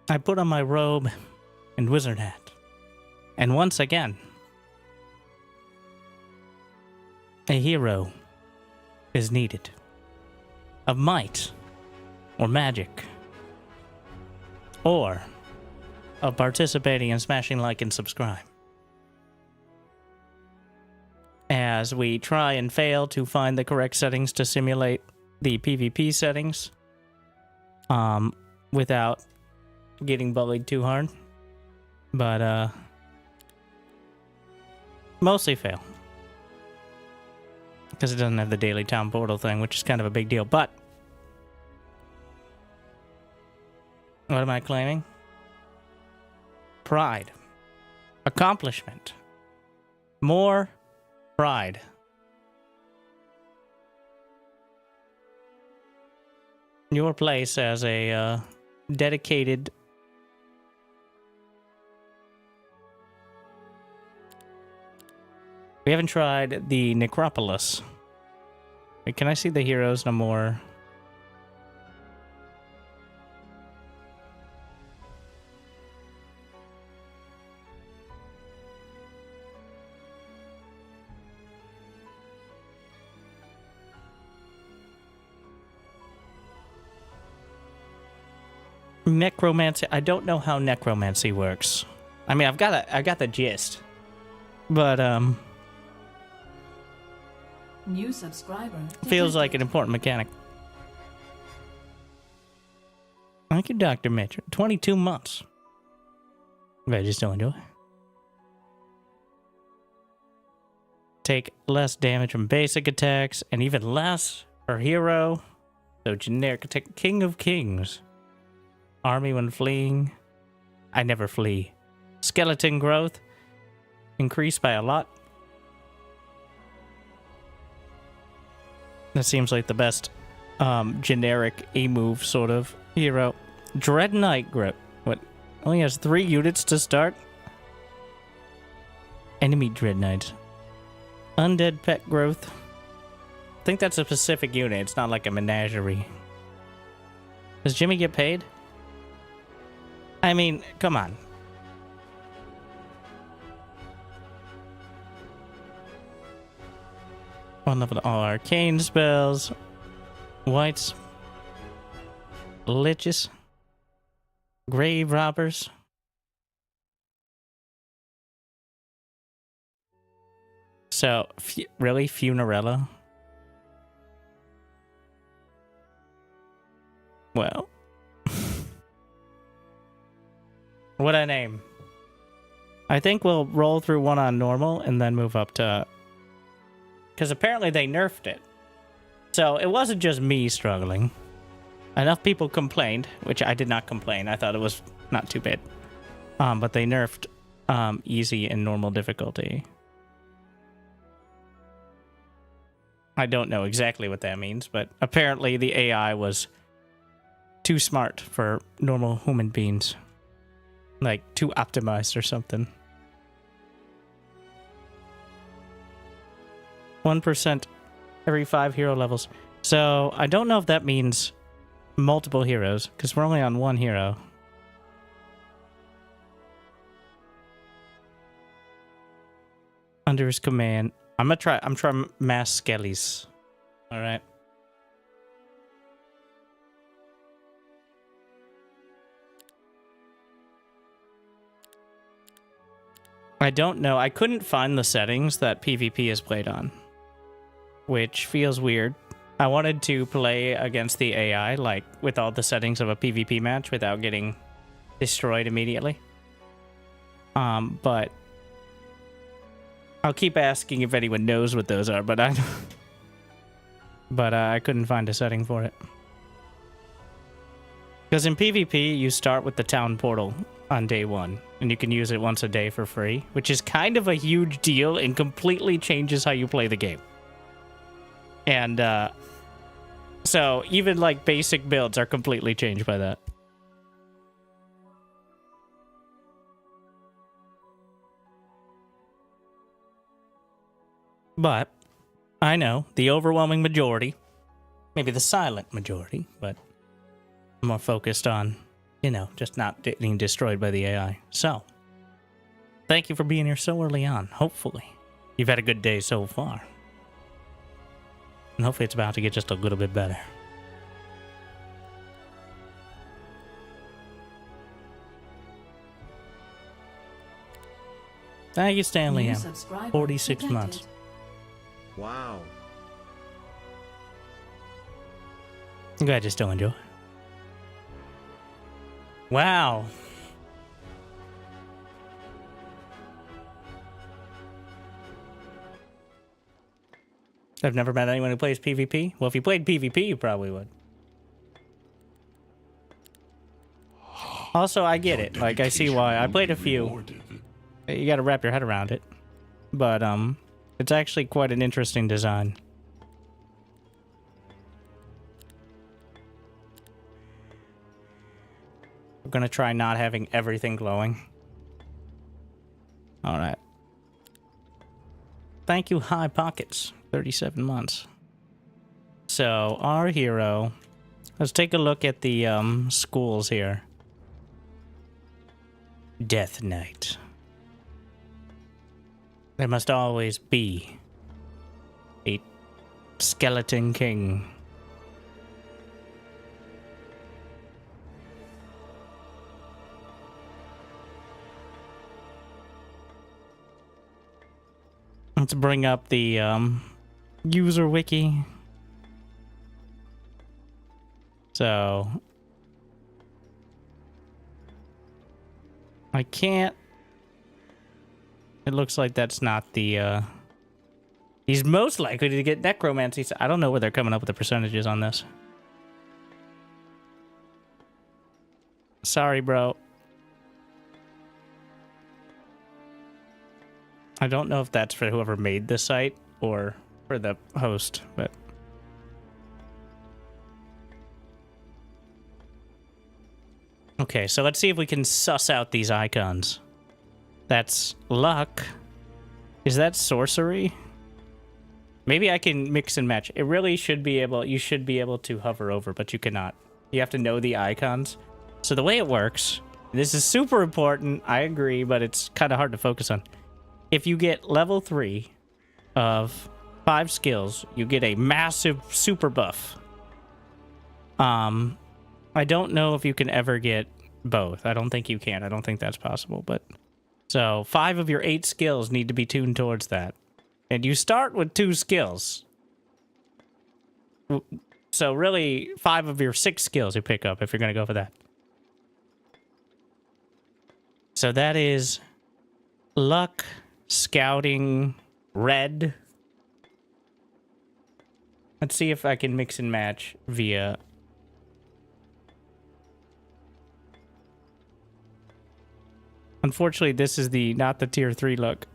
I put on my robe and wizard hat. And once again, a hero is needed. Of might, or magic, or of participating in smashing like and subscribe. As we try and fail to find the correct settings to simulate the PvP settings, without getting bullied too hard. But, mostly fail. Because it doesn't have the daily town portal thing, which is kind of a big deal. But what am I claiming? Pride. Accomplishment. More pride. Your place as a dedicated... We haven't tried the Necropolis. Wait, can I see the heroes no more? Necromancy. I don't know how necromancy works. I mean, I got the gist. But new subscriber feels like an important mechanic. Thank you, Dr. Mitchell. 22 months. I just don't enjoy. Take less damage from basic attacks and even less per hero. So generic attack. King of Kings. Army when fleeing. I never flee. Skeleton growth. Increased by a lot. That seems like the best generic A-move sort of hero. Dread Knight grip. What? Only has 3 units to start? Enemy Dread Knight. Undead pet growth. I think that's a specific unit. It's not like a menagerie. Does Jimmy get paid? I mean, come on. One level all arcane spells. Whites. Liches. Grave robbers. So, really? Funerella? Well. What a name. I think we'll roll through one on normal and then move up to... Because apparently they nerfed it. So it wasn't just me struggling. Enough people complained, which I did not complain. I thought it was not too bad. But they nerfed easy and normal difficulty. I don't know exactly what that means, but apparently the AI was too smart for normal human beings. Like, too optimized or something. 1% every 5 hero levels. So, I don't know if that means multiple heroes, because we're only on 1 hero. Under his command. I'm trying mass skellies. Alright. I don't know. I couldn't find the settings that PvP is played on, which feels weird. I wanted to play against the AI, like, with all the settings of a PvP match without getting destroyed immediately. But I'll keep asking if anyone knows what those are, but I couldn't find a setting for it. Because in PvP, you start with the town portal on day 1, and you can use it once a day for free, which is kind of a huge deal and completely changes how you play the game. And so even like basic builds are completely changed by that. But I know the overwhelming majority, maybe the silent majority, but I'm more focused on You know, just not getting destroyed by the AI. So, thank you for being here so early on. Hopefully, you've had a good day so far. And hopefully it's about to get just a little bit better. Thank you, Stanley. New subscriber 46 detected. months. Wow. I'm glad you still enjoy. Wow. I've never met anyone who plays PvP. Well, if you played PvP, you probably would. Also, I get it. Like, I see why. I played a few. You gotta wrap your head around it. But, it's actually quite an interesting design. We're gonna try not having everything glowing. Alright. Thank you, High Pockets. 37 months. So, our hero... Let's take a look at the, schools here. Death Knight. There must always be a skeleton king. Let's bring up the user wiki. So I can't. It looks like that's not the he's most likely to get necromancy. I don't know where they're coming up with the percentages on this. Sorry, bro. I don't know if that's for whoever made the site or for the host, but... Okay, so let's see if we can suss out these icons. That's luck. Is that sorcery? Maybe I can mix and match. It really should be able... You should be able to hover over, but you cannot. You have to know the icons. So the way it works... This is super important, I agree, but it's kind of hard to focus on. If you get level 3 of 5 skills, you get a massive super buff. I don't know if you can ever get both. I don't think you can. I don't think that's possible. But so 5 of your 8 skills need to be tuned towards that. And you start with 2 skills. So really 5 of your 6 skills you pick up if you're going to go for that. So that is luck, scouting, red. Let's see if I can mix and match via... Unfortunately, this is the not the tier 3 look.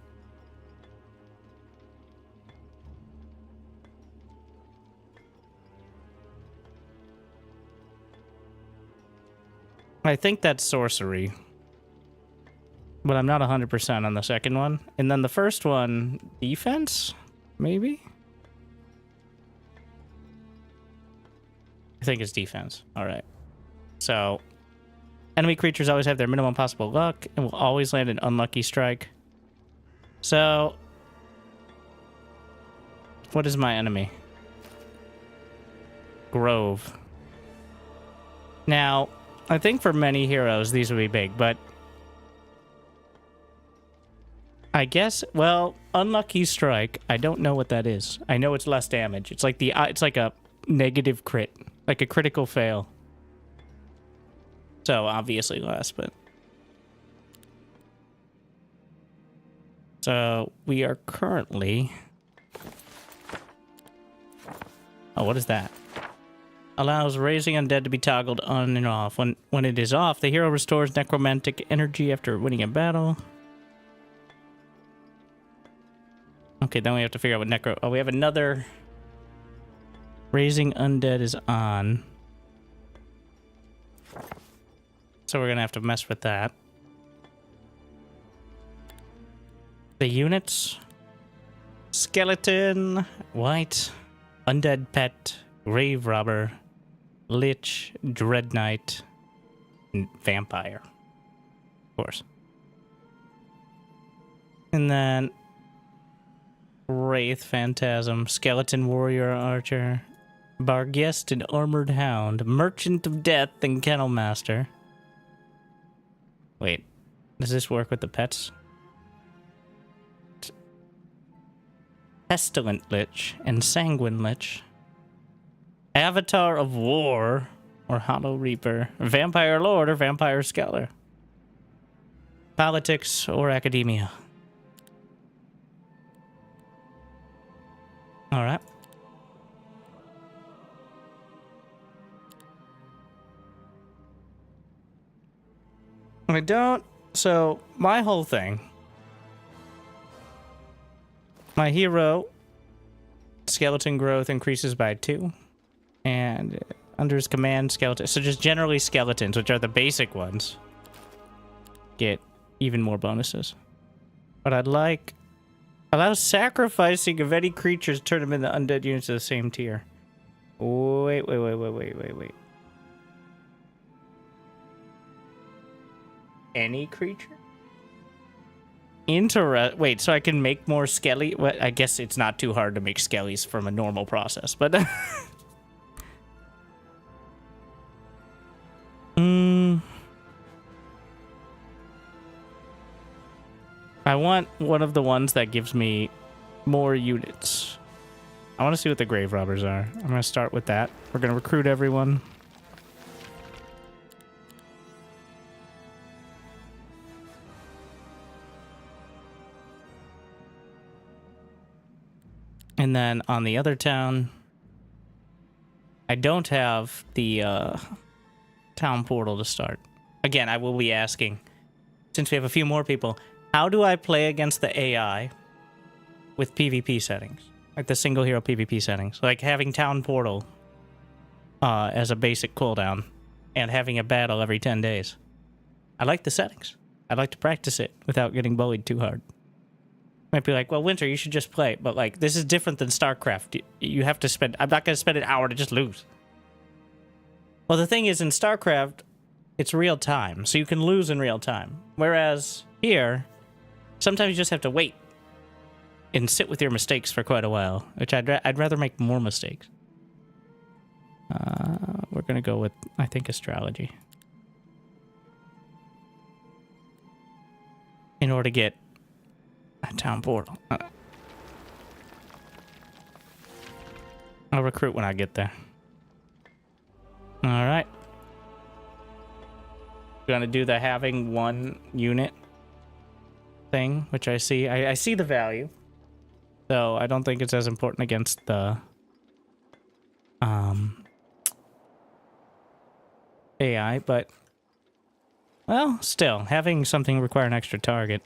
I think that's sorcery. But I'm not 100% on the second one. And then the first one, defense? Maybe? I think it's defense. Alright. So, enemy creatures always have their minimum possible luck and will always land an unlucky strike. So, what is my enemy? Grove. Now, I think for many heroes, these would be big, but I guess, well, unlucky strike. I don't know what that is. I know it's less damage. It's like it's like a negative crit, like a critical fail. So obviously less, but so we are currently. Oh, what is that? Allows raising undead to be toggled on and off. When it is off, the hero restores necromantic energy after winning a battle. Okay, then we have to figure out what necro... Oh, we have another... Raising undead is on. So we're gonna have to mess with that. The units. Skeleton. White. Undead pet. Grave robber. Lich. Dread knight. vampire, of course. And then Wraith, Phantasm, Skeleton Warrior Archer, Barghest and Armored Hound, Merchant of Death and Kennel Master. Wait, does this work with the pets? Pestilent Lich and Sanguine Lich. Avatar of War or Hollow Reaper. Vampire Lord or Vampire Scholar. Politics or Academia. Alright. I don't... So, my whole thing... My hero... Skeleton growth increases by 2. And under his command, skeleton... So just generally skeletons, which are the basic ones, get even more bonuses. But I'd like... Allow sacrificing of any creatures, turn them into undead units of the same tier. Wait. Any creature? Wait, so I can make more skelly? Well, I guess it's not too hard to make skellies from a normal process, but... I want one of the ones that gives me more units. I want to see what the grave robbers are. I'm going to start with that. We're going to recruit everyone. And then on the other town, I don't have the town portal to start. Again, I will be asking, since we have a few more people, how do I play against the AI with PvP settings? Like the single hero PvP settings. Like having town portal as a basic cooldown and having a battle every 10 days. I like the settings. I'd like to practice it without getting bullied too hard. Might be like, well, Winter, you should just play. But like, this is different than StarCraft. You have to spend... I'm not going to spend an hour to just lose. Well, the thing is, in StarCraft, it's real time. So you can lose in real time. Whereas here, sometimes you just have to wait and sit with your mistakes for quite a while, which I'd rather make more mistakes. We're going to go with, I think, astrology. In order to get a town portal. I'll recruit when I get there. Alright. Gonna do the having one unit thing, which I see. I see the value. So I don't think it's as important against the AI, but well, still, having something require an extra target.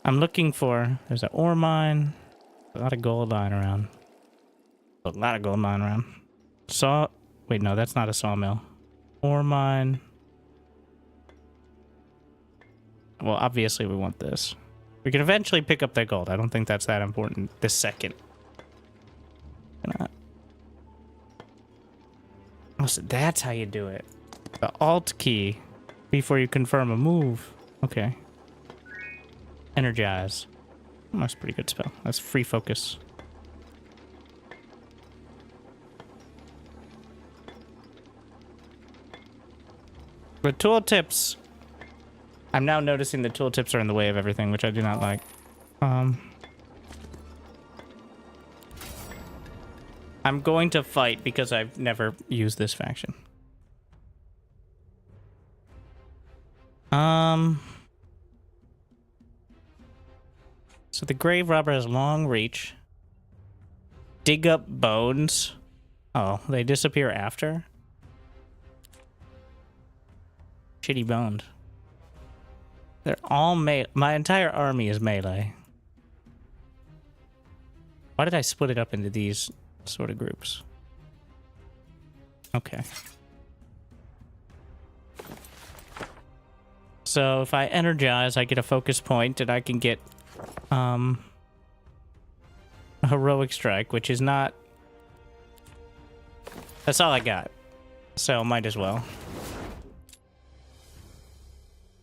I'm looking for... There's an ore mine. A lot of gold lying around. A lot of gold lying around. Wait, no, that's not a sawmill. Ore mine. Well, obviously we want this. We can eventually pick up that gold. I don't think that's that important this second. Oh, so that's how you do it. The Alt key before you confirm a move. Okay. Energize. Oh, that's a pretty good spell. That's free focus. The tooltips. I'm now noticing the tooltips are in the way of everything, which I do not like. I'm going to fight because I've never used this faction. So the grave robber has long reach. Dig up bones. Oh, they disappear after? Shitty bones. They're all melee. My entire army is melee. Why did I split it up into these sort of groups? Okay. So if I energize, I get a focus point and I can get a heroic strike, which is not That's all I got. So might as well.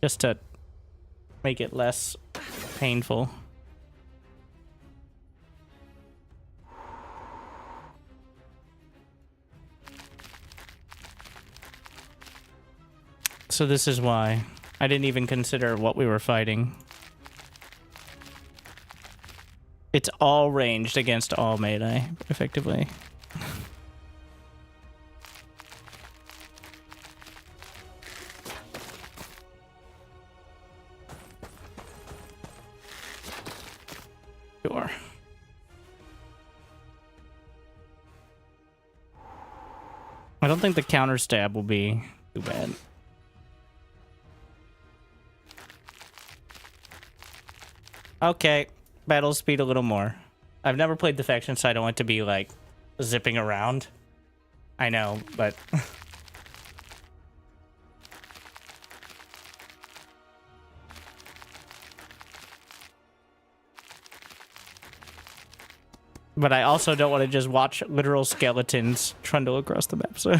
Just to make it less painful. So this is why I didn't even consider what we were fighting. It's all ranged against all melee, effectively. Sure. I don't think the counter stab will be too bad. Okay, battle speed a little more. I've never played the faction, so I don't want to be like zipping around. I know, but but I also don't want to just watch literal skeletons trundle across the map. So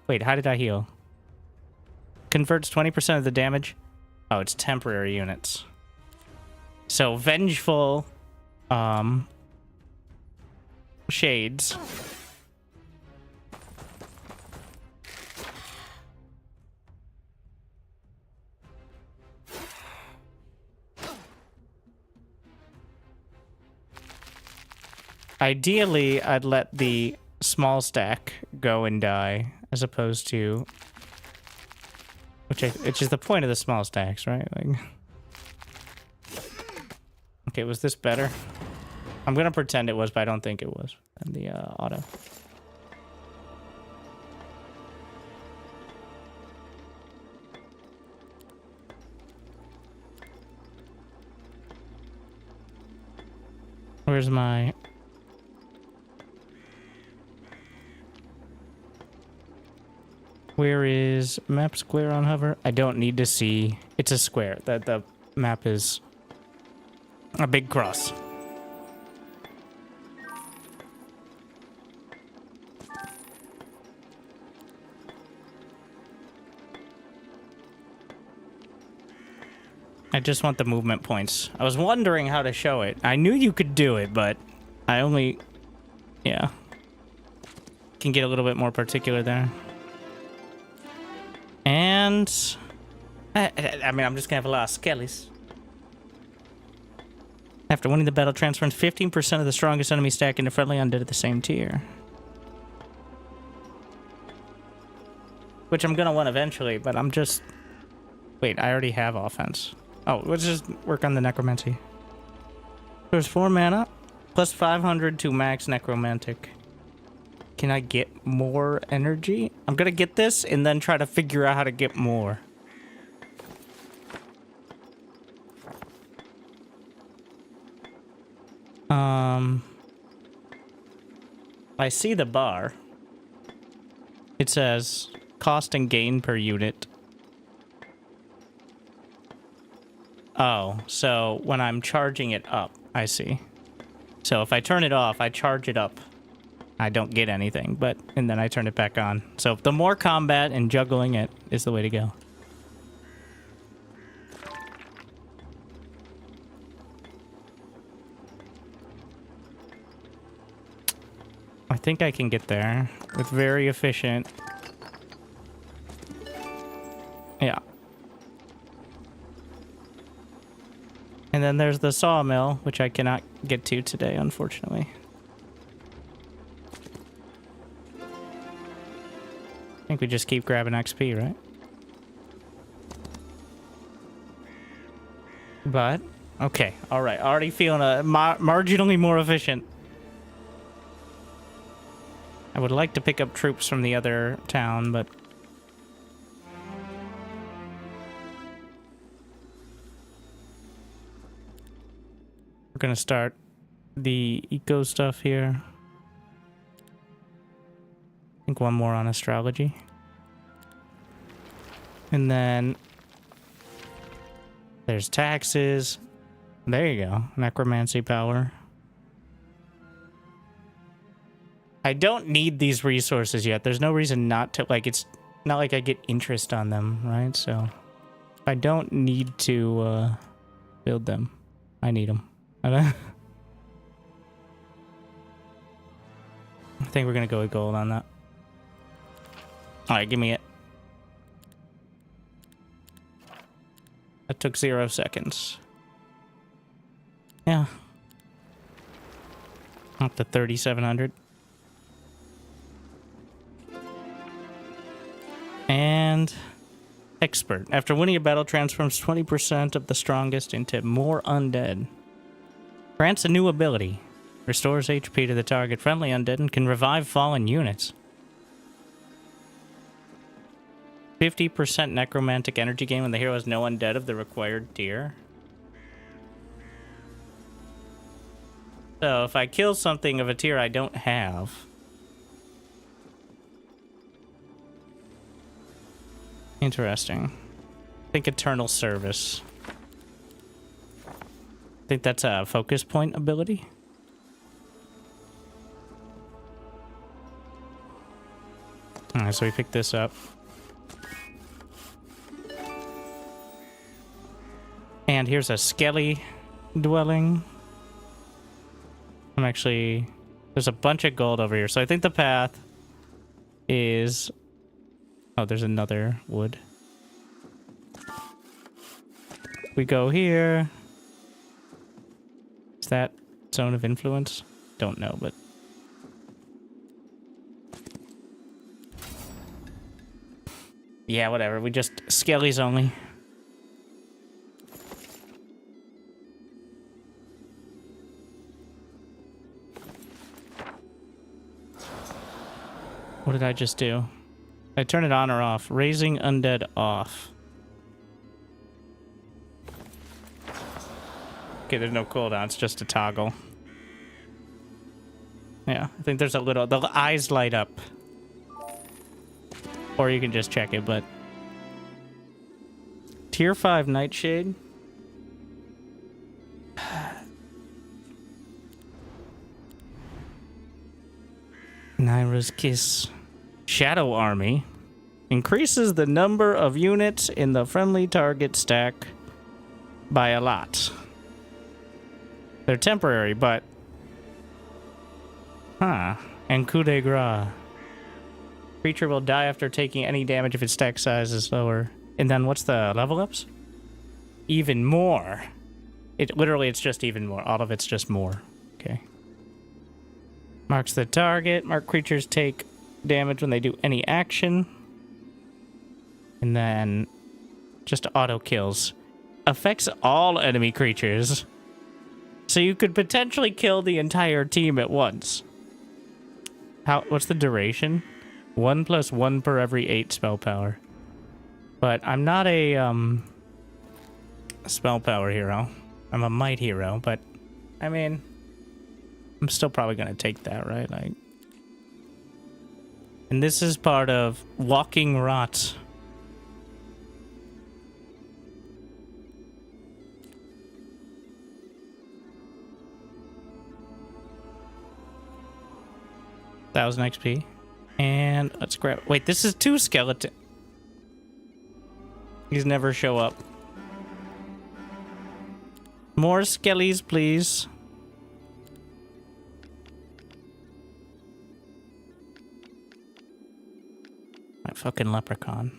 wait, how did I heal? Converts 20% of the damage. Oh, it's temporary units. So vengeful shades. Ideally, I'd let the small stack go and die, as opposed to which is the point of the small stacks, right? Like, okay, was this better? I'm gonna pretend it was, but I don't think it was. And the auto. Where's my... Where is map square on hover? I don't need to see. It's a square. That the map is a big cross. I just want the movement points. I was wondering how to show it. I knew you could do it, but I only... Yeah. Can get a little bit more particular there. And... I mean, I'm just gonna have a lot of skellies. After winning the battle, transforms 15% of the strongest enemy stack into friendly undead at the same tier. Which I'm gonna want eventually, but I'm just... Wait, I already have offense. Oh, let's just work on the necromancy. There's 4 mana, plus 500 to max necromantic. Can I get more energy? I'm gonna get this and then try to figure out how to get more. I see the bar. It says cost and gain per unit. Oh, so when I'm charging it up, I see. So if I turn it off, I charge it up. I don't get anything, and then I turn it back on. So the more combat and juggling it is the way to go. I think I can get there with very efficient. Yeah. And then there's the sawmill, which I cannot get to today, unfortunately. I think we just keep grabbing XP, right? But, okay, alright. Already feeling marginally more efficient. I would like to pick up troops from the other town, but... We're gonna start the eco stuff here. I think one more on astrology. And then there's taxes. There you go. Necromancy power. I don't need these resources yet. There's no reason not to. Like, it's not like I get interest on them, right? So I don't need to build them. I need them. I think we're going to go with gold on that. All right, give me it. That took 0 seconds. Yeah. Up to 3,700. And expert. After winning a battle, transforms 20% of the strongest into more undead. Grants a new ability. Restores HP to the target friendly undead and can revive fallen units. 50% necromantic energy gain when the hero has no undead of the required tier. So if I kill something of a tier I don't have... Interesting. I think Eternal Service. I think that's a focus point ability. Alright, so we pick this up. And here's a Skelly dwelling. I'm actually... There's a bunch of gold over here. So I think the path is... Oh, there's another wood. We go here. Is that zone of influence? Don't know, but... Yeah, whatever. We just... Skellies only. What did I just do? I turn it on or off. Raising undead off. Okay, there's no cooldown. It's just a toggle. Yeah, I think there's a little... The eyes light up. Or you can just check it, but... Tier 5 Nightshade. Naira's Kiss. Shadow Army. Increases the number of units in the friendly target stack by a lot. They're temporary, but... Huh. And coup de grace. Creature will die after taking any damage if its stack size is lower. And then what's the level ups? Even more. It's just even more. All of it's just more. Okay. Marks the target. Mark creatures take damage when they do any action. And then just auto kills. Affects all enemy creatures. So you could potentially kill the entire team at once. What's the duration? 1+1 per every 8 spell power. But I'm not a spell power hero. I'm a might hero, but I mean, I'm still probably gonna take that, right? Like, and this is part of Walking Rot. $1,000 XP. And let's grab... Wait, this is 2 skeleton. These never show up. More skellies, please. My fucking leprechaun.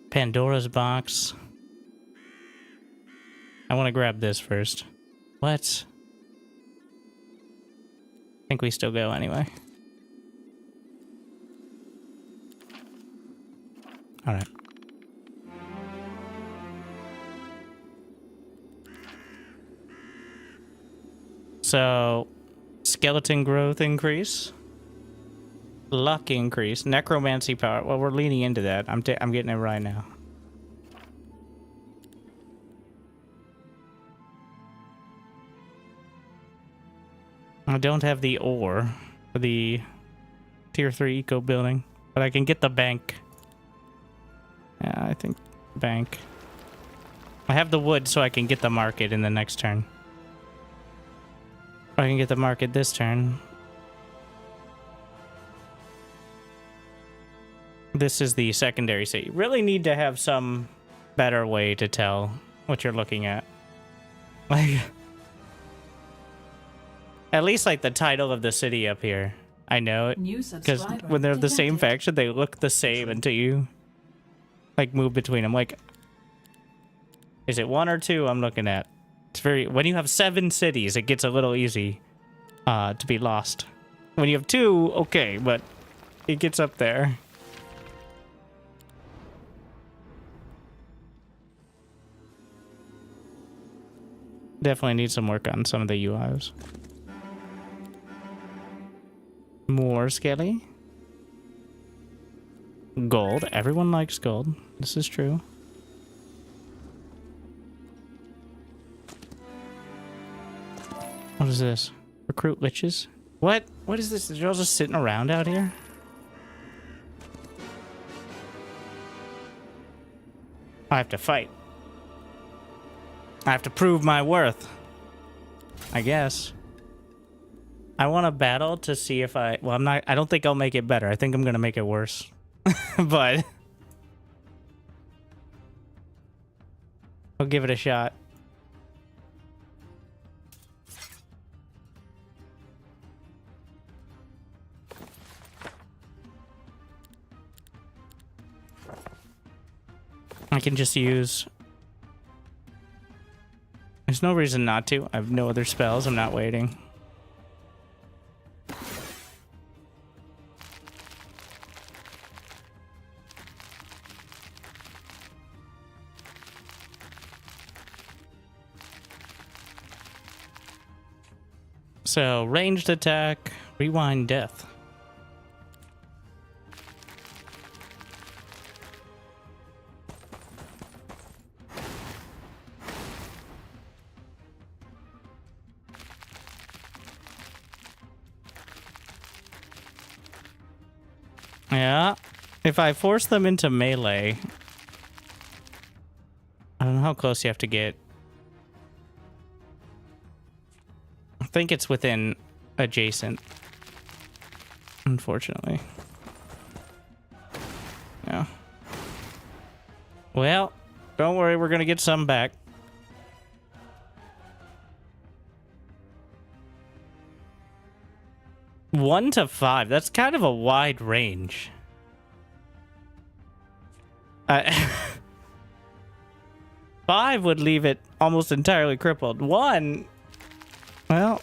Pandora's box. I want to grab this first. What? I think we still go anyway. All right. So, skeleton growth increase, luck increase, necromancy power. Well, we're leaning into that. I'm getting it right now. I don't have the ore for the tier 3 eco building, but I can get the bank. Yeah, I think bank. I have the wood, so I can get the market in the next turn. I can get the market this turn. This is the secondary city. Really need to have some better way to tell what you're looking at. Like, at least like the title of the city up here. I know it New because subscriber when they're the same detected. faction, they look the same until you like move between them. Like, is it 1 or 2? I'm looking at. It's very, when you have 7 cities, it gets a little easy to be lost. When you have 2, okay, but it gets up there. Definitely need some work on some of the UIs. More skelly. Gold. Everyone likes gold. This is true. What is this? Recruit liches? What? What is this? They're all just sitting around out here? I have to fight. I have to prove my worth. I guess. I want to battle to see if I... Well, I'm not... I don't think I'll make it better. I think I'm going to make it worse. But... I'll give it a shot. I can just use... There's no reason not to. I have no other spells. I'm not waiting. So, ranged attack, rewind death. Yeah, if I force them into melee, I don't know how close you have to get. I think it's within adjacent, unfortunately. Yeah. Well, don't worry, we're gonna get some back. One to 5. That's kind of a wide range. 5 would leave it almost entirely crippled. 1, well...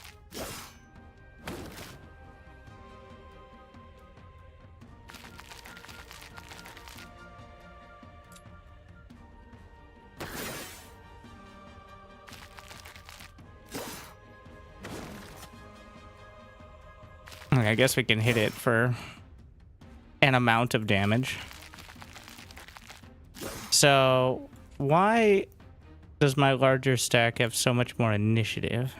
I guess we can hit it for an amount of damage. So, why does my larger stack have so much more initiative?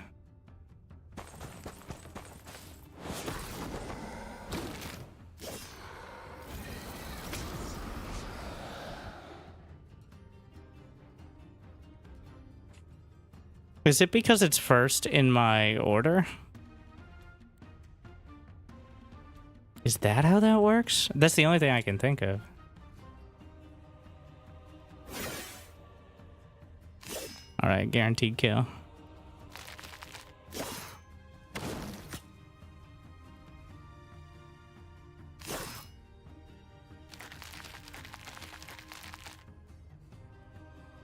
Is it because it's first in my order? Is that how that works? That's the only thing I can think of. Alright, guaranteed kill.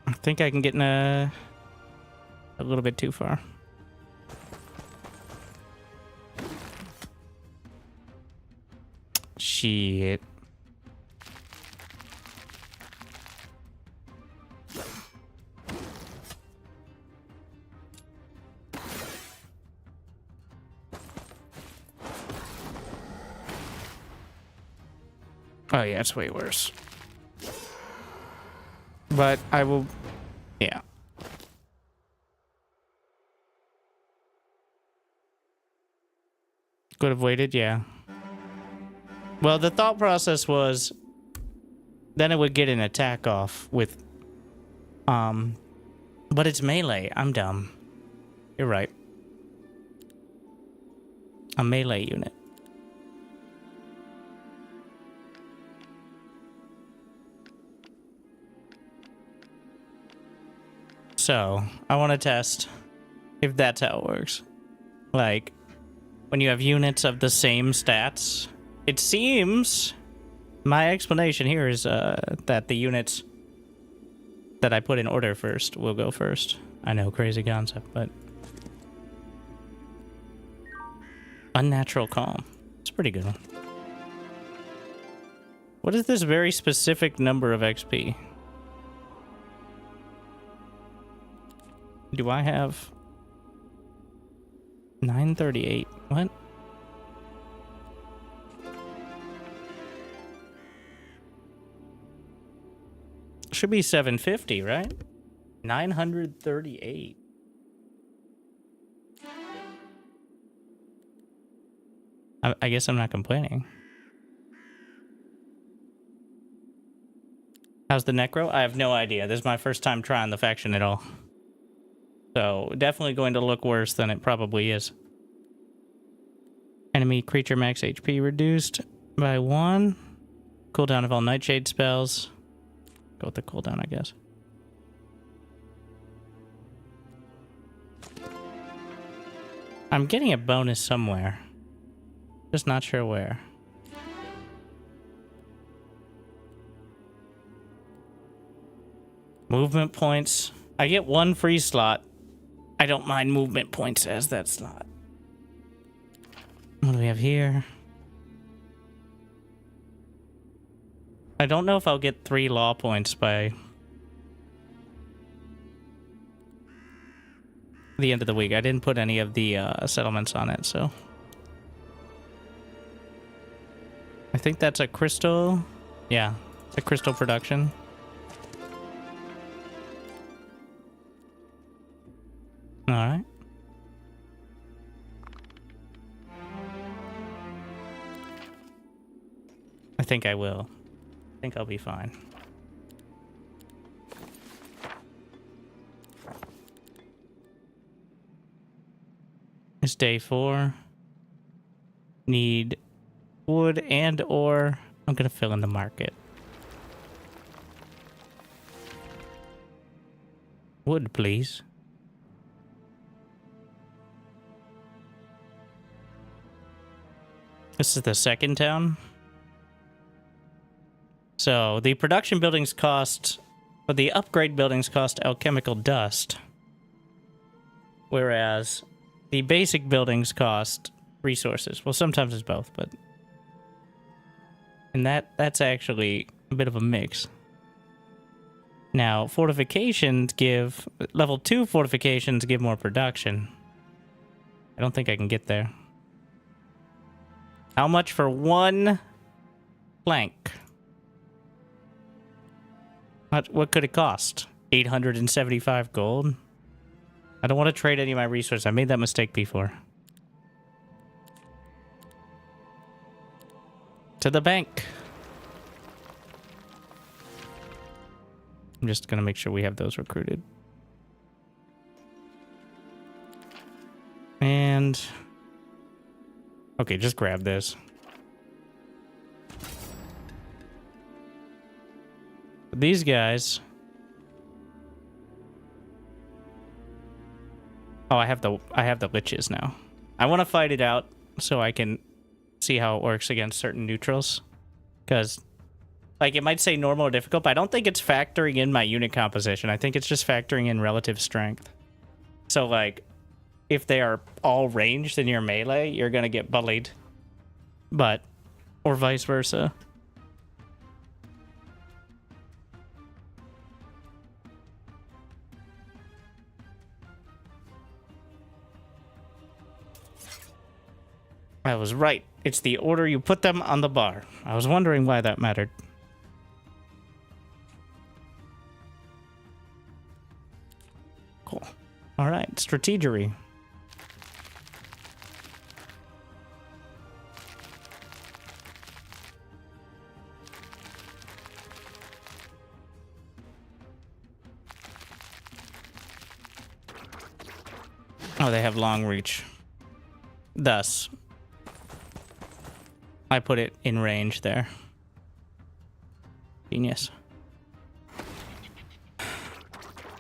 I think I can get in a little bit too far. Shit. Oh yeah, it's way worse. But I will... Yeah. Could have waited, yeah. Well, the thought process was then it would get an attack off with but it's melee. I'm dumb. You're right. A melee unit. So, I want to test if that's how it works. Like, when you have units of the same stats, it seems... My explanation here is that the units that I put in order first will go first. I know, crazy concept, but... Unnatural Calm. It's a pretty good one. What is this very specific number of XP? Do I have... 938? What? Should be 750, right? 938. I guess I'm not complaining. How's the Necro? I have no idea. This is my first time trying the faction at all. So, definitely going to look worse than it probably is. Enemy creature max HP reduced by 1. Cooldown of all Nightshade spells. Go with the cooldown, I guess. I'm getting a bonus somewhere. Just not sure where. Movement points. I get 1 free slot. I don't mind movement points as that slot. What do we have here? I don't know if I'll get 3 law points by the end of the week. I didn't put any of the settlements on it, so... I think that's a crystal. Yeah, it's a crystal production. Alright. I think I will. I think I'll be fine. It's day 4. Need wood and ore. I'm gonna fill in the market. Wood, please. This is the second town. So the production buildings cost, but the upgrade buildings cost alchemical dust. Whereas the basic buildings cost resources. Well, sometimes it's both, but... And that's actually a bit of a mix. Now, fortifications give... Level 2 fortifications give more production. I don't think I can get there. How much for 1 plank? What could it cost? 875 gold? I don't want to trade any of my resources. I made that mistake before. To the bank. I'm just going to make sure we have those recruited. And... Okay, just grab this. These guys... Oh, I have the liches now. I want to fight it out so I can see how it works against certain neutrals. Because, like, it might say normal or difficult, but I don't think it's factoring in my unit composition. I think it's just factoring in relative strength. So, like, if they are all ranged in your melee, you're going to get bullied. But, or vice versa. I was right. It's the order you put them on the bar. I was wondering why that mattered. Cool. All right, strategery. Oh, they have long reach. Thus, I put it in range there. Genius.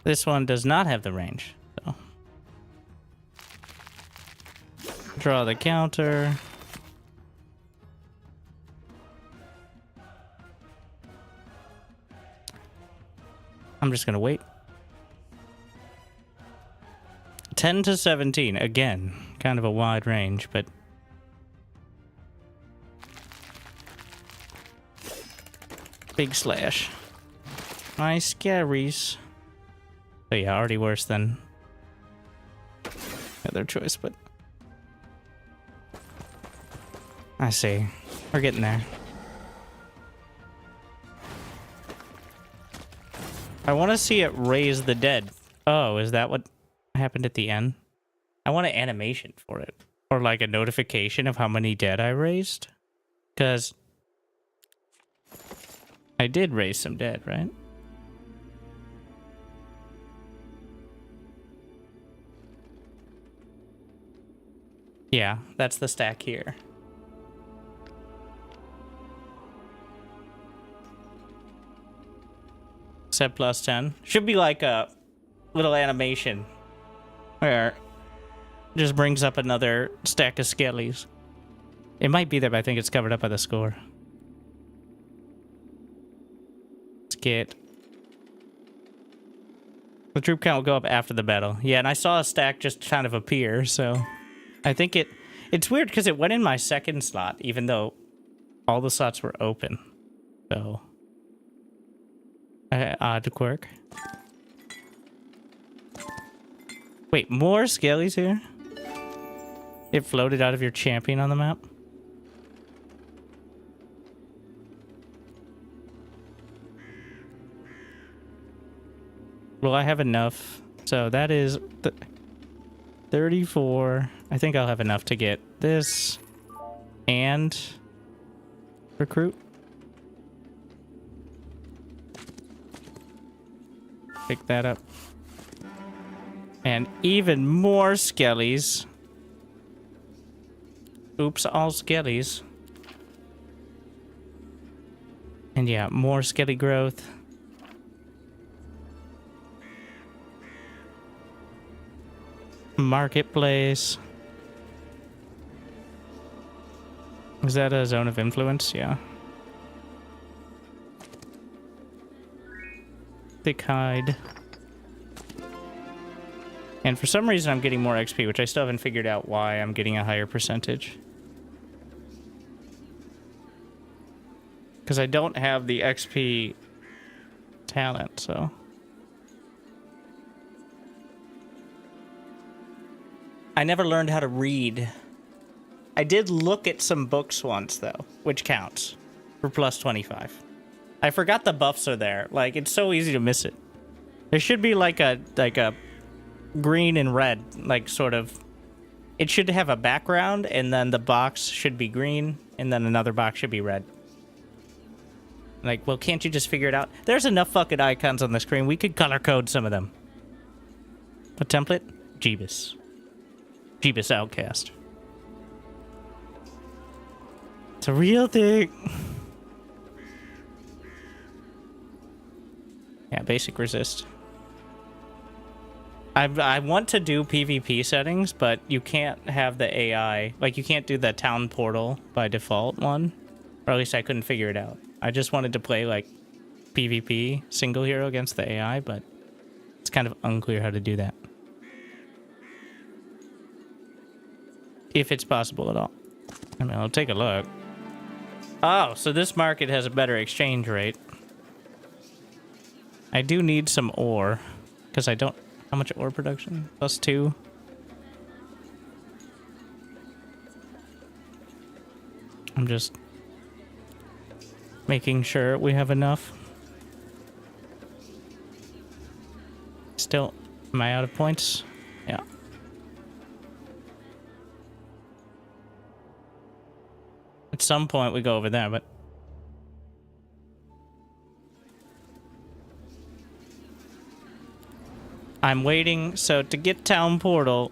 This one does not have the range, so. Draw the counter. I'm just gonna wait. 10 to 17, again, kind of a wide range, but big slash. Nice scaries. So yeah, already worse than the other choice, but I see. We're getting there. I want to see it raise the dead. Oh, is that what happened at the end? I want an animation for it. Or like a notification of how many dead I raised. Because I did raise some dead, right? Yeah, that's the stack here. Set plus 10. Should be like a little animation where it just brings up another stack of skellies. It might be there, but I think it's covered up by the score. Let's get... The troop count will go up after the battle. Yeah, and I saw a stack just kind of appear, so... I think it's weird because it went in my second slot, even though all the slots were open. So... odd quirk. Wait, more skellies here? It floated out of your champion on the map? Will I have enough? So that is 34. I think I'll have enough to get this and recruit. Pick that up. And even more skellies. Oops, all skellies. And yeah, more skelly growth. Marketplace. Is that a zone of influence? Yeah. Thick hide. And for some reason I'm getting more XP, which I still haven't figured out why I'm getting a higher percentage. Because I don't have the XP talent, so... I never learned how to read. I did look at some books once, though, which counts for plus 25. I forgot the buffs are there. Like, it's so easy to miss it. There should be like a green and red, like sort of. It should have a background, and then the box should be green, and then another box should be red. Like, well, can't you just figure it out? There's enough fucking icons on the screen. We could color code some of them. What template? Jeebus. Jeebus Outcast. It's a real thing. Yeah, basic resist. I want to do PvP settings, but you can't have the AI. Like, you can't do the town portal by default one. Or at least I couldn't figure it out. I just wanted to play, like, PvP single hero against the AI, but it's kind of unclear how to do that. If it's possible at all. I mean, I'll take a look. Oh, so this market has a better exchange rate. I do need some ore, because I don't... How much ore production? +2. I'm just making sure we have enough. Still, am I out of points? Yeah. At some point we go over there, but... I'm waiting, so to get town portal,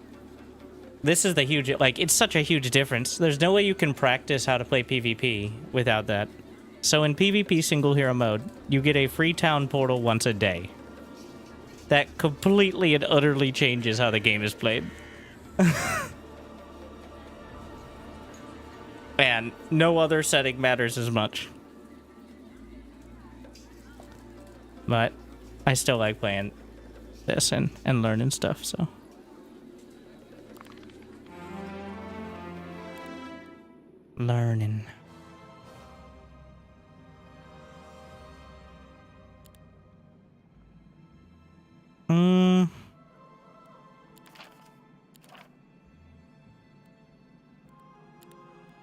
this is the huge, like, it's such a huge difference. There's no way you can practice how to play PvP without that. So in PvP single hero mode, you get a free town portal once a day. that completely and utterly changes how the game is played. And no other setting matters as much. But I still like playing this and learning stuff, so. Learning.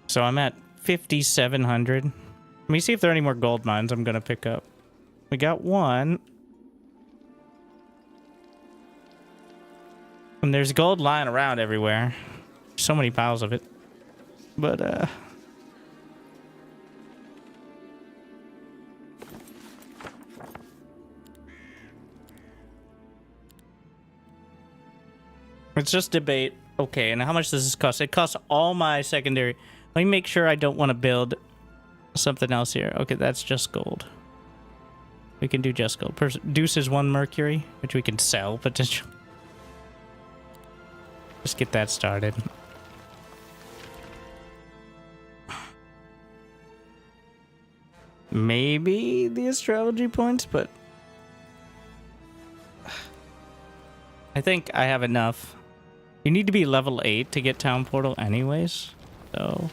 So I'm at 5,700. Let me see if there are any more gold mines I'm gonna pick up. We got one. And there's gold lying around everywhere. So many piles of it. But, it's just debate. Okay, and how much does this cost? It costs all my secondary. Let me make sure I don't want to build something else here. Okay, that's just gold. We can do just gold. Produces 1 mercury, which we can sell potentially. Just get that started. Maybe the astrology points, but I think I have enough. You need to be level 8 to get town portal anyways, so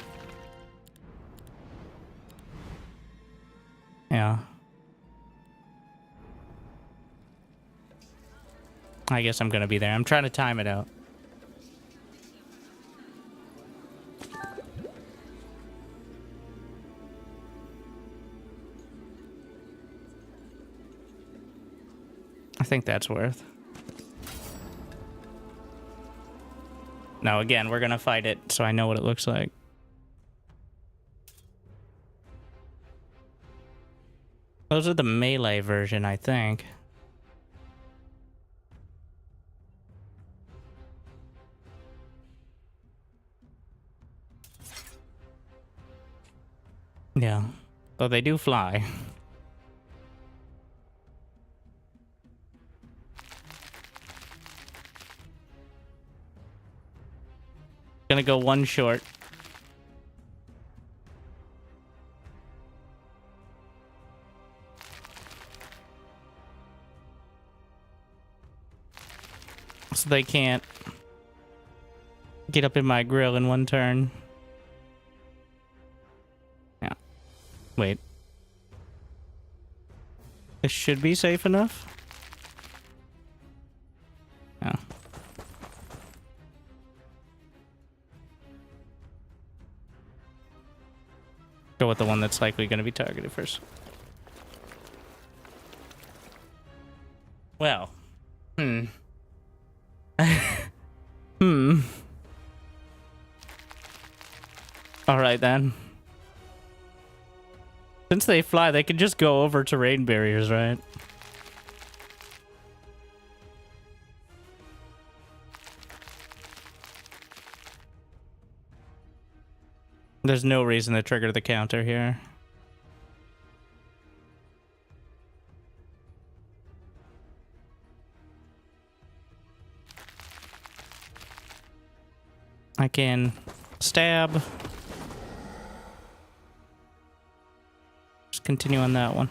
yeah. I guess I'm gonna be there. I'm trying to time it out. I think that's worth. Now again, we're gonna fight it, so I know what it looks like. Those are the melee version, I think. Yeah, though they do fly. Gonna go 1 short. So they can't get up in my grill in 1 turn. Yeah. Wait. This should be safe enough. Yeah. Go with the one that's likely going to be targeted first. Well. Alright then. Since they fly, they can just go over terrain barriers, right? There's no reason to trigger the counter here. I can stab. Just continue on that one.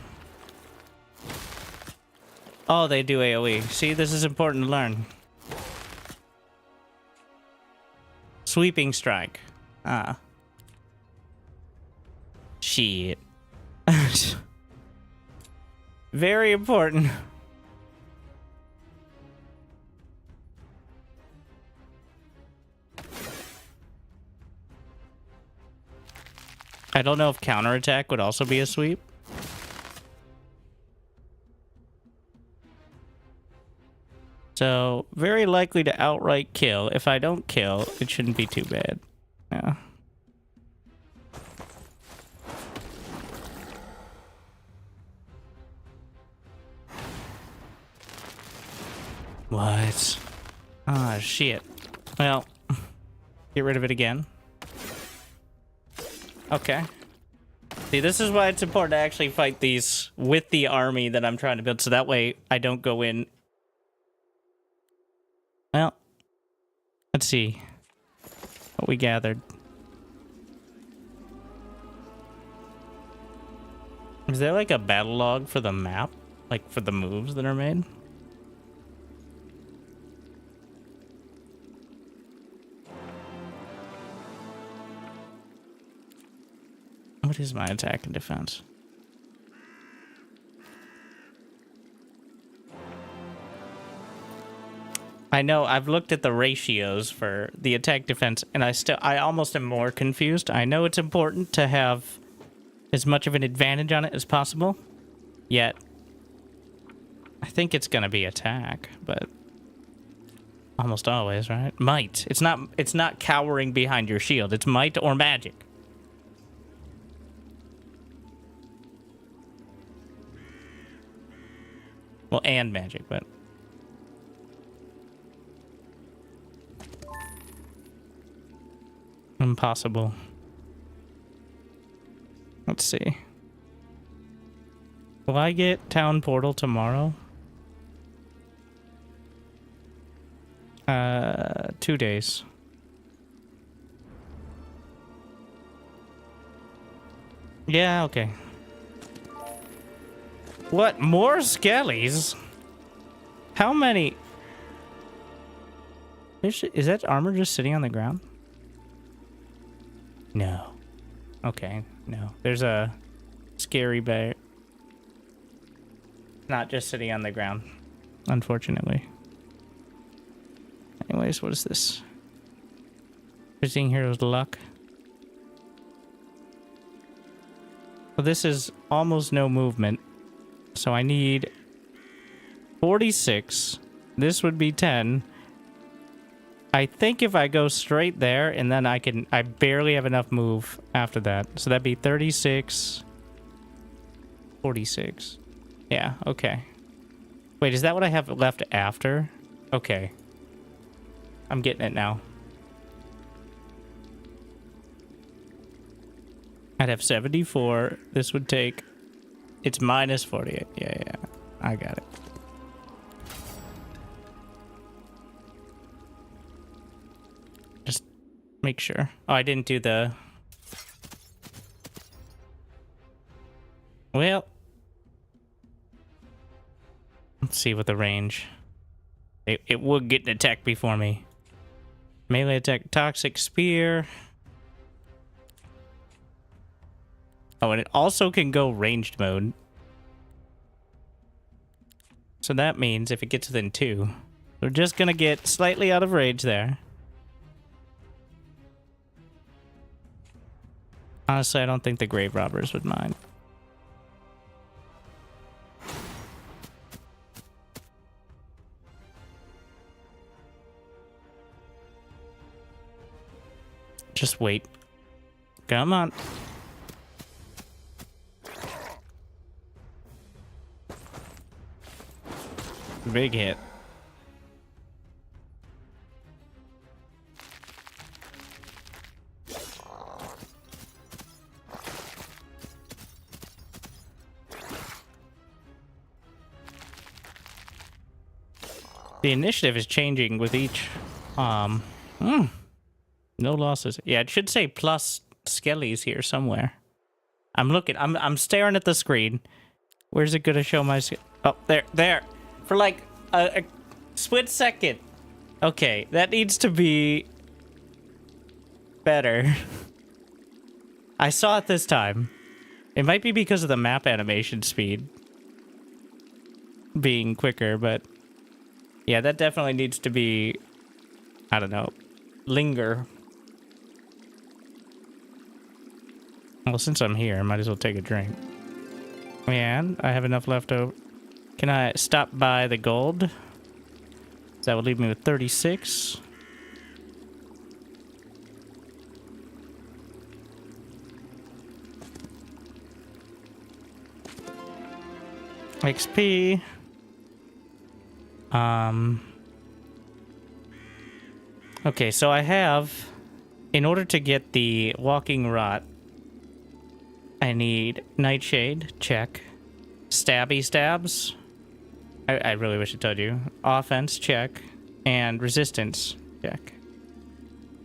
Oh, they do AoE. See, this is important to learn. Sweeping strike. Ah. Shit. Very important. I don't know if counterattack would also be a sweep. So, very likely to outright kill. If I don't kill, it shouldn't be too bad. Yeah. What? Ah, shit. Well, get rid of it again. Okay. See, this is why it's important to actually fight these with the army that I'm trying to build, so that way I don't go in Well, let's see what we gathered. Is there like a battle log for the map? Like for the moves that are made? What is my attack and defense? I know I've looked at the ratios for the attack defense and I almost am more confused. I know it's important to have as much of an advantage on it as possible. Yet I think it's going to be attack, but almost always, right? Might. It's not cowering behind your shield. It's might or magic. Well, and magic, but impossible. Let's see. Will I get Town Portal tomorrow? 2 days. Yeah, okay. What? More skellies? How many? Is that armor just sitting on the ground? No. Okay, no. There's a scary bear. Not just sitting on the ground, unfortunately. Anyways, what is this? Visiting Hero's Luck. Well, this is almost no movement. So I need 46. This would be 10. I think if I go straight there and then I barely have enough move after that. So that'd be 36. 46. Yeah, okay. Wait, is that what I have left after? Okay. I'm getting it now. I'd have 74. This would take... It's minus 48. Yeah. I got it. Just make sure. Oh, I didn't do the... Well... Let's see what the range... It would get an attack before me. Melee attack, Toxic Spear... Oh, and it also can go ranged mode. So that means if it gets within 2, we're just gonna get slightly out of range there. Honestly, I don't think the grave robbers would mind. Just wait. Come on. Big hit. The initiative is changing with each no losses. Yeah, it should say plus skellies here somewhere. I'm looking. I'm staring at the screen. Where's it gonna show my Oh, there. For like a split second. Okay, that needs to be better. I saw it this time. It might be because of the map animation speed being quicker, but yeah, that definitely needs to be, I don't know, linger. Well, since I'm here, I might as well take a drink. And I have enough left over. Can I stop by the gold? That would leave me with 36. XP. Okay, so I have, in order to get the walking rot, I need Nightshade, check. Stabby stabs. I really wish I told you. Offense, check. and resistance check.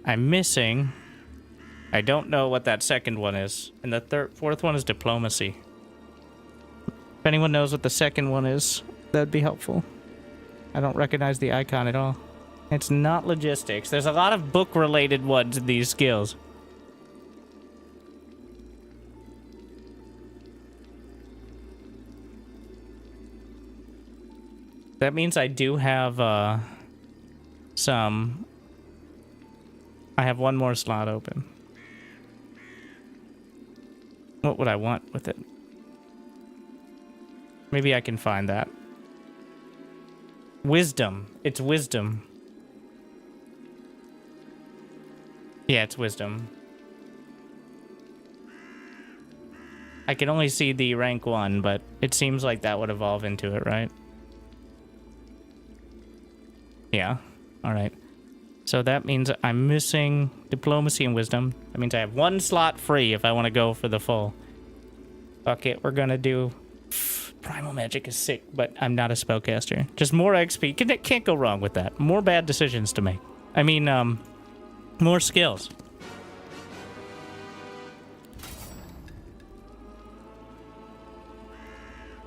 I'm missing. I don't know what that second one is. And the fourth one is diplomacy. If anyone knows what the second one is, that'd be helpful. I don't recognize the icon at all. It's not logistics. There's a lot of book-related ones in these skills. That means I do have some... I have one more slot open. What would I want with it? Maybe I can find that. Wisdom. It's wisdom. Yeah, it's wisdom. I can only see the rank 1, but it seems like that would evolve into it, right? Yeah. Alright. So that means I'm missing diplomacy and wisdom. That means I have one slot free if I want to go for the full. Fuck it, we're gonna do... Primal magic is sick, but I'm not a spellcaster. Just more XP. Can't go wrong with that. More bad decisions to make. I mean, more skills.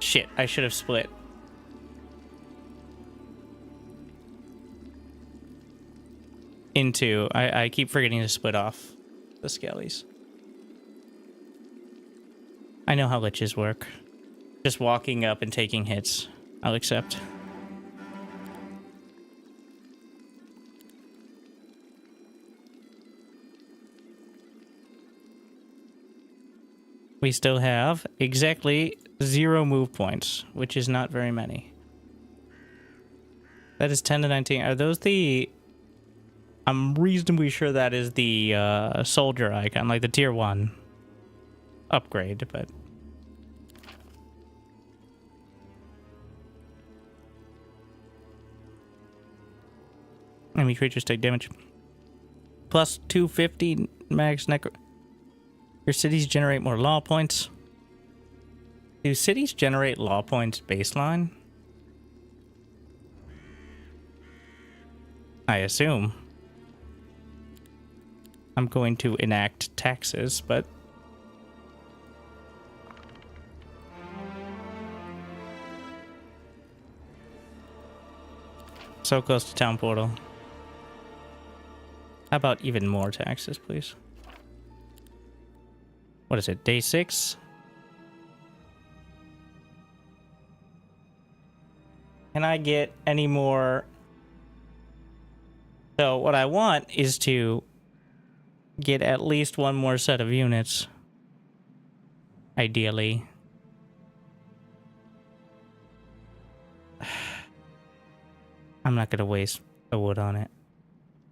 Shit, I should have split. Into... I keep forgetting to split off the skellies. I know how liches work. Just walking up and taking hits. I'll accept. We still have exactly 0 move points, which is not very many. That is 10 to 19. Are those the... I'm reasonably sure that is the soldier icon, like the tier 1 upgrade, but... Enemy creatures take damage. Plus 250 max necro. Your cities generate more law points. Do cities generate law points baseline? I assume. I'm going to enact taxes, but... So close to town portal. How about even more taxes, please? What is it, day 6? Can I get any more? So what I want is to get at least one more set of units. Ideally. I'm not gonna waste a wood on it.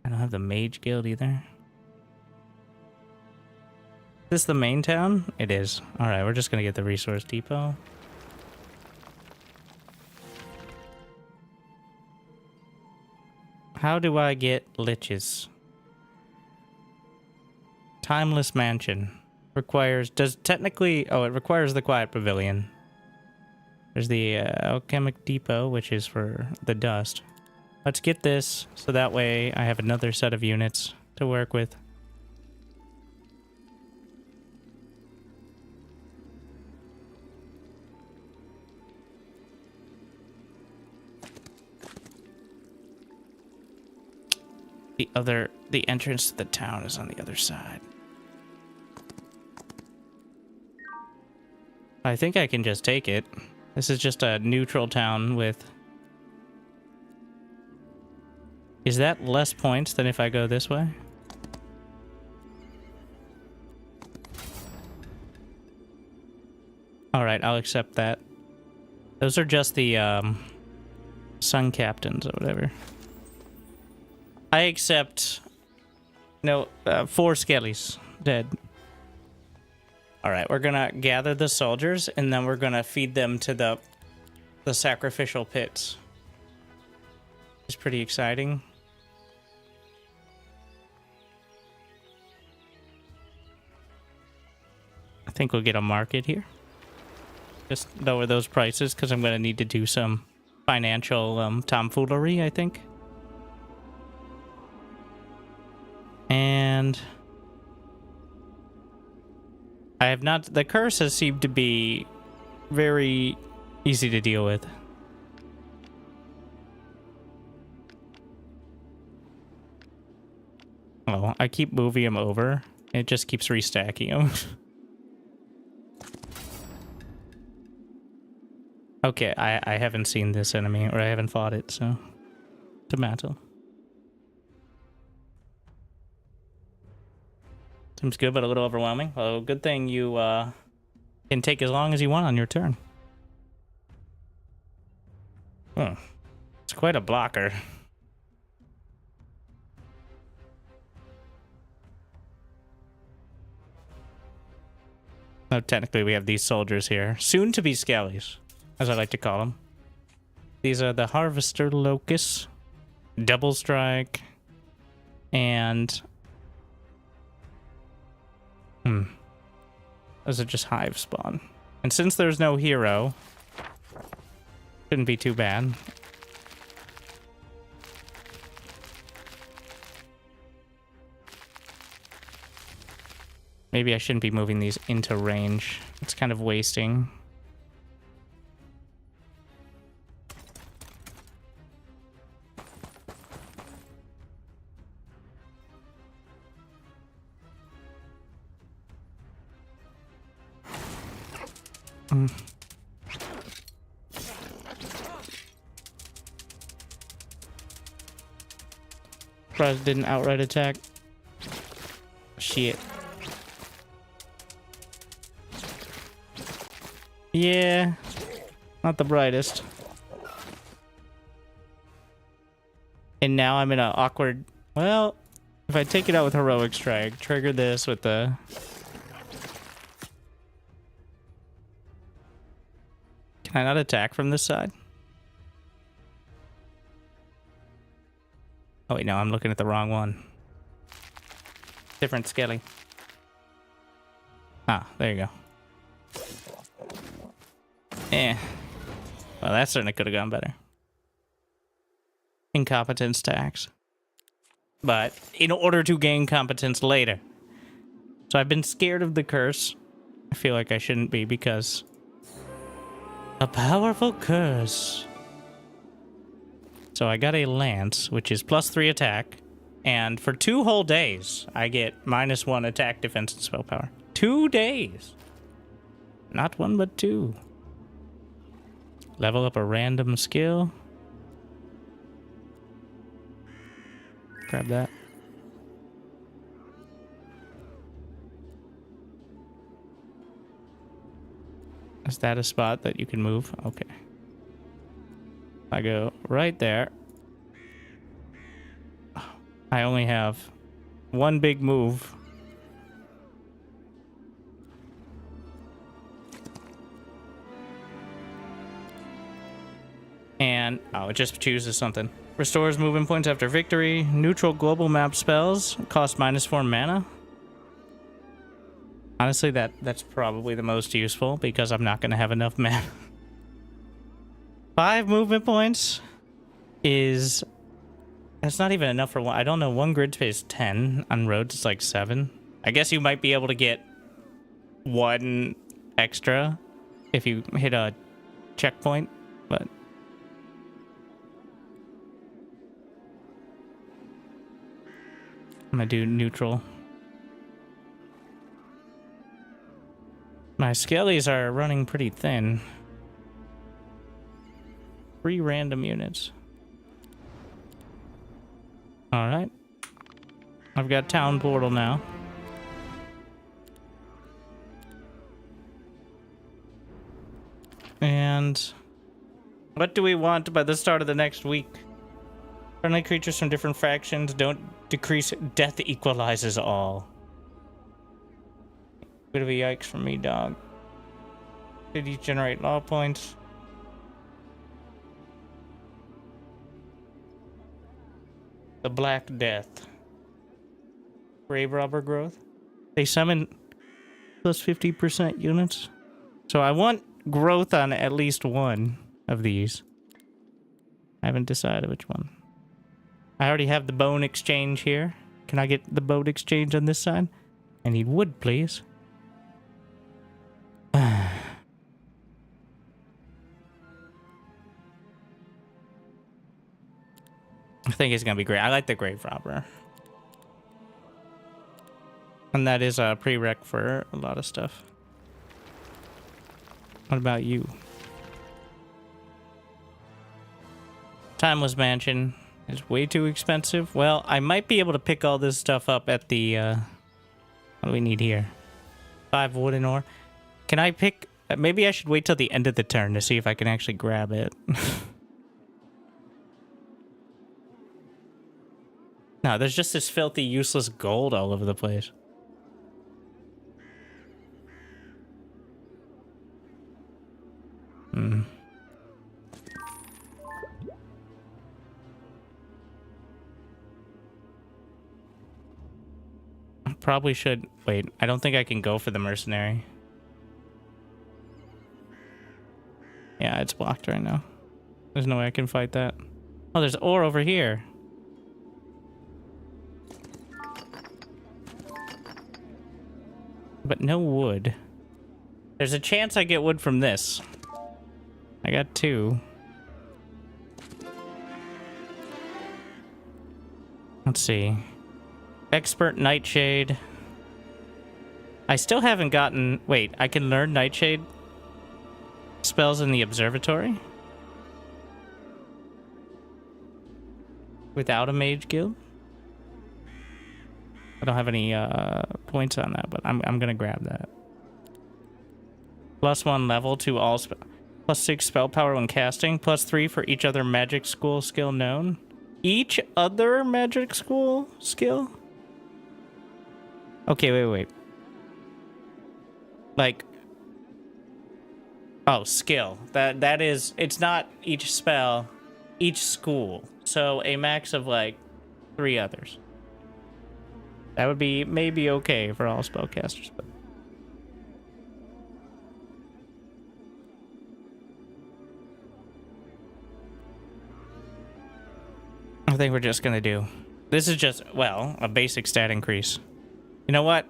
I don't have the mage guild either. Is this the main town? It is. Alright, we're just gonna get the resource depot. How do I get liches? Timeless mansion. Requires... Does technically... Oh, it requires the quiet pavilion. There's the alchemic depot, which is for the dust. Let's get this, so that way I have another set of units to work with. The entrance to the town is on the other side. I think I can just take it. This is just a neutral town with... Is that less points than if I go this way? Alright, I'll accept that. Those are just the sun captains or whatever. I accept... No, 4 skellies. Dead. Alright, we're gonna gather the soldiers and then we're gonna feed them to the sacrificial pits. It's pretty exciting. I think we'll get a market here. Just lower those prices because I'm going to need to do some financial tomfoolery, I think. And I have not... The curse has seemed to be very easy to deal with. Oh, I keep moving him over. It just keeps restacking him. Okay, I haven't seen this enemy, or I haven't fought it, so... Tomato. Seems good, but a little overwhelming. Well, good thing you can take as long as you want on your turn. Oh, it's quite a blocker. Oh, technically we have these soldiers here. Soon to be skellies, as I like to call them. These are the Harvester Locusts, Double Strike, and... Those are just hive spawn. And since there's no hero, shouldn't be too bad. Maybe I shouldn't be moving these into range. It's kind of wasting. Surprised didn't outright attack. Shit. Yeah, not the brightest. And now I'm in an awkward... Well, if I take it out with Heroic Strike, trigger this with the... Can I not attack from this side? Oh wait, no, I'm looking at the wrong one. Different skelly. Ah, there you go. Eh. Well, that certainly could have gone better. Incompetence tax. But in order to gain competence later. So I've been scared of the curse. I feel like I shouldn't be because... A powerful curse. So I got a lance, which is +3 attack. And for 2 whole days, I get -1 attack, defense, and spell power. 2 days. Not 1, but 2. Level up a random skill. Grab that. Is that a spot that you can move? Okay. I go right there. I only have 1 big move. And, oh, it just chooses something. Restores movement points after victory. Neutral global map spells. Cost -4 mana. Honestly, that's probably the most useful because I'm not going to have enough mana. 5 movement points is... That's not even enough for one. I don't know, 1 grid space 10. On roads, it's like 7. I guess you might be able to get 1 extra if you hit a checkpoint, but... I'm gonna do neutral. My skellies are running pretty thin. 3 random units. Alright. I've got town portal now. And what do we want by the start of the next week? Friendly creatures from different factions don't decrease. Death equalizes all. Bit of a yikes for me, dog. Cities generate law points. The Black Death. Grave Robber growth. They summon plus 50% units. So I want growth on at least 1 of these. I haven't decided which one. I already have the bone exchange here. Can I get the boat exchange on this side? I need wood, please. I think it's gonna be great. I like the grave robber. And that is a prereq for a lot of stuff. What about you? Timeless Mansion is way too expensive. Well, I might be able to pick all this stuff up at the... what do we need here? 5 wooden ore. Can I pick... Maybe I should wait till the end of the turn to see if I can actually grab it. No, there's just this filthy, useless gold all over the place. Hmm. Probably should... Wait, I don't think I can go for the mercenary. Yeah, it's blocked right now. There's no way I can fight that. Oh, there's ore over here. But no wood. There's a chance I get wood from this. I got 2. Let's see. Expert Nightshade. I still haven't gotten... Wait, I can learn Nightshade spells in the observatory? Without a mage guild? I don't have any points on that, but I'm gonna grab that. +1 level to all +6 spell power when casting, +3 for each other magic school skill known. Each other magic school skill? Okay, wait. Like, oh, skill. That is, it's not each spell, each school. So a max of like 3 others. That would be maybe okay for all spellcasters, but I think we're just gonna do... This is just, well, a basic stat increase. You know what?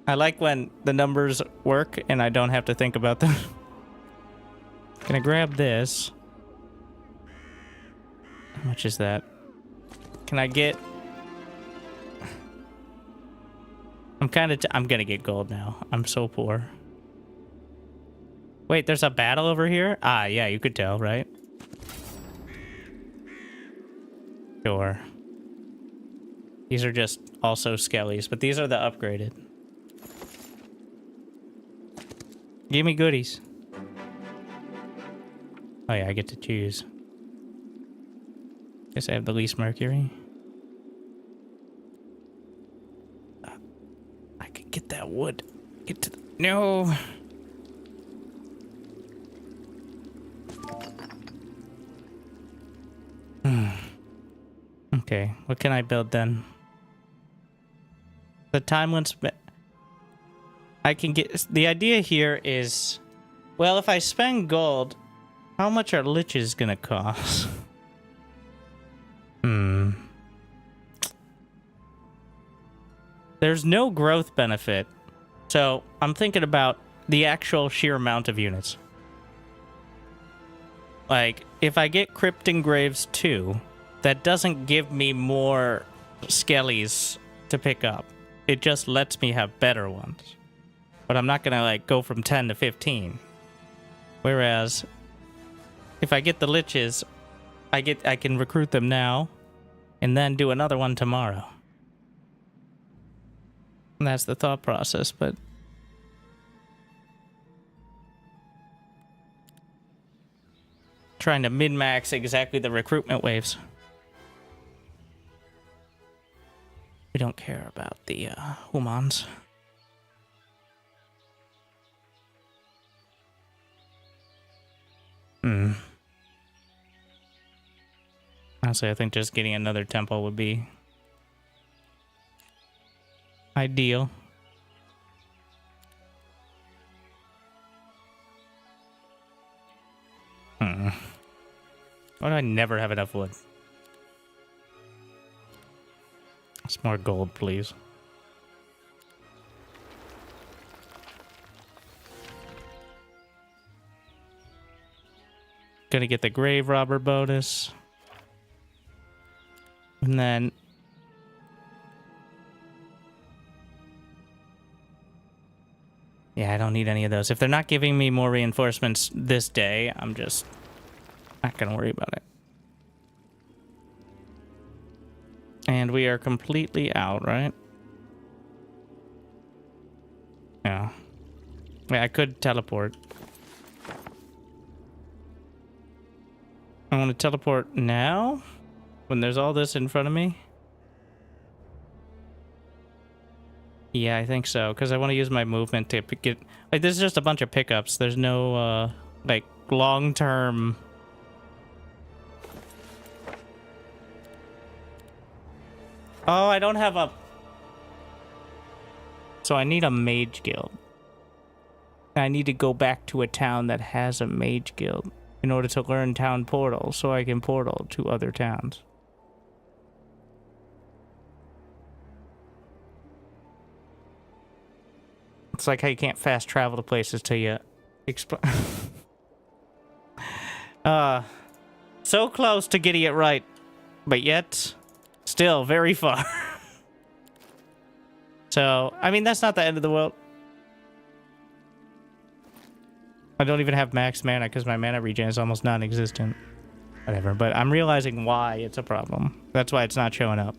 I like when the numbers work and I don't have to think about them. Gonna grab this. How much is that? Can I get... I'm gonna get gold now. I'm so poor. Wait, there's a battle over here? Ah, yeah, you could tell, right? Sure. These are just also skellies, but these are the upgraded. Give me goodies. Oh yeah, I get to choose. Guess I have the least mercury. I could get that wood. Get to the... No! Okay, what can I build then? The time limit... I can get... The idea here is... Well, if I spend gold, how much are liches gonna cost? There's no growth benefit. So, I'm thinking about the actual sheer amount of units. Like, if I get Crypt Engraves 2... That doesn't give me more skellies to pick up. It just lets me have better ones. But I'm not gonna like go from 10 to 15. Whereas if I get the liches, I can recruit them now and then do another one tomorrow. And that's the thought process, but trying to min-max exactly the recruitment waves. We don't care about the humans. Honestly, I think just getting another temple would be ideal. Why do I never have enough wood? Some more gold, please. Gonna get the grave robber bonus. And then... yeah, I don't need any of those. If they're not giving me more reinforcements this day, I'm just not gonna worry about it. And we are completely out, right? Yeah. Yeah, I could teleport. I want to teleport now? When there's all this in front of me? Yeah, I think so. Because I want to use my movement to get... like, this is just a bunch of pickups. There's no, like, long-term... oh, I don't have a... so I need a mage guild. I need to go back to a town that has a mage guild in order to learn town portal so I can portal to other towns. It's like how you can't fast travel to places till you so close to getting it right, but yet still very far. So, I mean, that's not the end of the world. I don't even have max mana because my mana regen is almost non-existent. Whatever, but I'm realizing why it's a problem. That's why it's not showing up.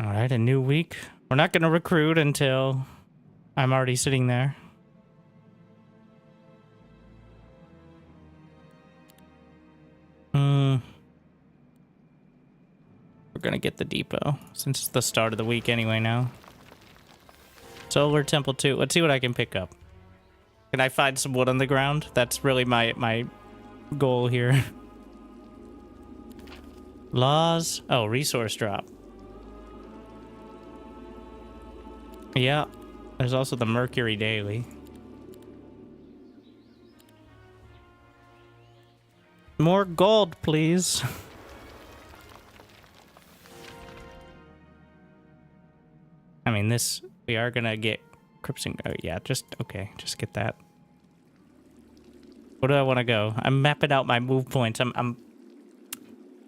Alright, a new week. We're not going to recruit until I'm already sitting there. We're gonna get the depot since it's the start of the week anyway now. Solar Temple 2. Let's see what I can pick up. Can I find some wood on the ground? That's really my goal here. Laws. Oh, resource drop. Yeah. There's also the Mercury Daily. More gold, please. I mean, this, we are gonna get Crimson. Oh, yeah, just, okay, just get that. Where do I want to go? I'm mapping out my move points. I'm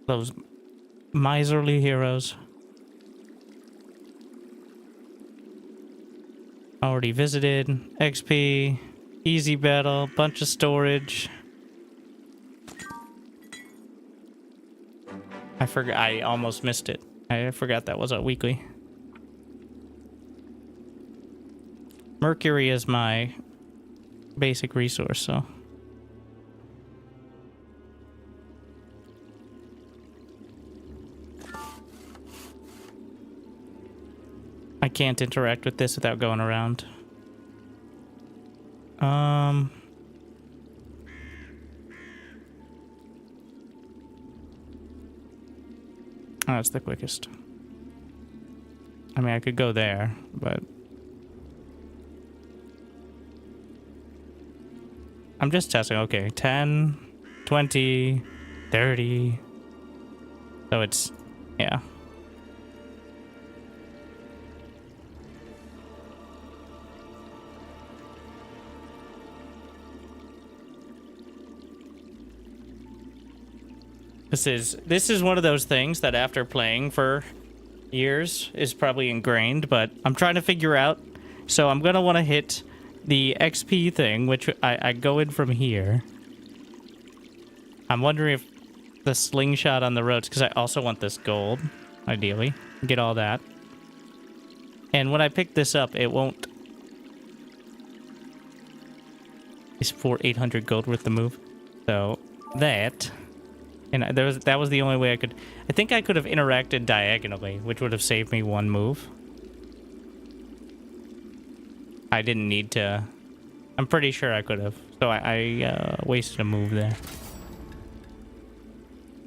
those miserly heroes. Already visited. XP, easy battle, bunch of storage. I forgot. I almost missed it. I forgot that was a weekly. Mercury is my basic resource, so. I can't interact with this without going around. Oh, that's the quickest. I mean, I could go there, but... I'm just testing. Okay, 10, 20, 30. So it's... yeah. This is one of those things that after playing for years is probably ingrained, but I'm trying to figure out. So I'm gonna want to hit the XP thing, which I go in from here. I'm wondering if the slingshot on the roads, because I also want this gold, ideally. Get all that. And when I pick this up, it won't... it's for 800 gold worth the move. So, that... and that was the only way I could... I think I could have interacted diagonally, which would have saved me one move. I didn't need to... I'm pretty sure I could have. So I wasted a move there.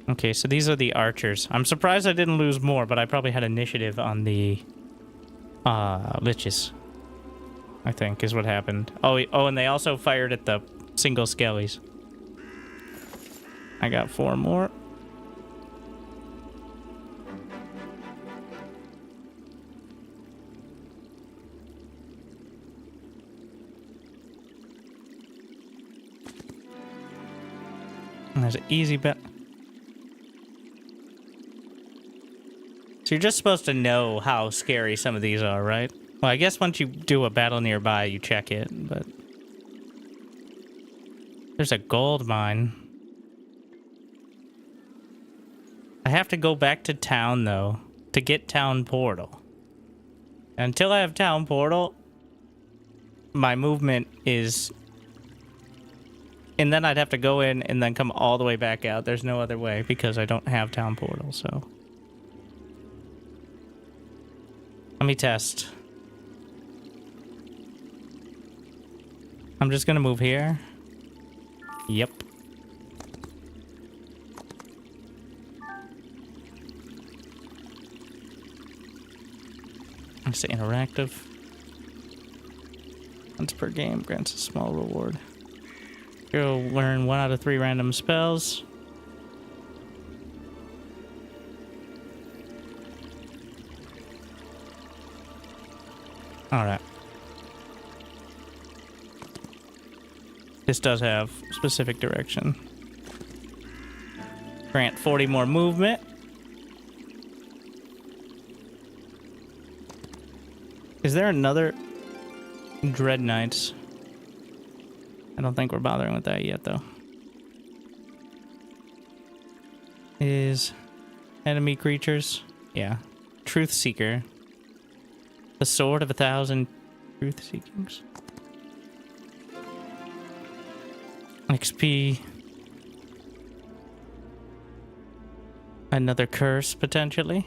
Okay, so these are the archers. I'm surprised I didn't lose more, but I probably had initiative on the... liches. I think, is what happened. Oh, and they also fired at the single skellies. I got 4 more. And there's an easy bet. So you're just supposed to know how scary some of these are, right? Well, I guess once you do a battle nearby, you check it, but... There's a gold mine. I have to go back to town, though, to get town portal. Until I have town portal, my movement is... And then I'd have to go in and then come all the way back out. There's no other way because I don't have town portal, so... Let me test. I'm just gonna move here. Yep. It's interactive. Once per game grants a small reward. You'll learn 1 out of 3 random spells. Alright. This does have specific direction. Grant 40 more movement. Is there another Dread Knights? I don't think we're bothering with that yet, though. Is enemy creatures? Yeah. Truth Seeker. The Sword of 1,000 Truth Seekings. XP. Another curse, potentially.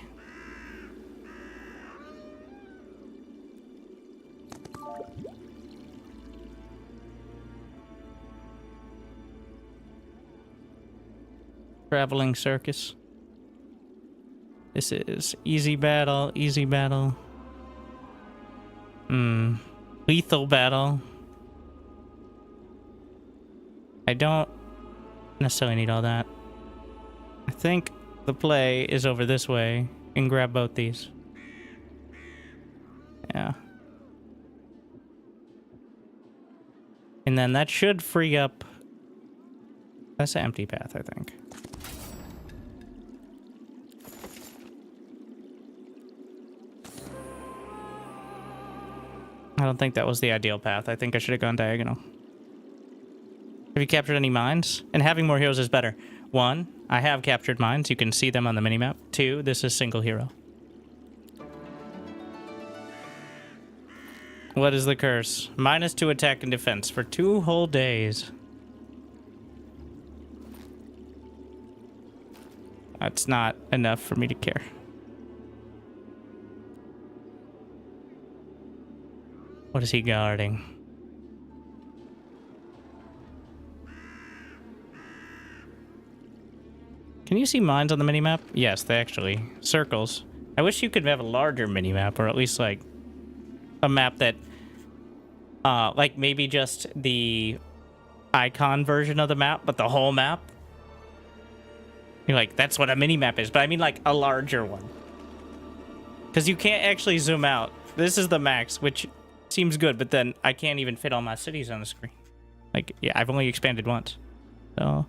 Traveling circus. This is easy battle, easy battle. Lethal battle. I don't necessarily need all that. I think the play is over this way and grab both these. Yeah. And then that should free up... That's an empty path, I think. I don't think that was the ideal path. I think I should have gone diagonal. Have you captured any mines? And having more heroes is better. 1, I have captured mines. You can see them on the minimap. 2, this is single hero. What is the curse? -2 attack and defense for 2 whole days. That's not enough for me to care. What is he guarding? Can you see mines on the minimap? Yes, they actually. Circles. I wish you could have a larger minimap, or at least, like, a map that... like, maybe just the icon version of the map, but the whole map. You're like, that's what a minimap is, but I mean, like, a larger one. Because you can't actually zoom out. This is the max, which seems good, but then I can't even fit all my cities on the screen. Like, yeah, I've only expanded once. So...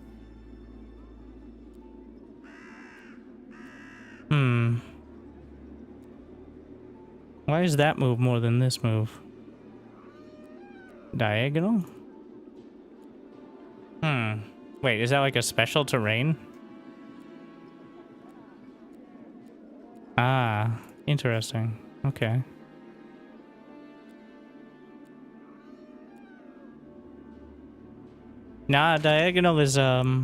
Why is that move more than this move? Diagonal? Wait, is that like a special terrain? Ah, interesting. Okay. Nah, diagonal is, I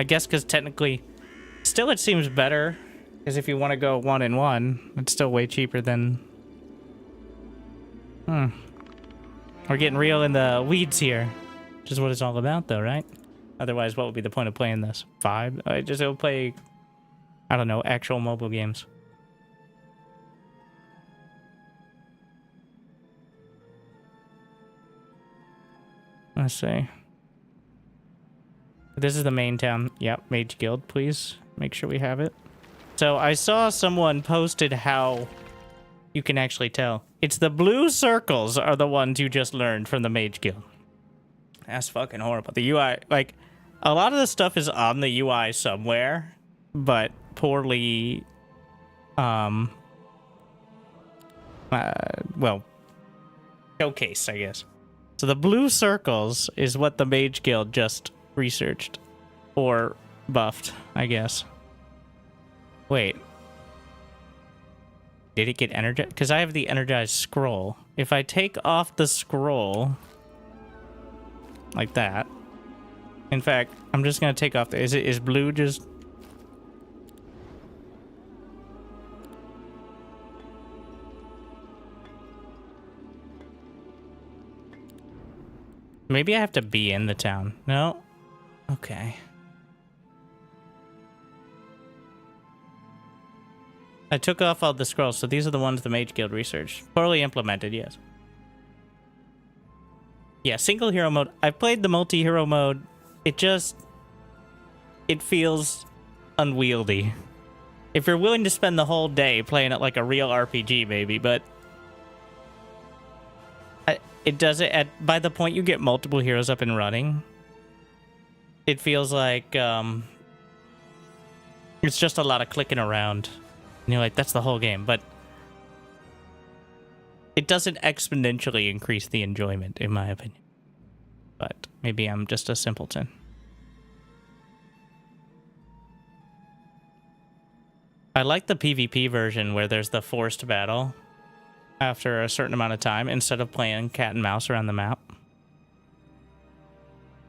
guess because technically... Still, it seems better, because if you want to go 1 and 1, it's still way cheaper than... We're getting real in the weeds here, which is what it's all about, though, right? Otherwise, what would be the point of playing this? 5? I just go play, I don't know, actual mobile games. Let's see. This is the main town. Yep, Mage Guild, please. Make sure we have it. So I saw someone posted how you can actually tell. It's the blue circles are the ones you just learned from the Mage Guild. That's fucking horrible. The UI, like, a lot of the stuff is on the UI somewhere, but poorly, well, showcased, I guess. So the blue circles is what the Mage Guild just researched. Or buffed, I guess. Wait. Did it get energized? Because I have the energized scroll. If I take off the scroll... like that. In fact, I'm just going to take off the... Is blue just... Maybe I have to be in the town. No? Okay. I took off all the scrolls, so these are the ones the Mage Guild researched. Poorly implemented, yes. Yeah, single hero mode. I've played the multi-hero mode. It feels unwieldy. If you're willing to spend the whole day playing it like a real RPG, maybe, but... it does it by the point you get multiple heroes up and running. It feels like, it's just a lot of clicking around. And you're like, that's the whole game, but it doesn't exponentially increase the enjoyment, in my opinion. But maybe I'm just a simpleton. I like the PvP version where there's the forced battle after a certain amount of time instead of playing cat and mouse around the map.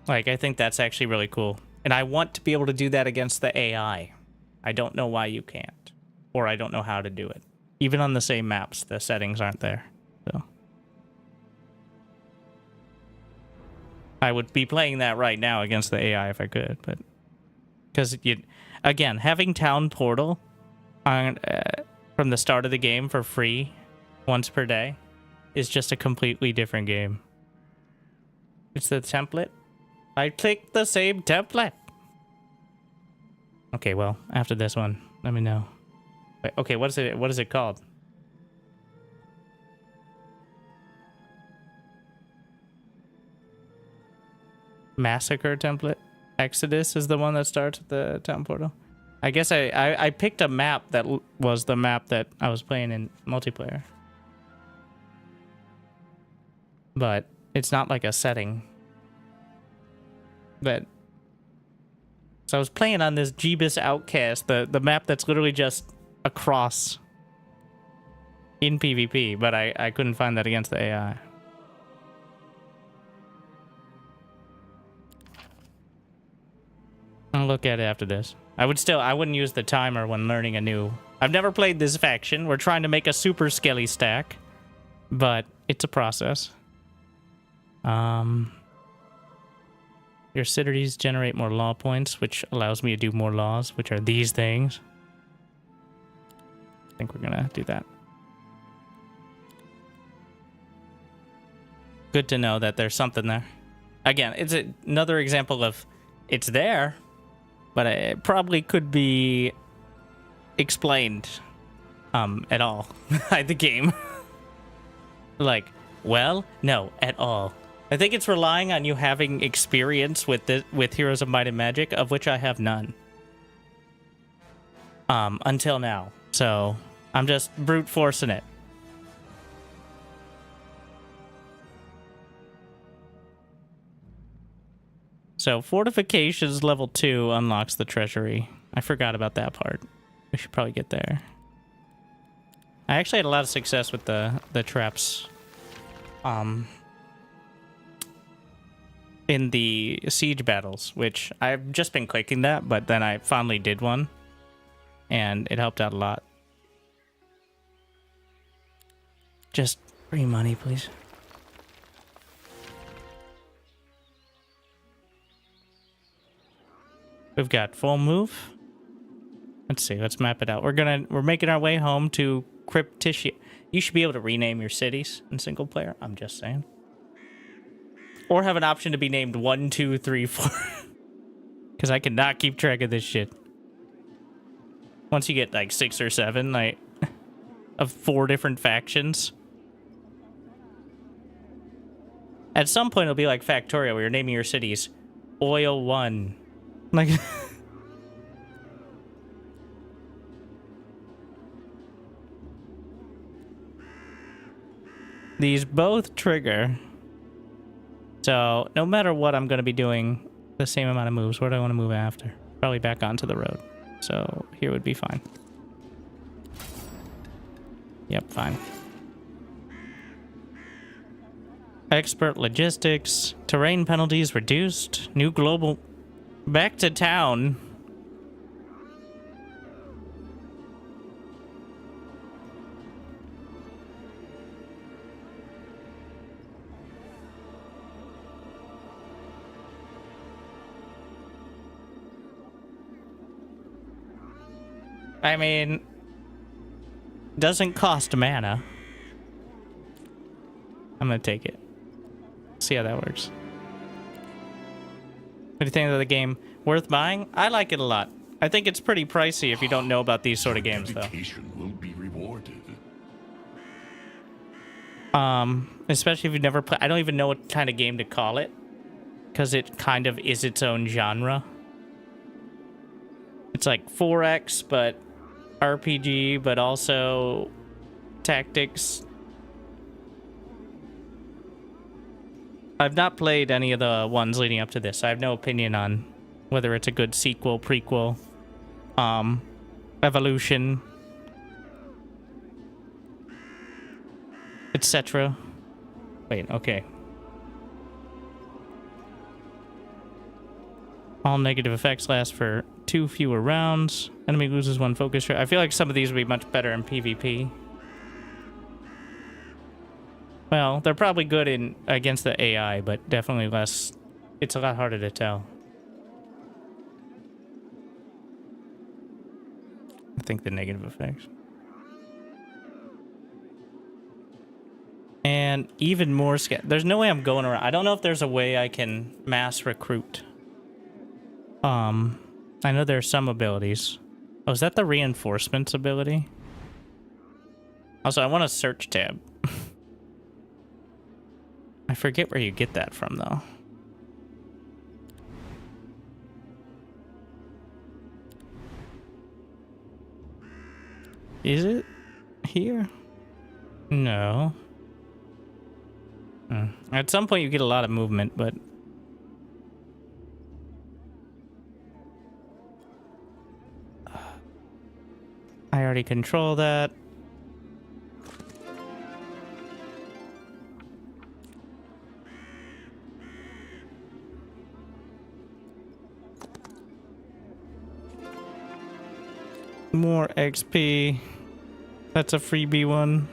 Like, I think that's actually really cool. And I want to be able to do that against the AI. I don't know why you can't. Or I don't know how to do it. Even on the same maps, the settings aren't there. So I would be playing that right now against the AI if I could, but because again, having Town Portal on from the start of the game for free once per day is just a completely different game. It's the template. I clicked the same template. Okay, well, after this one, let me know. Wait, okay, what is it called? Massacre template? Exodus is the one that starts at the town portal. I guess I picked a map that was the map that I was playing in multiplayer. But it's not like a setting. But so I was playing on this Jeebus Outcast, the map that's literally just across in PvP, but I couldn't find that against the AI. I'll look at it after this. I wouldn't use the timer when learning a new... I've never played this faction. We're trying to make a super skelly stack, but it's a process. Your cities generate more law points, which allows me to do more laws, which are these things. I think we're gonna do that. Good to know that there's something there. Again, it's another example of it's there, but it probably could be explained at all by the game. Like, well, no, at all. I think it's relying on you having experience with Heroes of Might and Magic, of which I have none. Until now. So, I'm just brute forcing it. So, Fortifications level 2 unlocks the treasury. I forgot about that part. We should probably get there. I actually had a lot of success with the traps. In the siege battles, which I've just been clicking that, but then I finally did one. And it helped out a lot. Just free money, please. We've got full move. Let's see, let's map it out. We're making our way home to Cryptitia. You should be able to rename your cities in single player. I'm just saying. Or have an option to be named 1, 2, 3, 4. Because I cannot keep track of this shit. Once you get like 6 or 7, like, of 4 different factions. At some point, it'll be like Factorio, where you're naming your cities Oil 1. Like... These both trigger. So, no matter what, I'm going to be doing the same amount of moves. Where do I want to move after? Probably back onto the road. So, here would be fine. Yep, fine. Expert logistics. Terrain penalties reduced. New global... Back to town. I mean, doesn't cost mana. I'm gonna take it. See how that works. What do you think of the game? Worth buying? I like it a lot. I think it's pretty pricey if you don't know about these sort of games, though. Dedication will be rewarded. Especially if you've never played. I don't even know what kind of game to call it, because it kind of is its own genre. It's like 4X, but RPG, but also tactics. I've not played any of the ones leading up to this. I have no opinion on whether it's a good sequel, prequel, evolution, etc. Wait, okay. All negative effects last for 2 fewer rounds. Enemy loses 1 focus. I feel like some of these would be much better in PvP. Well, they're probably good in against the AI, but definitely less. It's a lot harder to tell. I think the negative effects. And even more there's no way I'm going around. I don't know if there's a way I can mass recruit. I know there are some abilities. Oh, is that the reinforcements ability? Also, I want a search tab. I forget where you get that from, though. Is it here? No. At some point you get a lot of movement, but... I already control that. More XP. That's a freebie one.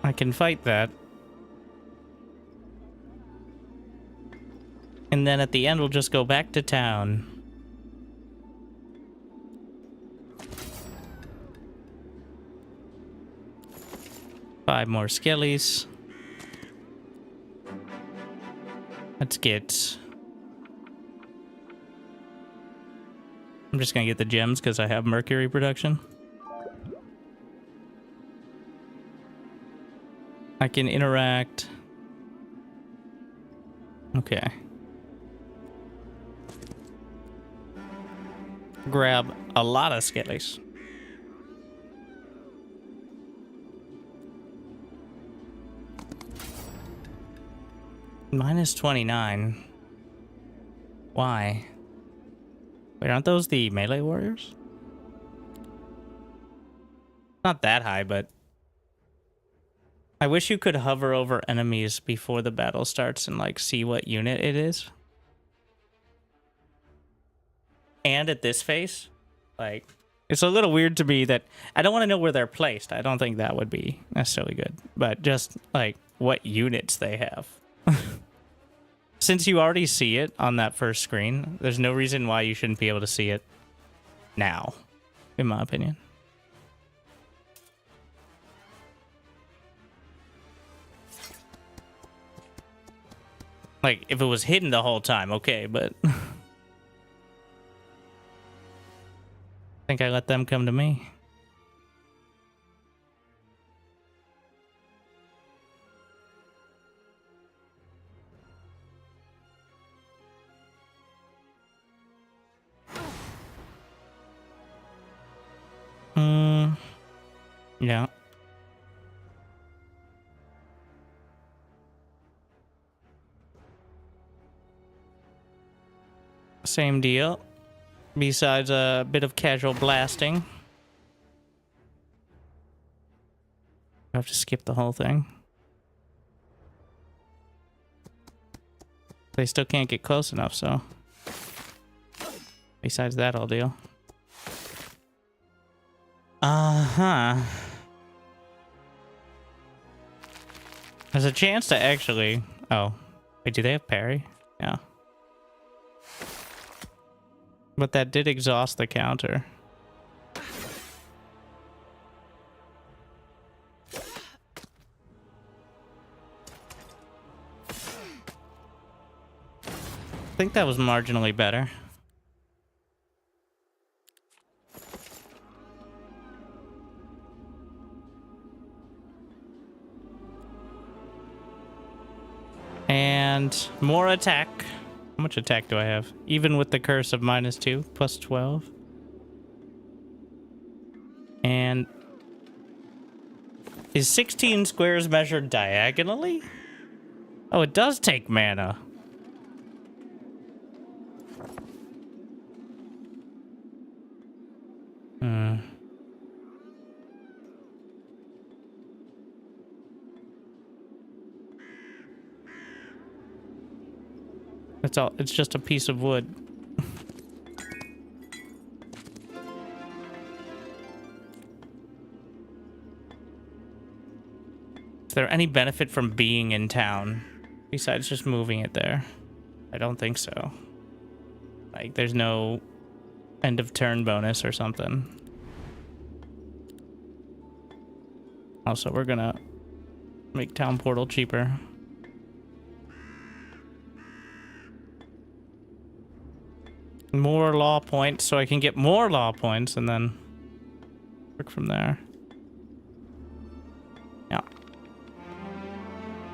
I can fight that. And then at the end, we'll just go back to town. Five more skellies. Let's get... I'm just gonna get the gems because I have mercury production. I can interact. Okay. Grab a lot of skellies. Minus 29. Why? Wait, aren't those the melee warriors? Not that high, but... I wish you could hover over enemies before the battle starts and, like, see what unit it is. And at this phase, like, it's a little weird to me that... I don't want to know where they're placed. I don't think that would be necessarily good. But just, like, what units they have. Since you already see it on that first screen, there's no reason why you shouldn't be able to see it now, in my opinion. Like, if it was hidden the whole time, okay, but... I think I let them come to me. Yeah. Same deal. Besides a bit of casual blasting. I have to skip the whole thing. They still can't get close enough, so... Besides that, I'll deal. Uh-huh. There's a chance to actually... Oh. Wait, do they have parry? Yeah. But that did exhaust the counter. I think that was marginally better. And more attack. How much attack do I have? Even with the curse of -2, plus 12. And is 16 squares measured diagonally? Oh, it does take mana. That's all. It's just a piece of wood. Is there any benefit from being in town besides just moving it there? I don't think so. Like, there's no end of turn bonus or something. Also, we're gonna make town portal cheaper. More law points so I can get more law points and then work from there. Yeah.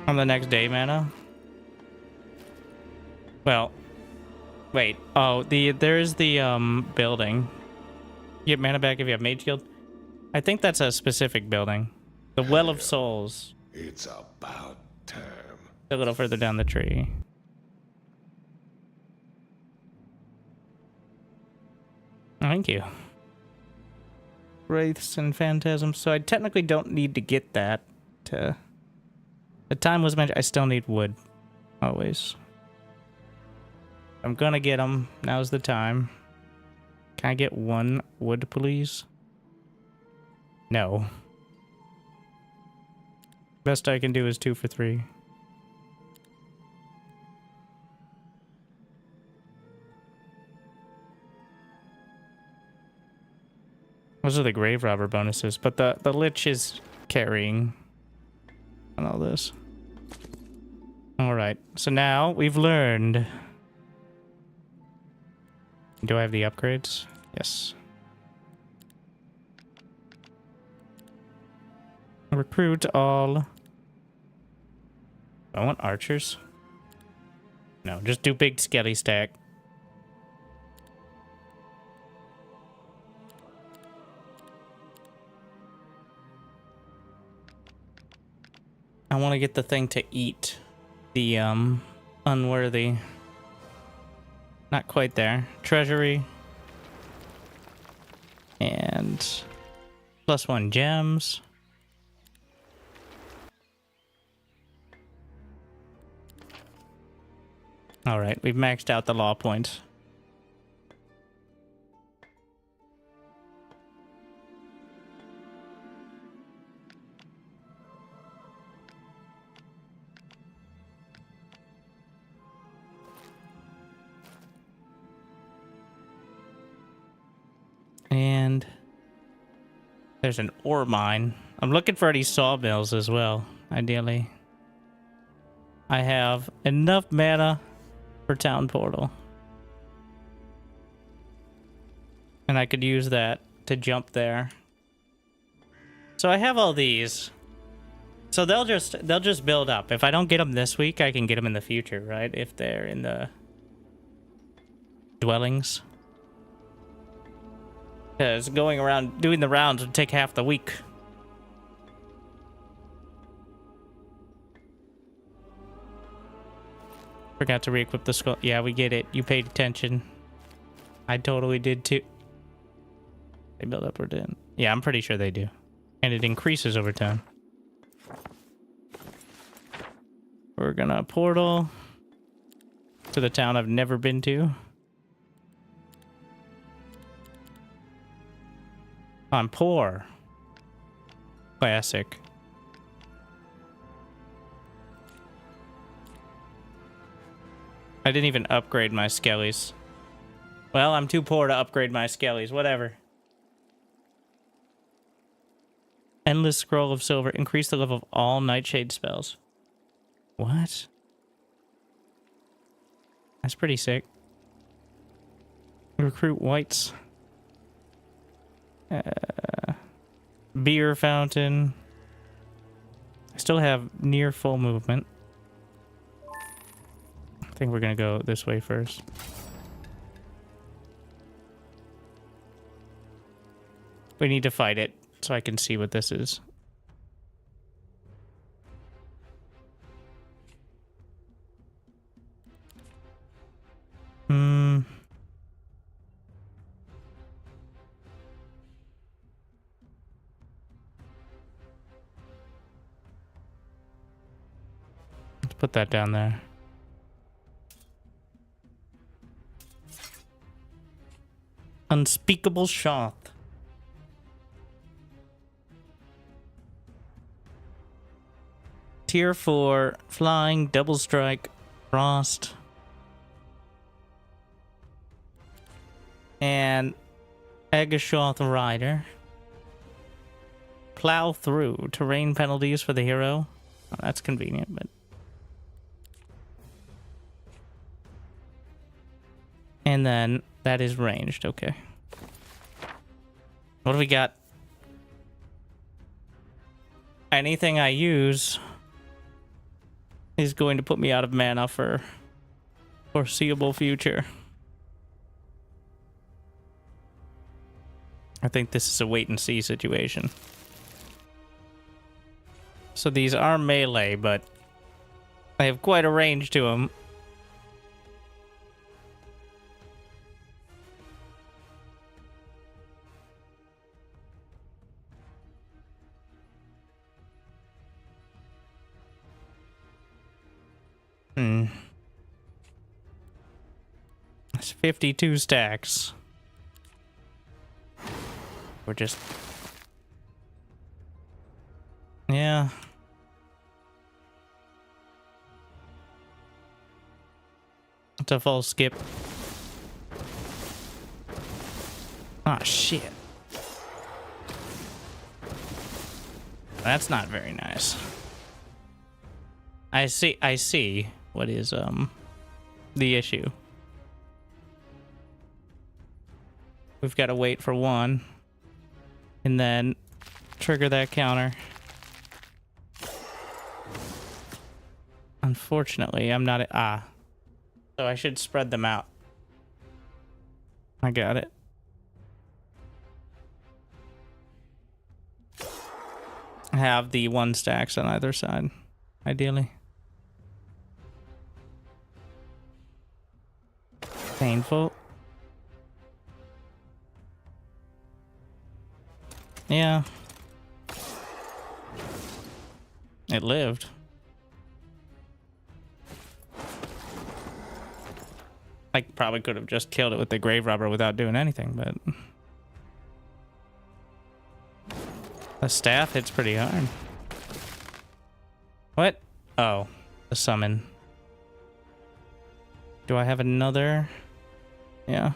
On the next day, mana. Well, wait. Oh, there's the building. You get mana back if you have Mage Guild. I think that's a specific building. The Well of Souls. It's about time. A little further down the tree. Thank you. Wraiths and Phantasms. So I technically don't need to get that. The time was mentioned. I still need wood. Always. I'm gonna get them. Now's the time. Can I get one wood, please? No. Best I can do is 2 for 3. Those are the grave robber bonuses, but the lich is carrying on all this. All right, so now we've learned. Do I have the upgrades? Yes. Recruit all. I want archers. No, just do big skelly stack. I want to get the thing to eat the unworthy. Not quite there. Treasury. And +1 gems. All right, we've maxed out the law points. And there's an ore mine. I'm looking for any sawmills as well, ideally. I have enough mana for town portal. And I could use that to jump there. So I have all these. So they'll just build up. If I don't get them this week, I can get them in the future, right? If they're in the dwellings. Because going around doing the rounds would take half the week. Forgot to re-equip the skull. Yeah, we get it. You paid attention. I totally did too. They build up or didn't. Yeah, I'm pretty sure they do. And it increases over time. We're gonna portal to the town I've never been to. I'm poor. Classic. I didn't even upgrade my skellies. Well, I'm too poor to upgrade my skellies. Whatever. Endless scroll of silver. Increase the level of all nightshade spells. What? That's pretty sick. Recruit whites. Beer fountain. I still have near full movement. I think we're gonna go this way first. We need to fight it so I can see what this is. Let's put that down there. Unspeakable shot. Tier 4, flying, double strike, frost. And Agashoth Rider. Plow through. Terrain penalties for the hero. Oh, that's convenient, but... And then that is ranged, okay. What do we got? Anything I use is going to put me out of mana for foreseeable future. I think this is a wait and see situation. So these are melee, but they have quite a range to them. It's 52 stacks. We're just... Yeah. It's a full skip. Ah, shit. That's not very nice. I see what is the issue. We've got to wait for one and then trigger that counter. Unfortunately, I'm not so I should spread them out. I got it. Have the 1 stacks on either side, ideally. Painful. Yeah. It lived. I probably could have just killed it with the grave robber without doing anything, but... The staff hits pretty hard. What? Oh, the summon. Do I have another? Yeah.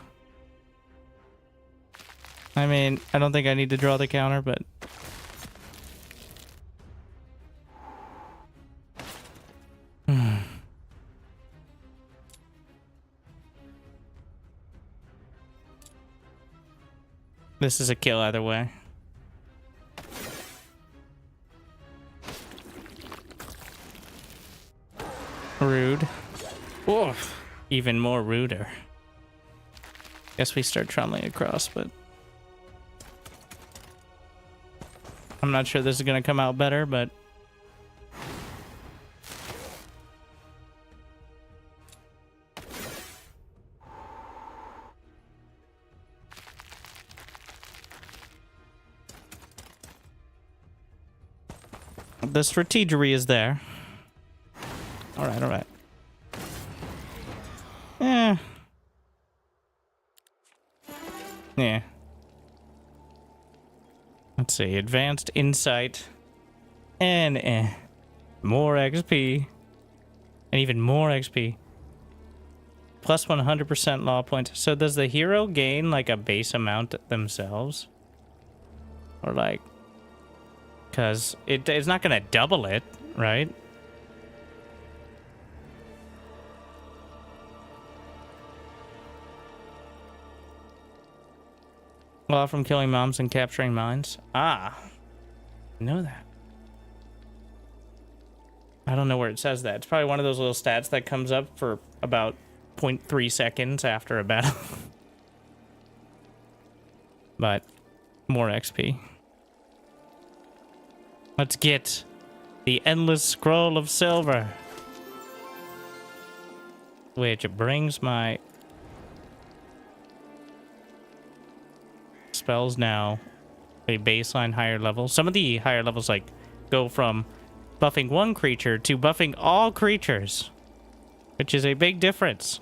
I mean, I don't think I need to draw the counter, but... This is a kill either way. Rude. Oof. Even more ruder. Guess we start trundling across, but I'm not sure this is gonna come out better, but the strategery is there. All right, all right. Yeah. Yeah. Let's see. Advanced insight. And more XP. And even more XP. Plus 100% law points. So does the hero gain like a base amount themselves? Or like... Because it's not going to double it, right? Law from killing moms and capturing mines. Ah. I know that. I don't know where it says that. It's probably one of those little stats that comes up for about 0.3 seconds after a battle. But more XP. Let's get the endless scroll of silver. Which brings my spells now a baseline higher level. Some of the higher levels like go from buffing one creature to buffing all creatures, which is a big difference.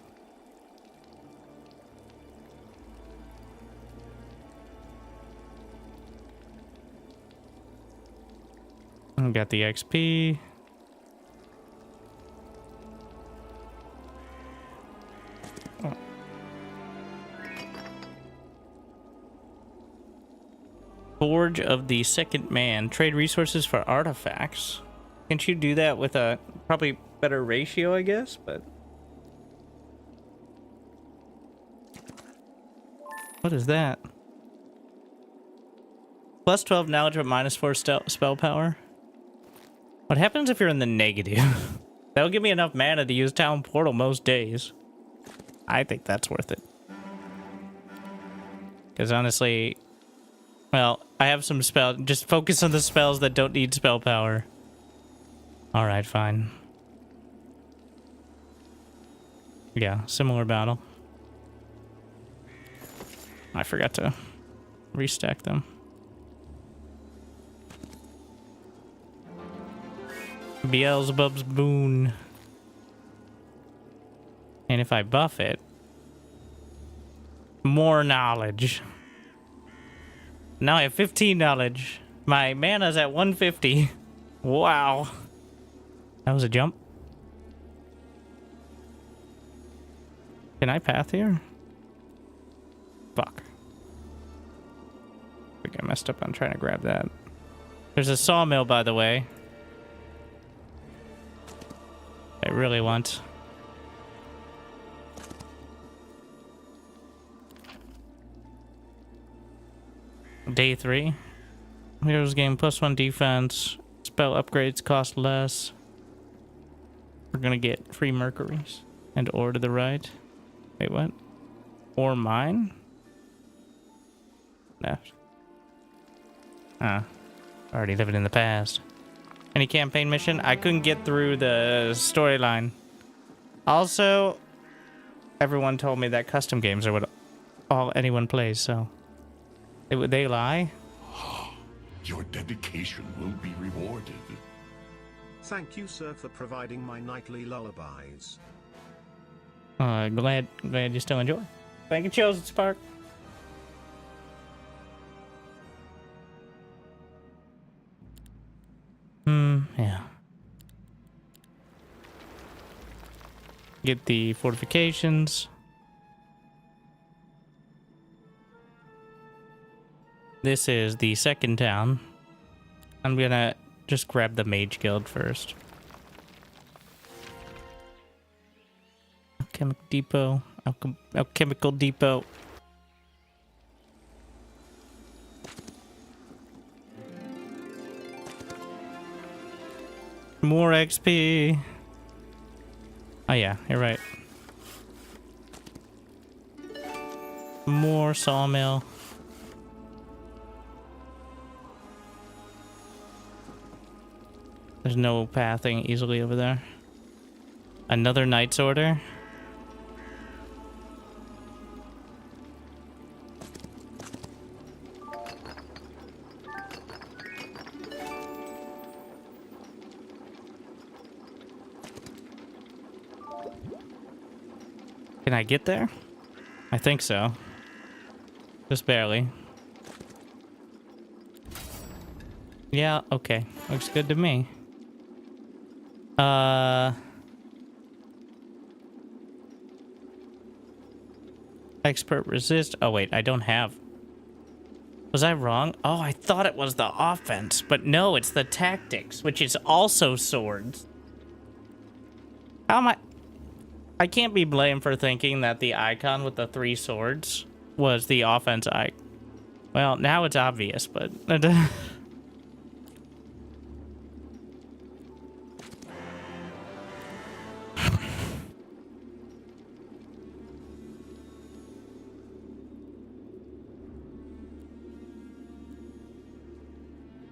We got the XP. Forge of the Second Man. Trade resources for artifacts. Can't you do that with a probably better ratio, I guess? But what is that? Plus 12 knowledge but minus 4 spell power. What happens if you're in the negative? That'll give me enough mana to use Town Portal most days. I think that's worth it. Because honestly, well, I have some spell. Just focus on the spells that don't need spell power. Alright, fine. Yeah, similar battle. I forgot to restack them. Beelzebub's boon. And if I buff it, more knowledge. Now I have 15 knowledge. My mana's at 150. Wow. That was a jump. Can I path here? Fuck. I think I messed up on trying to grab that. There's a sawmill, by the way. I really want. Day 3. Heroes gain +1 defense. Spell upgrades cost less. We're gonna get free mercuries. And ore to the right. Wait, what? Ore mine? Left. Ah. Already living in the past. Any campaign mission? I couldn't get through the storyline. Also, everyone told me that custom games are what all anyone plays, so... Would they lie? Your dedication will be rewarded. Thank you, sir, for providing my nightly lullabies. Glad you still enjoy. Thank you, Chosen Spark. Yeah. Get the fortifications. This is the second town. I'm gonna just grab the Mage Guild first. Alchemical Depot. Alchemical Depot. More XP. Oh yeah, you're right. More sawmill. There's no pathing easily over there. Another knight's order. Can I get there? I think so. Just barely. Yeah, okay. Looks good to me. Expert resist. Oh, wait, I don't have. Was I wrong? Oh, I thought it was the offense, but no, it's the tactics, which is also swords. How am I can't be blamed for thinking that the icon with the 3 swords was the offense well, now it's obvious, but...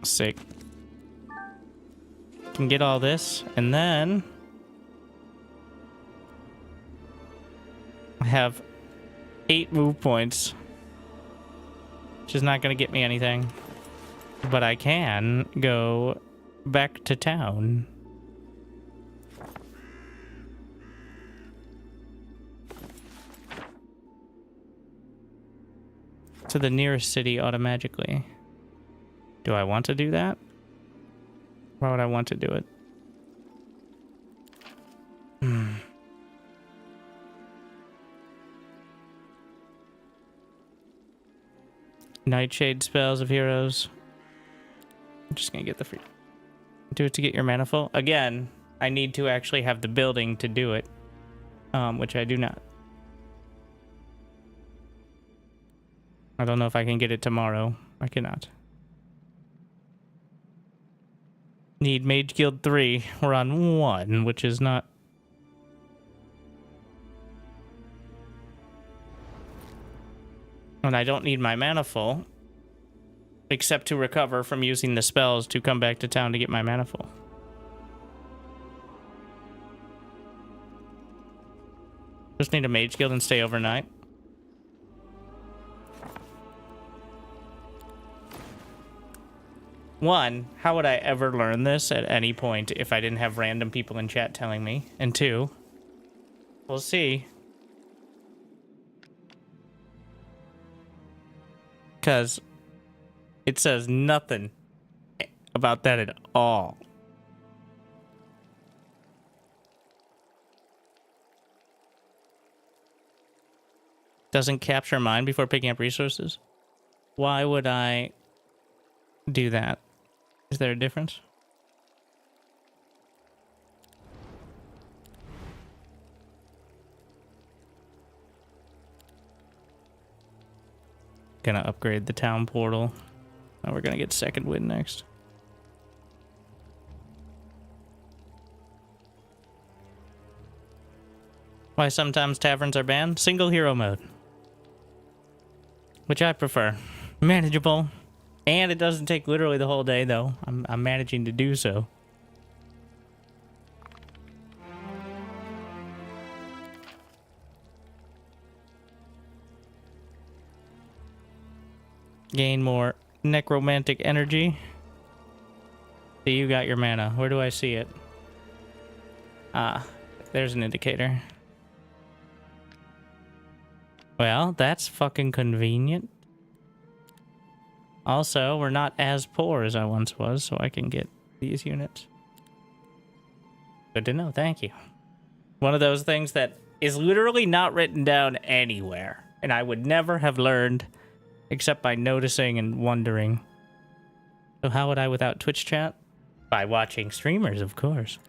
Sick. Can get all this, and then... I have 8 move points, which is not going to get me anything, but I can go back to town. To the nearest city automatically. Do I want to do that? Why would I want to do it? Nightshade spells of heroes. I'm just gonna get the free. Do it to get your mana full. Again, I need to actually have the building to do it, which I do not. I don't know if I can get it tomorrow. I cannot. Need Mage Guild 3. We're on 1, which is not... And I don't need my mana full, except to recover from using the spells to come back to town to get my mana full. Just need a Mage Guild and stay overnight. One, how would I ever learn this at any point if I didn't have random people in chat telling me? And 2, we'll see. Because it says nothing about that at all. Doesn't capture mine before picking up resources. Why would I do that? Is there a difference? Gonna upgrade the town portal. Now we're gonna get second wind next. Why sometimes taverns are banned? Single hero mode, which I prefer. Manageable, and it doesn't take literally the whole day though. I'm managing to do so. Gain more necromantic energy. See, you got your mana. Where do I see it? Ah, there's an indicator. Well, that's fucking convenient. Also, we're not as poor as I once was, so I can get these units. Good to know, thank you. One of those things that is literally not written down anywhere, and I would never have learned except by noticing and wondering. So how would I without Twitch chat? By watching streamers, of course.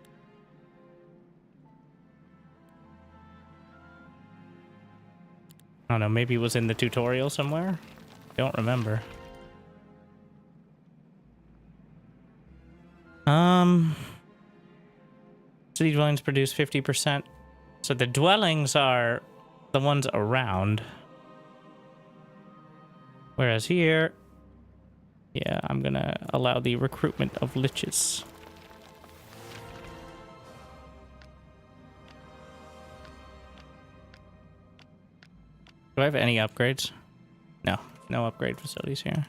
I don't know, maybe it was in the tutorial somewhere? Don't remember. City dwellings produce 50%. So the dwellings are the ones around. Whereas here, yeah, I'm gonna allow the recruitment of liches. Do I have any upgrades? No, no upgrade facilities here.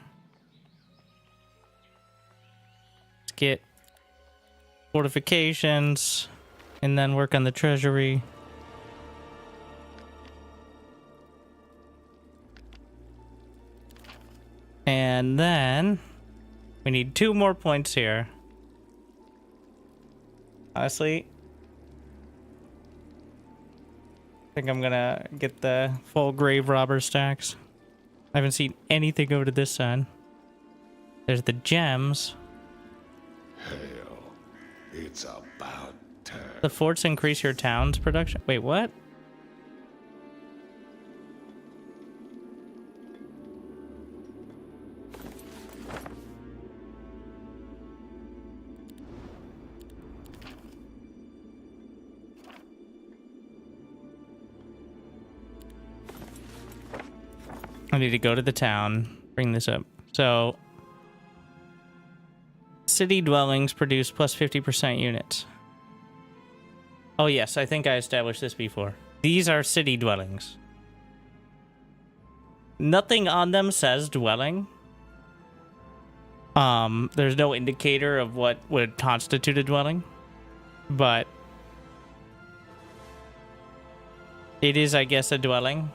Let's get fortifications and then work on the treasury. And then we need 2 more points here. Honestly, I think I'm gonna get the full grave robber stacks. I haven't seen anything over to this side. There's the gems. Hell, it's about time. The forts increase your town's production. Wait, what? I need to go to the town, bring this up. So, city dwellings produce plus 50% units. Oh yes, I think I established this before. These are city dwellings. Nothing on them says dwelling. There's no indicator of what would constitute a dwelling, but it is, I guess, a dwelling.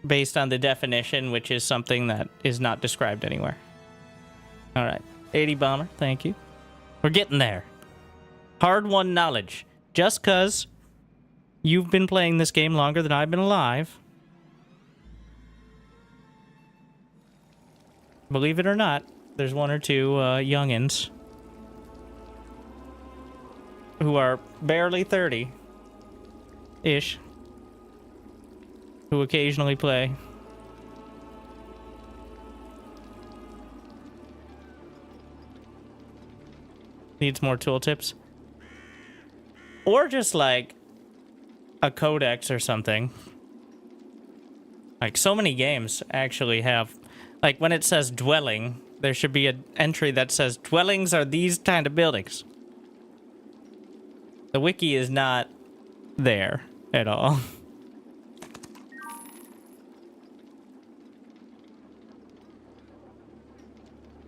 Based on the definition, which is something that is not described anywhere. All right. 80 bomber, thank you. We're getting there. Hard-won knowledge. Just because you've been playing this game longer than I've been alive, believe it or not, there's 1 or 2 youngins who are barely 30-ish. Who occasionally play. Needs more tooltips. Or just like a codex or something. Like so many games actually have, like when it says dwelling, there should be an entry that says dwellings are these kind of buildings. The wiki is not there at all.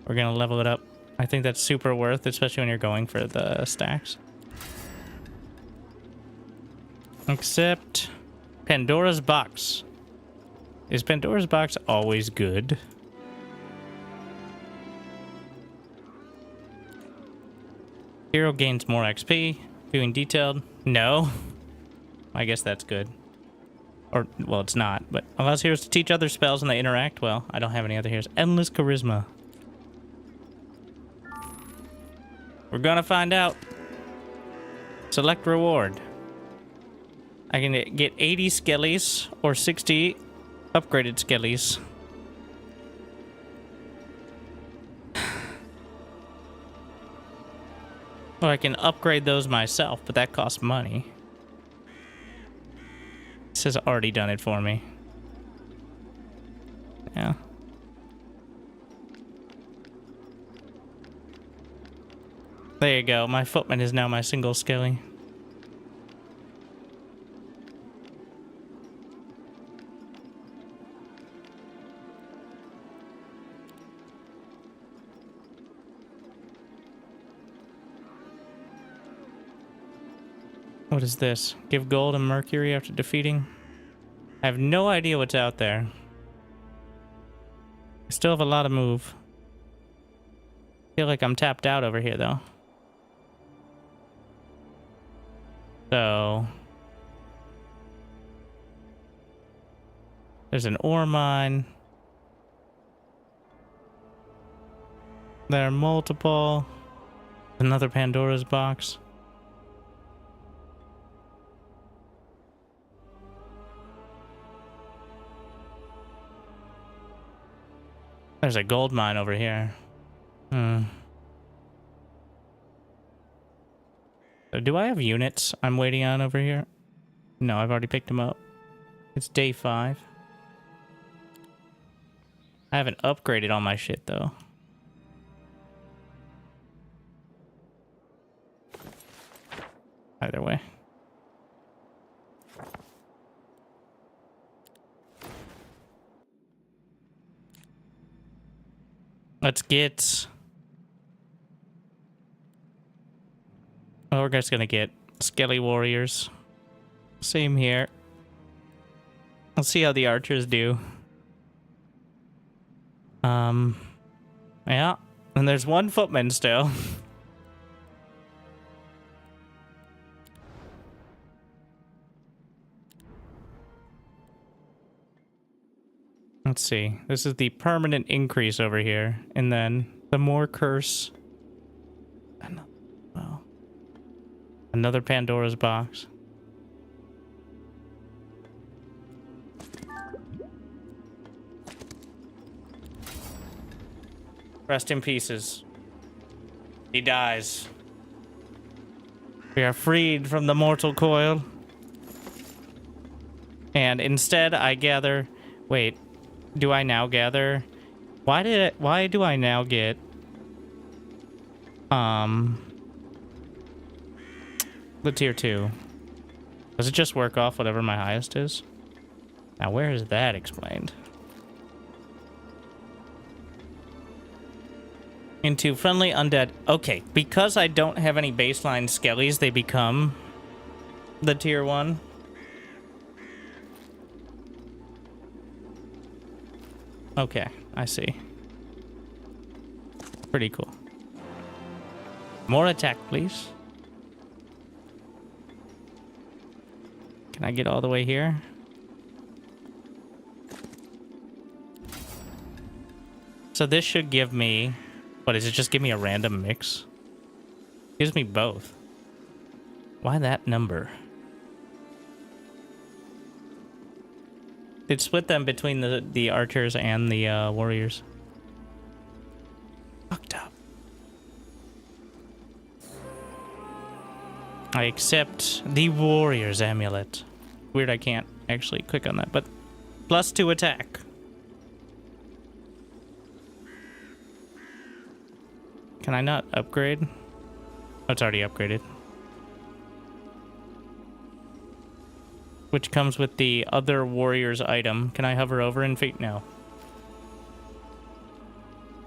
We're gonna level it up. I think that's super worth, especially when you're going for the stacks. Except Pandora's box. Is Pandora's box always good? Hero gains more XP. Doing detailed? No. I guess that's good. Or, well, it's not, but allows heroes to teach other spells and they interact well. I don't have any other heroes. Endless charisma. We're gonna find out. Select reward. I can get 80 skellies or 60 upgraded skellies. Or I can upgrade those myself, but that costs money. This has already done it for me. Yeah. There you go. My footman is now my single skelly. What is this? Give gold and mercury after defeating? I have no idea what's out there. I still have a lot of move. Feel like I'm tapped out over here though. So there's an ore mine. There are multiple. Another Pandora's box. There's a gold mine over here. Do I have units I'm waiting on over here? No, I've already picked them up. It's day 5. I haven't upgraded all my shit, though. Either way. Let's get... Well, we're just gonna get Skelly Warriors. Same here. Let's see how the archers do. Yeah. And there's one footman still. Let's see. This is the permanent increase over here. And then the more curse. Well, another Pandora's box. Rest in pieces. He dies. We are freed from the mortal coil. And instead I gather... Wait. Do I now gather? Why do I now get the tier 2? Does it just work off whatever my highest is? Now where is that explained? Into friendly undead. Okay, because I don't have any baseline skellies, they become the tier 1. Okay, I see. Pretty cool. More attack, please. Can I get all the way here? So this should give me... What, does it just give me a random mix? It gives me both. Why that number? It split them between the archers and the warriors. Fucked up. I accept the warrior's amulet. Weird I can't actually click on that, but +2 attack. Can I not upgrade? Oh, it's already upgraded. Which comes with the other warrior's item. Can I hover over and feet? No.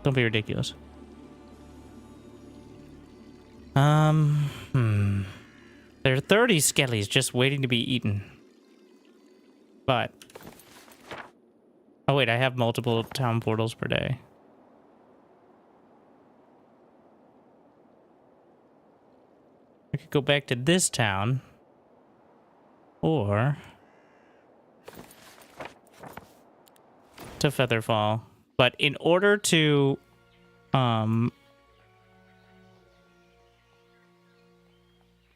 Don't be ridiculous. There are 30 skellies just waiting to be eaten. But... Oh wait, I have multiple town portals per day. I could go back to this town. Or... to Featherfall. But in order to...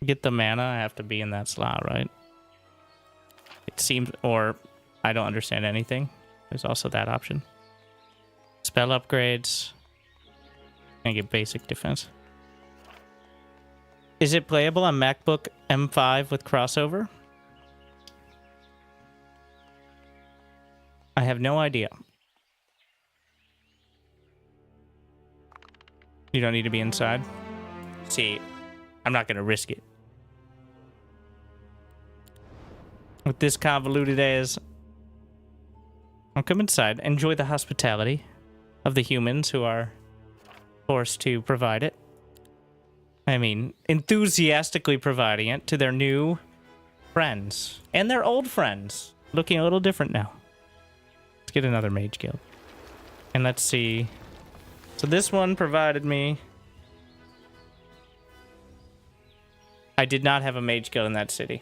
get the mana, I have to be in that slot, right? It seems... Or... I don't understand anything. There's also that option. Spell upgrades. And get basic defense. Is it playable on MacBook M5 with crossover? I have no idea. You don't need to be inside. See, I'm not going to risk it. With this convoluted as... I'll come inside. Enjoy the hospitality of the humans who are forced to provide it. I mean, enthusiastically providing it to their new friends. And their old friends. Looking a little different now. Let's get another mage guild. And let's see. So this one provided me... I did not have a mage guild in that city.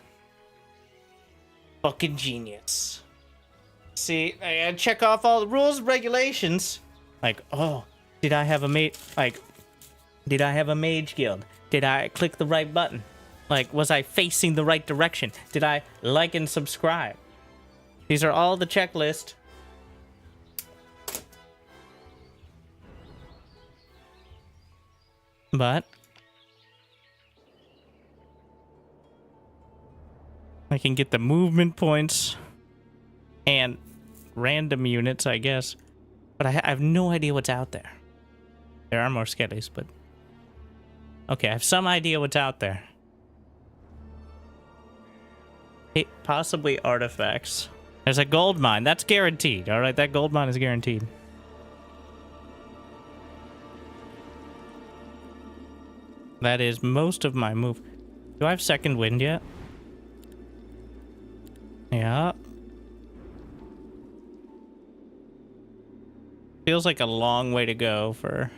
Fucking genius. See, I gotta check off all the rules and regulations. Like, oh, did I have a mage... Like, did I have a mage guild? Did I click the right button? Like, was I facing the right direction? Did I like and subscribe? These are all the checklist. I can get the movement points and random units, I guess. But I have no idea what's out there. There are more skellies, but... Okay, I have some idea what's out there. Possibly artifacts. There's a gold mine. That's guaranteed. All right, that gold mine is guaranteed. That is most of my move. Do I have second wind yet? Yeah. Feels like a long way to go for...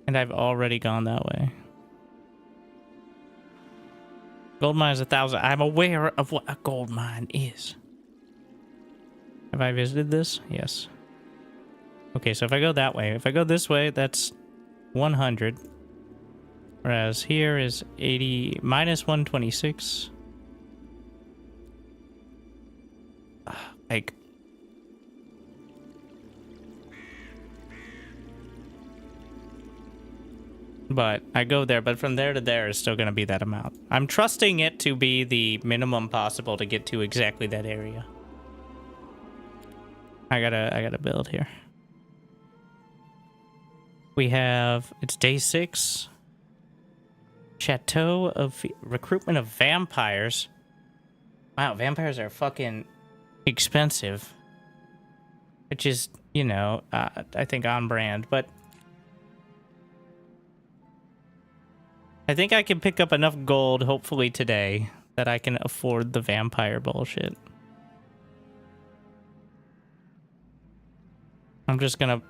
And I've already gone that way. Gold mine is 1,000. I'm aware of what a gold mine is. Have I visited this? Yes. Okay, so if I go that way, if I go this way, that's 100. Whereas here is 80 minus 126. Like... But I go there, but from there to there is still going to be that amount. I'm trusting it to be the minimum possible to get to exactly that area. I gotta build here. We have, it's day 6. Chateau of recruitment of vampires. Wow, vampires are fucking expensive. Which is, you know, I think on brand, but I think I can pick up enough gold, hopefully today, that I can afford the vampire bullshit. I'm just gonna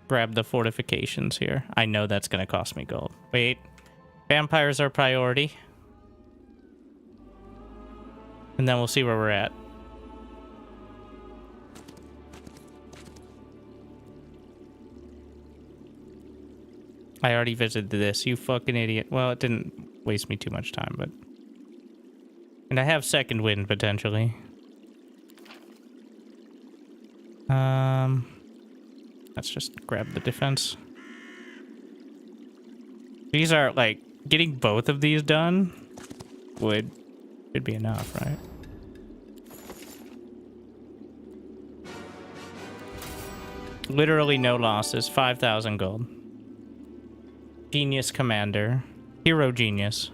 grab the fortifications here. I know that's gonna cost me gold. Wait, vampires are priority. And then we'll see where we're at. I already visited this, you fucking idiot. Well, it didn't waste me too much time, but... And I have second wind, potentially. Let's just grab the defense. These are, like, getting both of these done should be enough, right? Literally no losses, 5,000 gold. Genius commander. Hero genius.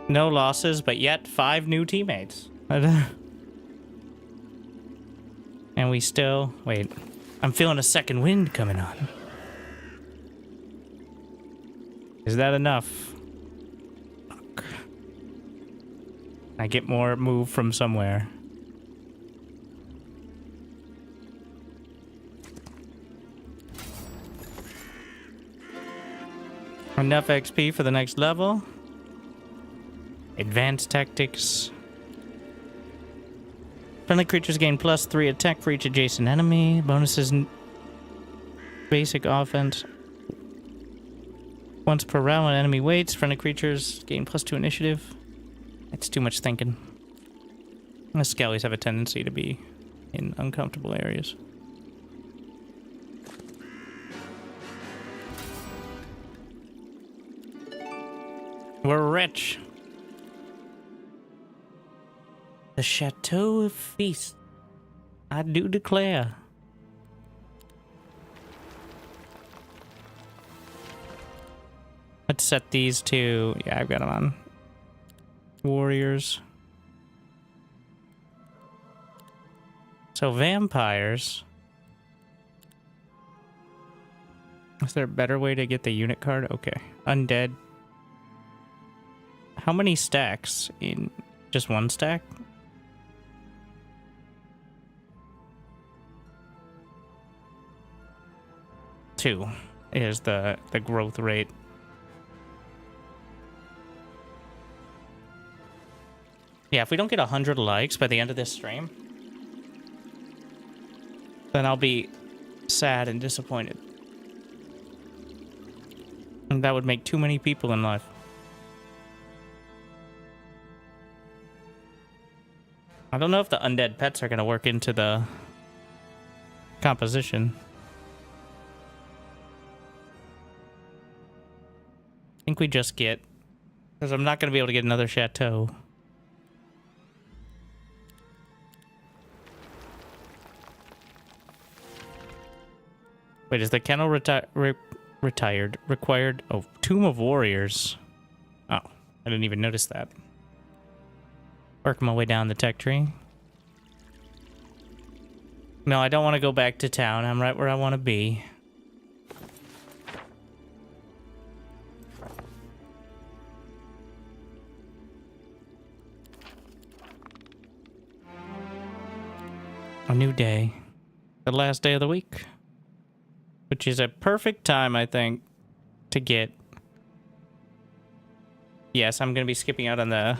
No losses, but yet 5 new teammates. And we still... Wait. I'm feeling a second wind coming on. Is that enough? Fuck. I get more move from somewhere. Enough XP for the next level. Advanced tactics. Friendly creatures gain +3 attack for each adjacent enemy. Bonuses basic offense. Once per round when enemy waits, friendly creatures gain +2 initiative. It's too much thinking. The skellies have a tendency to be in uncomfortable areas. We're rich. The Chateau of Feast. I do declare. Let's set these to... Yeah, I've got them on. Warriors. So vampires. Is there a better way to get the unit card? Okay. Undead. How many stacks? In just one stack? Two is the growth rate. Yeah, if we don't get 100 likes by the end of this stream, then I'll be sad and disappointed. And that would make too many people in life. I don't know if the undead pets are going to work into the composition. think we just get... Because I'm not going to be able to get another chateau. Wait, is the kennel retired? Required... Oh, Tomb of Warriors. Oh, I didn't even notice that. Working my way down the tech tree. No, I don't want to go back to town. I'm right where I want to be. A new day. The last day of the week. Which is a perfect time, I think, to get... Yes, I'm going to be skipping out on the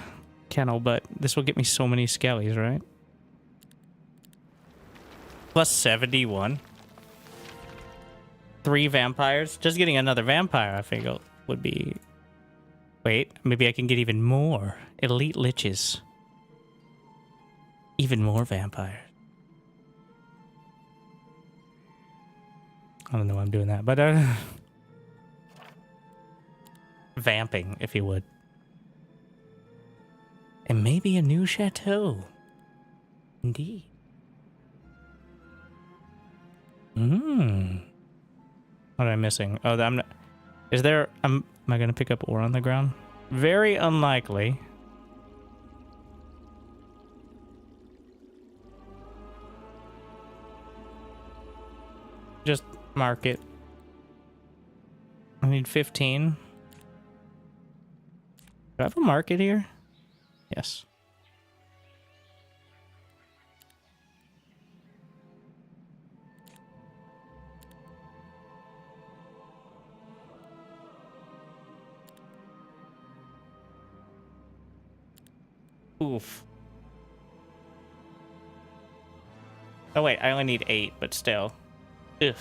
kennel, but this will get me so many skellies, right? Plus 71. 3 vampires. Just getting another vampire, I think, would be... Wait, maybe I can get even more. Elite liches. Even more vampires. I don't know why I'm doing that, but vamping, if you would. And maybe a new chateau. Indeed. What am I missing? Oh, I'm not... Is there... am I going to pick up ore on the ground? Very unlikely. Just mark it. I need 15. Do I have a market here? Yes. Oof. Oh wait, I only need 8, but still. Ugh.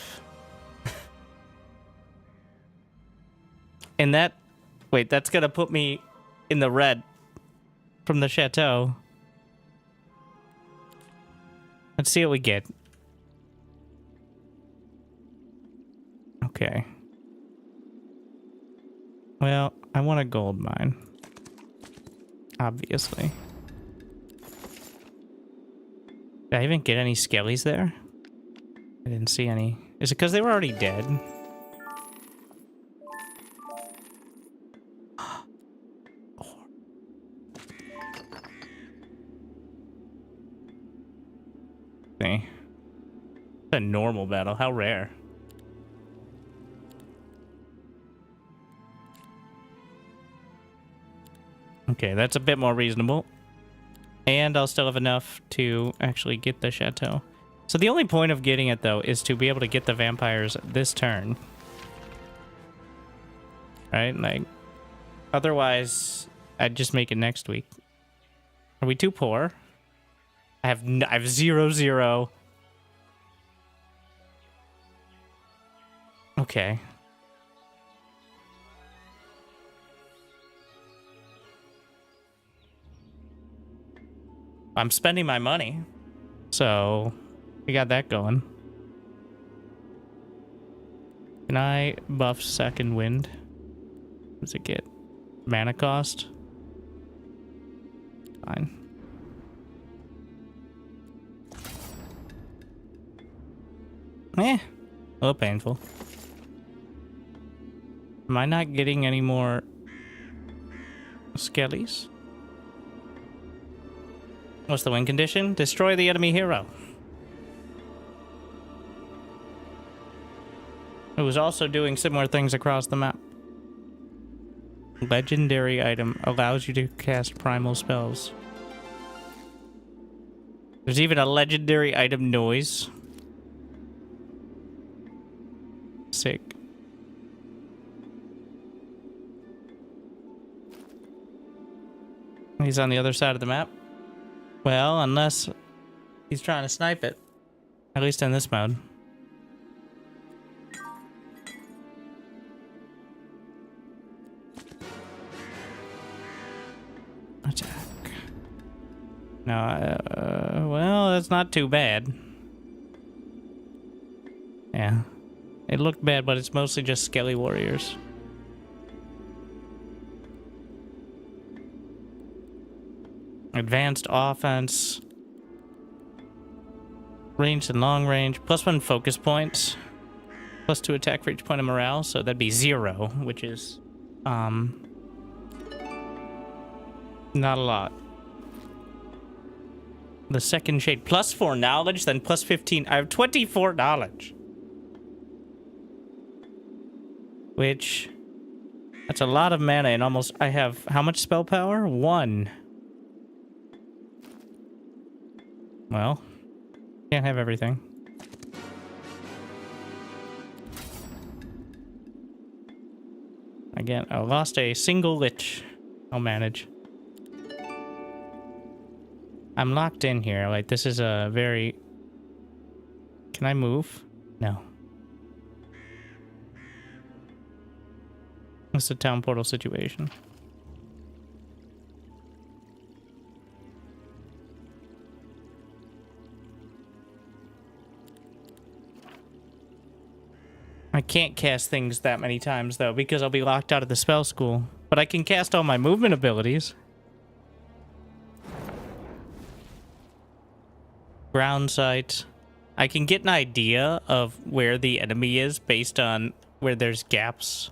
And that... Wait, that's gonna put me in the red from the chateau. Let's see what we get. Okay. Well, I want a gold mine. Obviously. Did I even get any skellies there? I didn't see any. Is it because they were already dead? Okay. It's a normal battle. How rare. Okay, that's a bit more reasonable. And I'll still have enough to actually get the chateau. So the only point of getting it, though, is to be able to get the vampires this turn. Right? Like, otherwise, I'd just make it next week. Are we too poor? I have 0. Okay. I'm spending my money, so we got that going. Can I buff second wind? What does it get? Mana cost? Fine. A little painful. Am I not getting any more skellies? What's the win condition? Destroy the enemy hero. It was also doing similar things across the map. Legendary item allows you to cast primal spells. There's even a legendary item noise. Sick. He's on the other side of the map. Well, unless he's trying to snipe it. At least in this mode. Attack. No, well, that's not too bad. Yeah. It looked bad, but it's mostly just skelly warriors. Advanced offense. Range and long range. +1 focus points. +2 attack for each point of morale. So that'd be 0, which is not a lot. The second shade. +4 knowledge, then +15. I have 24 knowledge. Which, that's a lot of mana and almost, I have, how much spell power? 1. Well, can't have everything. Again, I lost a single lich. I'll manage. I'm locked in here. Like, this is a very... Can I move? No. It's a town portal situation. I can't cast things that many times, though, because I'll be locked out of the spell school. But I can cast all my movement abilities. Ground sight. I can get an idea of where the enemy is based on where there's gaps.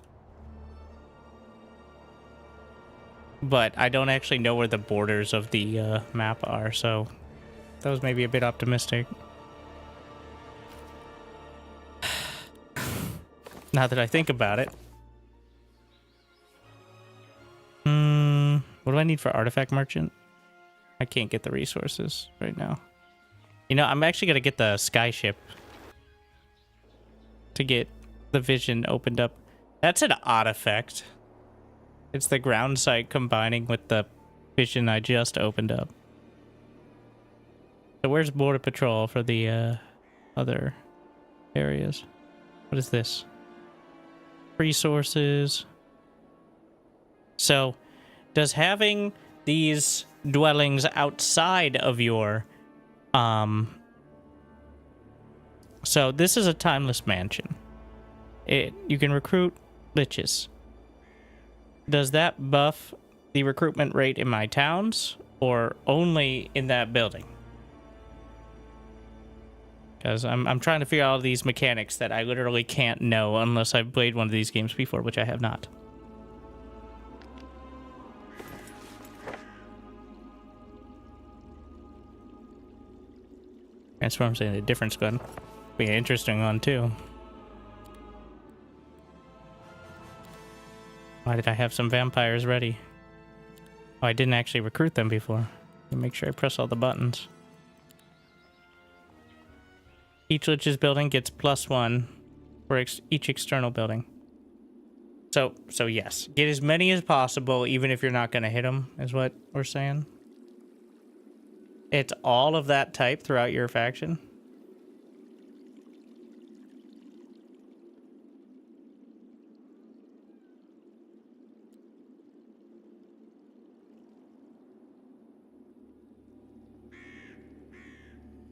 But I don't actually know where the borders of the map are, so that was maybe a bit optimistic. Now that I think about it. What do I need for artifact merchant? I can't get the resources right now. You know, I'm actually going to get the skyship to get the vision opened up. That's an odd effect. It's the ground sight combining with the vision I just opened up. So where's border patrol for the other areas? What is this? Resources. So does having these dwellings outside of your so this is a timeless mansion. You can recruit liches. Does that buff the recruitment rate in my towns or only in that building? Because I'm trying to figure out all these mechanics that I literally can't know unless I've played one of these games before, which I have not. Transforms into a different squad. Be an interesting one, too. Why did I have some vampires ready? Oh, I didn't actually recruit them before. Let me make sure I press all the buttons. Each Lich's building gets +1 for each external building. So yes. Get as many as possible, even if you're not going to hit them, is what we're saying. It's all of that type throughout your faction.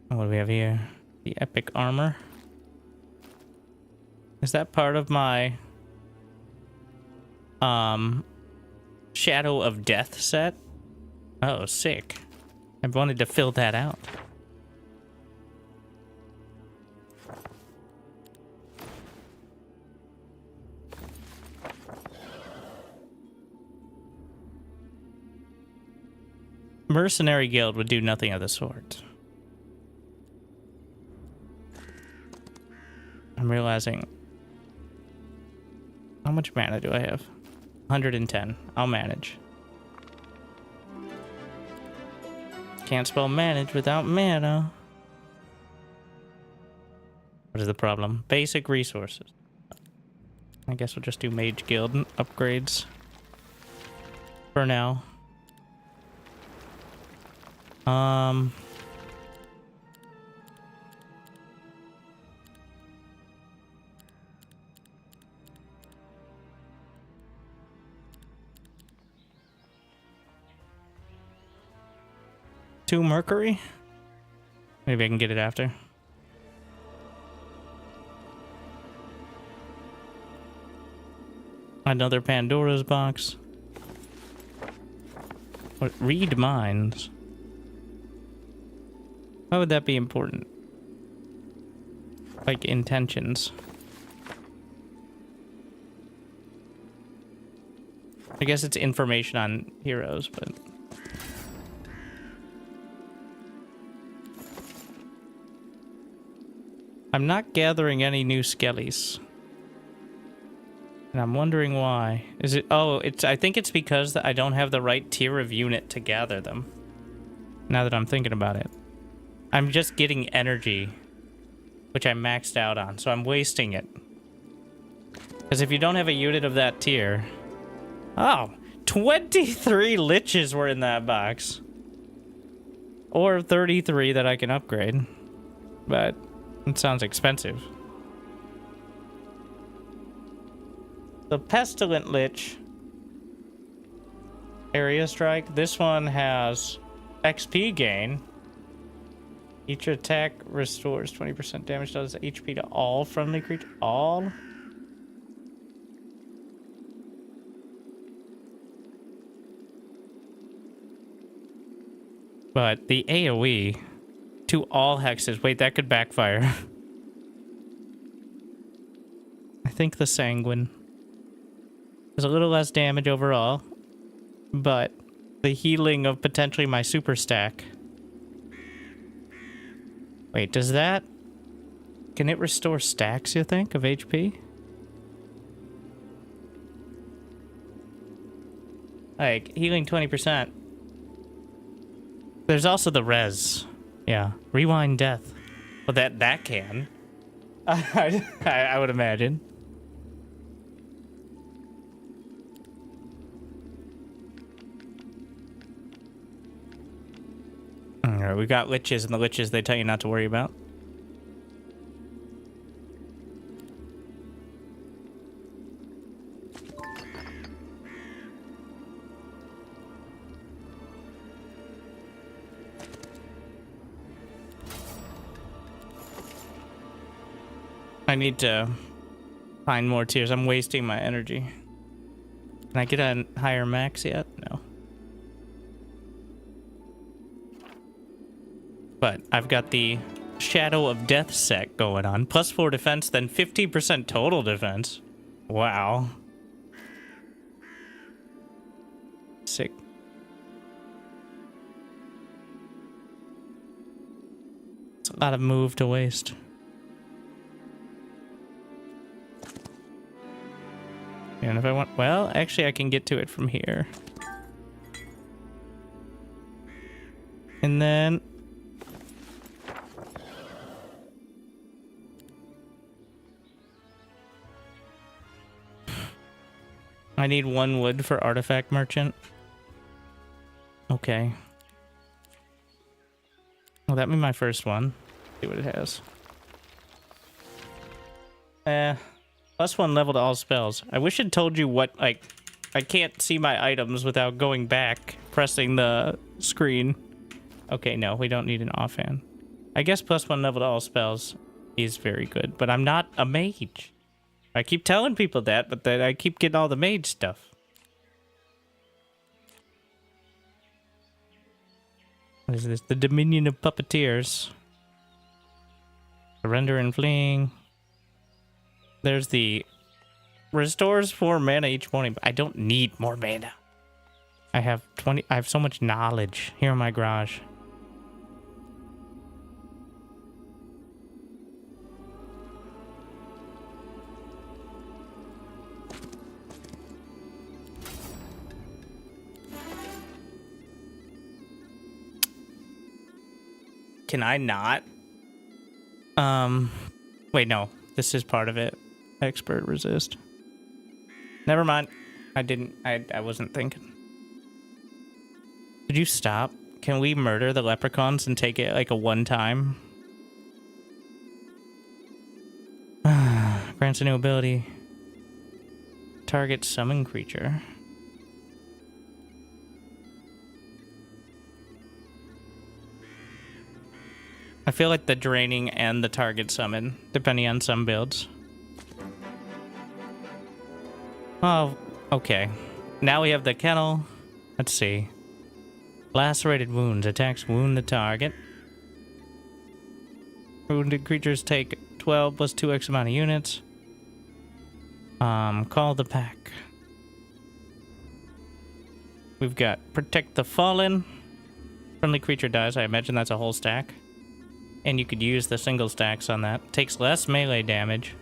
What do we have here? The epic armor. Is that part of my Shadow of Death set? Oh, sick. I wanted to fill that out. Mercenary Guild would do nothing of the sort. I'm realizing... How much mana do I have? 110. I'll manage. Can't spell manage without mana. What is the problem? Basic resources. I guess we'll just do Mage Guild upgrades. For now. Two Mercury? Maybe I can get it after. Another Pandora's box. What? Read minds. Why would that be important? Like intentions. I guess it's information on heroes, but... I'm not gathering any new skellies. And I'm wondering why. Is it... Oh, I think it's because I don't have the right tier of unit to gather them. Now that I'm thinking about it. I'm just getting energy, which I maxed out on, so I'm wasting it. Because if you don't have a unit of that tier... Oh! 23 liches were in that box. Or 33 that I can upgrade. But it sounds expensive. The Pestilent Lich. Area Strike. This one has XP gain. Each attack restores 20% damage, does HP to all friendly creatures. All? But the AoE to all hexes. Wait, that could backfire. I think the Sanguine is a little less damage overall, but the healing of potentially my super stack. Wait, does that... Can it restore stacks, you think, of HP? Like, healing 20%. There's also the res. Yeah. Rewind death. Well, that can. I would imagine. Alright, we got liches, and the liches they tell you not to worry about. I need to find more tiers. I'm wasting my energy. Can I get a higher max yet? No. But I've got the Shadow of Death set going on. Plus 4 defense, then 15% total defense. Wow. Sick. It's a lot of move to waste. And if I want... Well, actually, I can get to it from here. And then... I need 1 wood for Artifact Merchant. Okay. Well, that'd be my first one. See what it has. +1 level to all spells. I wish it told you what, like... I can't see my items without going back, pressing the screen. Okay, no, we don't need an offhand. I guess +1 level to all spells is very good, but I'm not a mage. I keep telling people that, but then I keep getting all the mage stuff. What is this? The Dominion of Puppeteers. Surrender and Fleeing. There's the... Restores 4 mana each morning, but I don't need more mana. I have so much knowledge here in my garage. Can I not? Wait, no. This is part of it. Expert resist. Never mind. I wasn't thinking. Could you stop? Can we murder the leprechauns and take it like a one-time? Grants a new ability. Target summon creature. I feel like the draining and the target summon, depending on some builds. Oh, okay. Now we have the kennel. Let's see. Lacerated wounds. Attacks wound the target. Wounded creatures take 12 plus 2x amount of units. Call the pack. We've got Protect the Fallen. Friendly creature dies. I imagine that's a whole stack. And you could use the single stacks on that. Takes less melee damage.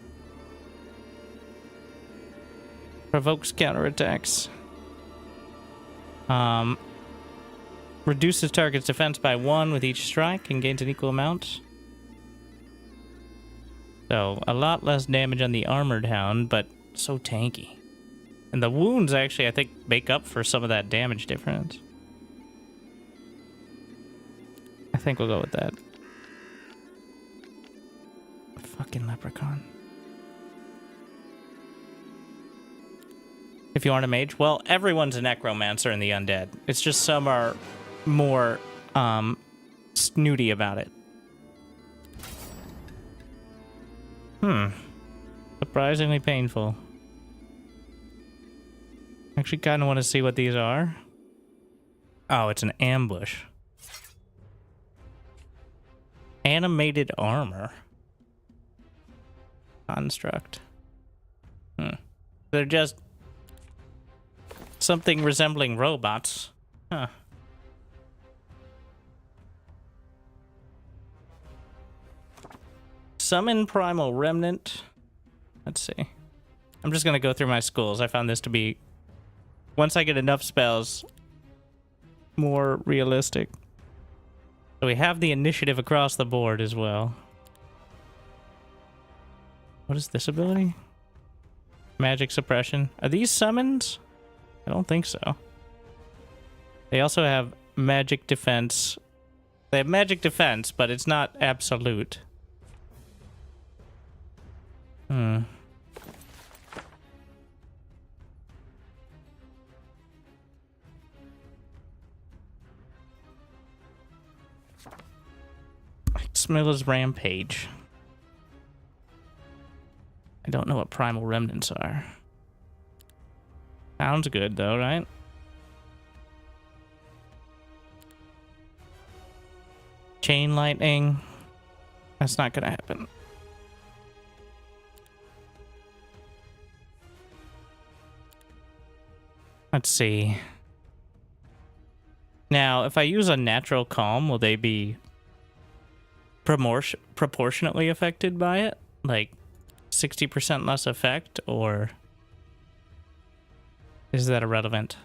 Provokes counterattacks. Reduces target's defense by 1 with each strike and gains an equal amount. So, a lot less damage on the Armored Hound, but so tanky. And the wounds actually, I think, make up for some of that damage difference. I think we'll go with that. Fucking leprechaun. If you aren't a mage, well, everyone's a necromancer in the undead. It's just some are more snooty about it. Surprisingly painful. Actually kind of want to see what these are. Oh, it's an ambush. Animated armor. Construct. They're just something resembling robots. Huh. Summon Primal Remnant. Let's see. I'm just going to go through my schools. I found this to be, once I get enough spells, more realistic. So we have the initiative across the board as well. What is this ability? Magic suppression. Are these summons? I don't think so. They also have magic defense. They have magic defense, but it's not absolute. Smilla's Rampage. I don't know what Primal Remnants are. Sounds good though, right? Chain Lightning. That's not gonna happen. Let's see. Now, if I use a Natural Calm, will they be proportionately affected by it? Like 60% less effect, or is that irrelevant?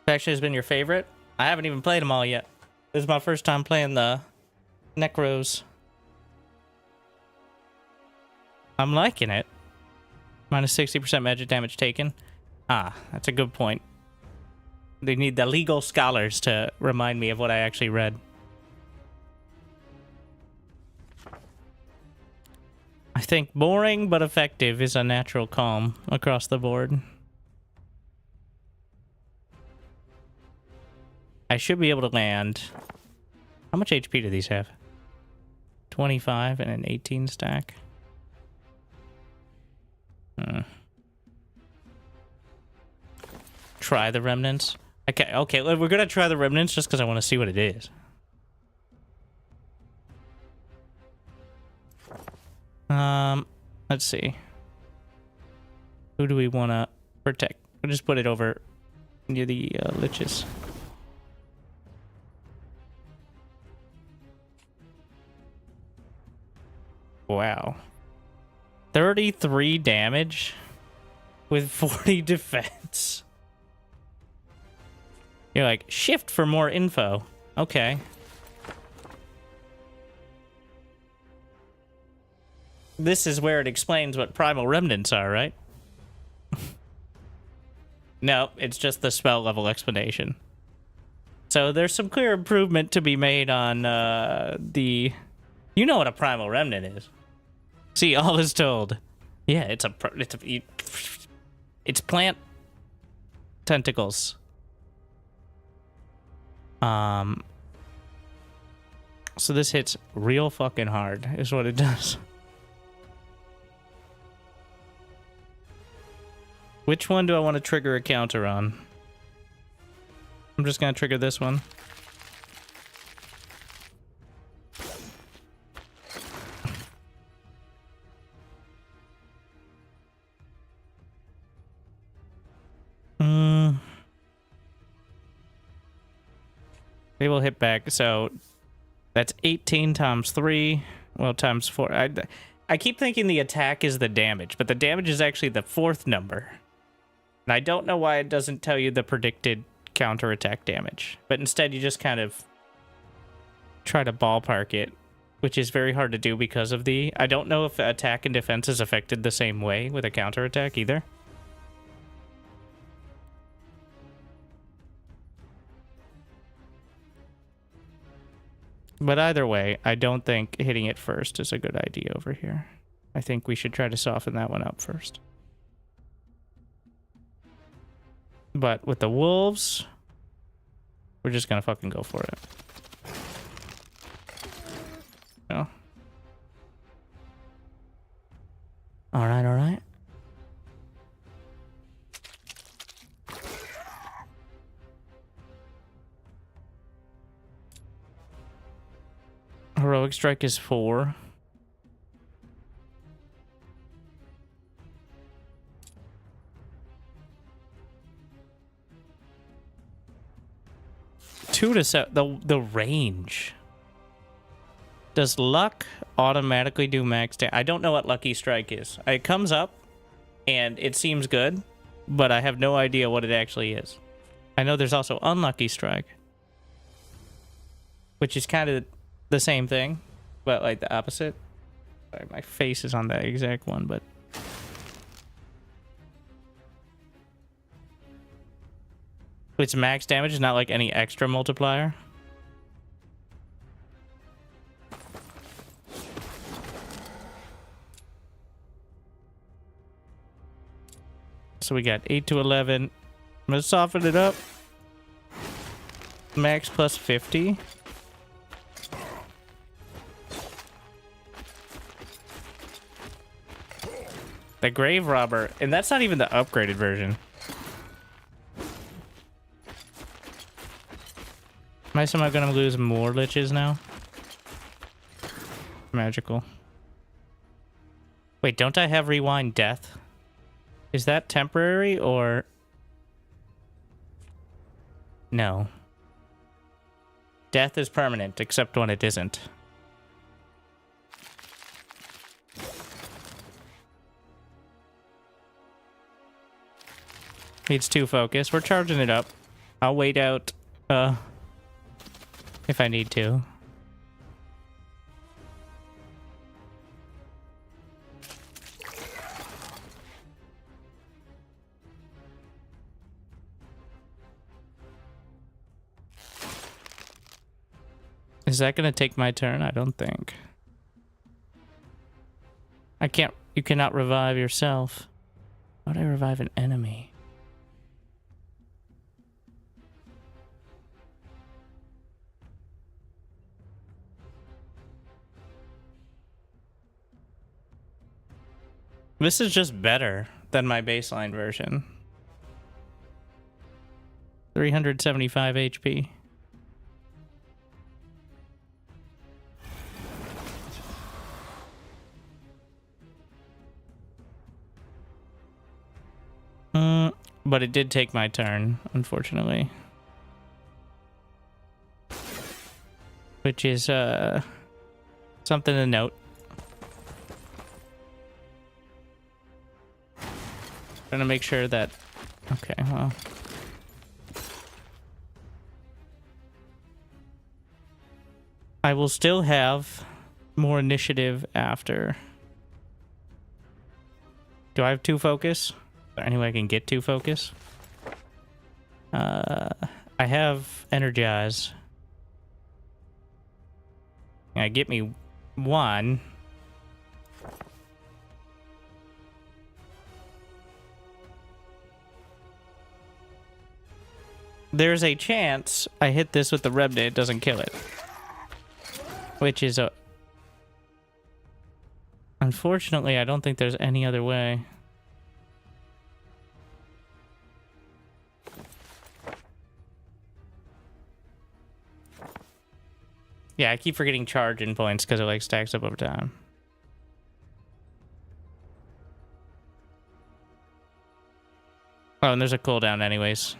Actually has been your favorite? I haven't even played them all yet. This is my first time playing the Necros. I'm liking it. Minus 60% magic damage taken. Ah, that's a good point. They need the legal scholars to remind me of what I actually read. I think boring but effective is a Natural Calm across the board. I should be able to land. How much HP do these have? 25 and an 18 stack. Try the remnants. Okay, we're gonna try the remnants just because I want to see what it is. Let's see. Who do we want to protect? We'll just put it over near the liches. Wow. 33 damage with 40 defense. You're like, shift for more info. Okay. This is where it explains what Primal Remnants are, right? No, it's just the spell level explanation. So there's some clear improvement to be made on the... You know what a Primal Remnant is. See, all is told. Yeah, it's plant tentacles. So this hits real fucking hard, is what it does. Which one do I want to trigger a counter on? I'm just gonna trigger this one. They will hit back, so that's 18 times 3, well, times 4. I keep thinking the attack is the damage, but the damage is actually the 4th number. And I don't know why it doesn't tell you the predicted counterattack damage, but instead you just kind of try to ballpark it, which is very hard to do because of the... I don't know if attack and defense is affected the same way with a counterattack either. But either way, I don't think hitting it first is a good idea over here. I think we should try to soften that one up first. But with the wolves, we're just gonna fucking go for it. No. Alright, alright. Heroic strike is 4. Two to 7. The range. Does luck automatically do max damage? I don't know what lucky strike is. It comes up and it seems good, but I have no idea what it actually is. I know there's also unlucky strike, which is kind of the same thing, but like the opposite. Sorry, my face is on that exact one, but it's max damage, not like any extra multiplier. So we got 8 to 11. I'm gonna soften it up. Max plus 50. The Grave Robber, and that's not even the upgraded version. Am I somehow gonna lose more liches now? Magical. Wait, don't I have Rewind Death? Is that temporary or... No. Death is permanent, except when it isn't. Needs 2 focus. We're charging it up. I'll wait out if I need to. Is that gonna take my turn? I don't think. I can't. You cannot revive yourself. How would I revive an enemy? This is just better than my baseline version. 375 HP. But it did take my turn, unfortunately. Which is something to note. Trying to make sure that... Okay, well... I will still have more initiative after. Do I have 2 focus? Is there any way I can get 2 focus? I have energize. Get me 1. There's a chance I hit this with the Remnant, it doesn't kill it. Which is a... Unfortunately, I don't think there's any other way. Yeah, I keep forgetting charge in points because it like stacks up over time. Oh, and there's a cooldown anyways.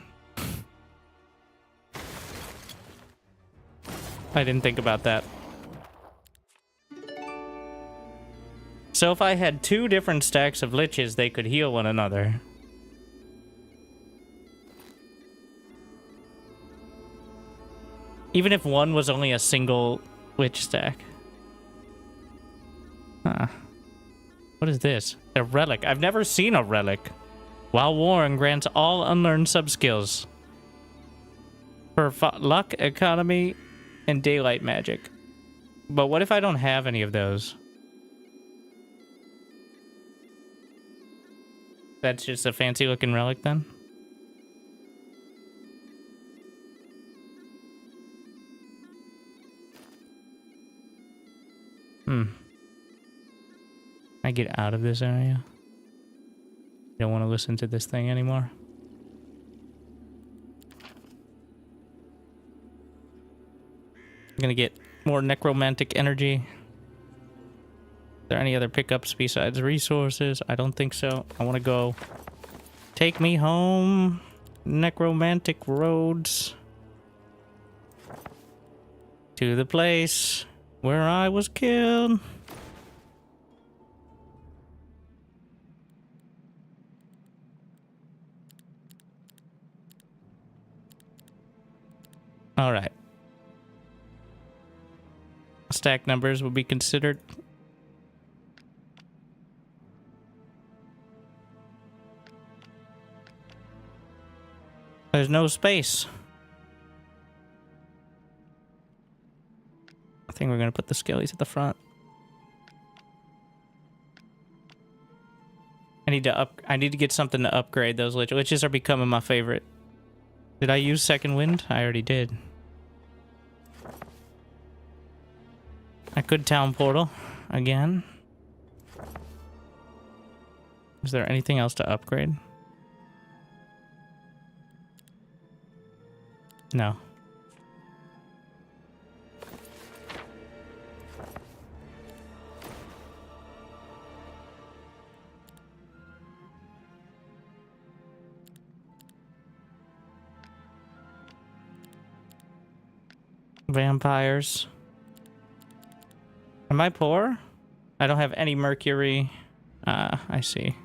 I didn't think about that. So if I had 2 different stacks of liches, they could heal one another. Even if one was only a single lich stack. Huh. What is this? A relic. I've never seen a relic. While warring grants all unlearned sub-skills. For luck, economy, and daylight magic. But what if I don't have any of those? That's just a fancy looking relic then? I get out of this area. Don't want to listen to this thing anymore. I'm gonna get more necromantic energy. Is there any other pickups besides resources? I don't think so. I want to go. Take me home. Necromantic roads. To the place where I was killed. All right. Stack numbers will be considered. There's no space. I think we're going to put the skellies at the front. I need to get something to upgrade those liches. Liches are becoming my favorite. Did I use second wind? I already did. I could town portal again. Is there anything else to upgrade? No. Vampires. Am I poor? I don't have any mercury. I see.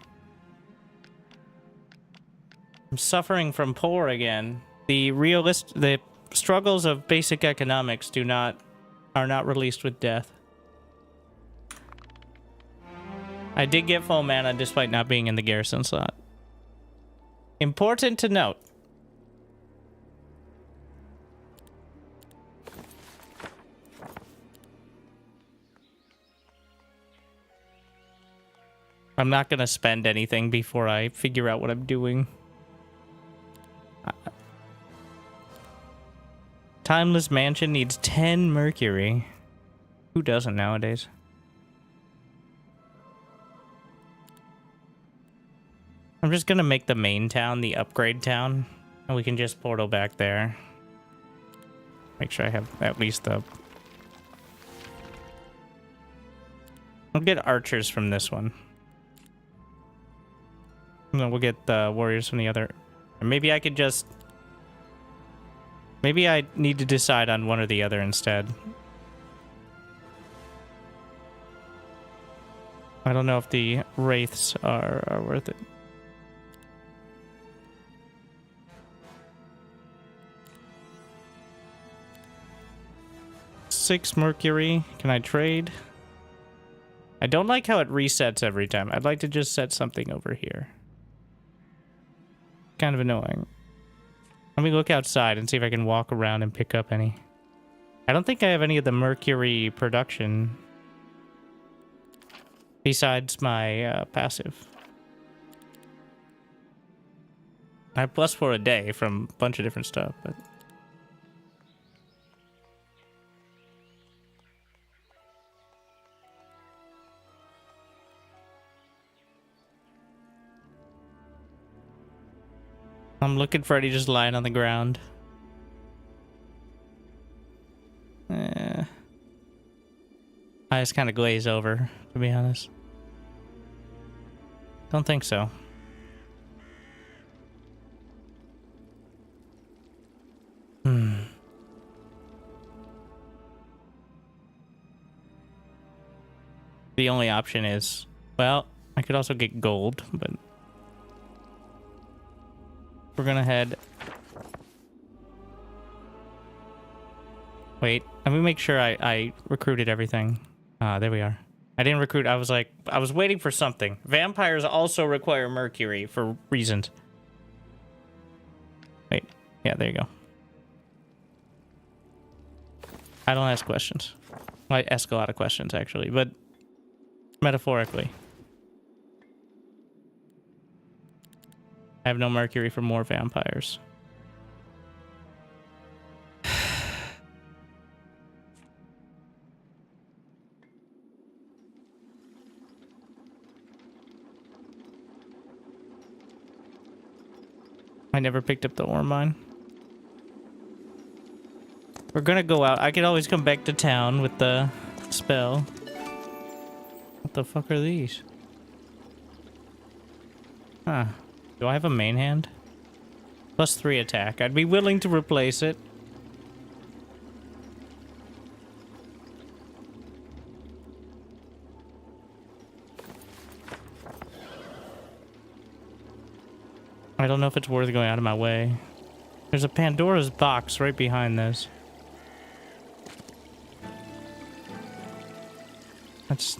I'm suffering from poor again. The struggles of basic economics are not released with death. I did get full mana despite not being in the garrison slot. Important to note. I'm not gonna spend anything before I figure out what I'm doing. Timeless Mansion needs 10 mercury. Who doesn't nowadays? I'm just gonna make the main town the upgrade town, and we can just portal back there. Make sure I have at least the... I'll get archers from this one. And then we'll get the warriors from the other. And maybe I could just... Maybe I need to decide on one or the other instead. I don't know if the wraiths are worth it. $6 mercury. Can I trade? I don't like how it resets every time. I'd like to just set something over here. Kind of annoying. Let me look outside and see if I can walk around and pick up any. I don't think I have any of the mercury production besides my passive. I have +4 a day from a bunch of different stuff, but... I'm looking for Freddy just lying on the ground. Eyes kind of glaze over, to be honest. Don't think so. The only option is, well, I could also get gold, but we're gonna head. Wait, let me make sure I recruited everything. There we are. I didn't recruit. I was waiting for something. Vampires also require mercury for reasons. Wait, yeah, there you go. I don't ask questions. I ask a lot of questions, actually, but metaphorically. I have no mercury for more vampires. I never picked up the ore mine. We're gonna go out. I could always come back to town with the spell. What the fuck are these? Huh. Do I have a main hand? +3 attack. I'd be willing to replace it. I don't know if it's worth going out of my way. There's a Pandora's box right behind this. That's...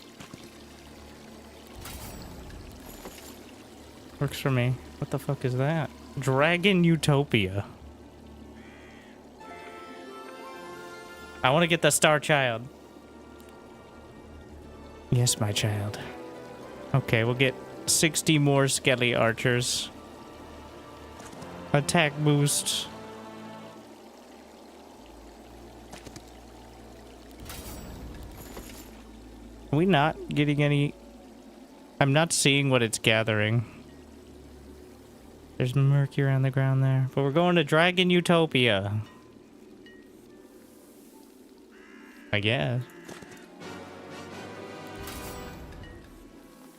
works for me. What the fuck is that? Dragon Utopia. I want to get the Star Child. Yes, my child. Okay, we'll get 60 more Skelly Archers. Attack boost. Are we not getting any... I'm not seeing what it's gathering. There's mercury on the ground there. But we're going to Dragon Utopia. I guess.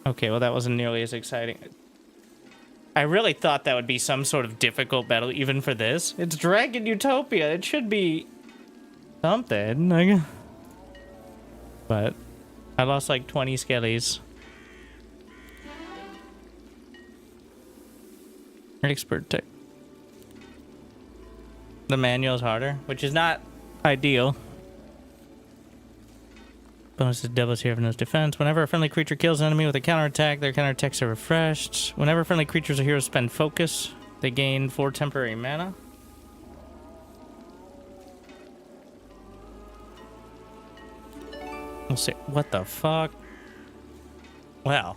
Okay, well that wasn't nearly as exciting. I really thought that would be some sort of difficult battle even for this. It's Dragon Utopia. It should be something. But I lost like 20 skellies. Expert tech. The manual's harder, which is not ideal. Bonus to double Seraphina's defense. Whenever a friendly creature kills an enemy with a counterattack, their counterattacks are refreshed. Whenever friendly creatures or heroes spend focus, they gain 4 temporary mana. We'll see. What the fuck? Well,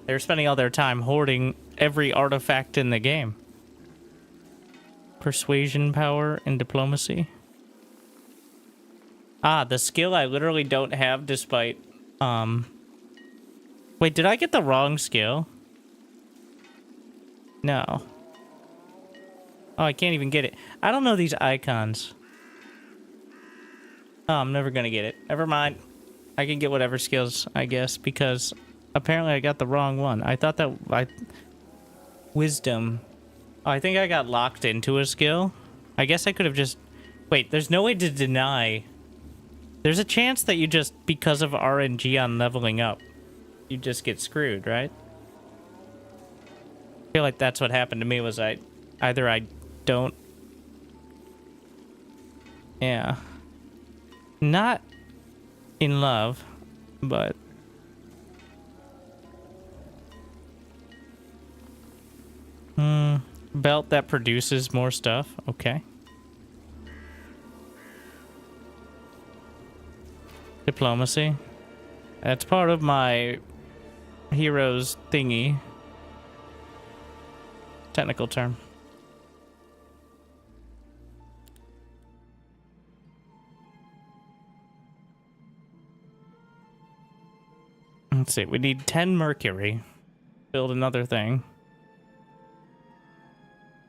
they were spending all their time hoarding every artifact in the game. Persuasion power and diplomacy. Ah, the skill I literally don't have despite... Wait, did I get the wrong skill? No. Oh, I can't even get it. I don't know these icons. Oh, I'm never gonna get it. Never mind. I can get whatever skills, I guess, because apparently I got the wrong one. I thought that... Wisdom. Oh, I think I got locked into a skill. I guess I could have just... Wait, there's no way to deny... There's a chance that you just, because of RNG on leveling up, you just get screwed, right? I feel like that's what happened to me, was either I don't... Yeah. Not in love, but... Belt that produces more stuff. Okay. Diplomacy. That's part of my hero's thingy. Technical term. Let's see. We need 10 mercury. Build another thing.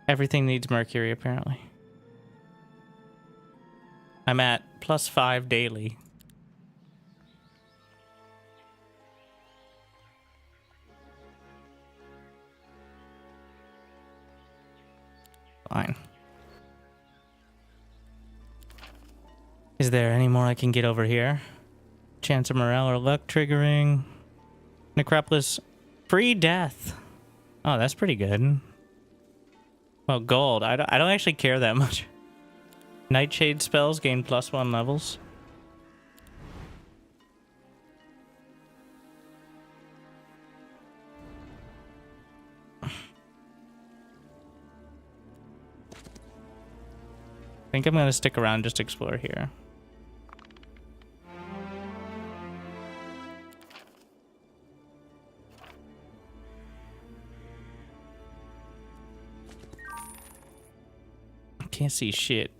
Everything needs mercury, apparently. I'm at +5 daily. fine. Is there any more I can get over here? Chance of morale or luck triggering. Necropolis. Free death. Oh, that's pretty good. Well, gold. I don't actually care that much. Nightshade spells gain +1 levels. I think I'm gonna stick around just to explore here. Can't see shit.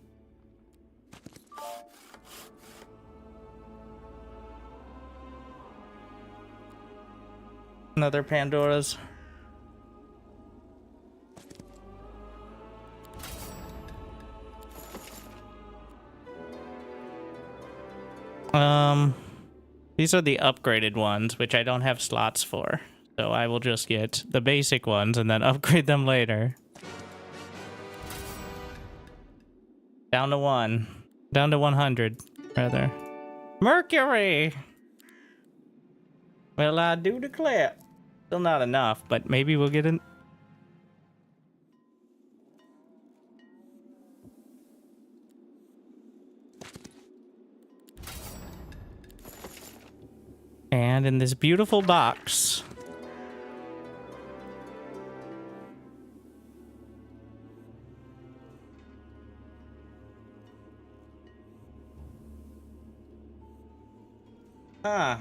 Another Pandora's. These are the upgraded ones, which I don't have slots for. So I will just get the basic ones and then upgrade them later. Down to 1. Down to 100, rather. Mercury! Well, I do declare. Still not enough, but maybe we'll get it. And in this beautiful box. Huh.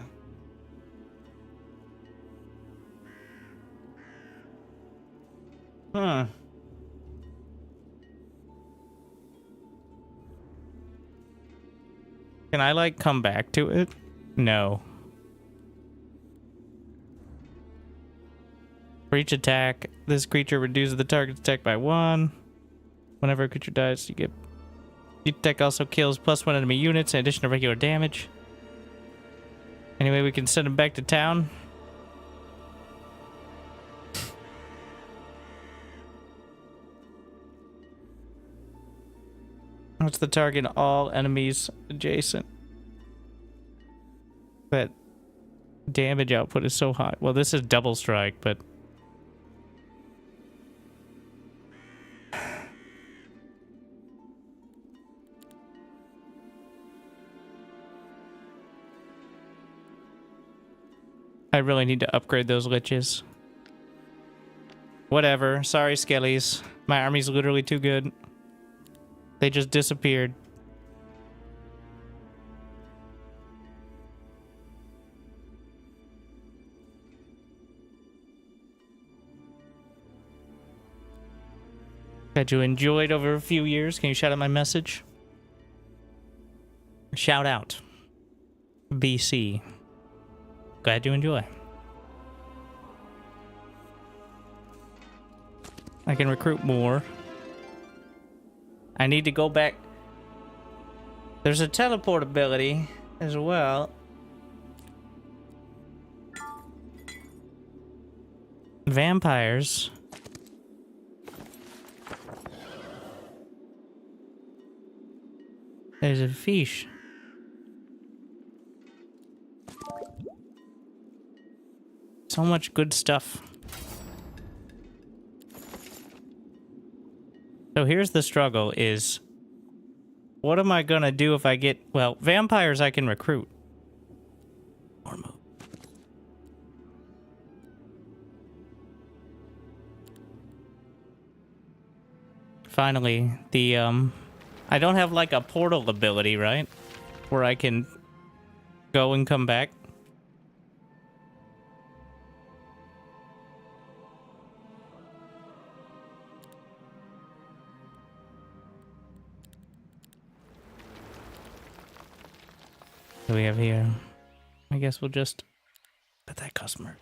Huh. Can I, like, come back to it? No. For each attack, this creature reduces the target's attack by 1. Whenever a creature dies, you get... Each attack also kills +1 enemy units in addition to regular damage. Anyway, we can send him back to town. What's the target? All enemies adjacent. That damage output is so high. Well, this is double strike, but... I really need to upgrade those liches. Whatever. Sorry, Skellies. My army's literally too good. They just disappeared. Glad you enjoyed over a few years. Can you shout out my message? Shout out. BC. Glad you enjoy. I can recruit more. I need to go back. There's a teleport ability as well. Vampires. There's a fish. So much good stuff. So here's the struggle is, what am I gonna do if I get, well, vampires I can recruit. Or move. Finally, the, I don't have like a portal ability, right? Where I can go and come back. What do we have here? I guess we'll just put that customer.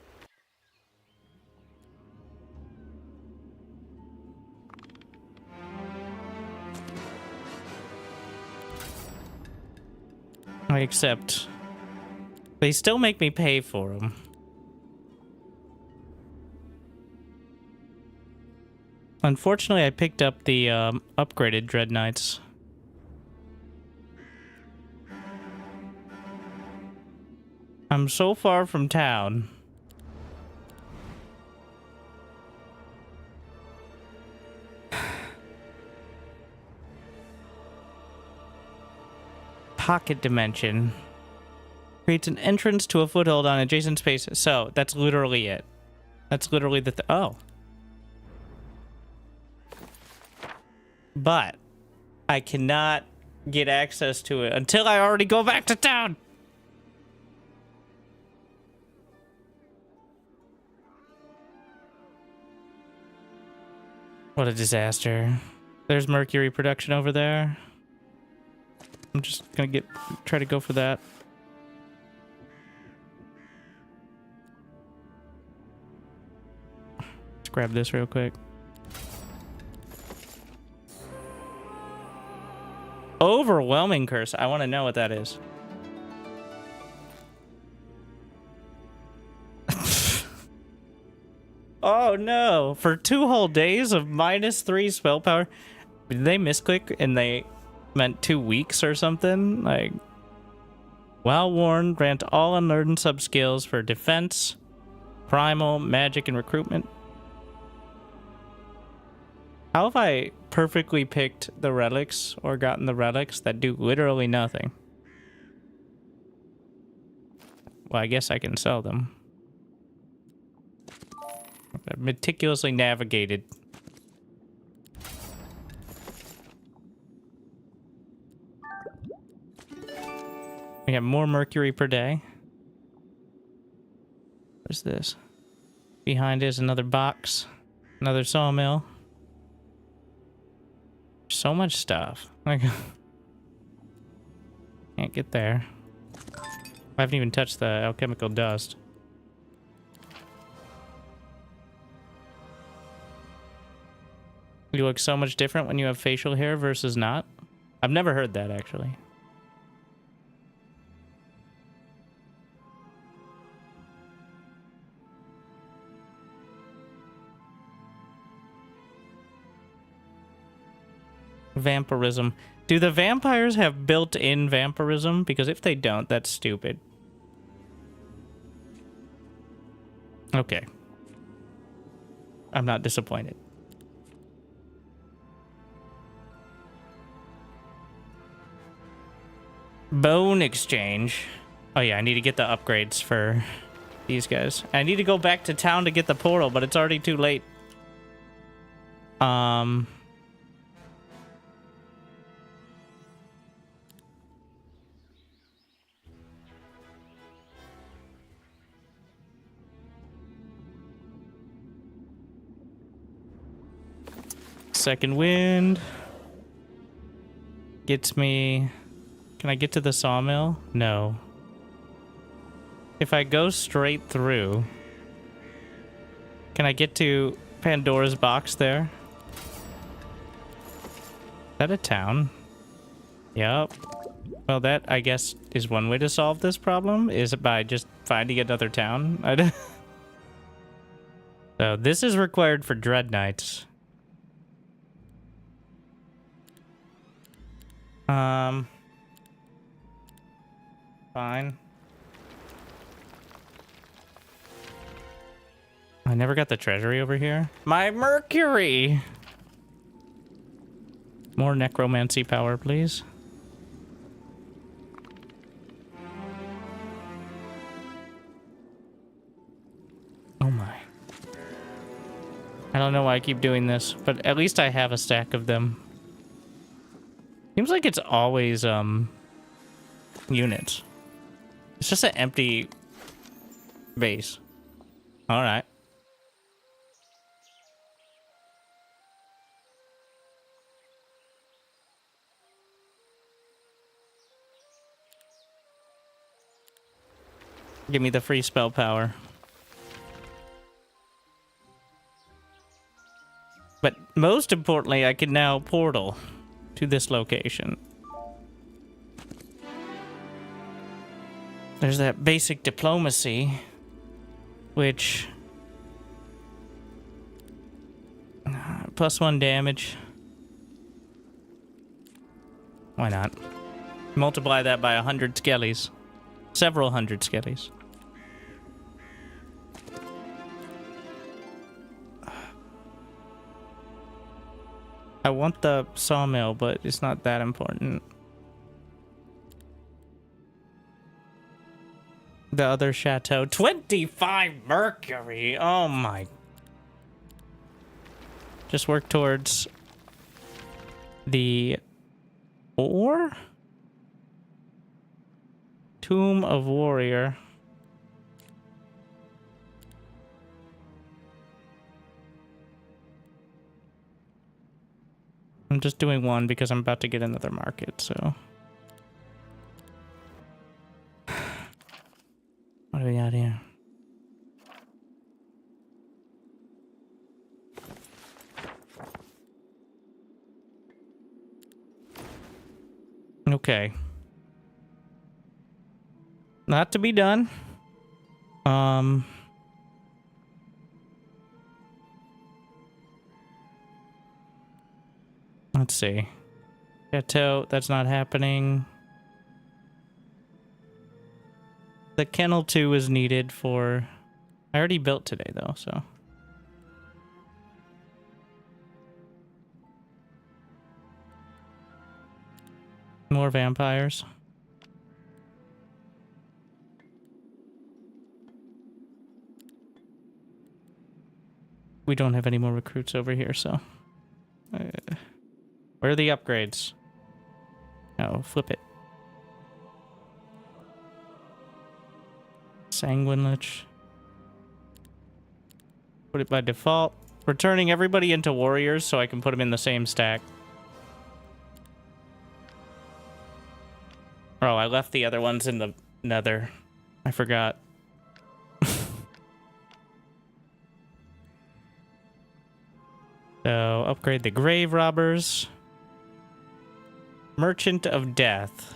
I accept. They still make me pay for them. Unfortunately, I picked up the upgraded Dread Knights. I'm so far from town. Pocket dimension. Creates an entrance to a foothold on adjacent space. So, that's literally it. That's literally the oh. But I cannot get access to it until I already go back to town. What a disaster. There's mercury production over there. I'm just gonna try to go for that. Let's grab this real quick. Overwhelming curse. I want to know what that is. Oh no. For 2 whole days of -3 spell power. Did they misclick and they meant 2 weeks or something? Like, well worn, grant all unlearned sub-skills for defense, primal, magic, and recruitment. How have I perfectly picked the relics or gotten the relics that do literally nothing? Well, I guess I can sell them. I've meticulously navigated. We have more mercury per day. What's this? Behind is another box. Another sawmill. So much stuff. Like, can't get there. I haven't even touched the alchemical dust. You look so much different when you have facial hair versus not. I've never heard that, actually. Vampirism. Do the vampires have built-in vampirism? Because if they don't, that's stupid. Okay. I'm not disappointed. Bone exchange. Oh yeah, I need to get the upgrades for these guys. I need to go back to town to get the portal, but it's already too late. Second wind gets me. Can I get to the sawmill? No. If I go straight through, can I get to Pandora's box there? Is that a town? Yep. Well, that, I guess, is one way to solve this problem, is by just finding another town. So this is required for Dread Knights. Fine. I never got the treasury over here. My mercury! More necromancy power, please. Oh my. I don't know why I keep doing this, but at least I have a stack of them. Seems like it's always, units. It's just an empty base. Alright. Give me the free spell power. But most importantly, I can now portal to this location. There's that basic diplomacy, which +1 damage. Why not? Multiply that by 100 skellies. Several hundred skellies. I want the sawmill, but it's not that important. The other chateau. 25 mercury! Oh my. Just work towards the ore? Tomb of Warrior. I'm just doing one because I'm about to get another market, so. What do we got here? Okay. Not to be done. Let's see. Chateau, that's not happening. The kennel 2 is needed for... I already built today, though, so... More vampires. We don't have any more recruits over here, so... where are the upgrades? Oh, flip it. Sanguine Lich. Put it by default. We're turning everybody into warriors so I can put them in the same stack. Oh, I left the other ones in the nether. I forgot. So, upgrade the grave robbers. Merchant of Death.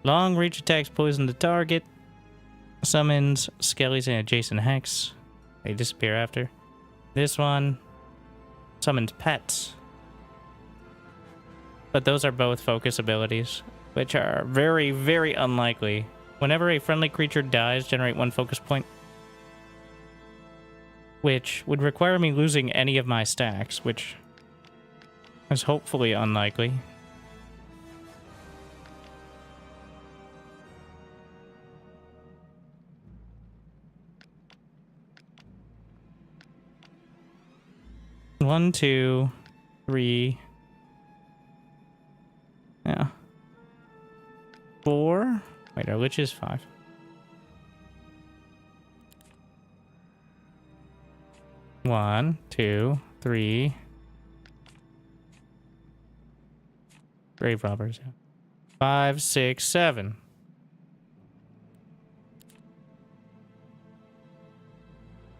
Long reach attacks poison the target. Summons skellies and adjacent hex. They disappear after. This one summons pets. But those are both focus abilities, which are very, very unlikely. Whenever a friendly creature dies, generate 1 focus point. Which would require me losing any of my stacks, which is hopefully unlikely. One, 2, 3. Yeah. 4. Wait, our lich is 5. One, 2, 3. Grave robbers. 5, 6, 7.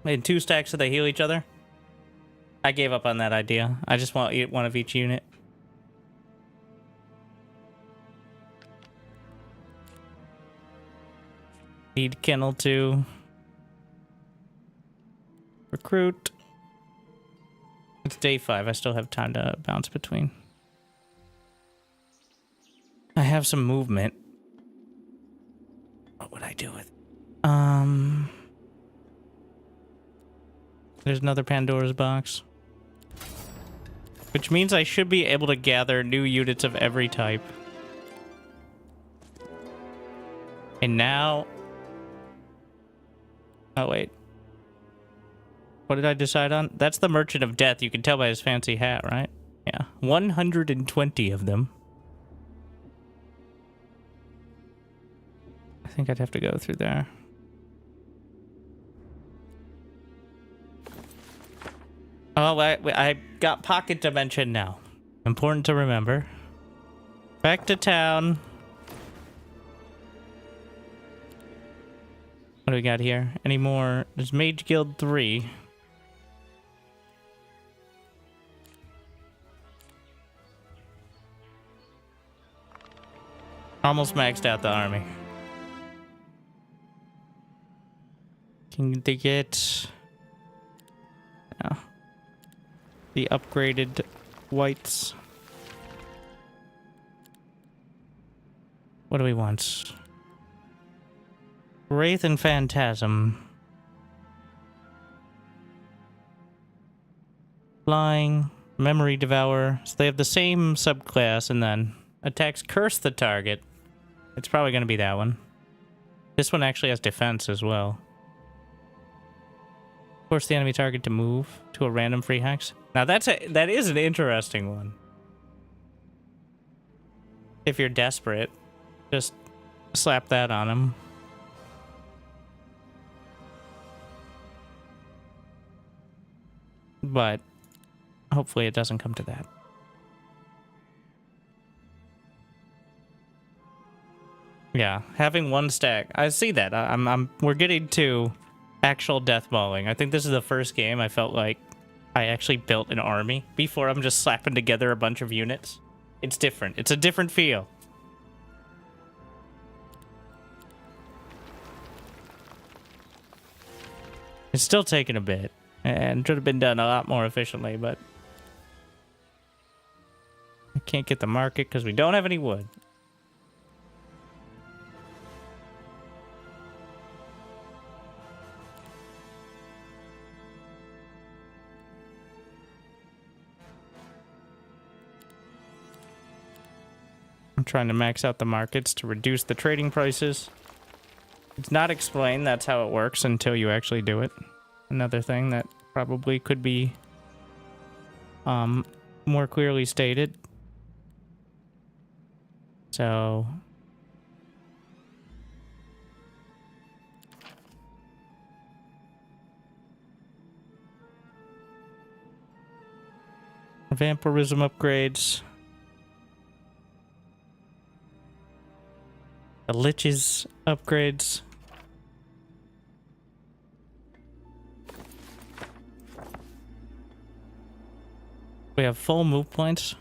In 2 stacks so they heal each other? I gave up on that idea. I just want one of each unit. Need kennel 2. Recruit. It's day 5. I still have time to bounce between. I have some movement. What would I do with? There's another Pandora's box. Which means I should be able to gather new units of every type. And now... Oh, wait. What did I decide on? That's the Merchant of Death. You can tell by his fancy hat, right? Yeah. 120 of them. I think I'd have to go through there. Oh, I got pocket dimension now. Important to remember. Back to town. What do we got here? Any more? There's Mage Guild 3. Almost maxed out the army. Can they get... No. the upgraded whites. What do we want? Wraith and Phantasm. Flying, Memory Devourer. So they have the same subclass, and then attacks curse the target. It's probably going to be that one. This one actually has defense as well. Force the enemy target to move to a random free hex. Now that is an interesting one. If you're desperate, just slap that on him. But hopefully it doesn't come to that. Yeah, having one stack. I see that. We're getting to actual death mauling. I think this is the first game I felt like I actually built an army before I'm just slapping together a bunch of units. It's different. It's a different feel. It's still taking a bit, and should have been done a lot more efficiently, but I can't get the market because we don't have any wood. I'm trying to max out the markets to reduce the trading prices. It's not explained that's how it works until you actually do it. Another thing that probably could be more clearly stated. So vampirism upgrades. The liches upgrades. We have full move points.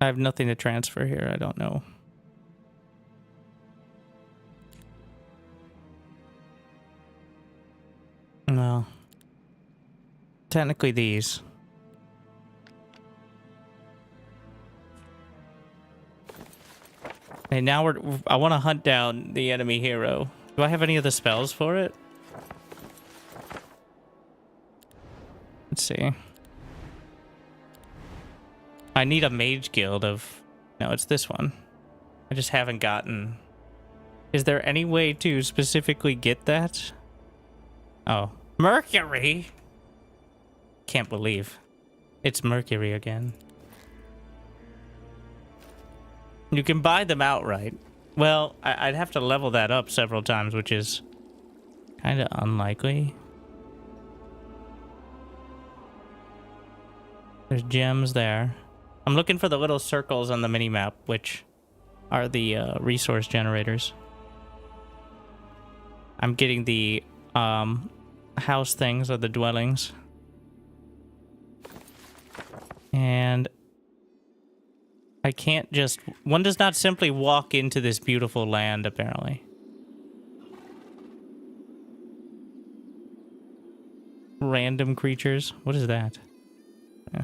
I have nothing to transfer here. I don't know. No. Technically these. Okay, now I want to hunt down the enemy hero. Do I have any of the spells for it? Let's see. I need a mage guild of... No, it's this one. I just haven't gotten... Is there any way to specifically get that? Oh. Mercury? Can't believe. It's Mercury again. You can buy them outright. Well, I'd have to level that up several times, which is kind of unlikely. There's gems there. I'm looking for the little circles on the minimap, which are the resource generators. I'm getting the house things, or the dwellings. And I can't just... One does not simply walk into this beautiful land, apparently. Random creatures. What is that? Yeah.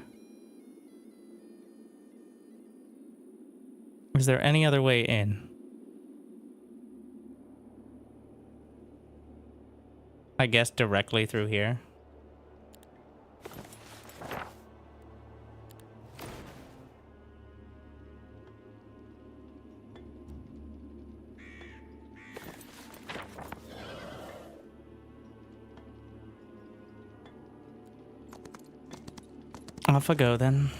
Is there any other way in? I guess directly through here. Off I go then.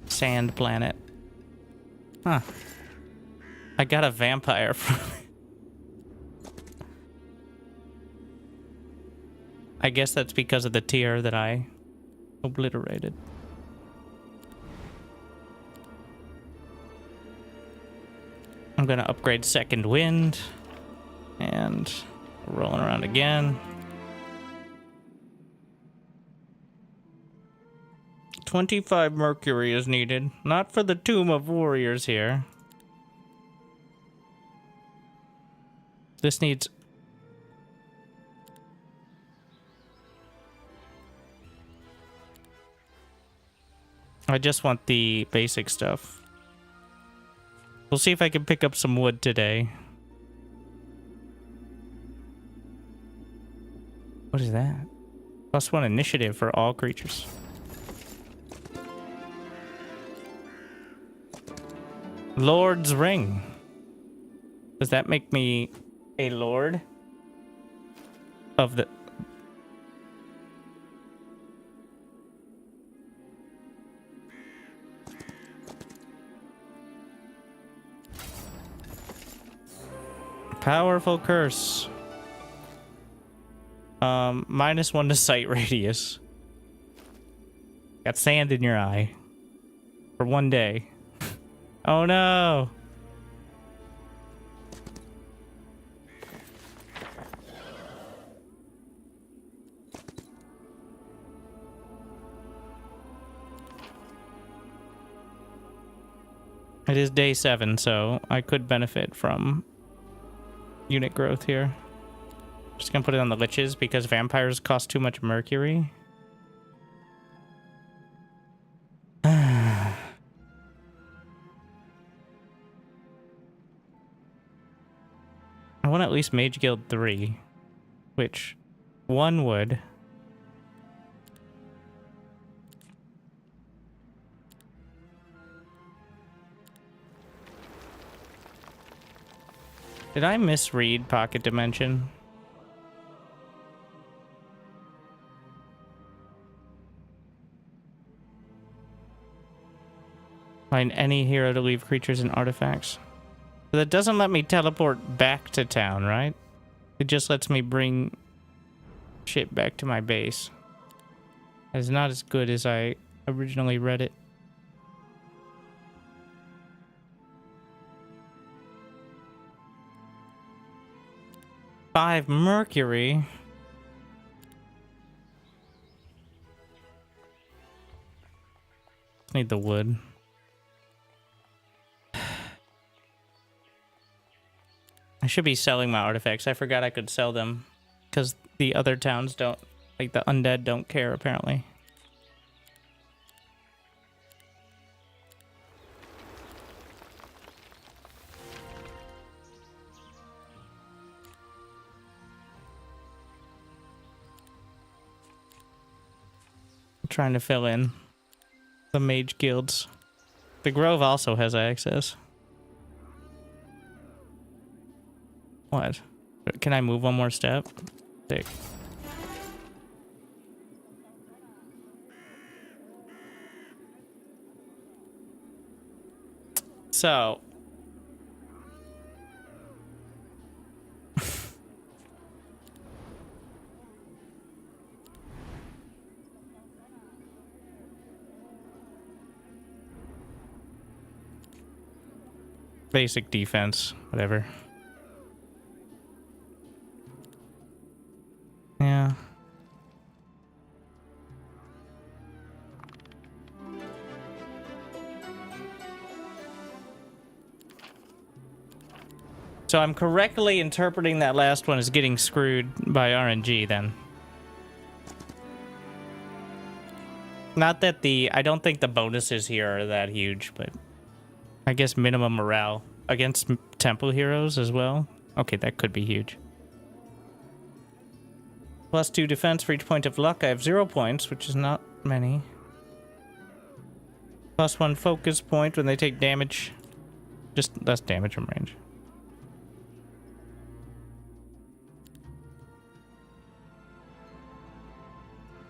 Sand planet. Huh. I got a vampire from it. I guess that's because of the tier that I obliterated. I'm gonna upgrade second wind. And rolling around again. 25 mercury is needed. Not for the Tomb of Warriors here. This needs... I just want the basic stuff. We'll see if I can pick up some wood today. What is that? +1 initiative for all creatures. Lord's Ring. Does that make me a lord of the... Powerful curse. -1 to sight radius. Got sand in your eye. For 1 day. Oh no! It is day 7, so I could benefit from unit growth here. Just gonna put it on the liches because vampires cost too much mercury. I want at least Mage Guild 3, which 1 would. Did I misread Pocket Dimension? Find any hero to leave creatures and artifacts. So that doesn't let me teleport back to town, right? It just lets me bring shit back to my base. It's not as good as I originally read it. $5 mercury. Need the wood. I should be selling my artifacts. I forgot I could sell them because the other towns don't, like the undead don't care apparently. I'm trying to fill in the mage guilds. The Grove also has access. What? Can I move one more step? Sick. So. Basic defense, whatever. Yeah. So I'm correctly interpreting that last one as getting screwed by RNG then. Not that I don't think the bonuses here are that huge, but I guess minimum morale against temple heroes as well. Okay, that could be huge. +2 defense for each point of luck. I have 0 points, which is not many. +1 focus point when they take damage. Just less damage from range.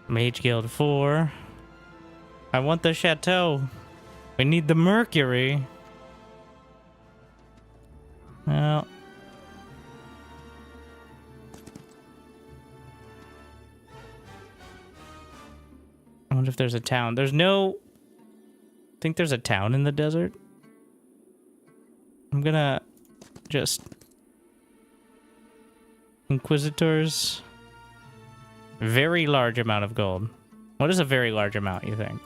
Mage Guild 4. I want the chateau. We need the mercury. Well. I wonder if there's a town. There's no... Think there's a town in the desert? I'm gonna just... Inquisitors. Very large amount of gold. What is a very large amount, you think?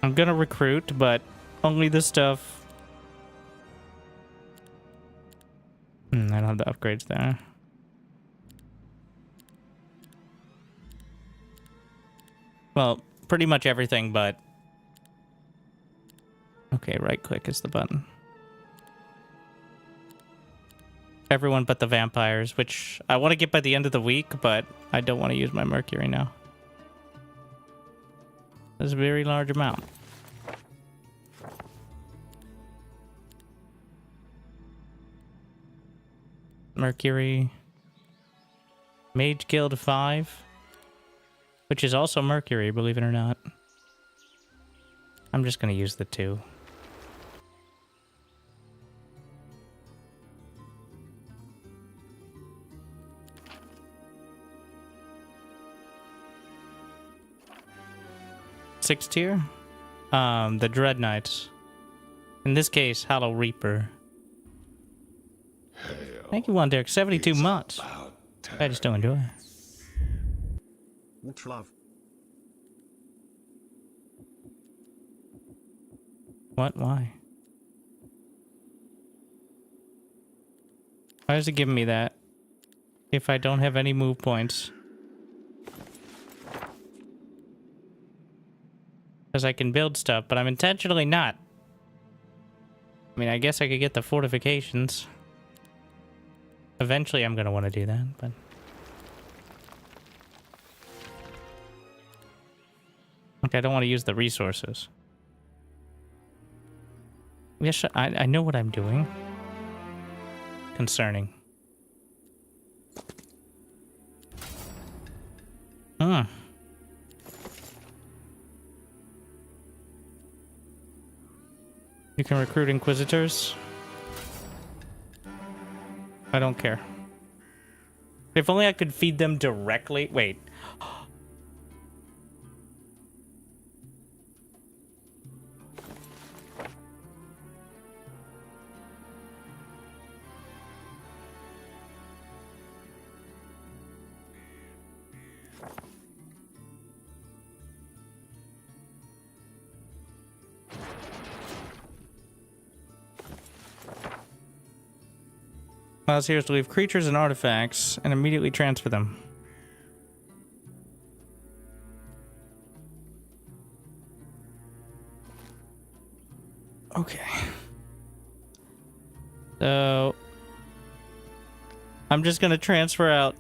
I'm gonna recruit, but only the stuff... I don't have the upgrades there. Well, pretty much everything, but... Okay, right click is the button. Everyone but the vampires, which I want to get by the end of the week, but I don't want to use my mercury now. That's a very large amount. Mercury. Mage Guild 5. Which is also mercury, believe it or not. I'm just going to use the 2. Sixth tier? The Dread Knights. In this case, Hollow Reaper. Hail. Thank you, One Derek. 72 It's months. about I just don't enjoy it. Much love. What? Why? Why is it giving me that? If I don't have any move points. Because I can build stuff, but I'm intentionally not. I mean, I guess I could get the fortifications. Eventually I'm going to want to do that, but... Okay, I don't want to use the resources. Yes, I know what I'm doing. Concerning. You can recruit inquisitors. I don't care. If only I could feed them directly. Wait. Allows heroes to leave creatures and artifacts and immediately transfer them. Okay. So... I'm just gonna transfer out...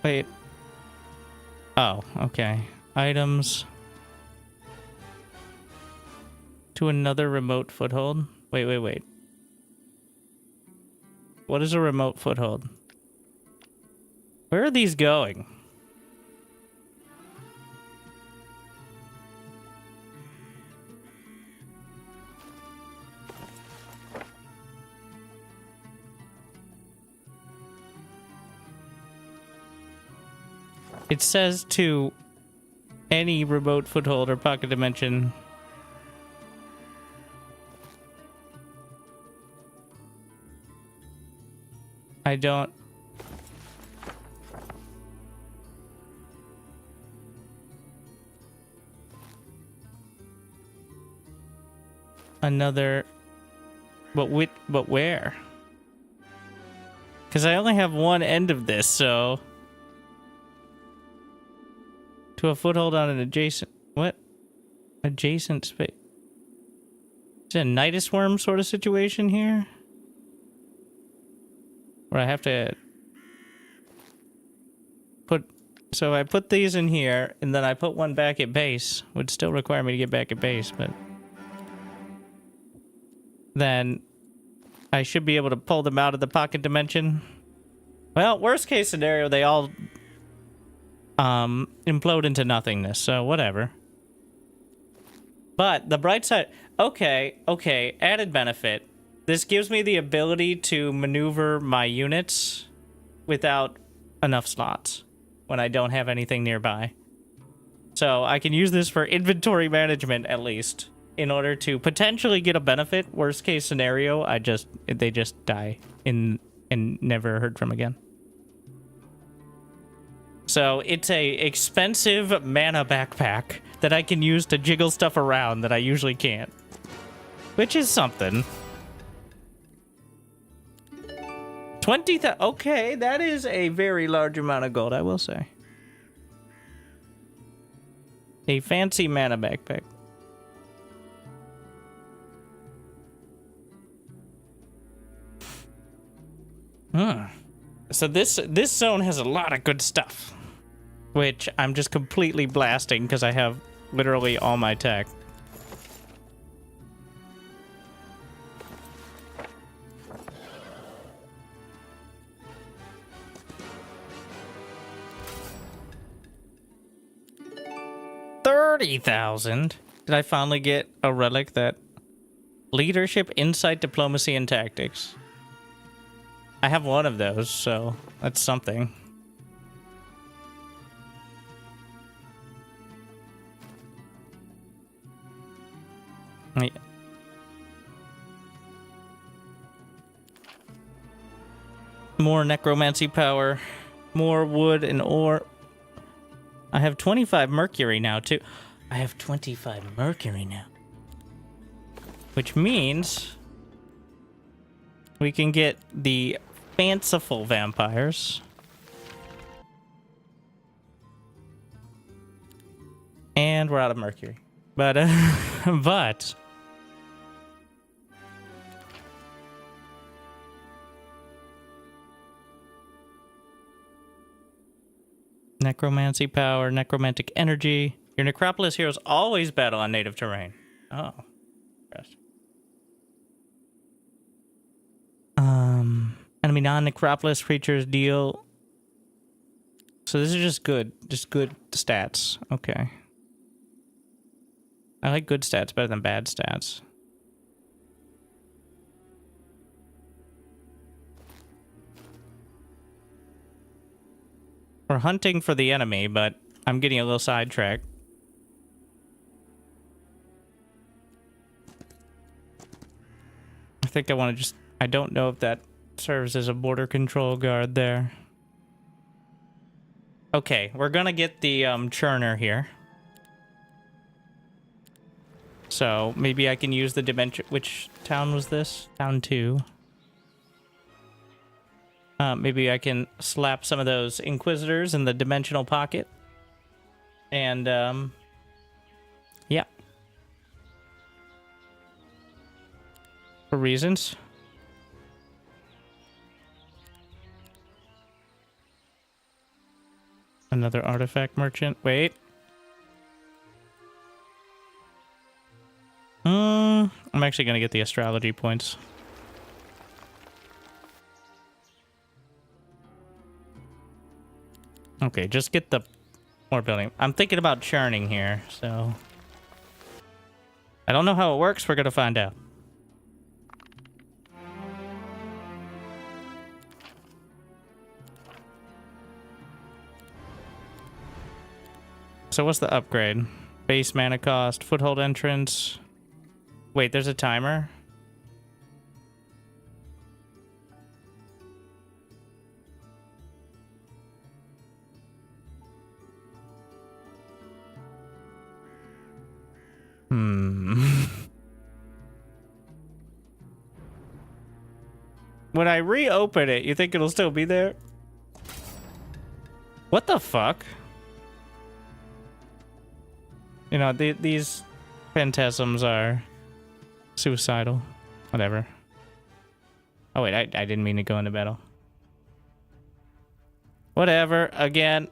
Wait. Oh, okay. Items... to another remote foothold. Wait. What is a remote foothold? Where are these going? It says to any remote foothold or pocket dimension. I don't... Another... But where? Because I only have one end of this, so... To a foothold on an adjacent... What? Adjacent space... Is it a Nidus Worm sort of situation here? Where I have to put... So I put these in here, and then I put one back at base. Would still require me to get back at base, but... Then I should be able to pull them out of the pocket dimension. Well, worst case scenario, they all implode into nothingness, so whatever. But the bright side... Okay, added benefit. This gives me the ability to maneuver my units without enough slots when I don't have anything nearby. So I can use this for inventory management at least in order to potentially get a benefit. Worst case scenario, they just die and never heard from again. So it's a expensive mana backpack that I can use to jiggle stuff around that I usually can't. Which is something. 20,000. Okay, that is a very large amount of gold, I will say. A fancy mana backpack. So this zone has a lot of good stuff, which I'm just completely blasting because I have literally all my tech. $30,000. Did I finally get a relic that leadership, insight, diplomacy, and tactics? I have one of those, so that's something. Yeah. More necromancy power, more wood and ore. I have 25 mercury now, too. I have 25 mercury now. Which means we can get the fanciful vampires. And we're out of mercury. But, but... necromancy power, necromantic energy. Your necropolis heroes always battle on native terrain. Oh. Yes. Enemy non-necropolis creatures deal. So this is just good stats. Okay. I like good stats better than bad stats. We're hunting for the enemy, but I'm getting a little sidetracked. I think I want to just... I don't know if that serves as a border control guard there. Okay, we're gonna get the churner here. So maybe I can use the dimension... Which town was this? Town 2. Maybe I can slap some of those Inquisitors in the dimensional pocket. And, yeah. For reasons. Another artifact merchant. Wait. I'm actually going to get the astrology points. Okay, just get the more building. I'm thinking about churning here, so... I don't know how it works. We're going to find out. So what's the upgrade? Base mana cost, foothold entrance. Wait, there's a timer? When I reopen it, you think it'll still be there? What the fuck? You know, these phantasms are suicidal. Whatever. Oh wait, I didn't mean to go into battle. Whatever, again.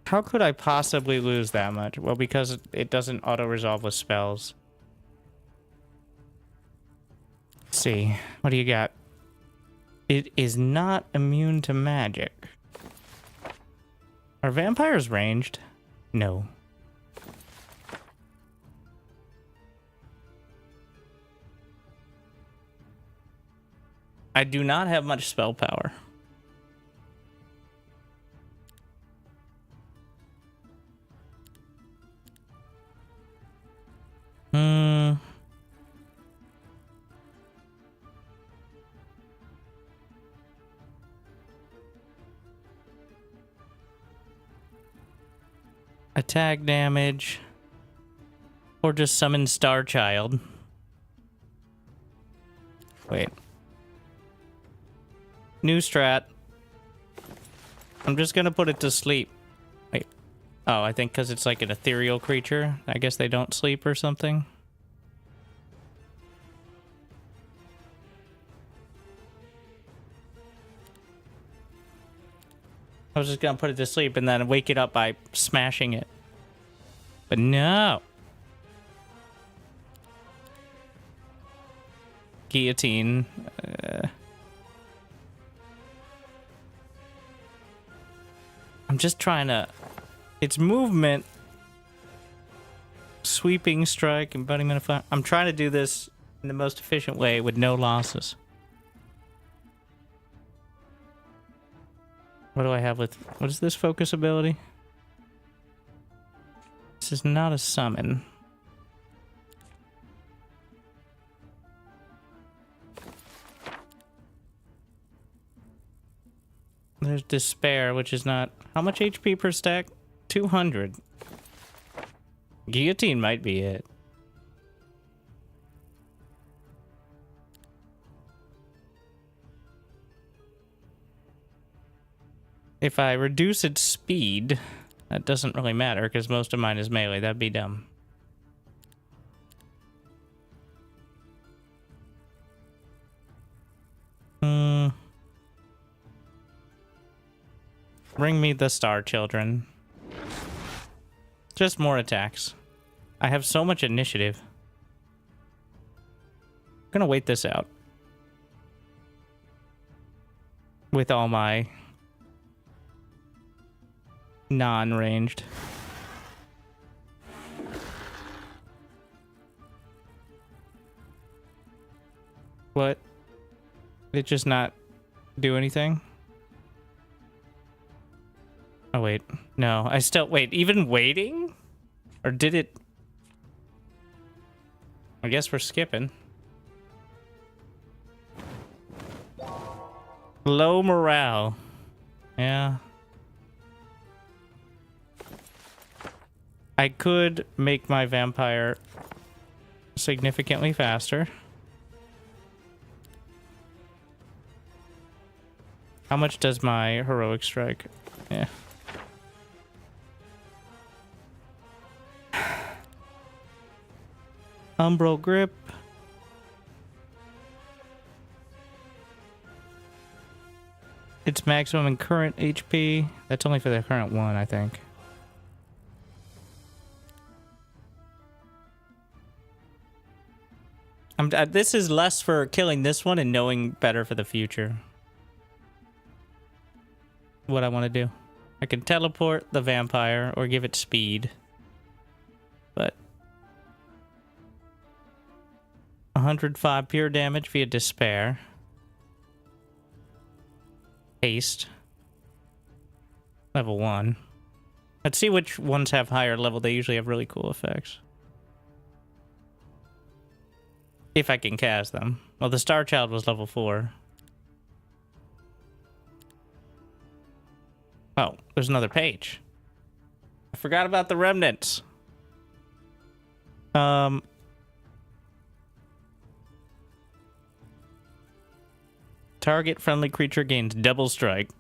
How could I possibly lose that much? Well, because it doesn't auto-resolve with spells. Let's see. What do you got? It is not immune to magic. Are vampires ranged? No. I do not have much spell power. attack damage, or just summon Star Child. Wait. New strat. I'm just gonna put it to sleep. Wait. Oh, I think because it's like an ethereal creature. I guess they don't sleep or something. I was just gonna put it to sleep and then wake it up by smashing it. But no. Guillotine. I'm just trying to... It's movement. Sweeping strike and budding fire. I'm trying to do this in the most efficient way with no losses. What do I have with... What is this focus ability? This is not a summon. There's despair, which is not... How much HP per stack? 200. Guillotine might be it. If I reduce its speed, that doesn't really matter because most of mine is melee. That'd be dumb. Bring me the Star Children. Just more attacks. I have so much initiative. I'm gonna wait this out. With all my non-ranged. What? Did it just not do anything? Oh, wait. No, I still... Wait, even waiting? Or did it... I guess we're skipping. Low morale. Yeah. I could make my vampire significantly faster. How much does my heroic strike? Yeah. Umbral grip. It's maximum in current HP. That's only for the current one, I think. This is less for killing this one and knowing better for the future. What I want to do. I can teleport the vampire or give it speed. But 105 pure damage via despair. Haste. Level 1. Let's see which ones have higher level. They usually have really cool effects. If I can cast them. Well, the Star Child was level 4. Oh, there's another page. I forgot about the remnants. Target friendly creature gains double strike.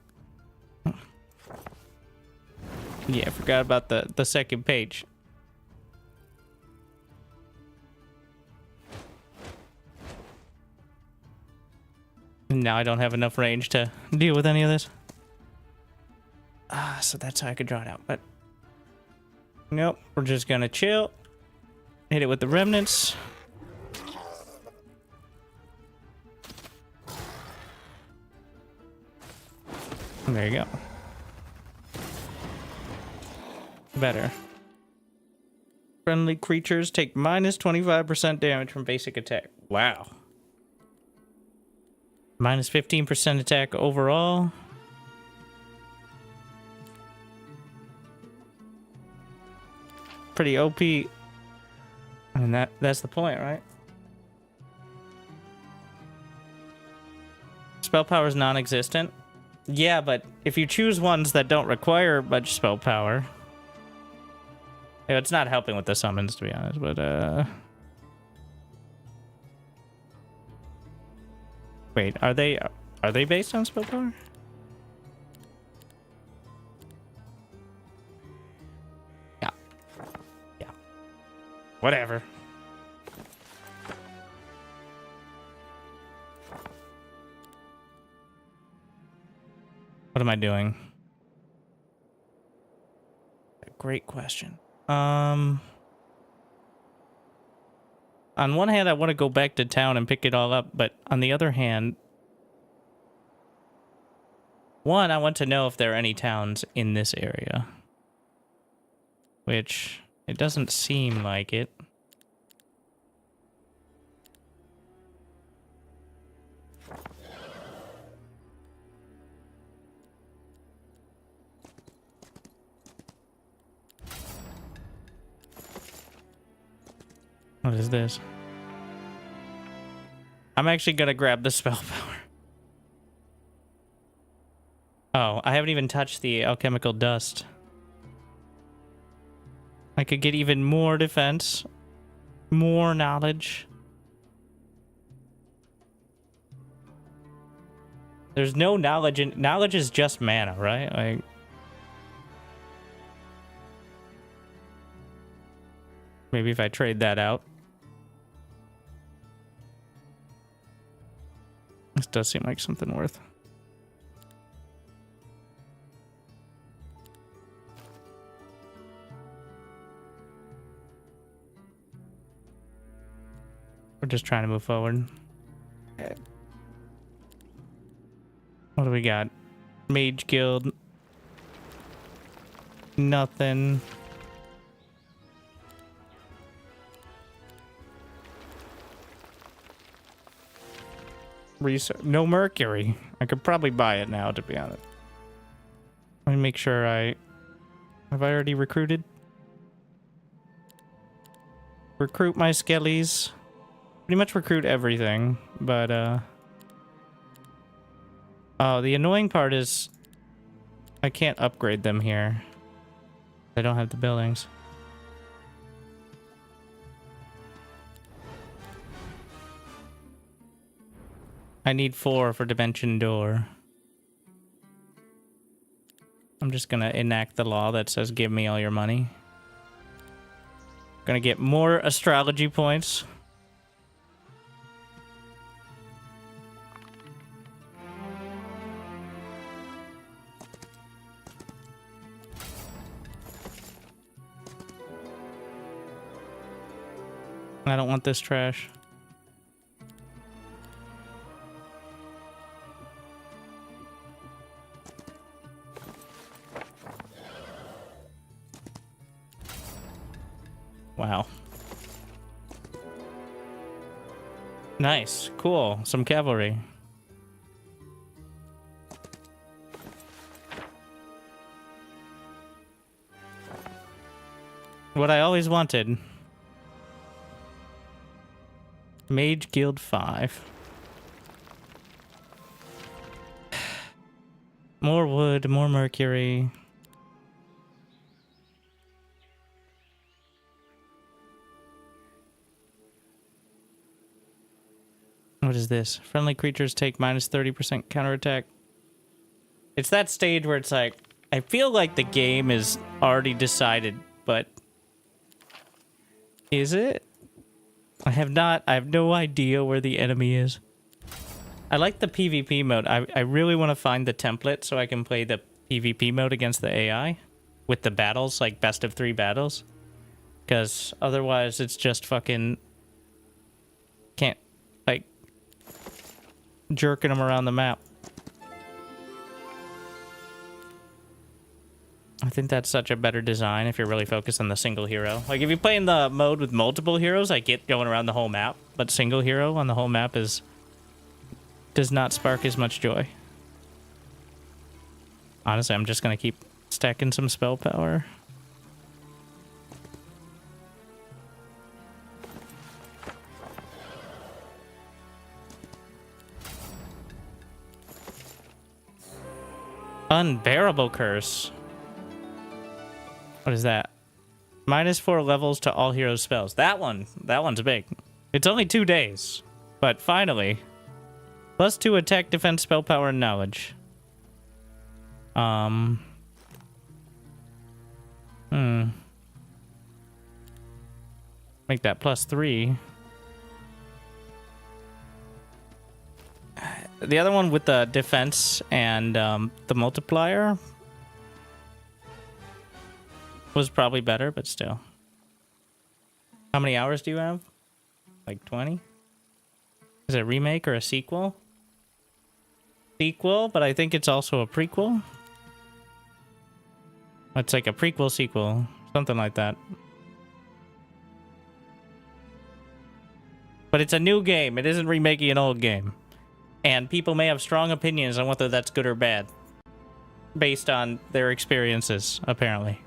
Yeah, I forgot about the second page. Now I don't have enough range to deal with any of this. So that's how I could draw it out, but... Nope, we're just gonna chill. Hit it with the remnants. There you go. Better. Friendly creatures take minus 25% damage from basic attack. Wow. Minus 15% attack overall. Pretty OP. I mean, that's the point, right? Spell power is non-existent. Yeah, but if you choose ones that don't require much spell power, Yeah, it's not helping with the summons, to be honest, but wait, are they based on spell power? Yeah. Yeah. Whatever. What am I doing? Great question. On one hand, I want to go back to town and pick it all up, but on the other hand, one, I want to know if there are any towns in this area. Which, it doesn't seem like it. What is this? I'm actually gonna grab the spell power. Oh, I haven't even touched the alchemical dust. I could get even more defense, more knowledge. There's no knowledge in knowledge is just mana, right? Like maybe if I trade that out. This does seem like something worth. We're just trying to move forward. What do we got? Mage Guild. Nothing. No mercury. I could probably buy it now, to be honest. Let me make sure have I already recruited? Recruit my skellies. Pretty much recruit everything, but oh, the annoying part is I can't upgrade them here. I don't have the buildings. I need 4 for Dimension Door. I'm just gonna enact the law that says give me all your money. Gonna get more astrology points. I don't want this trash. Wow. Nice. Cool. Some cavalry. What I always wanted. Mage Guild 5. More wood, more mercury. What is this? Friendly creatures take minus 30% counterattack. It's that stage where it's like, I feel like the game is already decided, but is it? I have no idea where the enemy is. I like the PvP mode. I really want to find the template so I can play the PvP mode against the AI with the battles, like best of 3 battles. Because otherwise it's just fucking can't, like, jerking them around the map. I think that's such a better design if you're really focused on the single hero. Like, if you play in the mode with multiple heroes, I get going around the whole map, but single hero on the whole map does not spark as much joy. Honestly, I'm just gonna keep stacking some spell power. Unbearable curse. What is that? -4 levels to all heroes spells. That one's big. It's only 2 days, but finally. +2 attack, defense, spell power, and knowledge. Make that +3. The other one with the defense and the multiplier was probably better, but still. How many hours do you have? Like 20? Is it a remake or a sequel? Sequel, but I think it's also a prequel. It's like a prequel sequel, something like that. But it's a new game. It isn't remaking an old game. And people may have strong opinions on whether that's good or bad. Based on their experiences, apparently.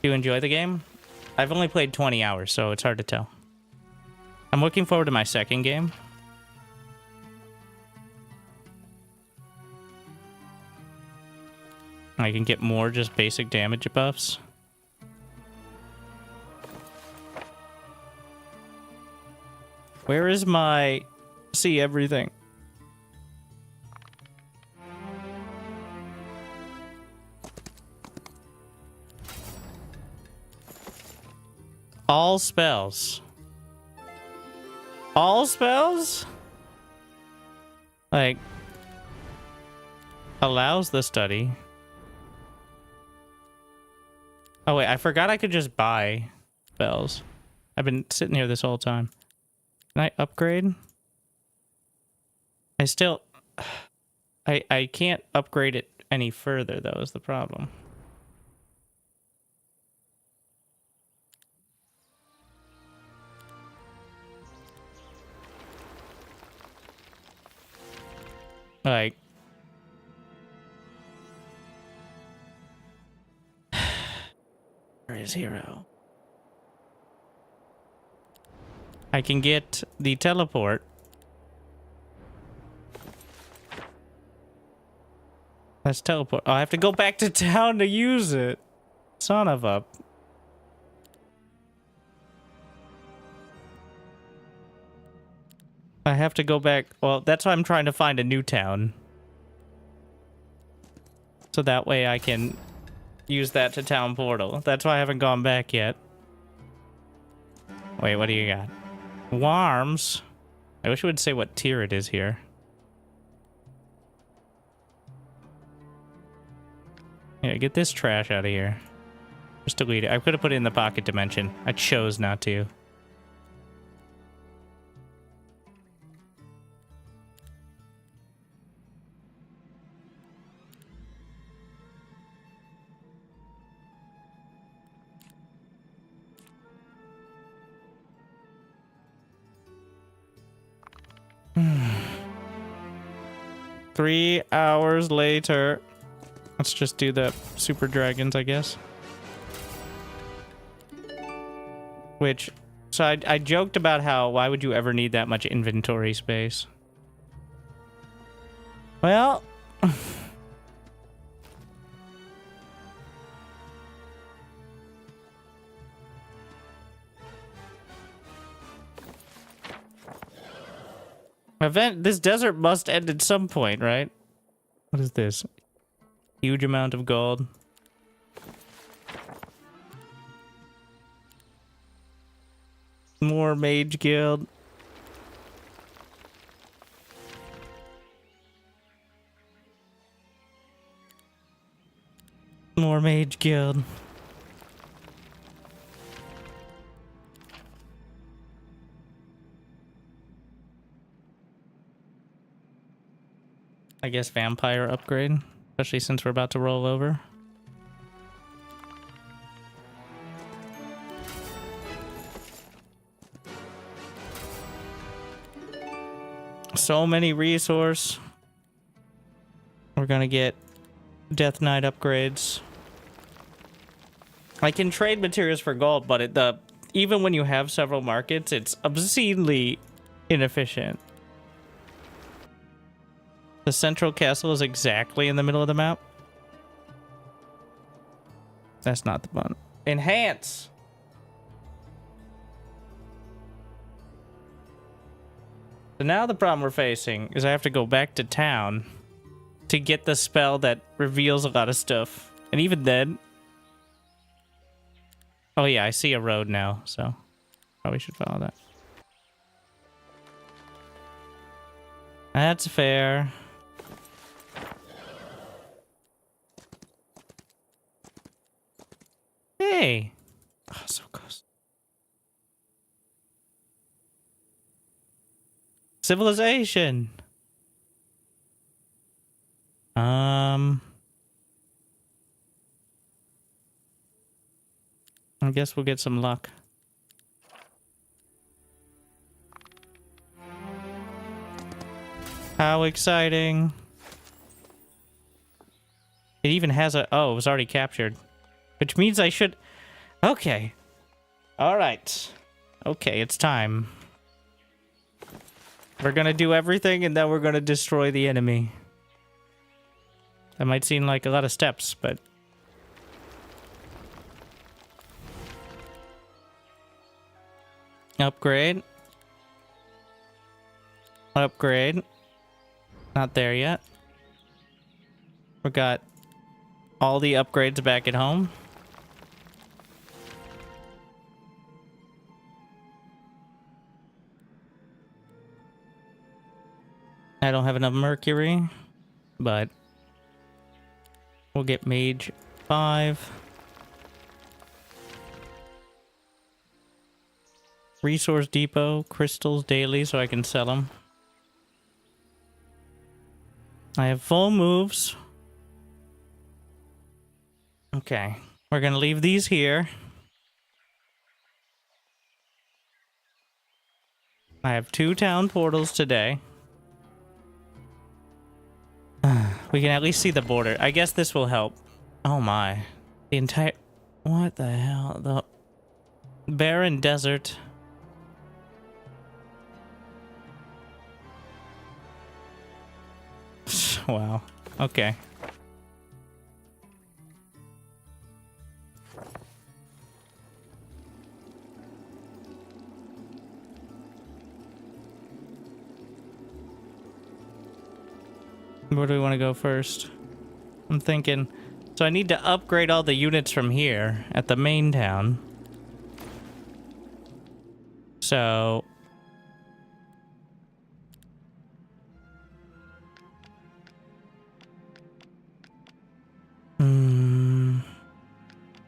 Do you enjoy the game? I've only played 20 hours, so it's hard to tell. I'm looking forward to my second game. I can get more just basic damage buffs. Where is my see everything? All spells. All spells? Like, allows the study. Oh wait, I forgot I could just buy spells. I've been sitting here this whole time. Can I upgrade? I still... I can't upgrade it any further, though, is the problem. Like... Where is hero? I can get the teleport. Let's teleport. Oh, I have to go back to town to use it. Son of a... I have to go back. Well, that's why I'm trying to find a new town. So that way I can use that to town portal. That's why I haven't gone back yet. Wait, what do you got? Worms. I wish it would say what tier it is here. Yeah, get this trash out of here. Just delete it. I could have put it in the pocket dimension. I chose not to. Three hours later. Let's just do the super dragons, I guess. Which, so I joked about how, why would you ever need that much inventory space? Well... This desert must end at some point, right? What is this? Huge amount of gold. More mage guild. More mage guild. I guess vampire upgrade, especially since we're about to roll over. So many resource. We're gonna get Death Knight upgrades. I can trade materials for gold, but even when you have several markets, it's obscenely inefficient. The central castle is exactly in the middle of the map. That's not the button. Enhance! So now the problem we're facing is I have to go back to town to get the spell that reveals a lot of stuff. And even then... Oh yeah, I see a road now, so probably should follow that. That's fair. Hey! Oh, so close. Civilization! I guess we'll get some luck. How exciting! It even has a... Oh, it was already captured. Which means I should... Okay. Alright. Okay, it's time. We're gonna do everything and then we're gonna destroy the enemy. That might seem like a lot of steps, but... Upgrade. Upgrade. Not there yet. We got all the upgrades back at home. I don't have enough mercury, but we'll get mage 5. Resource depot, crystals daily so I can sell them. I have full moves. Okay, we're gonna leave these here. I have 2 town portals today. We can at least see the border. I guess this will help. Oh my. The entire... What the hell? The barren desert. Wow. Okay. Where do we want to go first? I'm thinking... So I need to upgrade all the units from here at the main town. So...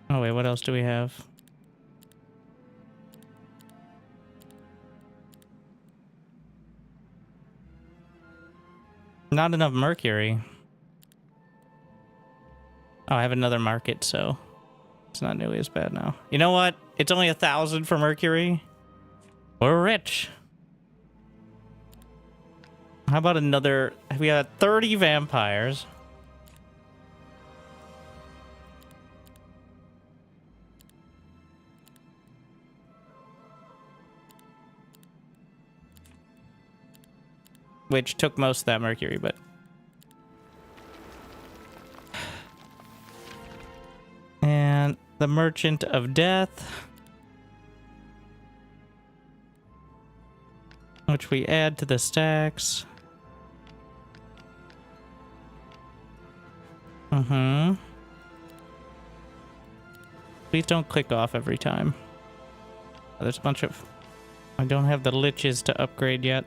Oh wait, what else do we have? Not enough mercury. Oh, I have another market, so it's not nearly as bad now. You know what? It's only 1,000 for mercury. We're rich. How about another? We got 30 vampires. Which took most of that mercury, but... And the Merchant of Death. Which we add to the stacks. Please don't click off every time. There's a bunch of... I don't have the liches to upgrade yet.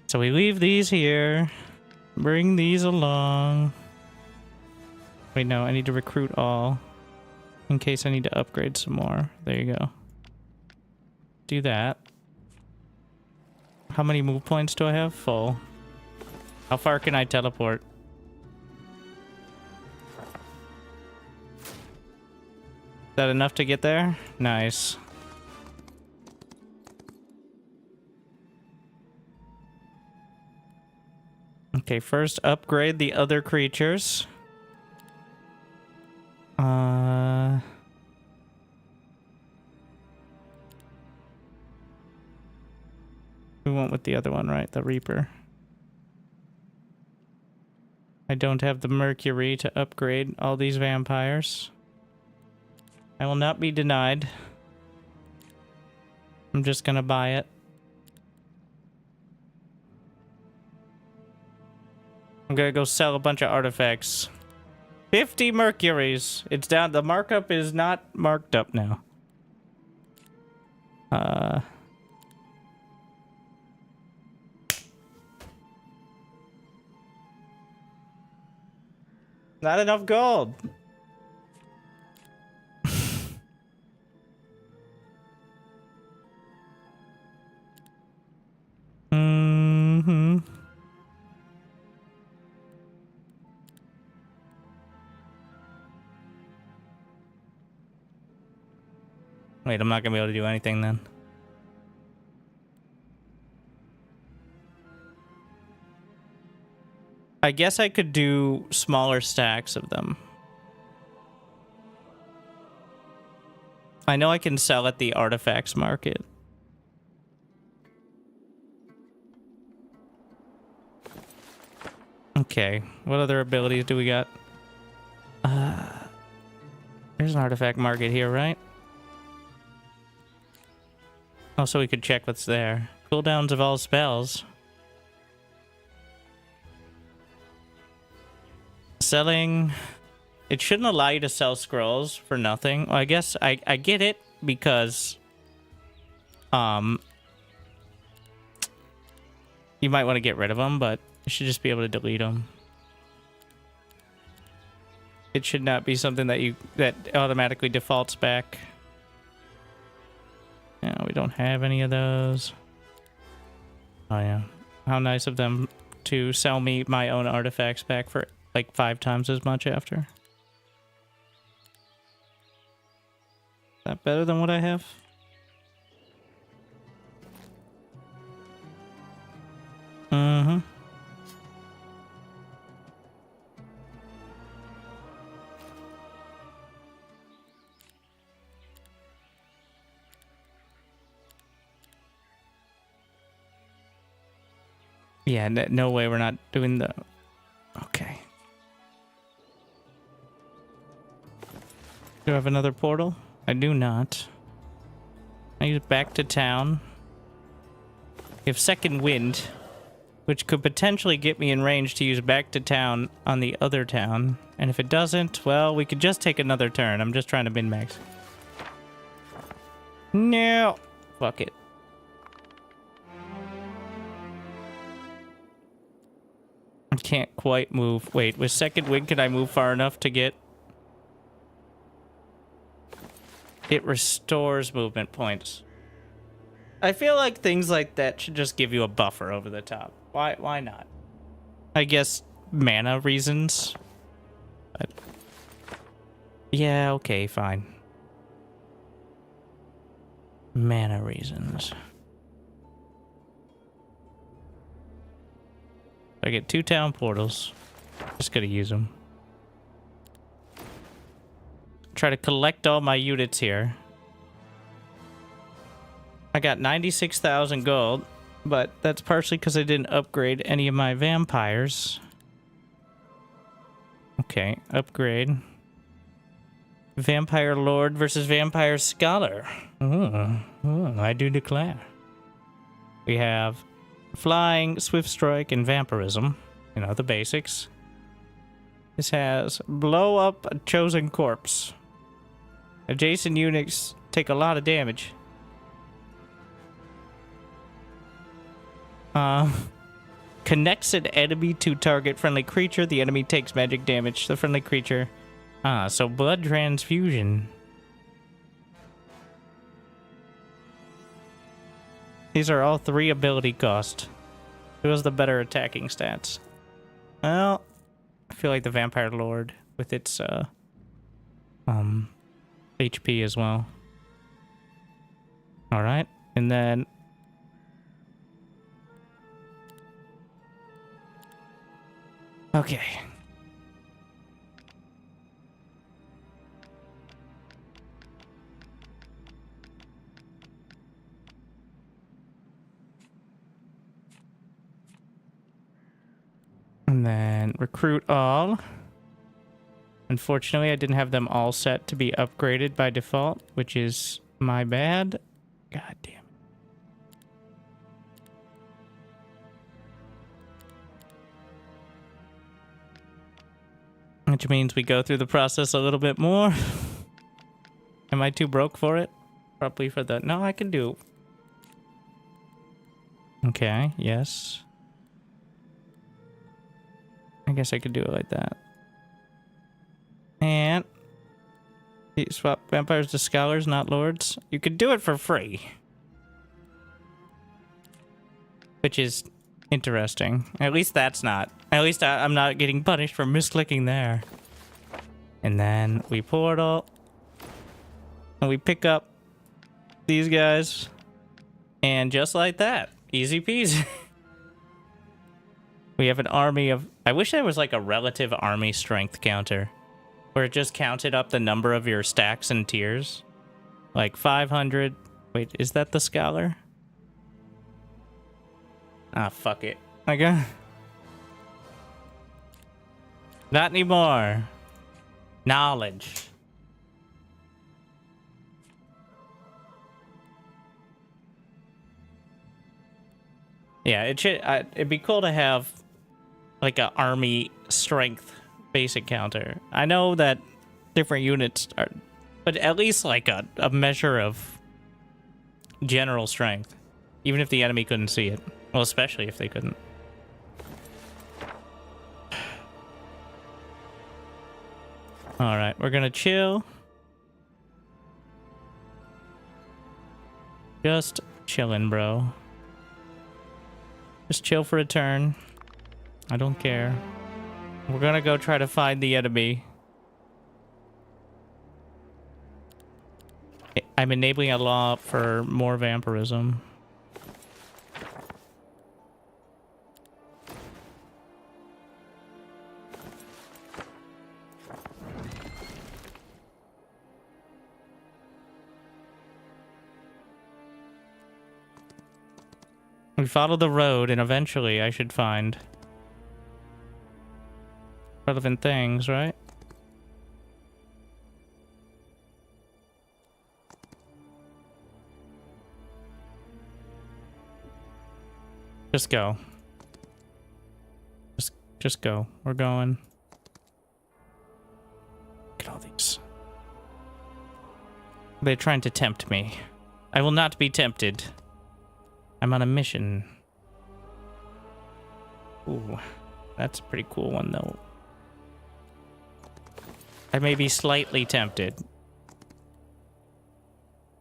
So we leave these here. Bring these along. Wait, no, I need to recruit all. In case I need to upgrade some more. There you go. Do that. How many move points do I have? Full. How far can I teleport? Is that enough to get there? Nice. Okay, first upgrade the other creatures. We went with the other one, right? The Reaper. I don't have the mercury to upgrade all these vampires. I will not be denied. I'm just gonna buy it. I'm gonna go sell a bunch of artifacts. 50 mercuries. It's down. The markup is not marked up now. Not enough gold. Mm-hmm. Wait, I'm not gonna be able to do anything then. I guess I could do smaller stacks of them. I know I can sell at the artifacts market. Okay, what other abilities do we got? There's an artifact market here, right? Also, we could check what's there. Cooldowns of all spells. Selling... It shouldn't allow you to sell scrolls for nothing. Well, I guess I get it because... You might want to get rid of them, but you should just be able to delete them. It should not be something that automatically defaults back. Yeah, we don't have any of those. Oh yeah. How nice of them to sell me my own artifacts back for like 5 times as much after. Is that better than what I have? Mm-hmm. Yeah, no way we're not doing the... Okay. Do I have another portal? I do not. I use back to town. We have second wind, which could potentially get me in range to use back to town on the other town. And if it doesn't, well, we could just take another turn. I'm just trying to min-max. No. Fuck it. I can't quite move. Wait, with second wind, can I move far enough to get... It restores movement points. I feel like things like that should just give you a buffer over the top. Why not? I guess mana reasons. But yeah, okay, fine. Mana reasons. I get 2 town portals. Just gotta use them. Try to collect all my units here. I got 96,000 gold, but that's partially because I didn't upgrade any of my vampires. Okay, upgrade. Vampire Lord versus Vampire Scholar. I do declare. We have Flying, Swift Strike, and Vampirism. You know, the basics. This has Blow Up a Chosen Corpse. Adjacent units take a lot of damage. Connects an enemy to target friendly creature. The enemy takes magic damage to the friendly creature. So blood transfusion. These are all 3 ability cost. Who has the better attacking stats? Well, I feel like the Vampire Lord with its HP as well. All right, and then okay. And then recruit all. Unfortunately, I didn't have them all set to be upgraded by default, which is my bad. God damn it. Which means we go through the process a little bit more. Am I too broke for it? Probably for the... No, I can do... Okay, yes. I guess I could do it like that. And... You swap vampires to scholars, not lords. You could do it for free. Which is interesting. At least that's not... At least I'm not getting punished for misclicking there. And then we portal. And we pick up these guys. And just like that. Easy peasy. We have an army of... I wish there was like a relative army strength counter. Where it just counted up the number of your stacks and tiers. Like 500. Wait, is that the scholar? Ah, fuck it. Okay. Not anymore. Knowledge. Yeah, it should. It'd be cool to have like a army strength basic counter. I know that different units are, but at least like a measure of general strength, even if the enemy couldn't see it. Well, especially if they couldn't. All right, we're gonna chill. Just chilling, bro. Just chill for a turn. I don't care. We're gonna go try to find the enemy. I'm enabling a law for more vampirism. We follow the road, and eventually I should find relevant things, right? Just go. Just go. We're going. Look at all these. They're trying to tempt me. I will not be tempted. I'm on a mission. Ooh, that's a pretty cool one, though. I may be slightly tempted.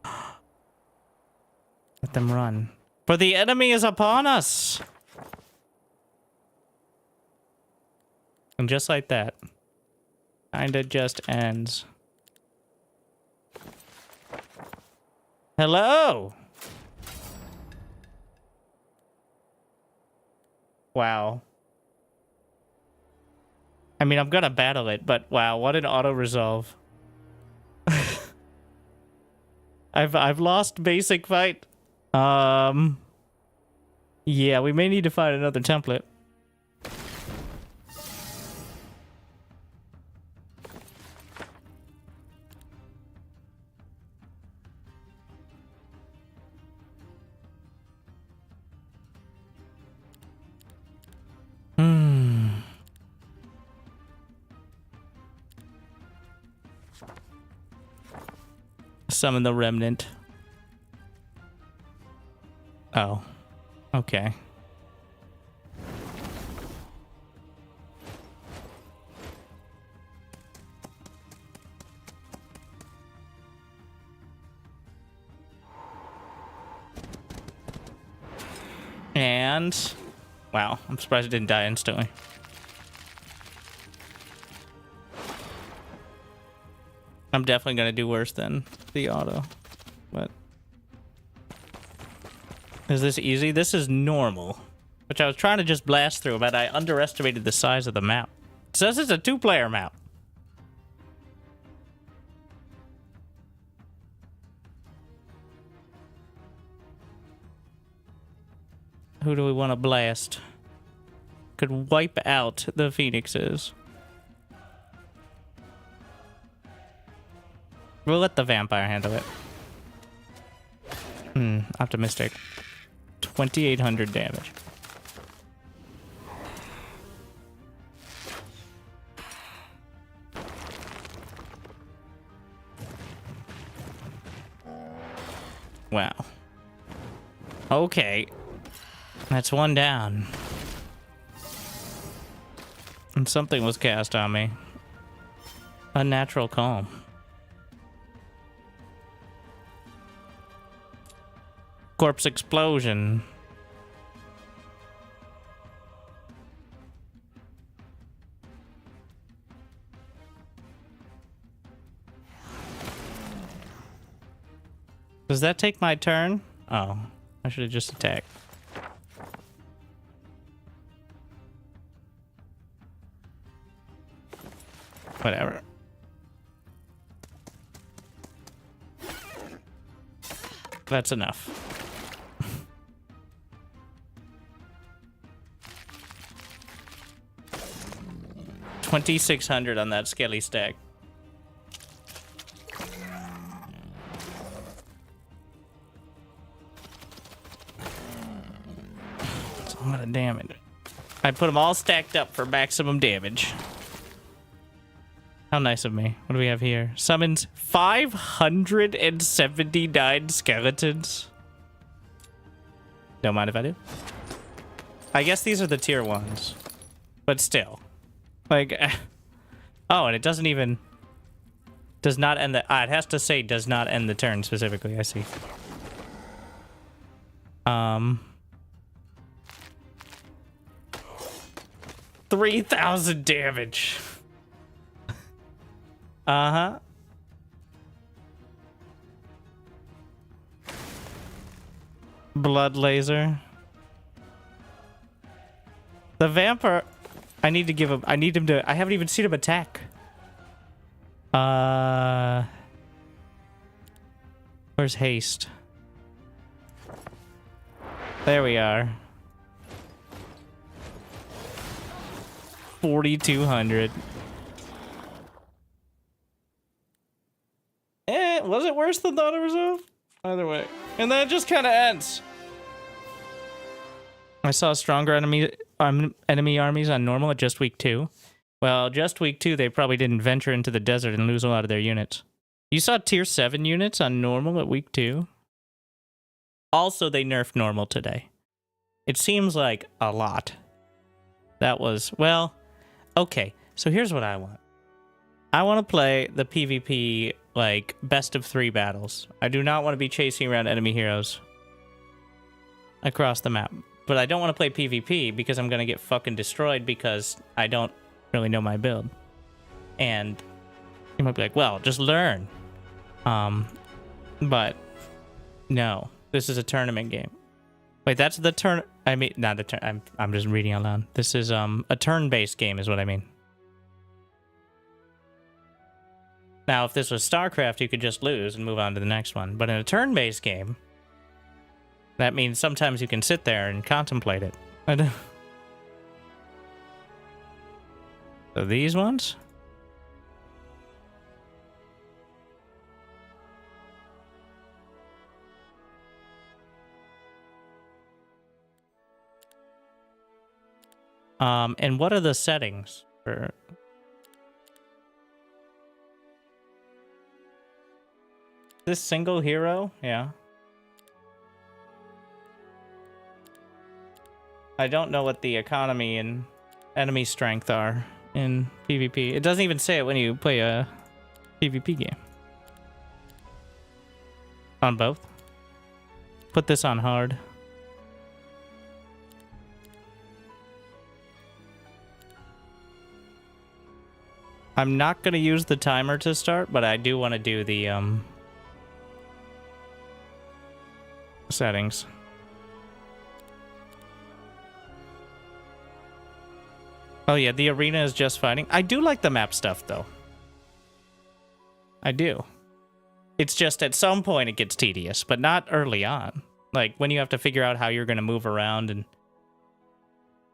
Let them run. For the enemy is upon us! And just like that, kinda just ends. Hello! Wow. I mean, I'm gonna battle it, but wow, what an auto-resolve. I've lost basic fight. Yeah, we may need to find another template. Summon the remnant. Oh. Okay. And... wow, I'm surprised it didn't die instantly. I'm definitely gonna do worse than the auto, but is this easy? This is normal, which I was trying to just blast through, but I underestimated the size of the map. It says it's a 2-player map. Who do we want to blast? could wipe out the phoenixes. We'll let the vampire handle it. Optimistic. 2,800 damage. Wow. Okay. That's one down. And something was cast on me. Unnatural calm. Corpse explosion. Does that take my turn? Oh, I should have just attacked. Whatever. That's enough. $2,600 on that skelly stack. That's a lot of damage. I put them all stacked up for maximum damage. How nice of me. What do we have here? Summons 579 skeletons. Don't mind if I do. I guess these are the tier 1s. But still. Like, oh, and it doesn't even, does not end the, it has to say does not end the turn specifically, I see. 3,000 damage. Uh-huh. Blood laser. The vampire, I need to give him, I need him to, I haven't even seen him attack. Where's haste? There we are. 4,200. Was it worse than Dawn of Resolve? Either way. And then it just kind of ends. I saw stronger enemy armies on normal at just week 2. Well, just week 2, they probably didn't venture into the desert and lose a lot of their units. You saw tier 7 units on normal at week 2? Also, they nerfed normal today. It seems like a lot. That was, well, okay. So here's what I want. I want to play the PvP, like, best of 3 battles. I do not want to be chasing around enemy heroes across the map. But I don't want to play PvP because I'm going to get fucking destroyed because I don't really know my build. And you might be like, well, just learn. But no, this is a tournament game. Wait, that's the turn. I mean, not a turn. I'm just reading out loud. This is a turn-based game, is what I mean. Now, if this was StarCraft, you could just lose and move on to the next one. But in a turn-based game, that means sometimes you can sit there and contemplate it. So these ones? And what are the settings for... This single hero? Yeah. I don't know what the economy and enemy strength are in PvP. It doesn't even say it when you play a PvP game. On both? Put this on hard. I'm not going to use the timer to start, but I do want to do the settings. Oh yeah, the arena is just fighting. I do like the map stuff, though. I do. It's just at some point it gets tedious, but not early on. Like, when you have to figure out how you're going to move around and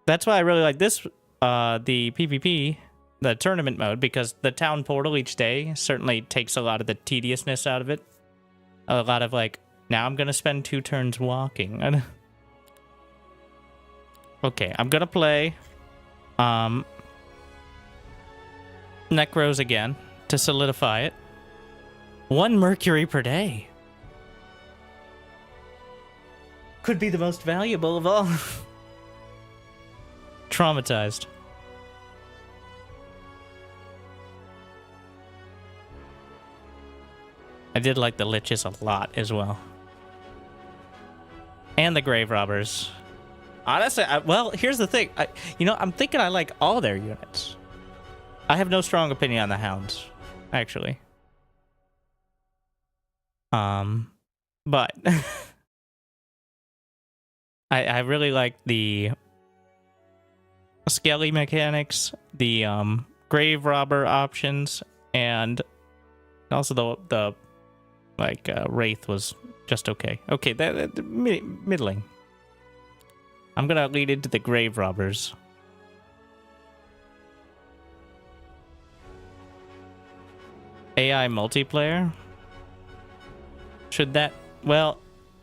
That's why I really like this, the PvP, the tournament mode, because the town portal each day certainly takes a lot of the tediousness out of it. A lot of like, now I'm gonna spend 2 turns walking. Okay, I'm gonna play Necros again to solidify it. 1 Mercury per day. Could be the most valuable of all. Traumatized. I did like the liches a lot as well. And the grave robbers. Honestly, well, here's the thing. I'm thinking I like all their units. I have no strong opinion on the hounds, actually. But I really like the skelly mechanics, the grave robber options, and also the wraith was just okay. Okay, that middling. I'm gonna lead into the grave robbers. AI multiplayer? Should that... Well,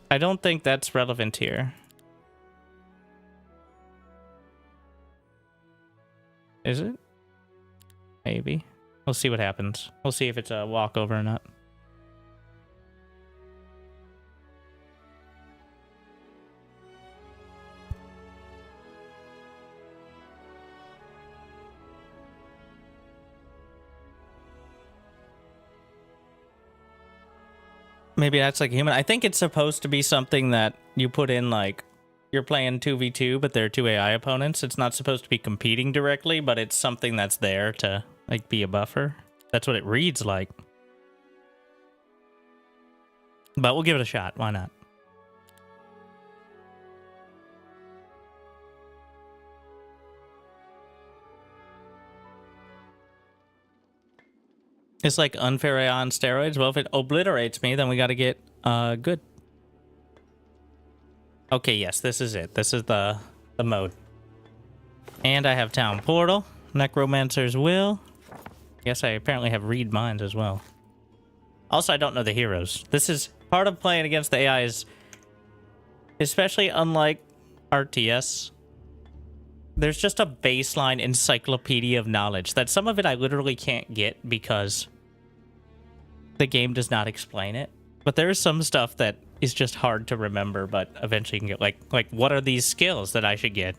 I don't think that's relevant here. Is it? Maybe. We'll see what happens. We'll see if it's a walkover or not. Maybe that's like human. I think it's supposed to be something that you put in, like, you're playing 2v2, but they're 2 AI opponents. It's not supposed to be competing directly, but it's something that's there to, like, be a buffer. That's what it reads like. But we'll give it a shot. Why not? It's like unfair AI on steroids. Well, if it obliterates me, then we got to get good. Okay, yes, this is it. This is the mode. And I have Town Portal, Necromancer's Will. Yes, I apparently have Read Minds as well. Also, I don't know the heroes. This is part of playing against the AIs, especially unlike RTS. There's just a baseline encyclopedia of knowledge that some of it I literally can't get because the game does not explain it. But there is some stuff that is just hard to remember, but eventually you can get, like what are these skills that I should get?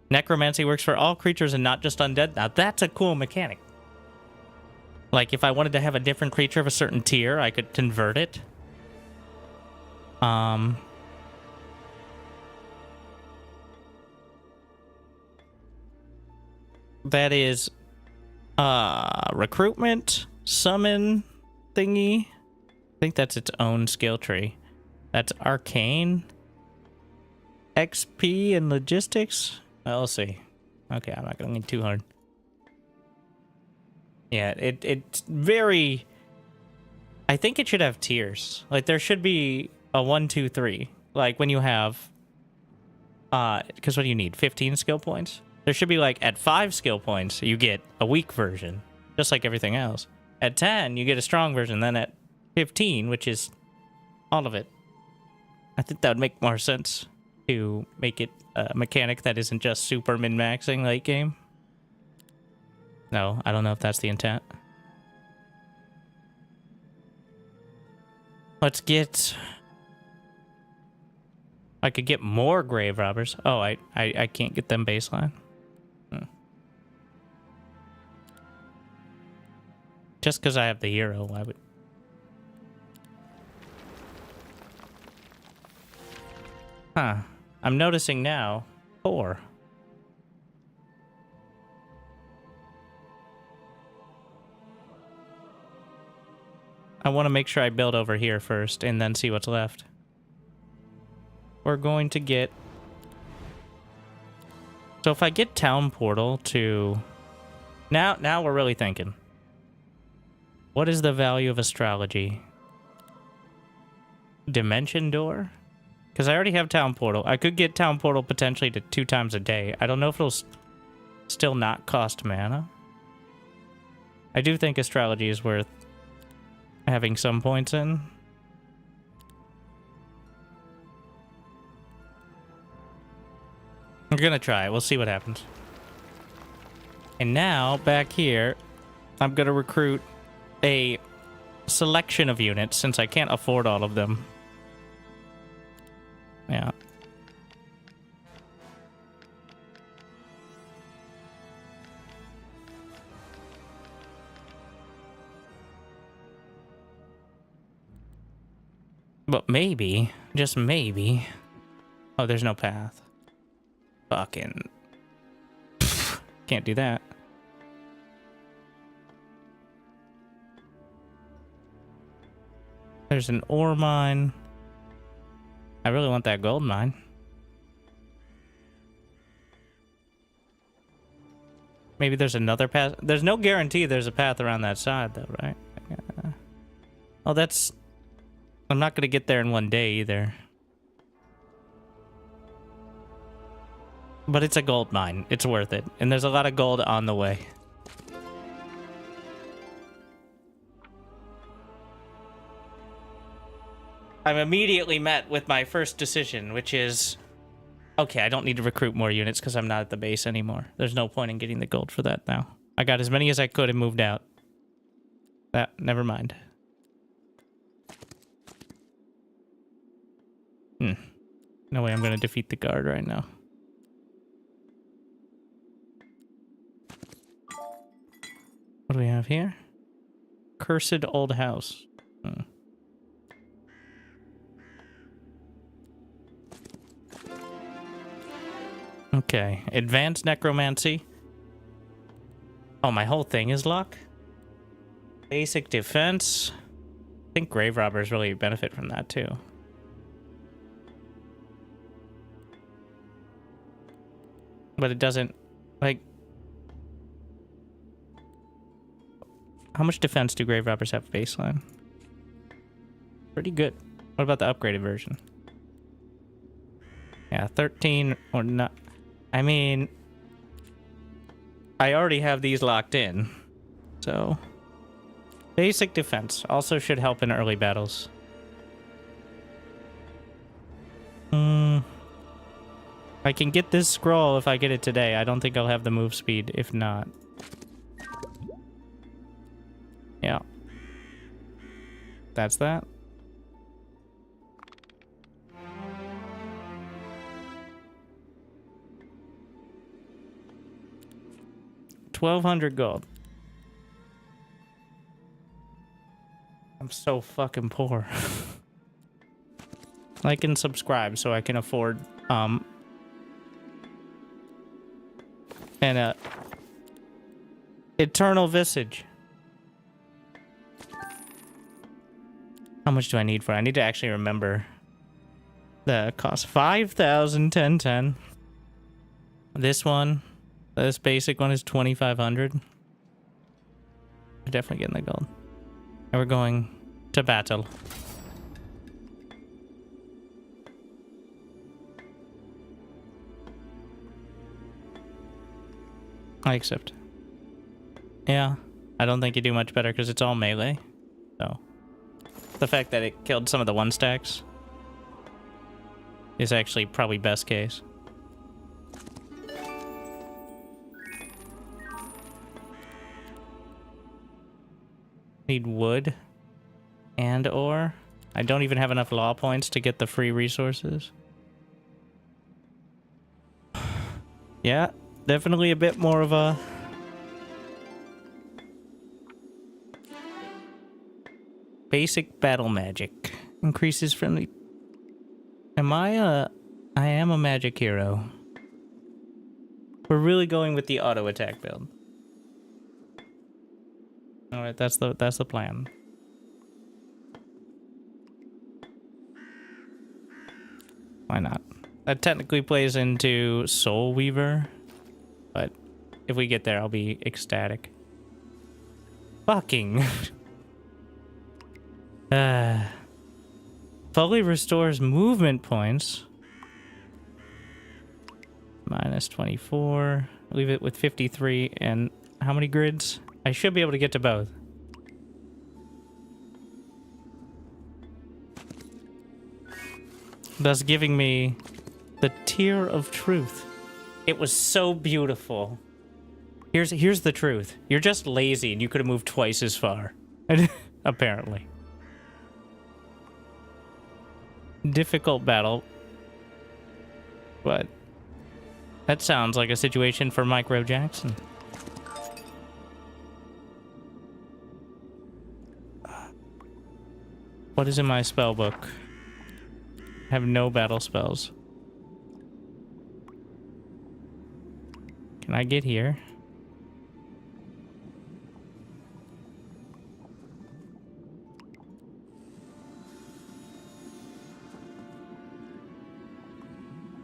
Necromancy works for all creatures and not just undead. Now that's a cool mechanic. Like if I wanted to have a different creature of a certain tier, I could convert it. That is recruitment, summon thingy. I think that's its own skill tree. That's arcane, XP, and logistics. Well, we'll see. Okay, I'm not going to lean too hard. Yeah, it's very... I think it should have tiers. Like, there should be a 1, 2, 3. Like, when you have... because what do you need? 15 skill points? There should be, like, at 5 skill points, you get a weak version. Just like everything else. At 10, you get a strong version. Then at 15, which is all of it. I think that would make more sense to make it a mechanic that isn't just super min-maxing late game. No, I don't know if that's the intent. Let's get... I could get more grave robbers. Oh, I can't get them baseline. Just because I have the hero, I would... Huh. I'm noticing now 4. I want to make sure I build over here first and then see what's left. We're going to get... So if I get Town Portal to... Now we're really thinking. What is the value of astrology? Dimension Door? Because I already have Town Portal. I could get Town Portal potentially to 2 times a day. I don't know if it'll still not cost mana. I do think Astrology is worth having some points in. We're gonna try it. We'll see what happens. And now, back here, I'm gonna recruit a selection of units since I can't afford all of them. Yeah. But maybe, just maybe... Oh, there's no path. Fucking... Can't do that. There's an ore mine. I really want that gold mine. Maybe there's another path. There's no guarantee there's a path around that side, though, right? Yeah. Oh, that's... I'm not going to get there in one day, either. But it's a gold mine. It's worth it. And there's a lot of gold on the way. I'm immediately met with my first decision, which is... Okay, I don't need to recruit more units because I'm not at the base anymore. There's no point in getting the gold for that now. I got as many as I could and moved out. Never mind. No way I'm going to defeat the guard right now. What do we have here? Cursed old house. Okay, advanced necromancy. Oh, my whole thing is luck? Basic defense. I think grave robbers really benefit from that too. But it doesn't, like... How much defense do grave robbers have baseline? Pretty good. What about the upgraded version? Yeah, 13 or not. I mean... I already have these locked in. So... Basic defense also should help in early battles. I can get this scroll if I get it today. I don't think I'll have the move speed if not. Yeah. That's that. $1,200 gold. I'm so fucking poor. Like and subscribe so I can afford and eternal visage. How much do I need for it? I need to actually remember the cost. 5,000, 10. This one, this basic one is 2,500. I'm definitely getting the gold. And we're going to battle. I accept. Yeah, I don't think you do much better because it's all melee. So, the fact that it killed some of the 1-stacks is actually probably best case. Need wood and ore. I don't even have enough law points to get the free resources. Yeah, definitely a bit more of a... Basic battle magic. Increases friendly... I am a magic hero. We're really going with the auto attack build. Alright, that's the plan. Why not? That technically plays into Soul Weaver, but if we get there, I'll be ecstatic. Fucking. Fuck fully restores movement points. Minus 24. Leave it with 53. And how many grids? I should be able to get to both. Thus giving me the Tear of Truth. It was so beautiful. Here's the truth. You're just lazy and you could have moved twice as far. Apparently. Difficult battle. But that sounds like a situation for Micro Jackson. What is in my spell book? I have no battle spells. Can I get here?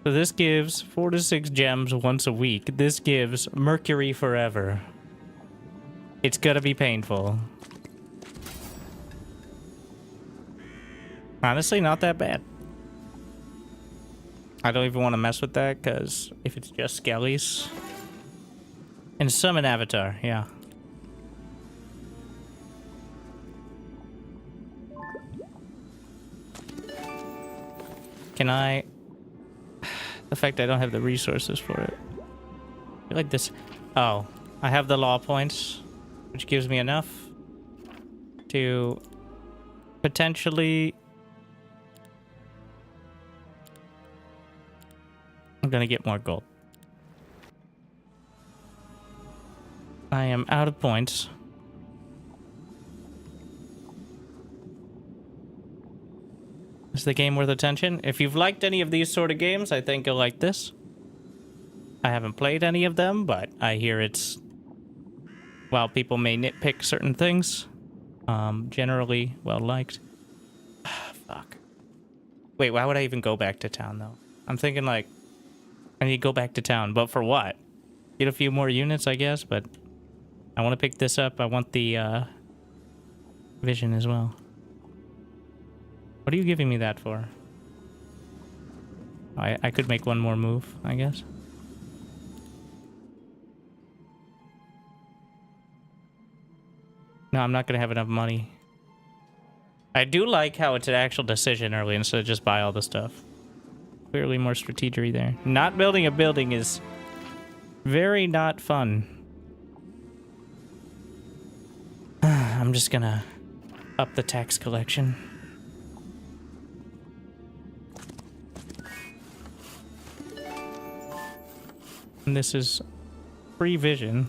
So this gives 4 to 6 gems once a week. This gives Mercury forever. It's gonna be painful. Honestly, not that bad. I don't even want to mess with that, because if it's just Skellies... And summon Avatar, yeah. Can I... The fact I don't have the resources for it. I feel like this... Oh, I have the law points, which gives me enough to potentially... I'm gonna get more gold. I am out of points. Is the game worth attention? If you've liked any of these sort of games, I think you'll like this. I haven't played any of them, but I hear it's... While people may nitpick certain things, generally well-liked. Fuck. Wait, why would I even go back to town, though? I'm thinking, like, I need to go back to town, but for what? Get a few more units, I guess, but... I want to pick this up. I want the, vision as well. What are you giving me that for? I could make one more move, I guess. No, I'm not going to have enough money. I do like how it's an actual decision early instead of just buy all the stuff. Clearly more strategery there. Not building a building is very not fun. I'm just gonna up the tax collection. And this is free vision,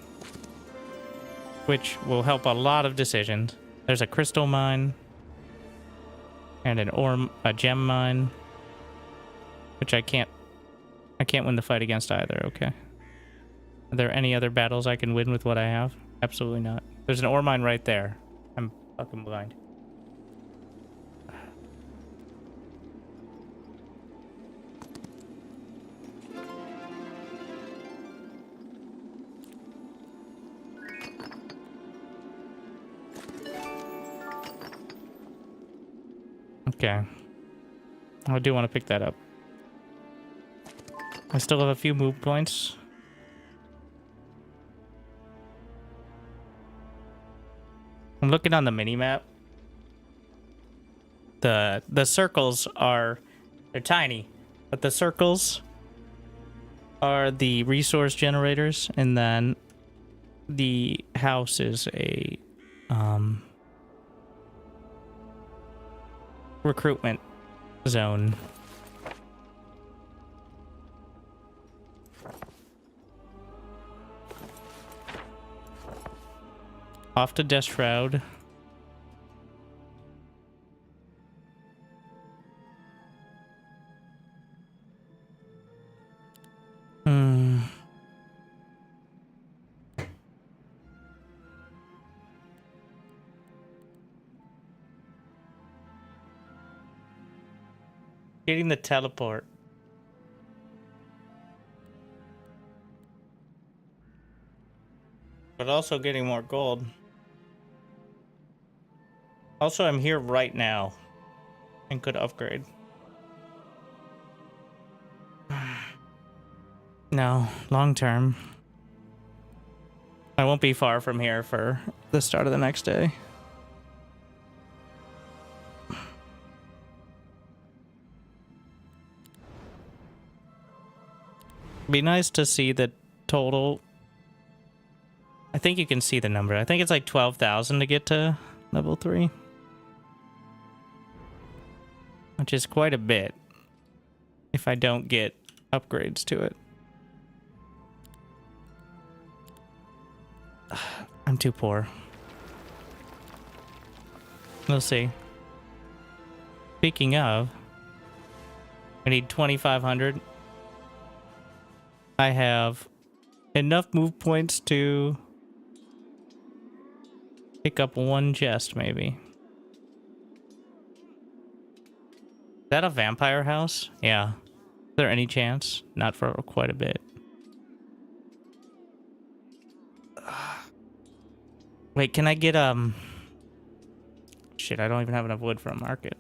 which will help a lot of decisions. There's a crystal mine and a gem mine, which I can't win the fight against either. Okay. Are there any other battles I can win with what I have? Absolutely not. There's an ore mine right there. I'm fucking blind. Okay. I do want to pick that up. I still have a few move points. I'm looking on the mini-map. The circles are... They're tiny. But the circles are the resource generators. And then the house is a... recruitment zone. Off to Death Shroud. Getting the teleport. But also getting more gold. Also, I'm here right now. and could upgrade. No, long term. I won't be far from here for the start of the next day. Be nice to see the total. I think you can see the number. I think it's like 12,000 to get to level 3. Which is quite a bit if I don't get upgrades to it. I'm too poor. We'll see. Speaking of, I need 2,500. I have enough move points to pick up one chest, maybe. Is that a vampire house? Yeah. Is there any chance? Not for quite a bit. Wait, can I get, shit, I don't even have enough wood for a market.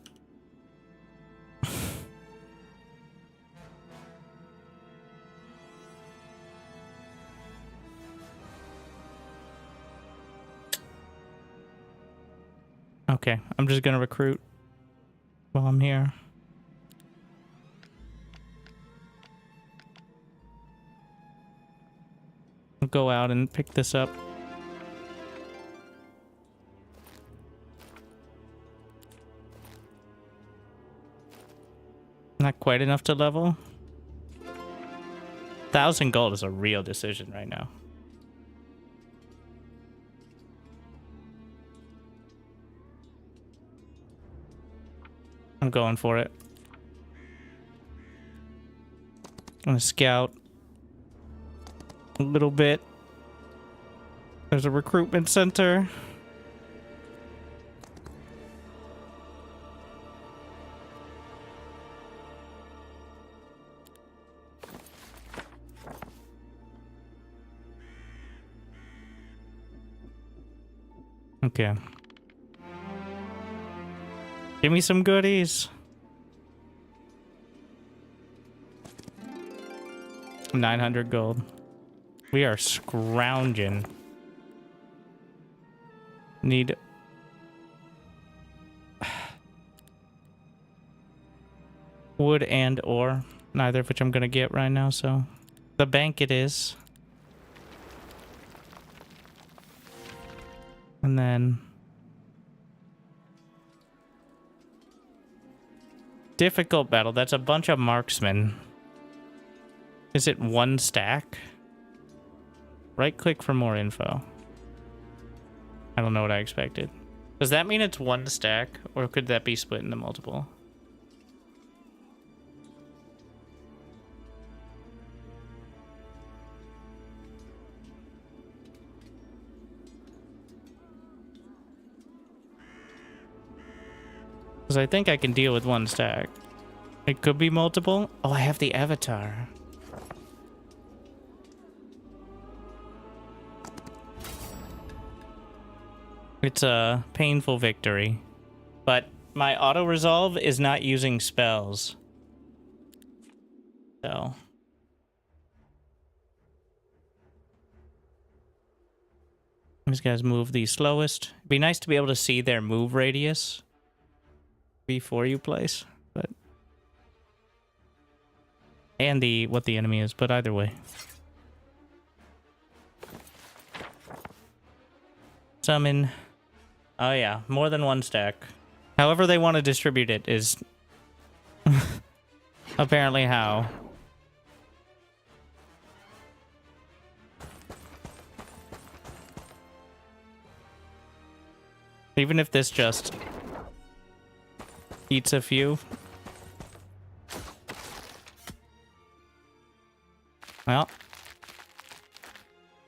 Okay, I'm just gonna recruit while I'm here. I'll go out and pick this up. Not quite enough to level. 1,000 gold is a real decision right now. I'm going for it. I'm gonna scout a little bit. There's a recruitment center. Okay. Give me some goodies. 900 gold. We are scrounging. Need wood and ore. Neither of which I'm gonna get right now, so the bank it is. And then difficult battle. That's a bunch of marksmen. Is it one stack? Right click for more info. I don't know what I expected. Does that mean it's one stack, or could that be split into multiple? Because I think I can deal with one stack. It could be multiple. Oh, I have the avatar. It's a painful victory. But my auto-resolve is not using spells. So these guys move the slowest. It'd be nice to be able to see their move radius before you place, but and the what the enemy is, but either way. Summon. Oh yeah, more than one stack. However they want to distribute it is apparently how. Even if this just eats a few. Well,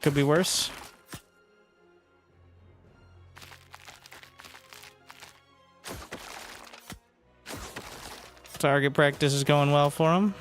could be worse. Target practice is going well for him.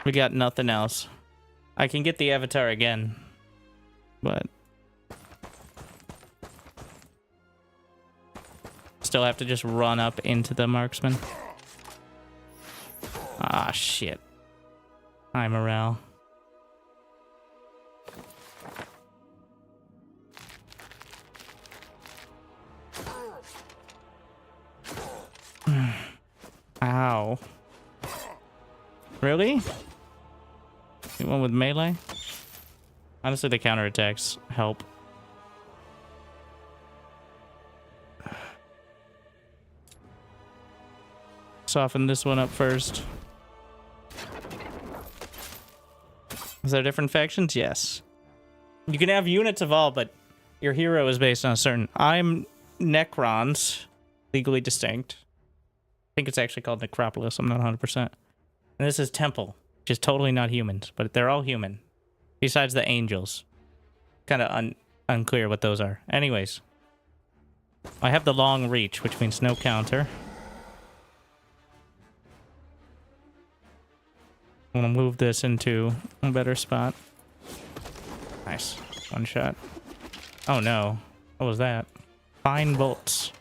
We got nothing else. I can get the avatar again, but still have to just run up into the marksman. Ah, shit. High morale. Ow. Really? You went with melee? Honestly, the counterattacks help. Soften this one up first. Is there different factions? Yes. You can have units of all, but your hero is based on a certain... I'm Necrons, legally distinct. I think it's actually called Necropolis. I'm not 100%. And this is Temple, which is totally not humans, but they're all human. Besides the angels. Kind of unclear what those are. Anyways. I have the long reach, which means no counter. I'm gonna move this into a better spot. Nice. One shot. Oh no. What was that? Fine bolts.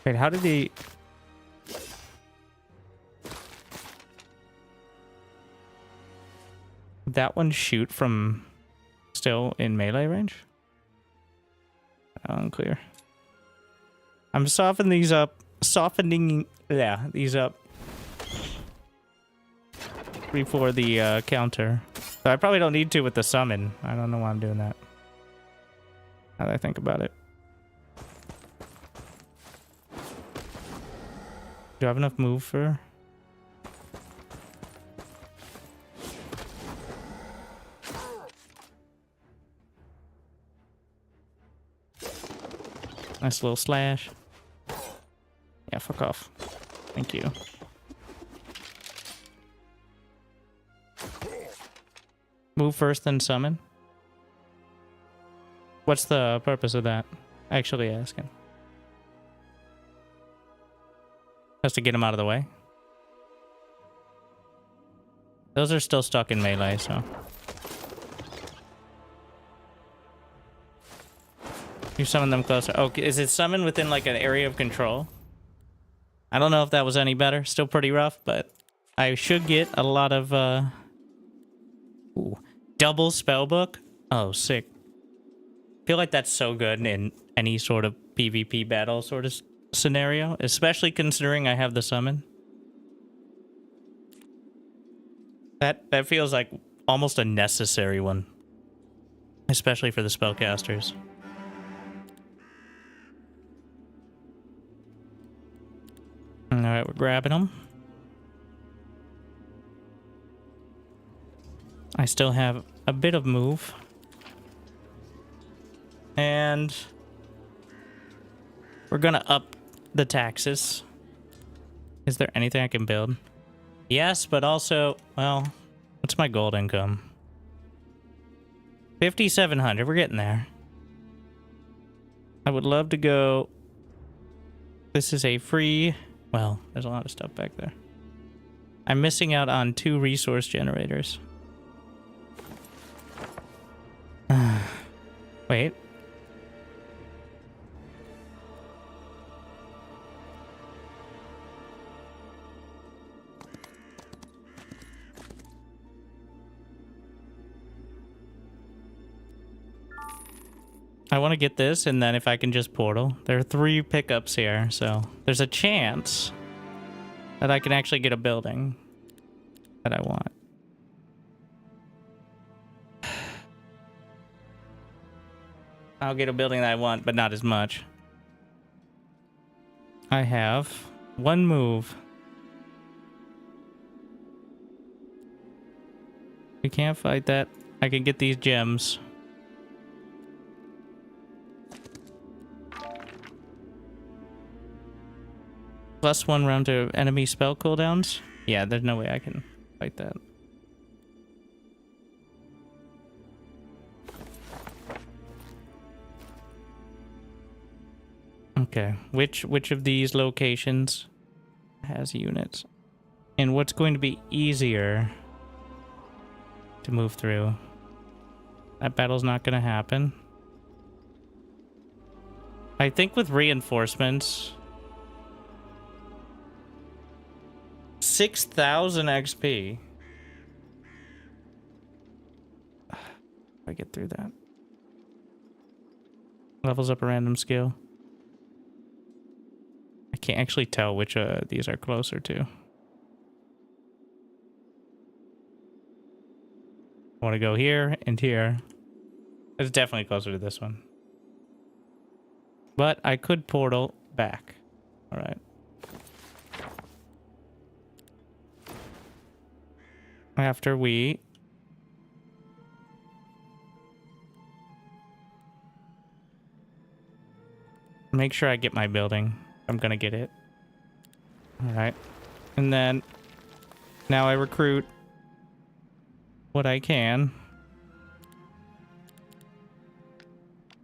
Wait, how did he... That one shoot from still in melee range? Unclear. I'm softening these up. These up. Before the counter. So I probably don't need to with the summon. I don't know why I'm doing that. Now that I think about it. Do I have enough move for... Nice little slash. Yeah, fuck off. Thank you. Move first, then summon. What's the purpose of that? Actually asking. Just to get him out of the way. Those are still stuck in melee, so... You summon them closer. Oh, is it summoned within like an area of control? I don't know if that was any better. Still pretty rough, but I should get a lot of ooh, double spellbook. Oh, sick. Feel like that's so good in any sort of PvP battle sort of scenario, especially considering I have the summon. That feels like almost a necessary one, especially for the spellcasters. Alright, we're grabbing them. I still have a bit of move. And we're gonna up the taxes. Is there anything I can build? Yes, but also, well, what's my gold income? 5,700, we're getting there. I would love to go... This is a free... Well, there's a lot of stuff back there. I'm missing out on 2 resource generators. Wait. I want to get this, and then if I can just portal. There are 3 pickups here, so there's a chance that I can actually get a building that I want. I'll get a building that I want, but not as much. I have 1 move. We can't fight that. I can get these gems. +1 round to enemy spell cooldowns? Yeah, there's no way I can fight that. Okay, which of these locations has units? And what's going to be easier to move through? That battle's not going to happen. I think with reinforcements, 6,000 XP. If I get through that. Levels up a random skill. I can't actually tell which these are closer to. I want to go here and here. It's definitely closer to this one. But I could portal back. All right. After we... make sure I get my building. I'm gonna get it. All right. And then now I recruit what I can.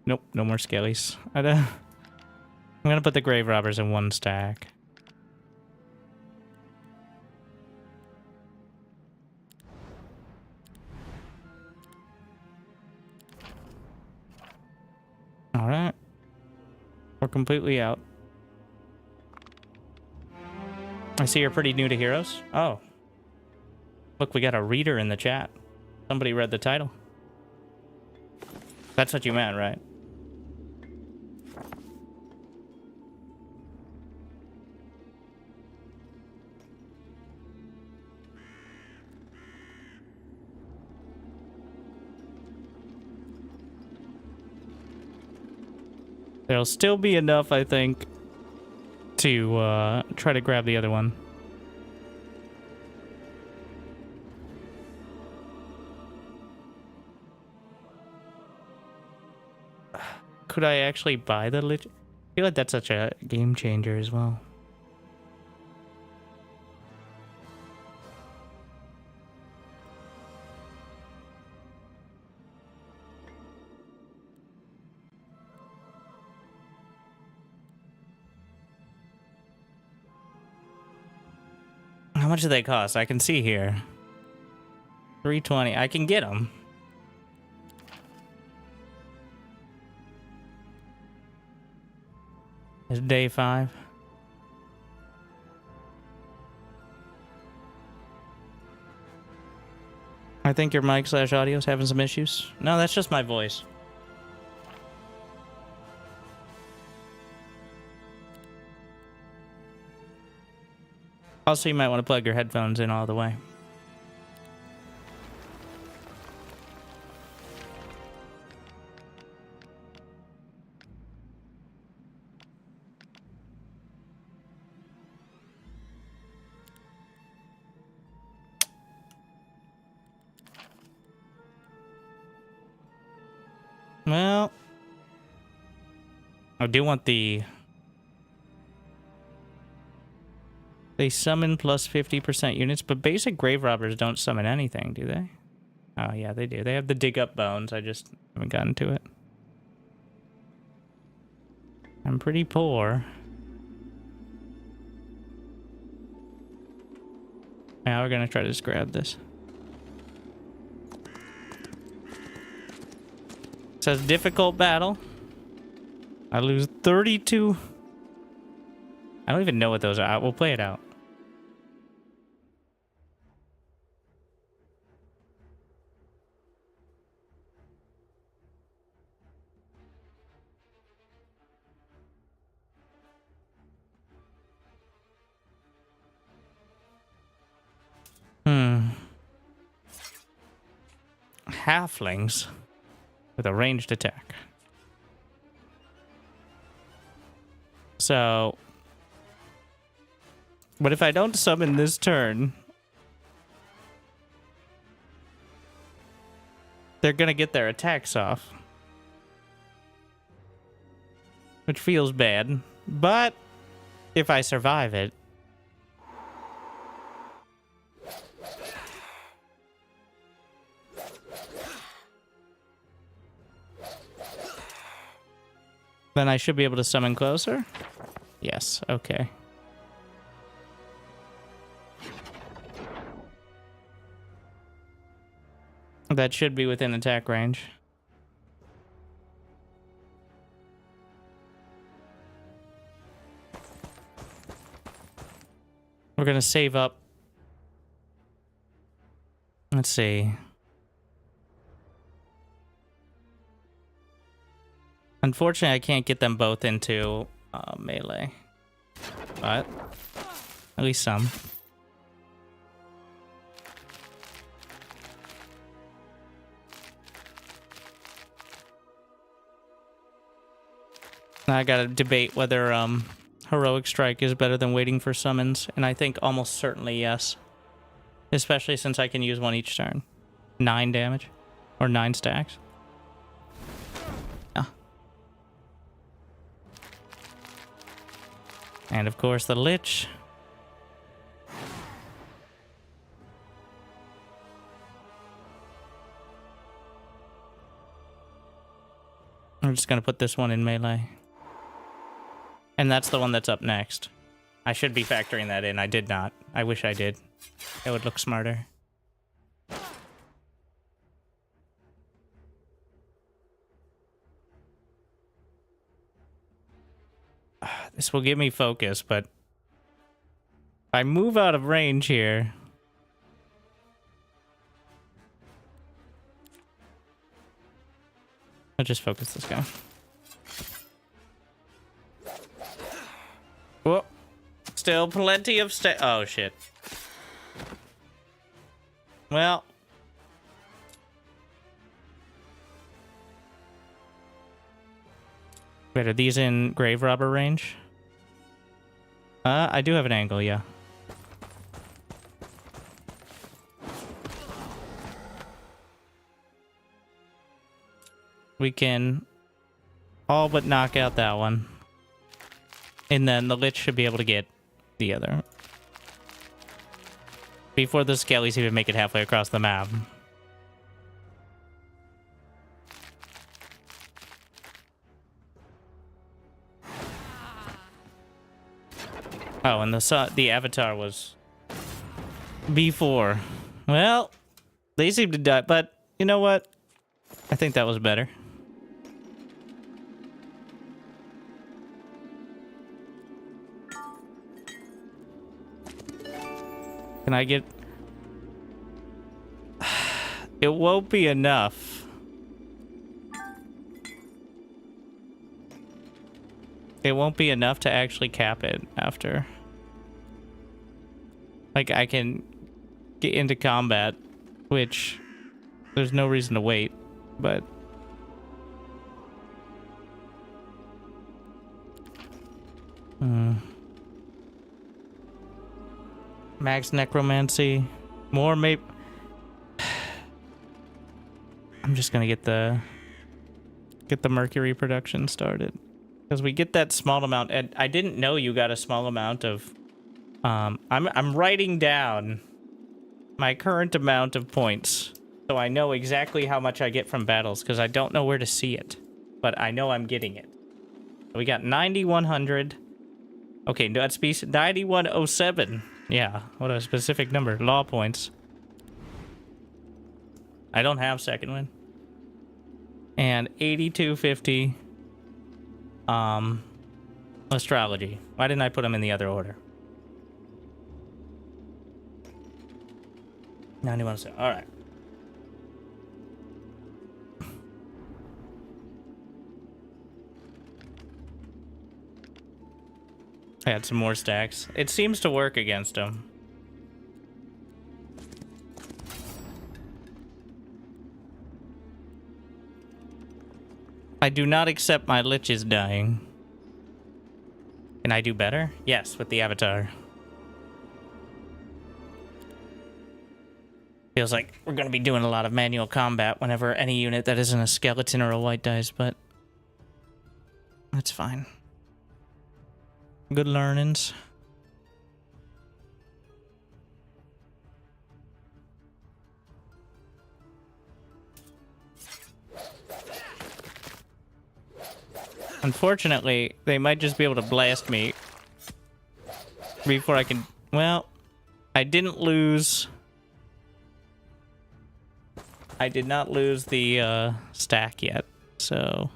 Nope, no more skellies. I'm gonna put the grave robbers in one stack. All right. We're completely out. I see you're pretty new to Heroes. Oh. Look, we got a reader in the chat. Somebody read the title. That's what you meant, right? There'll still be enough, I think, to try to grab the other one. Could I actually buy the I feel like that's such a game changer as well. How much do they cost? I can see here. 320. I can get them. It's day 5. I think your mic / audio is having some issues. No, that's just my voice. Also, you might want to plug your headphones in all the way. Well, I do want the... They summon plus 50% units, but basic grave robbers don't summon anything, do they? Oh, yeah, they do. They have the dig up bones. I just haven't gotten to it. I'm pretty poor. Now we're gonna try to just grab this. It says difficult battle. I lose 32. I don't even know what those are. We'll play it out. Halflings with a ranged attack. So, but if I don't summon this turn, they're gonna get their attacks off, which feels bad. But if I survive it, Then I should be able to summon closer. Yes, okay. That should be within attack range. We're gonna save up. Let's see. Unfortunately, I can't get them both into melee. But at least some. Now I gotta debate whether Heroic Strike is better than waiting for summons, and I think almost certainly yes. Especially since I can use one each turn. 9 damage. Or 9 stacks. Ah. And of course the Lich. I'm just gonna put this one in melee. And that's the one that's up next. I should be factoring that in. I did not. I wish I did. It would look smarter. This will give me focus, but if I move out of range here, I'll just focus this guy. Whoa. Still plenty of oh shit. Well. Wait, are these in grave robber range? I do have an angle, yeah. We can all but knock out that one. And then the Lich should be able to get the other. Before the Skellies even make it halfway across the map. Oh, and the Avatar was before. Well, they seem to die, but you know what? I think that was better. Can I get... It won't be enough. It won't be enough to actually cap it after. Like, I can get into combat, which there's no reason to wait, but... Max Necromancy. More maybe. I'm just gonna get the Mercury production started. Because we get that small amount, and I didn't know you got a small amount of I'm writing down my current amount of points. So I know exactly how much I get from battles, because I don't know where to see it. But I know I'm getting it. So we got 9100. Okay, that's 9107. Yeah, what a specific number. Law points. I don't have second win. And 8250. Astrology. Why didn't I put them in the other order? 9107. All right. I had some more stacks. It seems to work against him. I do not accept my liches dying. Can I do better? Yes, with the Avatar. Feels like we're going to be doing a lot of manual combat whenever any unit that isn't a skeleton or a white dies, but that's fine. Good learnings. Unfortunately, they might just be able to blast me before I can... Well, I didn't lose... I did not lose the stack yet, so...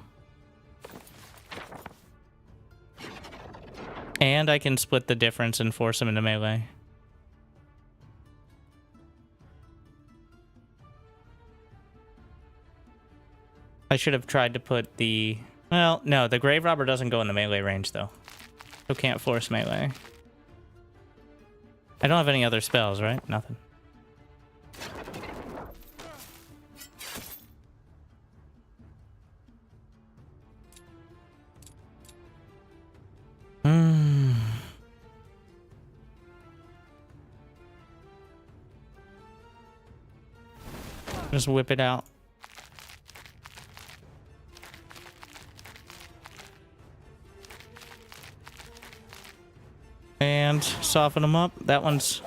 And I can split the difference and force them into melee. I should have tried to put the... Well, no, the Grave Robber doesn't go in the melee range, though. So can't force melee. I don't have any other spells, right? Nothing. Just whip it out. And soften them up. That one's...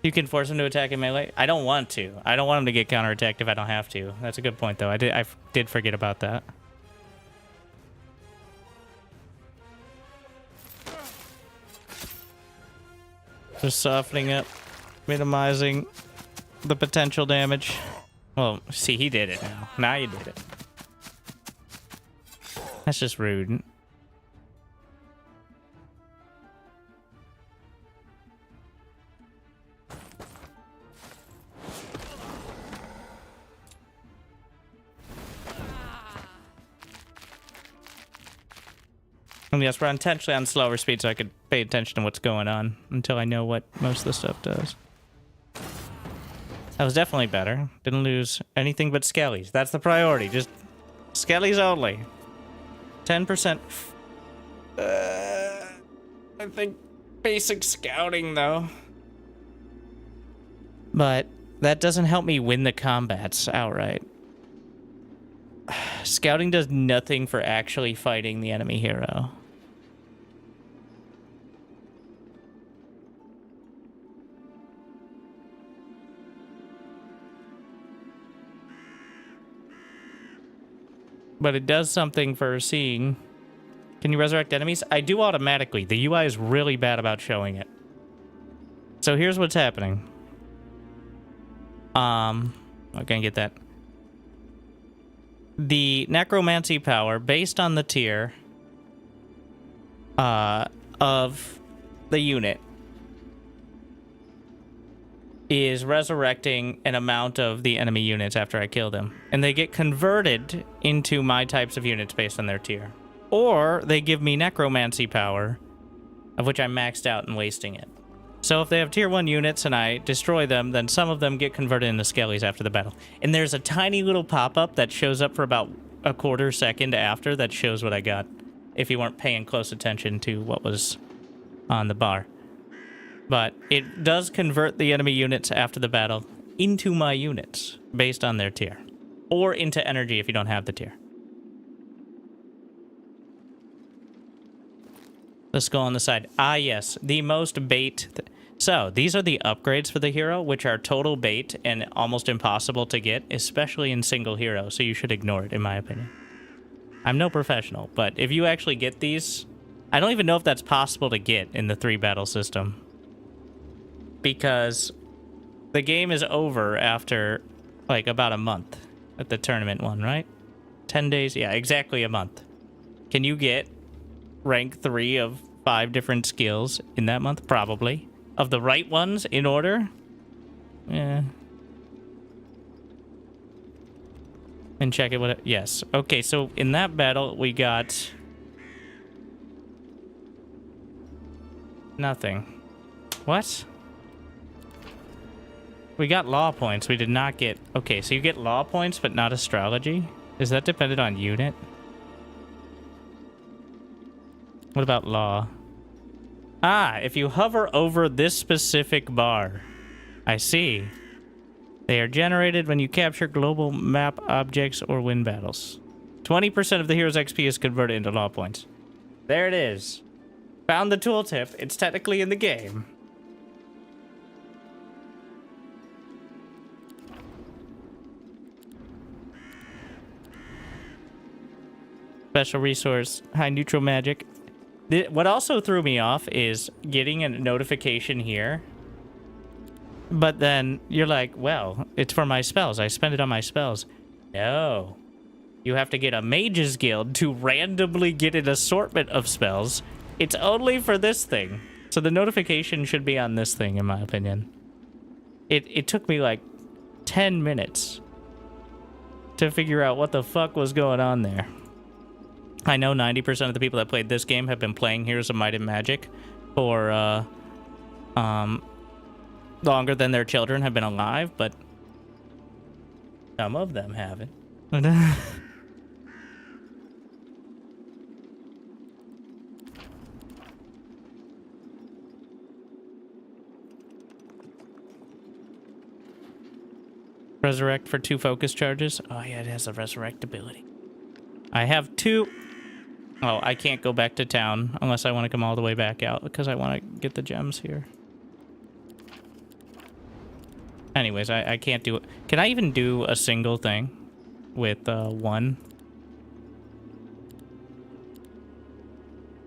You can force him to attack in melee. I don't want to. I don't want him to get counterattacked if I don't have to. That's a good point, though. I did forget about that. Just softening up, minimizing the potential damage. Well, see, he did it now. Now you did it. That's just rude. And yes, we're intentionally on slower speed so I could pay attention to what's going on until I know what most of the stuff does. That was definitely better. Didn't lose anything but skellies. That's the priority. Just skellies only. 10%. I think basic scouting, though. But that doesn't help me win the combats outright. Scouting does nothing for actually fighting the enemy hero. But it does something for seeing. Can you resurrect enemies? I do automatically. The UI is really bad about showing it. So here's what's happening. I'm gonna get that. The necromancy power, based on the tier of the unit, is resurrecting an amount of the enemy units after I kill them. And they get converted into my types of units based on their tier. Or they give me necromancy power, of which I'm maxed out and wasting it. So if they have tier 1 units and I destroy them, then some of them get converted into skellies after the battle. And there's a tiny little pop-up that shows up for about a quarter second after that shows what I got, if you weren't paying close attention to what was on the bar. But it does convert the enemy units after the battle into my units based on their tier. Or into energy if you don't have the tier. Let's go on the side. Ah, yes. The most bait. So, these are the upgrades for the hero, which are total bait and almost impossible to get, especially in single hero, so you should ignore it, in my opinion. I'm no professional, but if you actually get these, I don't even know if that's possible to get in the 3-battle system. Because the game is over after, like, about a month at the tournament one, right? 10 days? Yeah, exactly a month. Can you get rank 3 of 5 different skills in that month? Probably. Of the right ones in order? Yeah. And check it. Yes. Okay, so in that battle, we got nothing. What? We got law points. We did not get... Okay, so you get law points, but not astrology? Is that dependent on unit? What about law? Ah, if you hover over this specific bar. I see. They are generated when you capture global map objects or win battles. 20% of the hero's XP is converted into law points. There it is. Found the tooltip. It's technically in the game. special resource, high neutral magic. What also threw me off is getting a notification here. But then you're like, well, it's for my spells. I spend it on my spells. No. You have to get a mage's guild to randomly get an assortment of spells. It's only for this thing. So the notification should be on this thing, in my opinion. It took me like 10 minutes to figure out what the fuck was going on there. I know 90% of the people that played this game have been playing Heroes of Might and Magic for longer than their children have been alive, but some of them haven't. Resurrect for 2 focus charges. Oh yeah, it has a resurrect ability. I have 2. Oh, I can't go back to town unless I want to come all the way back out because I want to get the gems here. Anyways, I can't do it. Can I even do a single thing with 1?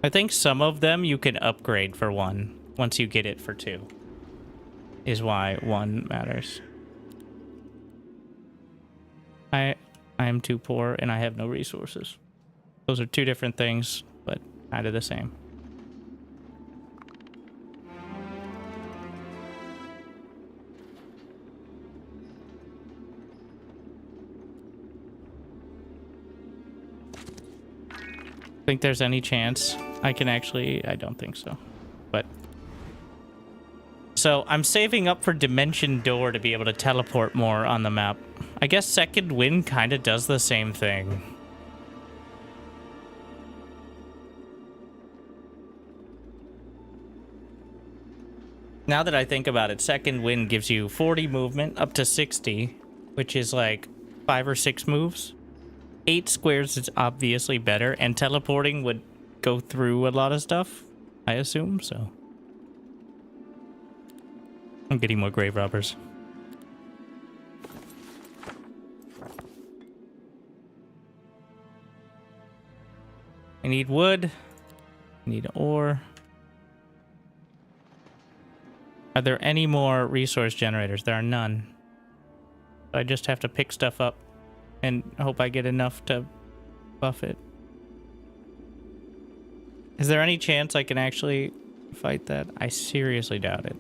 I think some of them you can upgrade for 1 once you get it for 2. Is why 1 matters. I am too poor and I have no resources. Those are 2 different things, but kind of the same. Think there's any chance I can actually... I don't think so, but... So, I'm saving up for Dimension Door to be able to teleport more on the map. I guess Second Wind kind of does the same thing. Now that I think about it, Second Wind gives you 40 movement up to 60, which is like 5 or 6 moves. 8 squares is obviously better, and teleporting would go through a lot of stuff, I assume, so... I'm getting more grave robbers. I need wood. I need ore. Are there any more resource generators? There are none. I just have to pick stuff up and hope I get enough to buff it. Is there any chance I can actually fight that? I seriously doubt it.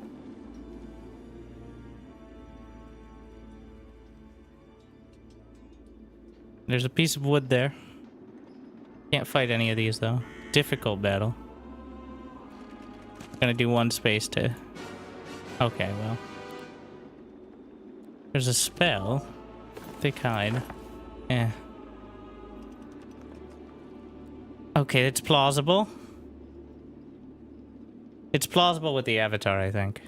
There's a piece of wood there. Can't fight any of these though. Difficult battle. Gonna do 1 space to... Okay, well. There's a spell. Thick hide. Eh. Okay, it's plausible. It's plausible with the avatar, I think.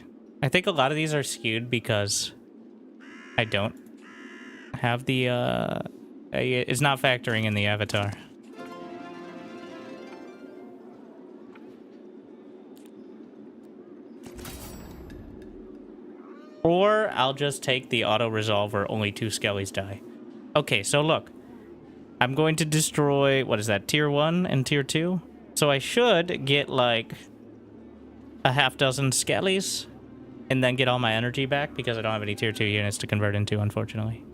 I think a lot of these are skewed because I don't have the, it's not factoring in the avatar. Or I'll just take the auto-resolve where only 2 skellies die. Okay, so look. I'm going to destroy, what is that, tier 1 and tier 2? So I should get, like, a half dozen skellies and then get all my energy back because I don't have any tier 2 units to convert into, unfortunately.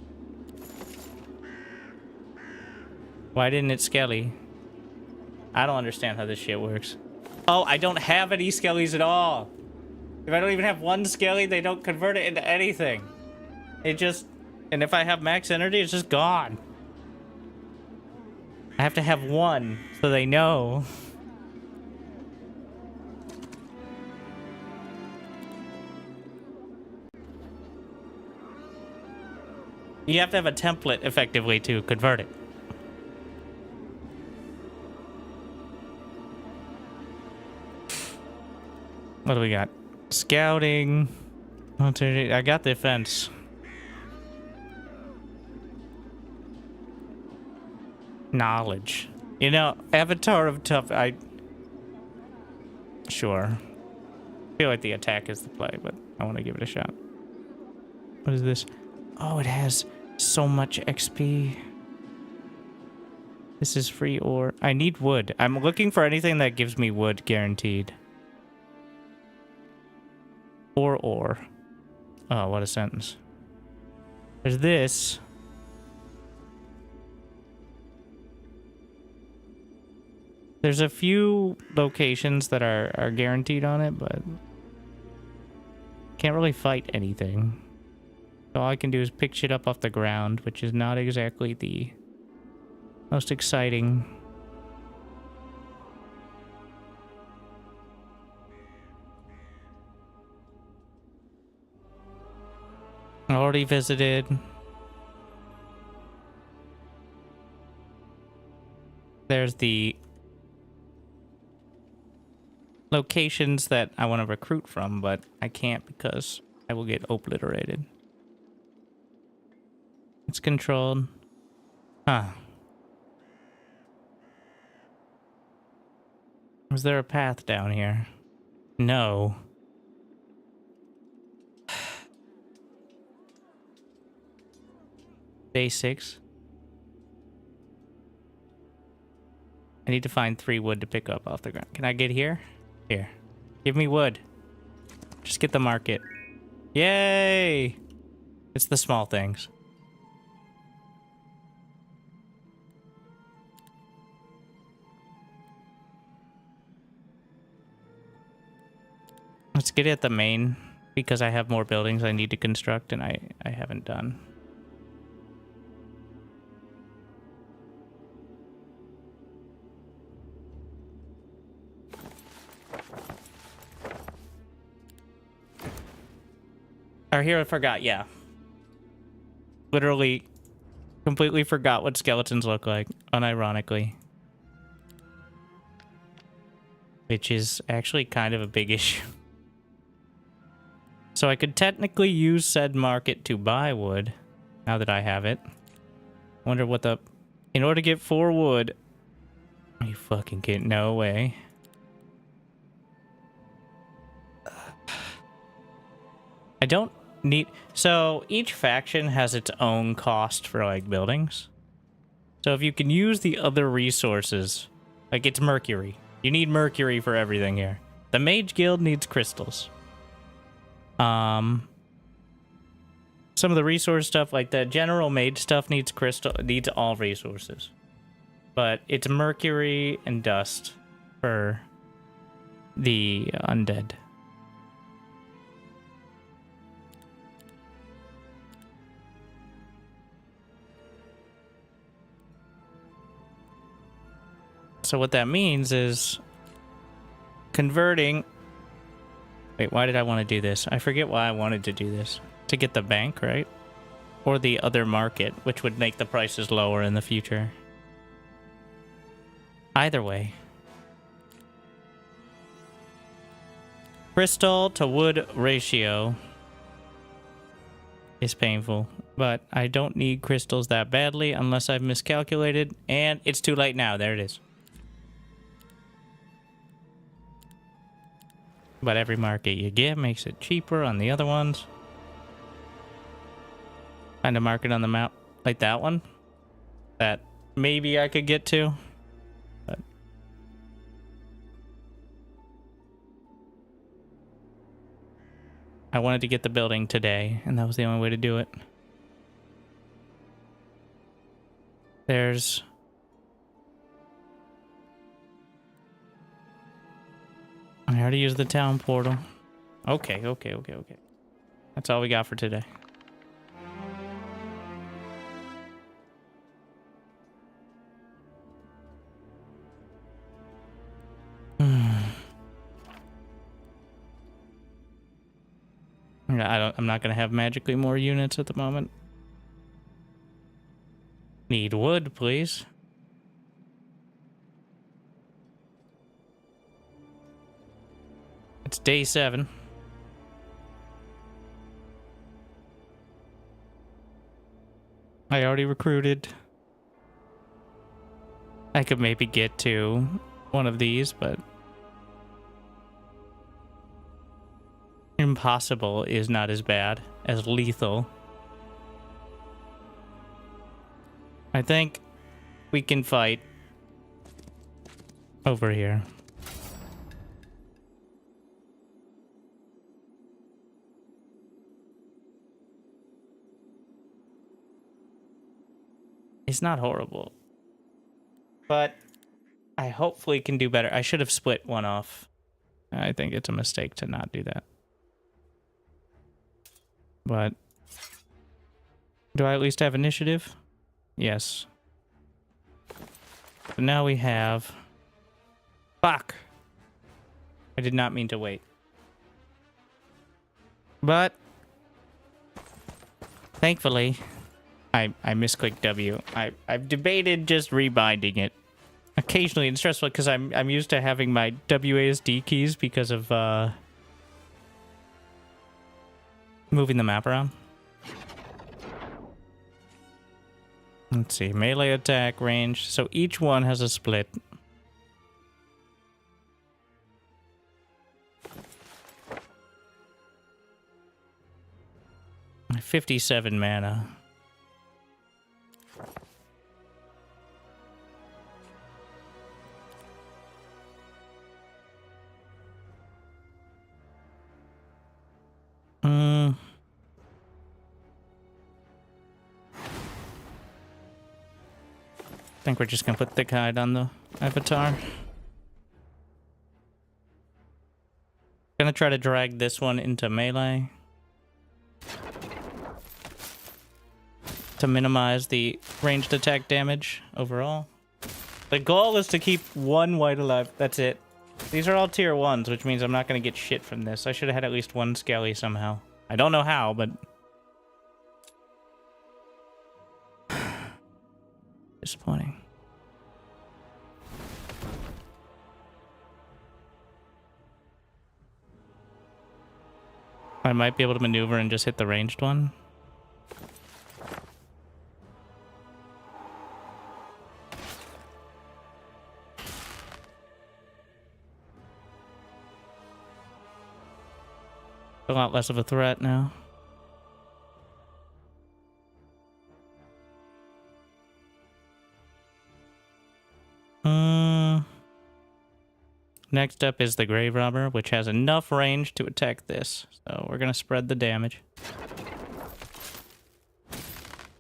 Why didn't it skelly? I don't understand how this shit works. Oh, I don't have any skellies at all. If I don't even have 1 skelly, they don't convert it into anything. It just... And if I have max energy, it's just gone. I have to have 1, so they know. You have to have a template, effectively, to convert it. What do we got? Scouting. I got the fence. Knowledge. You know, Avatar of Tough... Sure. I feel like the attack is the play, but I want to give it a shot. What is this? Oh, it has so much XP. This is free ore. I need wood. I'm looking for anything that gives me wood guaranteed. Or ore. Oh, what a sentence. There's this. There's a few locations that are guaranteed on it, but can't really fight anything. So all I can do is pick shit up off the ground, which is not exactly the most exciting. I already visited. There's the locations that I want to recruit from, but I can't because I will get obliterated. It's controlled. Huh. Was there a path down here? No. Day 6. I need to find 3 wood to pick up off the ground. Can I get here? Here. Give me wood. Just get the market. Yay! It's the small things. Let's get at the main, because I have more buildings I need to construct and I haven't done. Or here I forgot, yeah. Literally completely forgot what skeletons look like, unironically. Which is actually kind of a big issue. So I could technically use said market to buy wood, now that I have it. Wonder what the... In order to get 4 wood... You fucking get no way. I don't need... So each faction has its own cost for, like, buildings. So if you can use the other resources... Like, it's mercury. You need mercury for everything here. The Mage Guild needs crystals. Some of the resource stuff, like the general mage stuff, needs all resources. But it's mercury and dust for the undead. So what that means is converting... Wait, why did I want to do this? I forget why I wanted to do this. To get the bank, right? Or the other market, which would make the prices lower in the future. Either way. Crystal to wood ratio is painful, but I don't need crystals that badly unless I've miscalculated, and it's too late now. There it is. But every market you get makes it cheaper on the other ones. Find a market on the map like that one that maybe I could get to. But I wanted to get the building today, and that was the only way to do it. There's... I already used the town portal. Okay. That's all we got for today. I'm not gonna have magically more units at the moment. Need wood, please. It's day 7. I already recruited. I could maybe get to one of these, but impossible is not as bad as lethal. I think we can fight over here. It's not horrible, but I hopefully can do better. I should have split one off. I think it's a mistake to not do that. But do I at least have initiative? Yes. But now we have... Fuck! I did not mean to wait. But thankfully, I misclicked W. I've debated just rebinding it. Occasionally it's stressful because I'm used to having my WASD keys because of moving the map around. Let's see, melee attack, range. So each one has a split. My 57 mana. I think we're just gonna put Thick Hide on the avatar. Gonna try to drag this one into melee to minimize the ranged attack damage overall. The goal is to keep one white alive. That's it. These are all tier 1s, which means I'm not gonna get shit from this. I should have had at least one Skelly somehow. I don't know how, but... disappointing. I might be able to maneuver and just hit the ranged one. A lot less of a threat now. Next up is the Grave Robber, which has enough range to attack this. So we're going to spread the damage.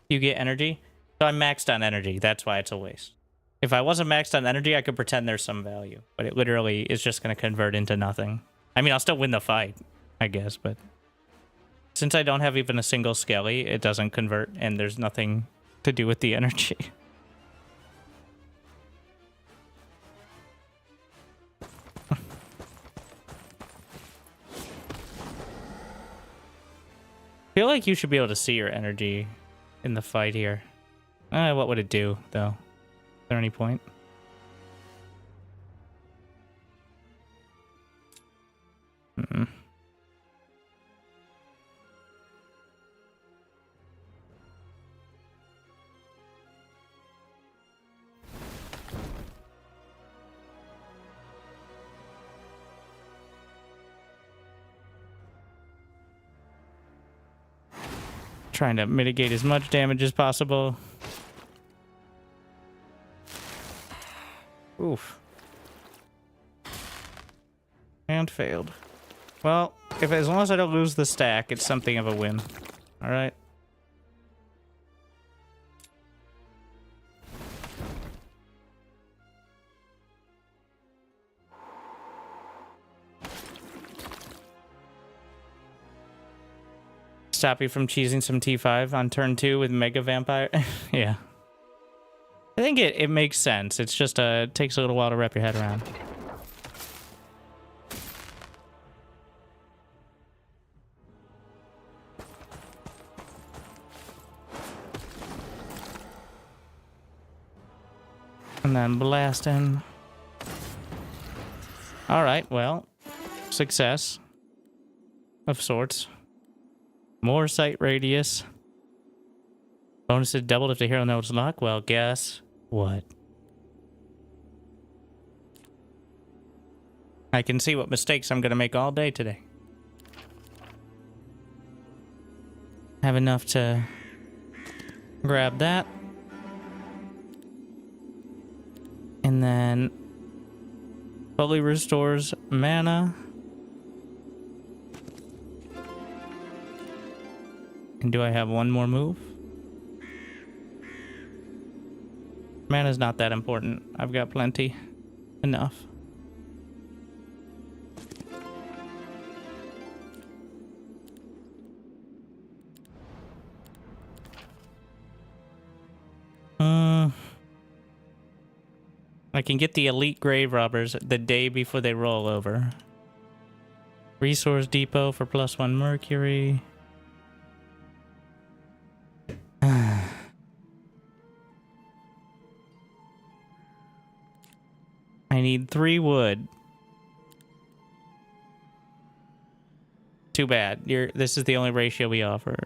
You get energy? So I'm maxed on energy. That's why it's a waste. If I wasn't maxed on energy, I could pretend there's some value. But it literally is just going to convert into nothing. I mean, I'll still win the fight, I guess. But since I don't have even a single Skelly, it doesn't convert. And there's nothing to do with the energy. I feel like you should be able to see your energy in the fight here. What would it do, though? Is there any point? Trying to mitigate as much damage as possible. Oof. And failed. Well, as long as I don't lose the stack, it's something of a win. All right. Stop you from cheesing some T5 on turn 2 with Mega Vampire. Yeah. I think it makes sense. It's just takes a little while to wrap your head around. And then blast him. Alright, well. Success. Of sorts. More sight radius. Bonuses doubled if the hero knows luck. Well, guess what? I can see what mistakes I'm going to make all day today. Have enough to grab that. And then Slowly restores mana. And do I have one more move? Mana's not that important. I've got plenty. Enough. I can get the elite grave robbers the day before they roll over. Resource depot for +1 mercury. I need 3 wood. Too bad. This is the only ratio we offer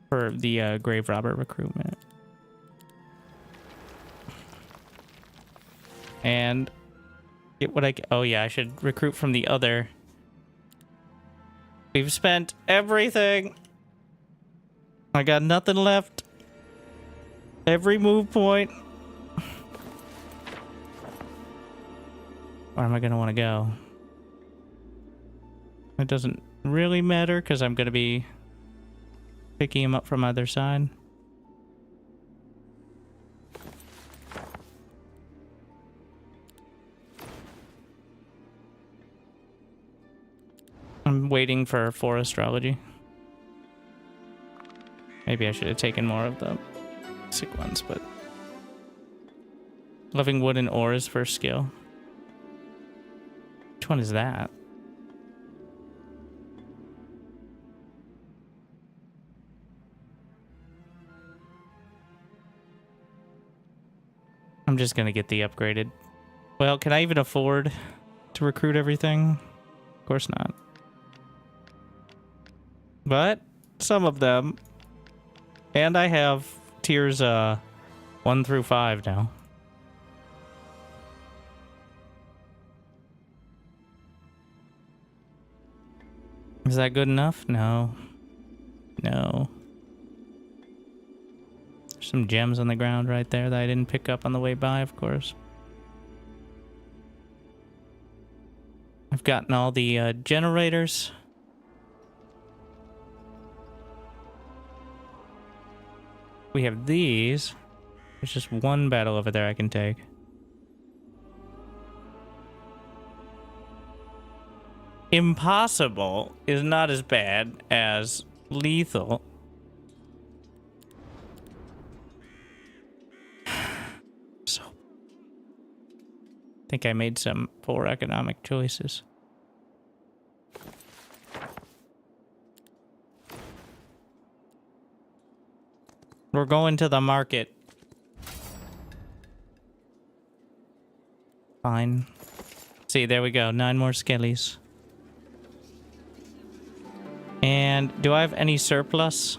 for the grave robber recruitment. And get what oh yeah, I should recruit from the other. We've spent everything. I got nothing left. Every move point. Where am I gonna want to go? It doesn't really matter because I'm gonna be picking him up from either side. I'm waiting for astrology. Maybe I should have taken more of the sick ones, but loving wood and ore is first skill. Which one is that? I'm just gonna get the upgraded. Well, can I even afford to recruit everything? Of course not. But some of them. And I have tiers 1 through 5 now. Is that good enough? No. No. There's some gems on the ground right there that I didn't pick up on the way by, of course. I've gotten all the generators. We have these. There's just one battle over there I can take. Impossible is not as bad as lethal. So, I think I made some poor economic choices. We're going to the market. Fine. See, there we go. 9 more skellies. And do I have any surplus?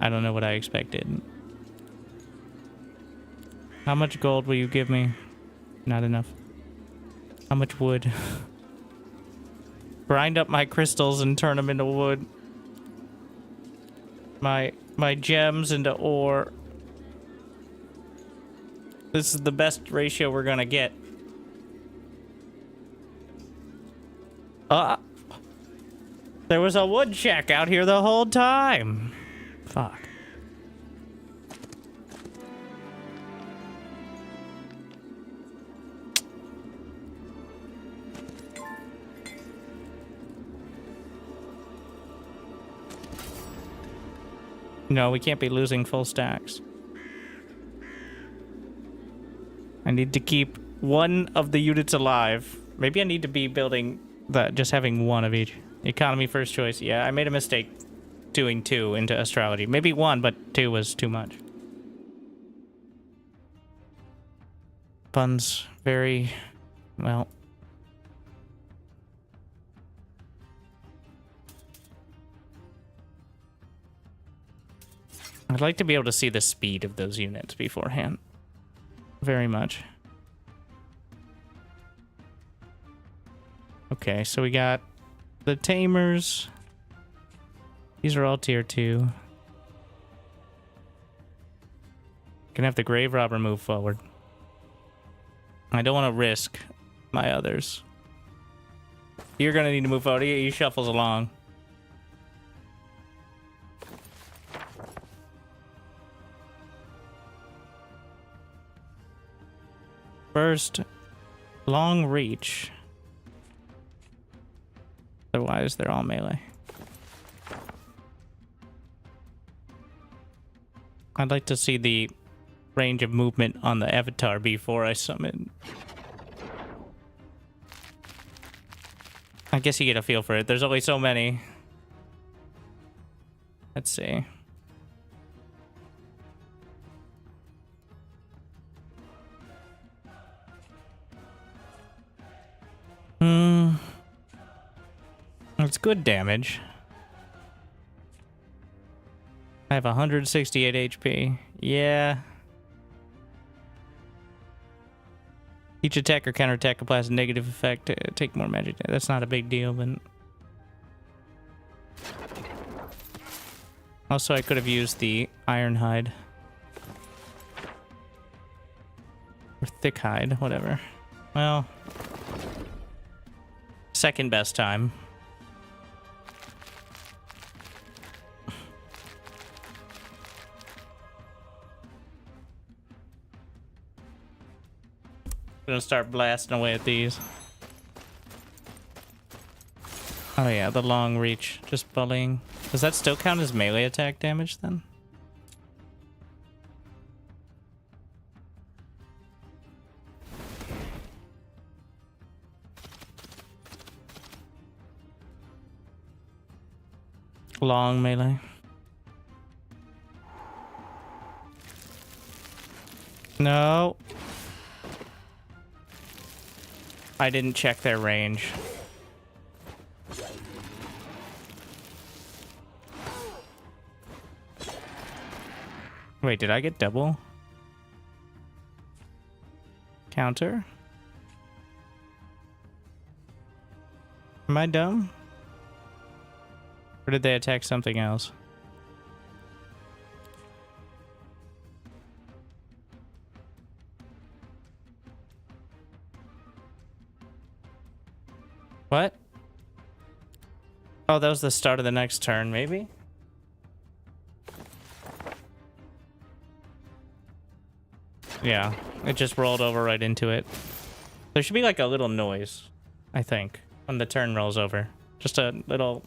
I don't know what I expected. How much gold will you give me? Not enough. How much wood? Grind up my crystals and turn them into wood. My gems into ore. This is the best ratio we're gonna get. There was a wood shack out here the whole time. Fuck. No, we can't be losing full stacks. I need to keep one of the units alive. Maybe I need to be building that, just having one of each. Economy first choice. Yeah, I made a mistake doing 2 into astrology. Maybe 1, but 2 was too much. Funds very well. I'd like to be able to see the speed of those units beforehand. Very much. Okay, so we got the tamers. These are all tier 2. Gonna have the grave robber move forward. I don't want to risk my others. You're gonna need to move forward. He shuffles along. First, long reach. Otherwise, they're all melee. I'd like to see the range of movement on the avatar before I summon. I guess you get a feel for it. There's only so many. Let's see. It's good damage. I have 168 HP. Yeah. Each attack or counterattack applies a negative effect to take more magic. That's not a big deal, but... Also, I could have used the iron hide. Or thick hide, whatever. Well... Second best time. Gonna start blasting away at these. Oh yeah, the long reach, just bullying. Does that still count as melee attack damage then? Long melee. No. I didn't check their range. Wait, did I get double? Counter? Am I dumb? Or did they attack something else? What? Oh, that was the start of the next turn, maybe? Yeah, it just rolled over right into it. There should be like a little noise, I think, when the turn rolls over. Just a little,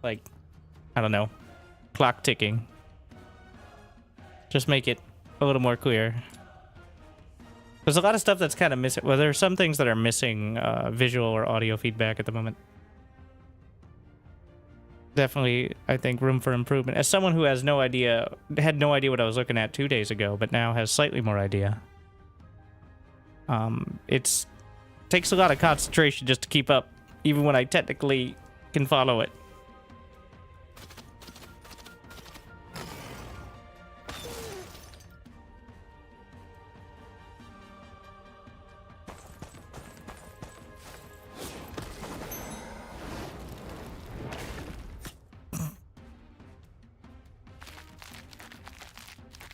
like, I don't know, clock ticking. Just make it a little more clear. There's a lot of stuff that's kind of missing. Well, there are some things that are missing visual or audio feedback at the moment. Definitely, I think, room for improvement. As someone who has no idea, had no idea what I was looking at 2 days ago, but now has slightly more idea. It takes a lot of concentration just to keep up, even when I technically can follow it.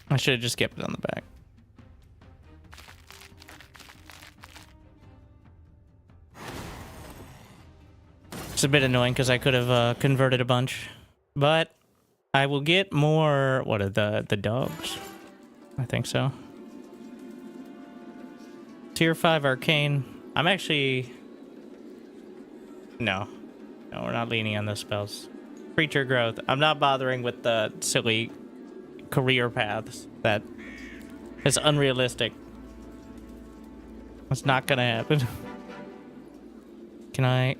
I should have just kept it on the back. It's a bit annoying because I could have converted a bunch, but I will get more. What are the dogs? I think so. Tier 5 arcane. I'm actually no, we're not leaning on those spells. Creature growth. I'm not bothering with the silly career paths. That is unrealistic. It's not gonna happen. Can I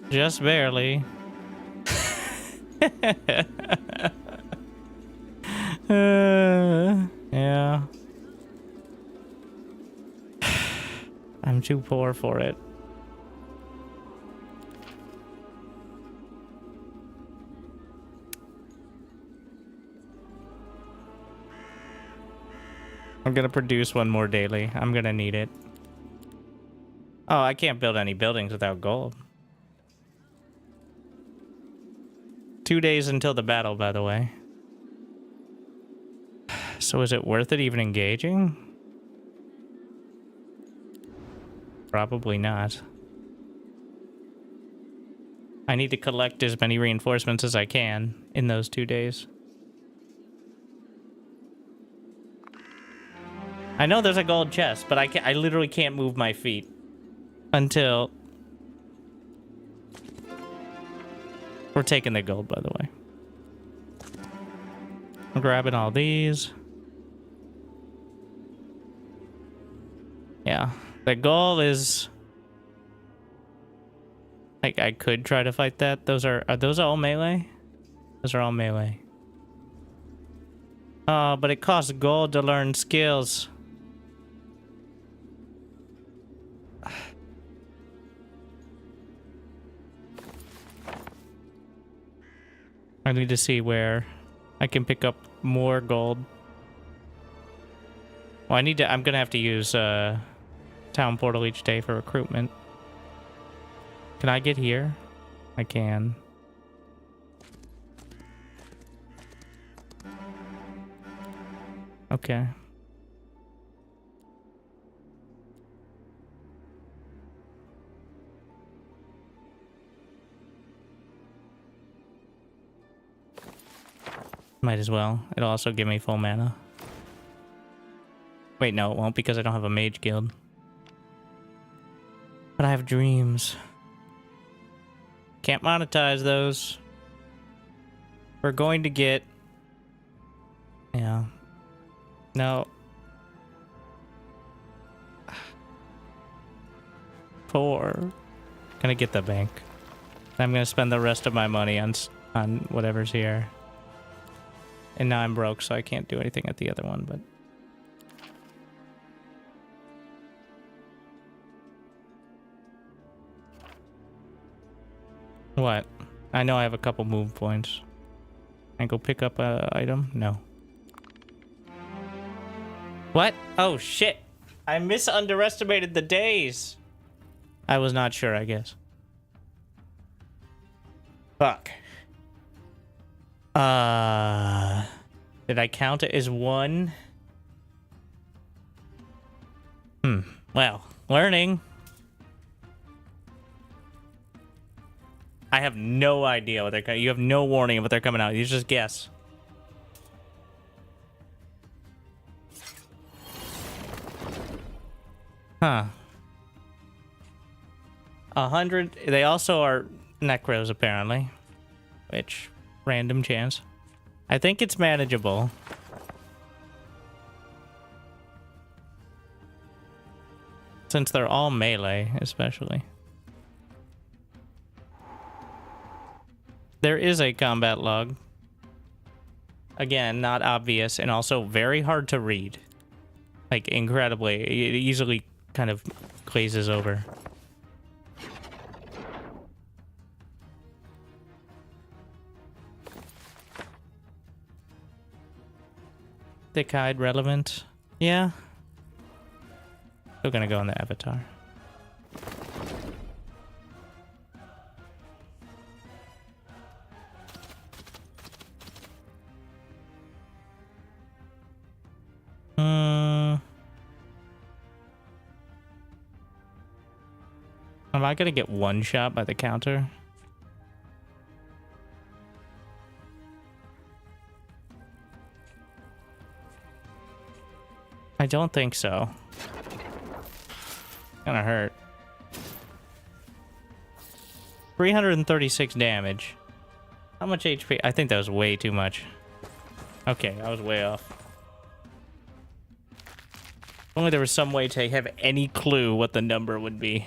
just barely? Yeah. I'm too poor for it. I'm gonna produce one more daily. I'm gonna need it. Oh, I can't build any buildings without gold. 2 days until the battle, by the way. So is it worth it even engaging? Probably not. I need to collect as many reinforcements as I can in those 2 days. I know there's a gold chest, but I literally can't move my feet until... We're taking the gold, by the way. I'm grabbing all these. Yeah, the goal is... Like, I could try to fight that. Are those all melee? Those are all melee. Oh, but it costs gold to learn skills. I need to see where I can pick up more gold. Well, I'm gonna have to use town portal each day for recruitment. Can I get here? I can. Okay. Might as well. It'll also give me full mana. Wait, no, it won't because I don't have a mage guild. But I have dreams. Can't monetize those. We're going to get... Yeah. No. 4. Gonna get the bank. I'm gonna spend the rest of my money on whatever's here. And now I'm broke, so I can't do anything at the other one, but... What? I know I have a couple move points. I go pick up a item? No. What? Oh, shit. I underestimated the days. I was not sure, I guess. Fuck. Did I count it as 1? Well, learning. I have no idea what they're coming. You have no warning of what they're coming out. You just guess. Huh. 100. They also are necros, apparently. Which, random chance. I think it's manageable. Since they're all melee, especially. There is a combat log. Again, not obvious and also very hard to read. Like, incredibly. It easily kind of glazes over. Thick-eyed relevant. Yeah. Still gonna go on the avatar. Am I gonna get one shot by the counter? I don't think so. Gonna hurt. 336 damage. How much HP? I think that was way too much. Okay, I was way off. If only there was some way to have any clue what the number would be.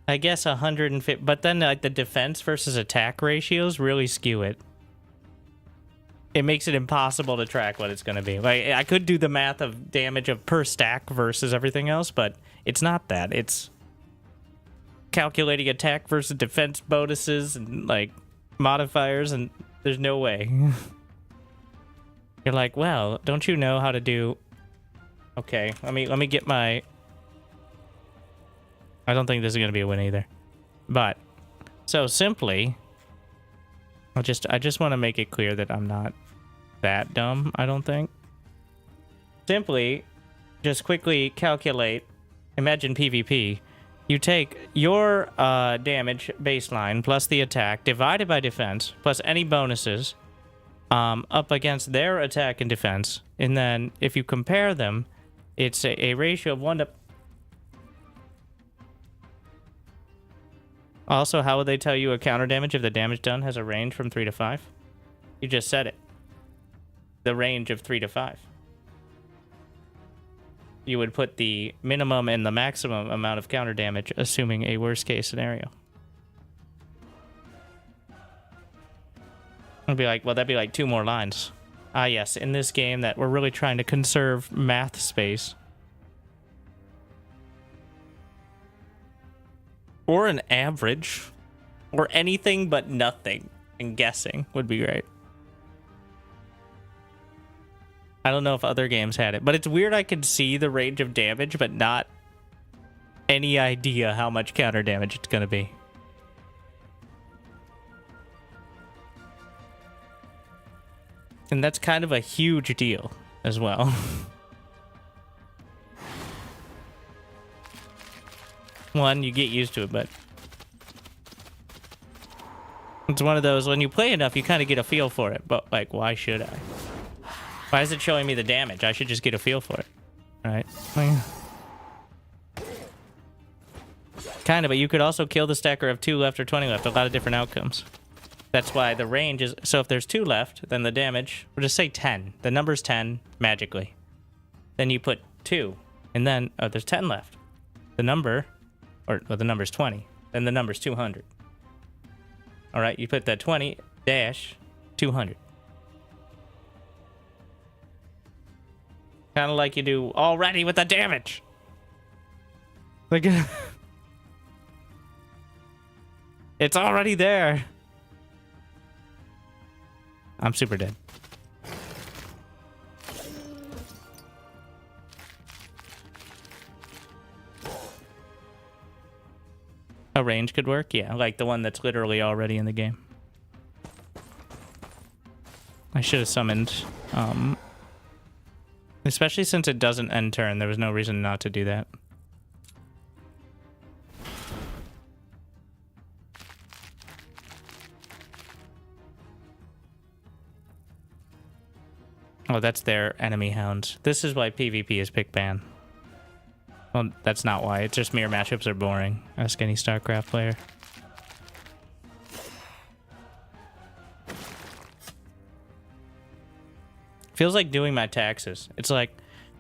I guess 150, but then like the defense versus attack ratios really skew it. It makes it impossible to track what it's going to be. Like, I could do the math of damage of per stack versus everything else, but it's not that. It's calculating attack versus defense bonuses and like modifiers, and there's no way. You're like, well, don't you know how to do? Okay, let me get my. I don't think this is going to be a win either. But, so simply, I just want to make it clear that I'm not that dumb, I don't think. Simply, just quickly calculate, imagine PvP. You take your damage baseline plus the attack divided by defense plus any bonuses up against their attack and defense. And then if you compare them, it's a ratio of 1 to... Also, how would they tell you a counter damage if the damage done has a range from 3 to 5? You just said it. The range of 3 to 5. You would put the minimum and the maximum amount of counter damage, assuming a worst case scenario. I'd be like, well, that'd be like 2 more lines. Ah, yes, in this game that we're really trying to conserve math space. Or an average. Or anything but nothing. And guessing would be great. I don't know if other games had it, but it's weird I could see the range of damage, but not any idea how much counter damage it's going to be. And that's kind of a huge deal as well. One, you get used to it, but it's one of those, when you play enough, you kind of get a feel for it, but like, why should I? Why is it showing me the damage? I should just get a feel for it. Right? Kind of, but you could also kill the stacker of 2 left or 20 left. A lot of different outcomes. That's why the range is... So if there's 2 left, then the damage... We'll just say 10. The number's 10, magically. Then you put 2. And then... Oh, there's 10 left. The number... Or, well, the number's 20. Then the number's 200. Alright, you put that 20 dash 200. Kind of like you do already with the damage. Like, it's already there. I'm super dead. A range could work, yeah, like the one that's literally already in the game. I should have summoned, especially since it doesn't end turn, there was no reason not to do that. Oh, that's their enemy hounds. This is why PvP is pick ban. Well, that's not why. It's just mirror matchups are boring. Ask any StarCraft player. Feels like doing my taxes. It's like,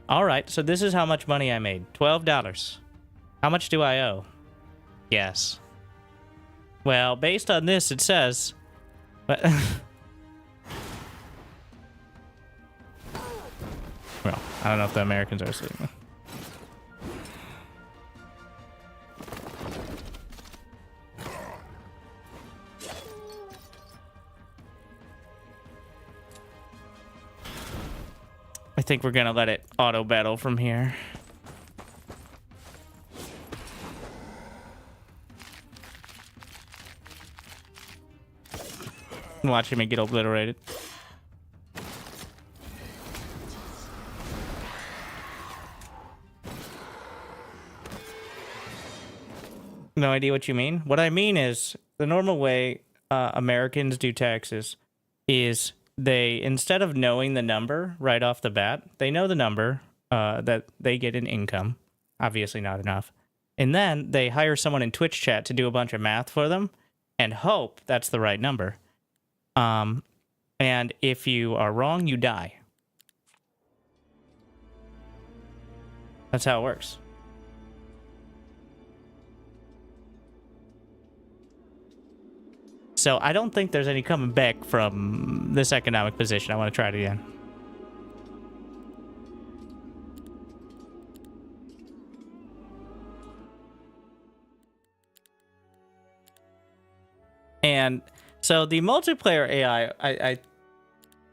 all right, so this is how much money I made. $12. How much do I owe? Yes. Well, based on this, it says... But well, I don't know if the Americans are sleeping. I think we're gonna let it auto battle from here. Watching me get obliterated. No idea what you mean. What I mean is the normal way Americans do taxes is they, instead of knowing the number right off the bat, they know the number that they get in income. Obviously not enough. And then they hire someone in Twitch chat to do a bunch of math for them and hope that's the right number. And if you are wrong, you die. That's how it works. So I don't think there's any coming back from this economic position. I want to try it again. And so the multiplayer AI,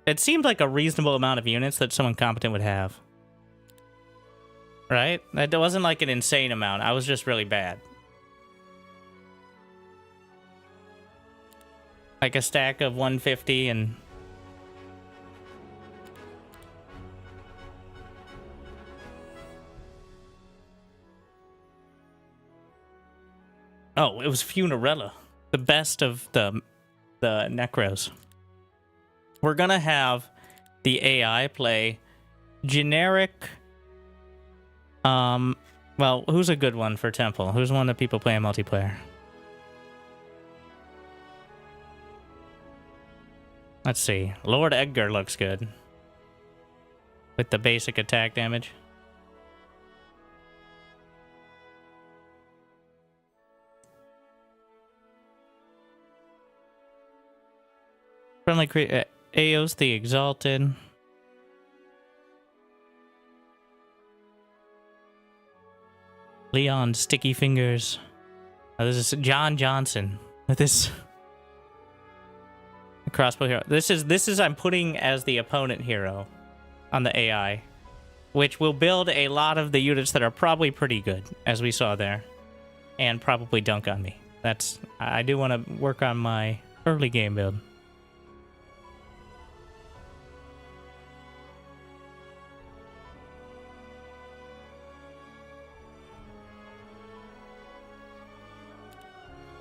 it seemed like a reasonable amount of units that someone competent would have. Right? That wasn't like an insane amount. I was just really bad. Like a stack of 150 and... Oh, it was Funerella. The best of the Necros. We're gonna have the AI play generic. Well, who's a good one for Temple? Who's one that people play in multiplayer? Let's see. Lord Edgar looks good. With the basic attack damage. Friendly Aos the Exalted. Leon Sticky Fingers. Oh, this is John Johnson with this crossbow hero. This is I'm putting as the opponent hero on the AI, which will build a lot of the units that are probably pretty good, as we saw there, and probably dunk on me. I do want to work on my early game build.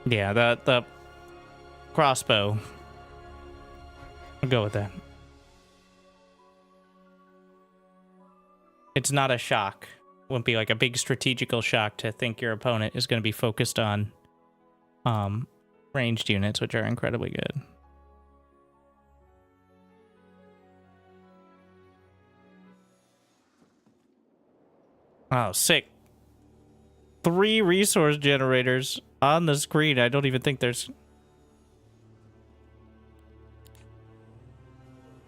Yeah, the crossbow. I'll go with that. It's not a shock. Wouldn't be like a big strategical shock to think your opponent is going to be focused on ranged units, which are incredibly good. Oh, sick. 3 resource generators on the screen. I don't even think there's...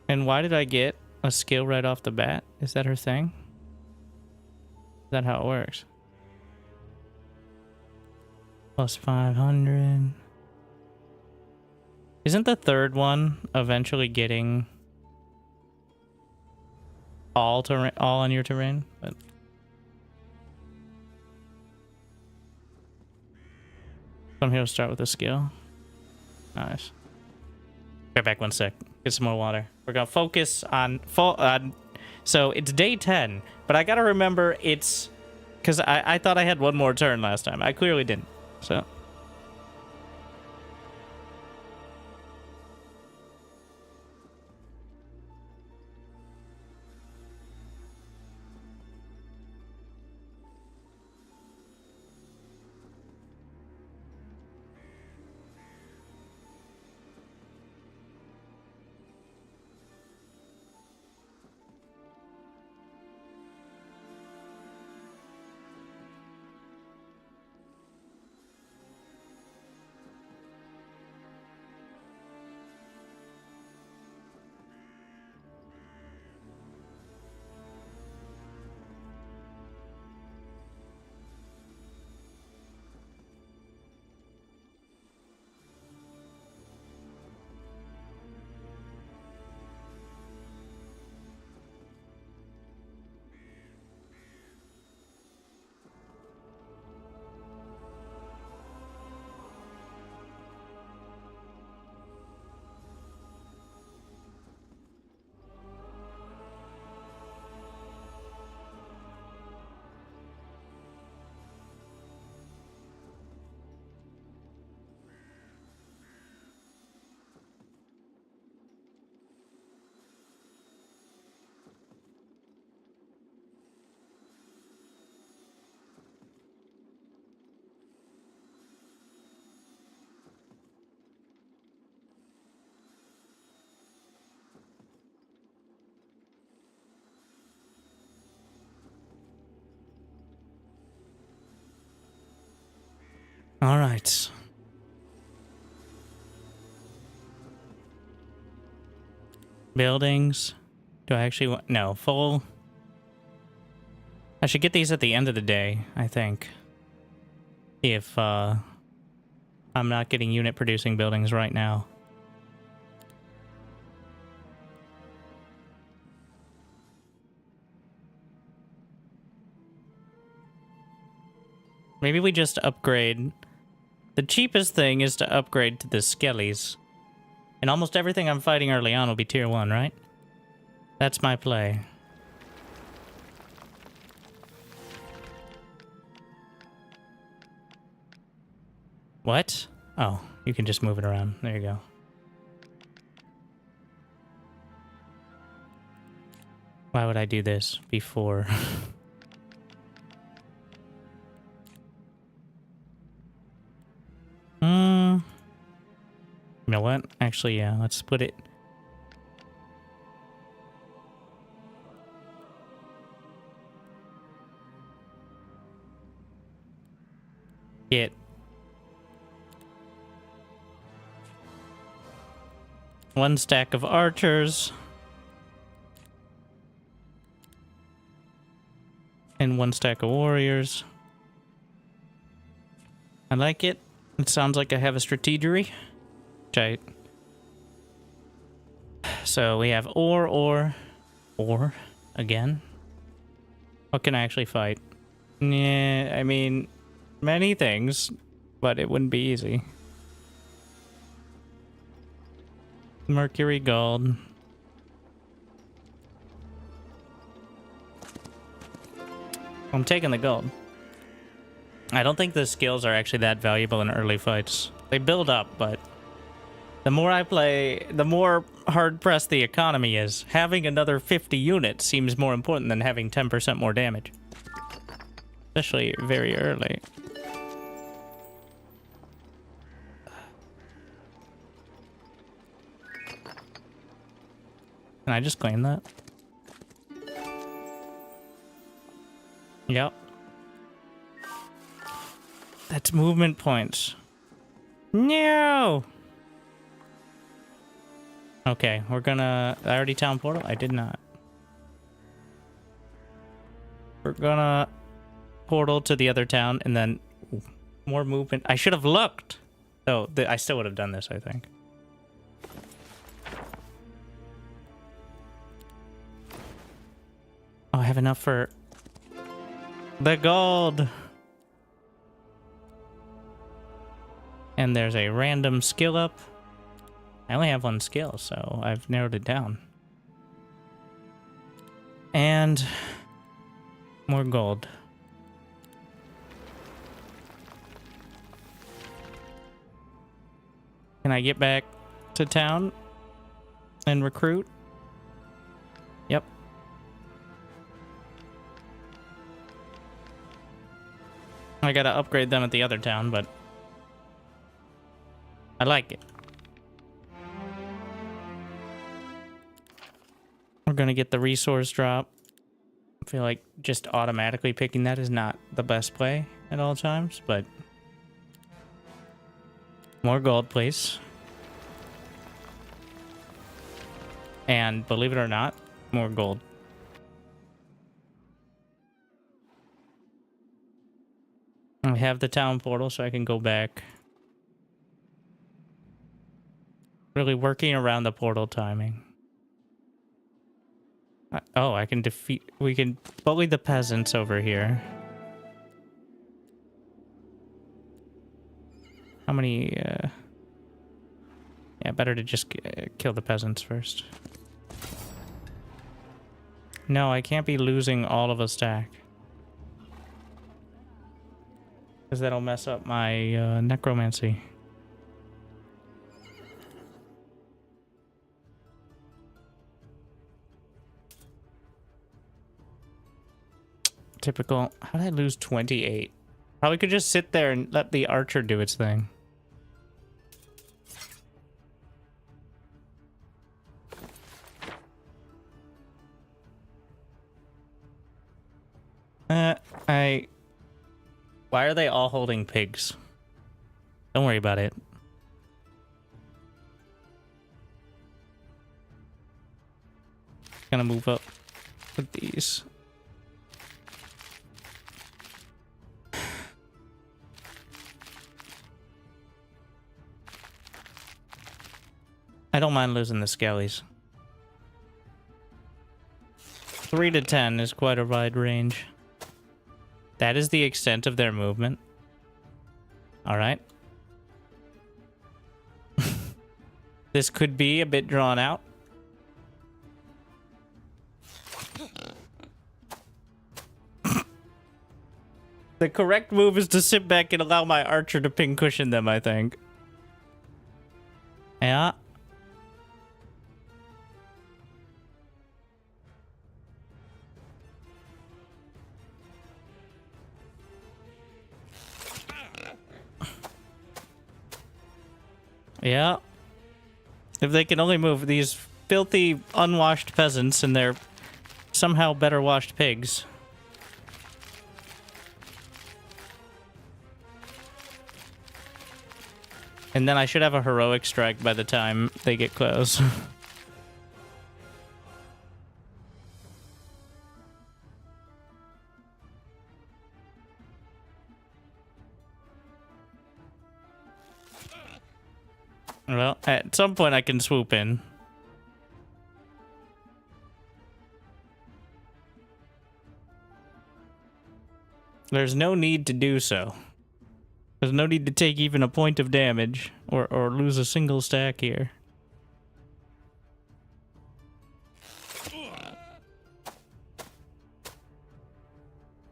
And why did I get a skill right off the bat? Is that her thing? Is that how it works? Plus 500. Isn't the third one eventually getting all on your terrain? But I'm here to start with a skill. Nice. Be back 1 sec. Get some more water. We're gonna focus on so it's day 10, but I gotta remember it's because I thought I had 1 more turn last time. I clearly didn't. So. All right. Buildings. Do I actually want... No, full... I should get these at the end of the day, I think. If, I'm not getting unit producing buildings right now. Maybe we just upgrade... The cheapest thing is to upgrade to the skellies. And almost everything I'm fighting early on will be tier 1, right? That's my play. What? Oh, you can just move it around. There you go. Why would I do this before? You know what? Actually, yeah, let's split it. Get one stack of archers and one stack of warriors. I like it. It sounds like I have a strategery. Which so we have or again. What can I actually fight? Yeah, I mean, many things, but it wouldn't be easy. Mercury gold. I'm taking the gold. I don't think the skills are actually that valuable in early fights. They build up, but the more I play, the more hard-pressed the economy is. Having another 50 units seems more important than having 10% more damage. Especially very early. Can I just claim that? Yep. That's movement points. No! Okay, we're gonna... I already town portal? I did not. We're gonna portal to the other town and then... Ooh, more movement. I should have looked! Oh, I still would have done this, I think. Oh, I have enough for... the gold! And there's a random skill up. I only have one skill, so I've narrowed it down. And more gold. Can I get back to town and recruit? Yep. I gotta upgrade them at the other town, but I like it. We're gonna get the resource drop. I feel like just automatically picking that is not the best play at all times, but more gold, please. And believe it or not, more gold. I have the town portal, so I can go back. Really working around the portal timing. Oh, I can defeat... We can bully the peasants over here. How many... Yeah, better to just kill the peasants first. No, I can't be losing all of a stack. Because that'll mess up my necromancy. Typical. How did I lose 28? Probably could just sit there and let the archer do its thing. Why are they all holding pigs? Don't worry about it. Gonna move up with these. I don't mind losing the skellies. 3 to 10 is quite a wide range. That is the extent of their movement. Alright. This could be a bit drawn out. The correct move is to sit back and allow my archer to pincushion them, I think. Yeah. Yeah. If they can only move these filthy, unwashed peasants and their somehow better washed pigs. And then I should have a heroic strike by the time they get close. Well, at some point I can swoop in. There's no need to do so. There's no need to take even a point of damage or lose a single stack here.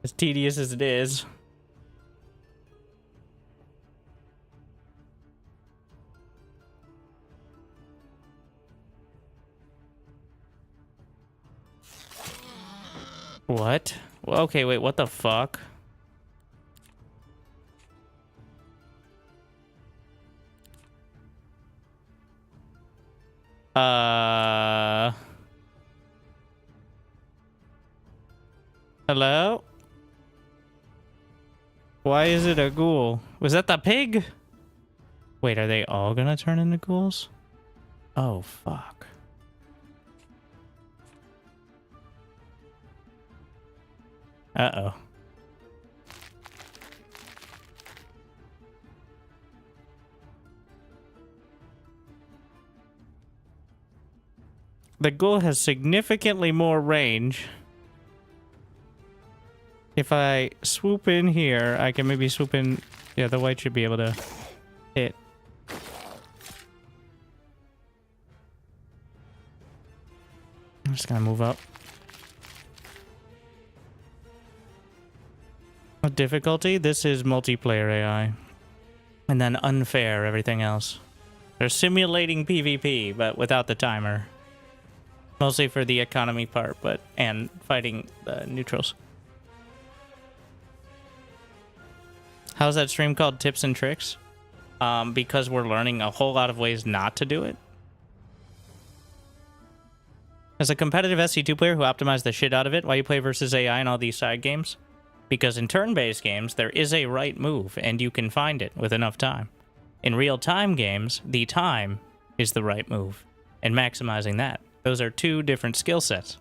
As tedious as it is. What? Okay, wait, what the fuck? Hello? Why is it a ghoul? Was that the pig? Wait, are they all gonna turn into ghouls? Oh, fuck. Uh-oh. The ghoul has significantly more range. If I swoop in here, I can maybe swoop in... Yeah, the white should be able to hit. I'm just gonna move up. Difficulty? This is multiplayer AI. And then unfair, everything else. They're simulating PvP, but without the timer. Mostly for the economy part, but and fighting the neutrals. How's that stream called? Tips and Tricks? Because we're learning a whole lot of ways not to do it. As a competitive SC2 player who optimized the shit out of it while you play versus AI in all these side games. Because in turn-based games, there is a right move, and you can find it with enough time. In real-time games, the time is the right move, and maximizing that. Those are two different skill sets.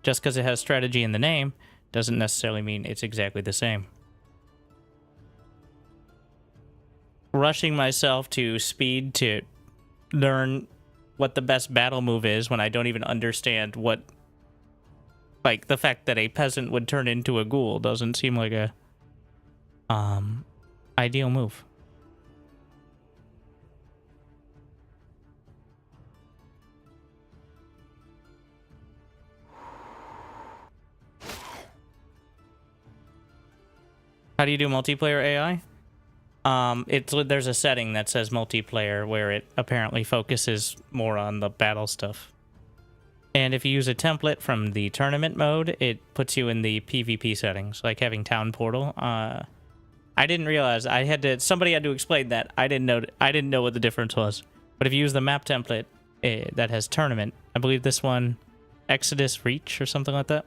Just because it has strategy in the name doesn't necessarily mean it's exactly the same. Rushing myself to speed to learn what the best battle move is when I don't even understand what... Like, the fact that a peasant would turn into a ghoul doesn't seem like a... ideal move. How do you do multiplayer AI? There's a setting that says multiplayer where it apparently focuses more on the battle stuff. And if you use a template from the tournament mode, it puts you in the PvP settings, like having Town Portal. I didn't realize somebody had to explain that. I didn't know what the difference was. But if you use the map template that has tournament, I believe this one, Exodus Reach or something like that,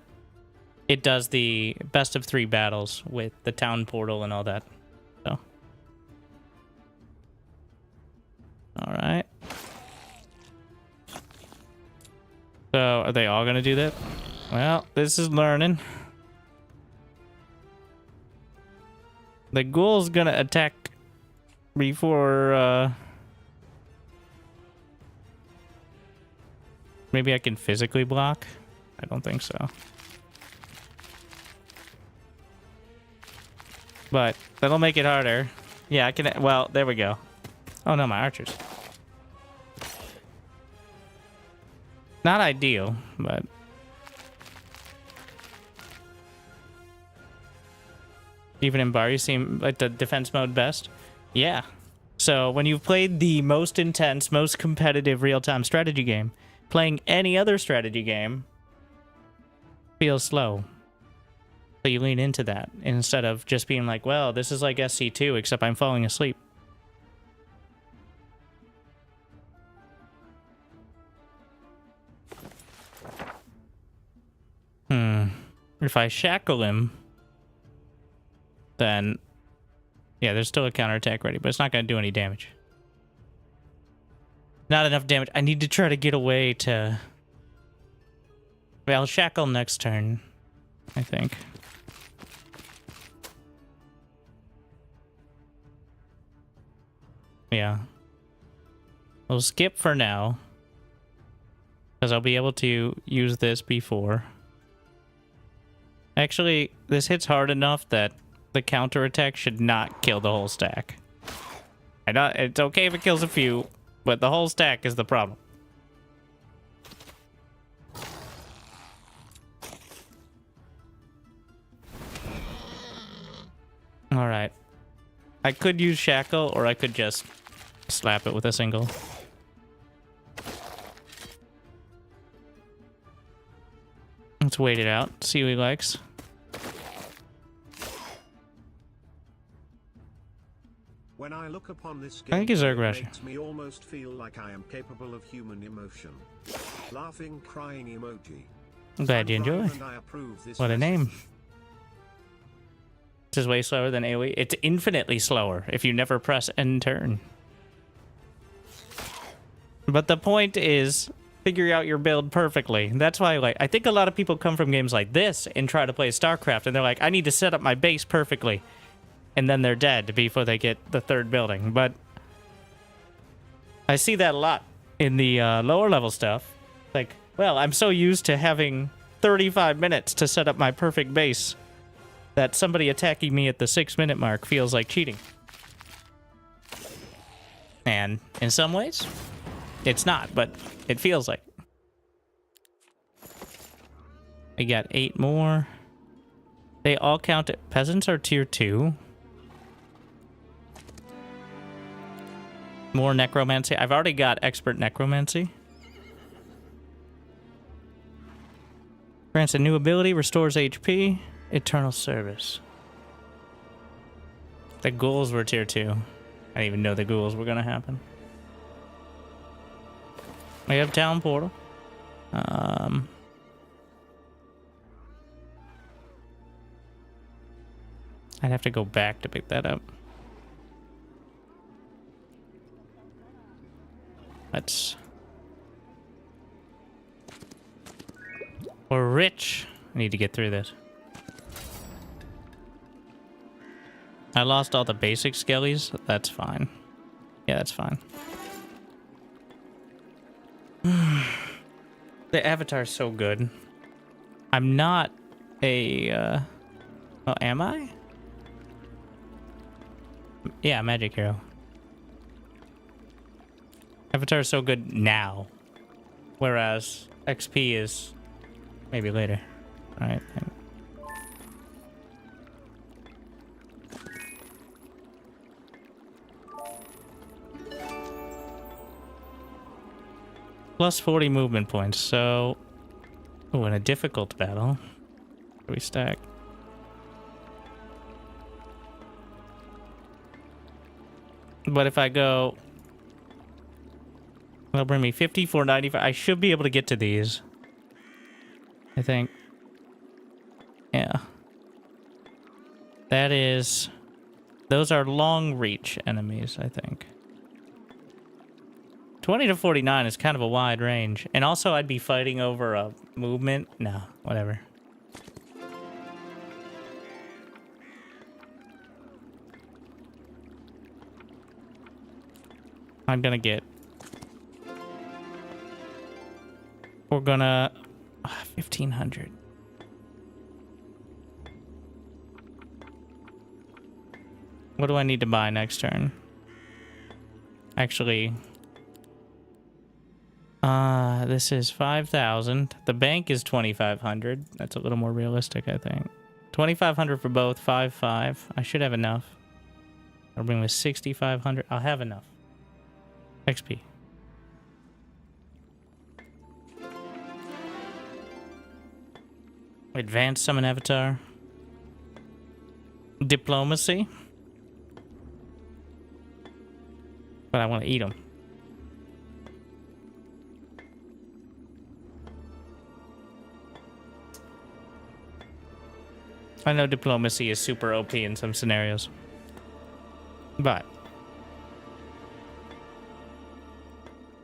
it does the best of 3 battles with the Town Portal and all that. So, all right. So, are they all gonna do that? Well, this is learning. The ghoul's gonna attack before, maybe I can physically block? I don't think so. But that'll make it harder. Yeah, I can, well, there we go. Oh no, my archers. Not ideal, but... Even in bar, you seem like the defense mode best. Yeah. So when you've played the most intense, most competitive real-time strategy game, playing any other strategy game feels slow. So you lean into that instead of just being like, well, this is like SC2, except I'm falling asleep. If I shackle him, then yeah, there's still a counterattack ready, but it's not going to do any damage. Not enough damage. I need to try to get away to... Well, I'll shackle next turn, I think. Yeah. We'll skip for now, because I'll be able to use this before. Actually, this hits hard enough that the counterattack should not kill the whole stack. I know it's okay if it kills a few, but the whole stack is the problem. Alright. I could use Shackle, or I could just slap it with a single. Let's wait it out, see what he likes. When I look upon this I think game, he's it Zerg makes me almost feel like I am capable of human emotion. Laughing, crying emoji. I'm glad you enjoy. And I approve this What a message. name. This is way slower than AoE. It's infinitely slower if you never press end turn. But the point is figuring out your build perfectly. That's why, like, I think a lot of people come from games like this and try to play StarCraft, and they're like, I need to set up my base perfectly. And then they're dead before they get the third building. But I see that a lot in the lower level stuff. Like, well, I'm so used to having 35 minutes to set up my perfect base that somebody attacking me at the 6-minute mark feels like cheating. And in some ways, it's not, but it feels like. We got 8 more. They all count it. Peasants are tier 2. More necromancy. I've already got expert necromancy. Grants a new ability, restores HP, eternal service. The ghouls were tier 2. I didn't even know the ghouls were gonna happen. We have town portal. I'd have to go back to pick that up. We're rich. I need to get through this. I lost all the basic skellies. That's fine. Yeah, that's fine. The avatar's so good. I'm not a... Oh, am I? Yeah, magic hero. Avatar is so good now, whereas XP is maybe later. All right. Plus 40 movement points. So, oh, in a difficult battle, we stack. But if I go... That'll bring me 54, 95. I should be able to get to these. I think. Yeah. That is... Those are long reach enemies, I think. 20 to 49 is kind of a wide range. And also I'd be fighting over a movement. No, whatever. I'm gonna get... We're gonna... 1,500. What do I need to buy next turn? Actually... this is 5,000. The bank is 2,500. That's a little more realistic, I think. 2,500 for both. 5,500. I should have enough. I'll bring with 6,500. I'll have enough. XP. Advanced summon avatar. Diplomacy. But I want to eat them. I know diplomacy is super OP in some scenarios. But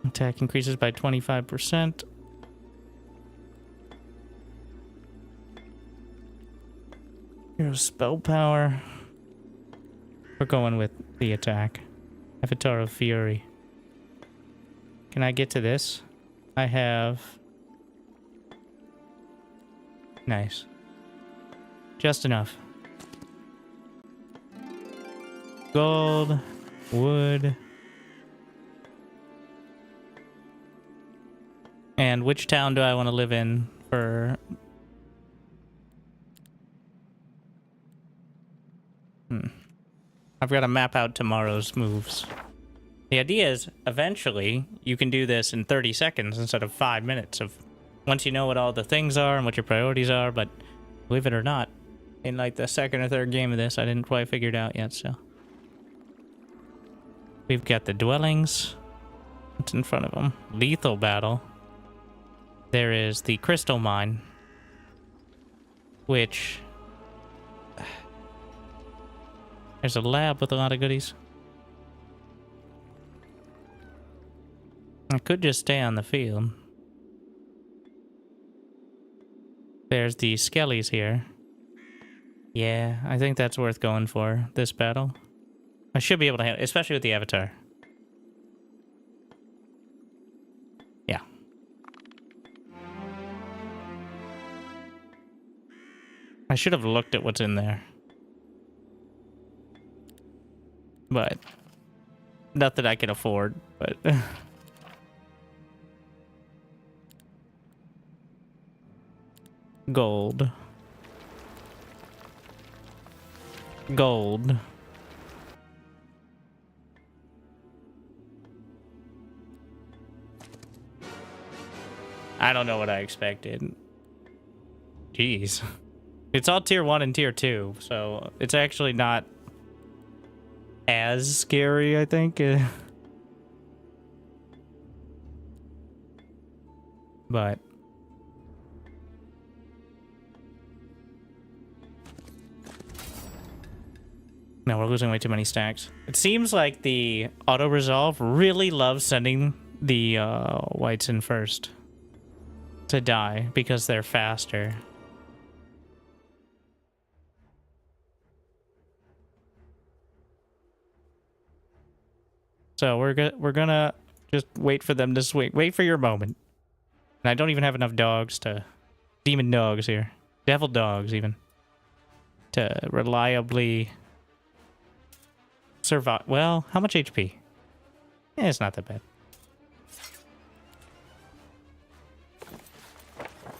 attack increases by 25%. Here's spell power. We're going with the attack. Avatar of Fury. Can I get to this? I have... Nice. Just enough. Gold. Wood. And which town do I want to live in for... I've got to map out tomorrow's moves. The idea is, eventually, you can do this in 30 seconds instead of 5 minutes of once you know what all the things are and what your priorities are, but believe it or not, in like the second or third game of this, I didn't quite figure it out yet, so. We've got the dwellings. What's in front of them? Lethal battle. There is the crystal mine, which... There's a lab with a lot of goodies. I could just stay on the field. There's the skellies here. Yeah, I think that's worth going for, this battle. I should be able to handle it, especially with the avatar. Yeah. I should have looked at what's in there. But not that I can afford, but gold. Gold. I don't know what I expected. Jeez. It's all tier 1 and tier 2, so it's actually not as scary, I think. But no, we're losing way too many stacks. It seems like the auto resolve really loves sending the whites in first to die because they're faster. So we're gonna just wait for them to swing. Wait for your moment. And I don't even have enough dogs to... Demon dogs here. Devil dogs, even. To reliably... survive. Well, how much HP? Yeah, it's not that bad.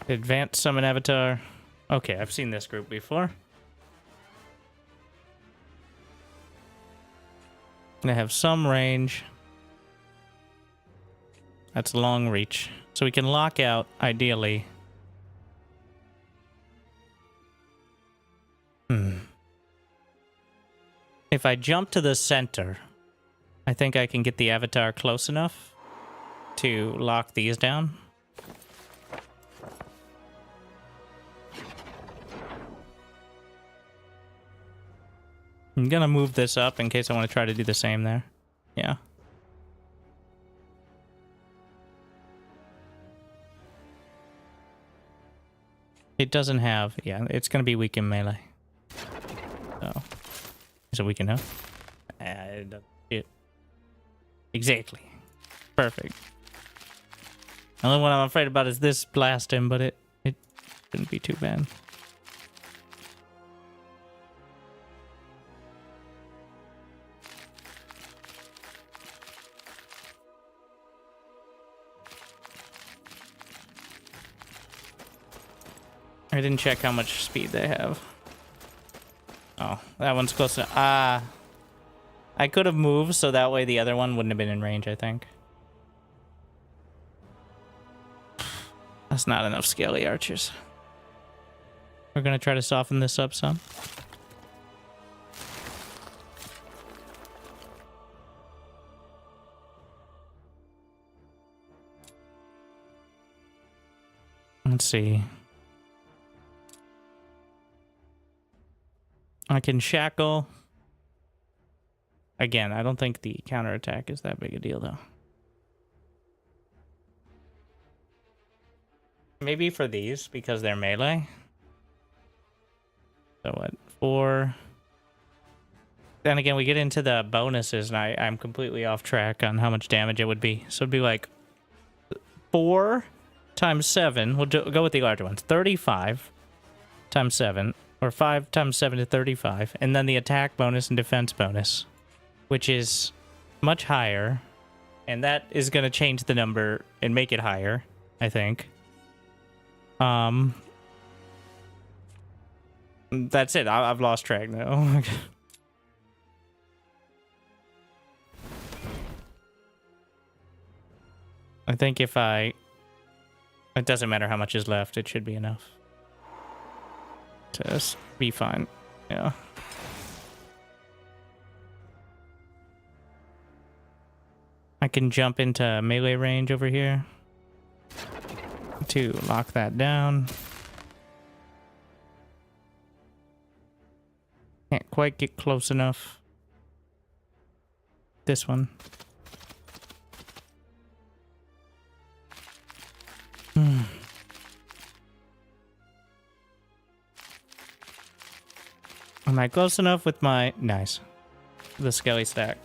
Advanced Summon Avatar. Okay, I've seen this group before. They have some range. That's long reach. So we can lock out, ideally. If I jump to the center, I think I can get the avatar close enough to lock these down. I'm gonna move this up in case I want to try to do the same there. Yeah. It doesn't have... Yeah, it's gonna be weak in melee. So... Is it weak enough? It exactly. Perfect. The only one I'm afraid about is this blasting, but it shouldn't be too bad. I didn't check how much speed they have. Oh, that one's close enough. I could have moved so that way the other one wouldn't have been in range, I think. That's not enough scaly archers. We're gonna try to soften this up some. Let's see. I can shackle. Again, I don't think the counterattack is that big a deal, though. Maybe for these, because they're melee. So what? 4. Then again, we get into the bonuses, and I'm completely off track on how much damage it would be. So it'd be like 4 times 7. We'll go with the larger ones. 35 times 7. Or 5 times 7 to 35. And then the attack bonus and defense bonus, which is much higher. And that is going to change the number and make it higher, I think. That's it. I've lost track now. I think if it doesn't matter how much is left, it should be enough to be fine. Yeah. I can jump into melee range over here to lock that down. Can't quite get close enough. This one. Am I close enough with my... Nice. The skelly stack.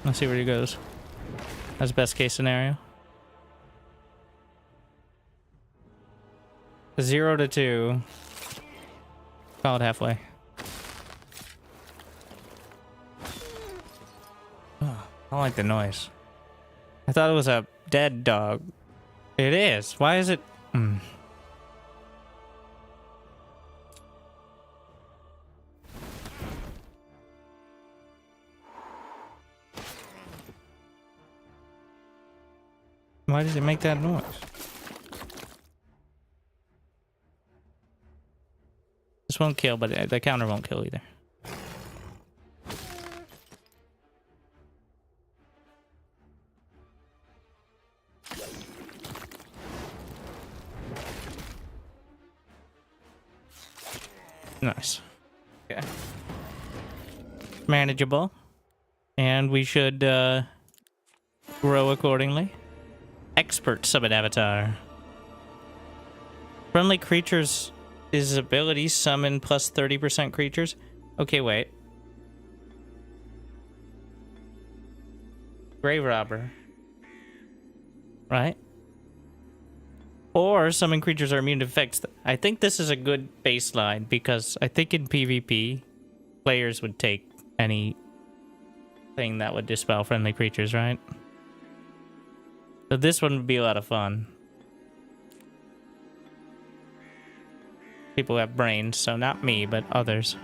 Let's see where he goes. That's best case scenario. 0 to 2. Call it halfway. Oh, I don't like the noise. I thought it was a dead dog. It is. Why is it... Why does it make that noise? This won't kill, but the counter won't kill either. Nice. Okay. Manageable. And we should grow accordingly. Expert summon avatar. Friendly creatures is ability summon plus 30% creatures. Okay, wait. Grave robber. Right? Or summon creatures are immune to effects. I think this is a good baseline because I think in PvP, players would take any thing that would dispel friendly creatures, right? So this one would be a lot of fun. People have brains, so not me, but others.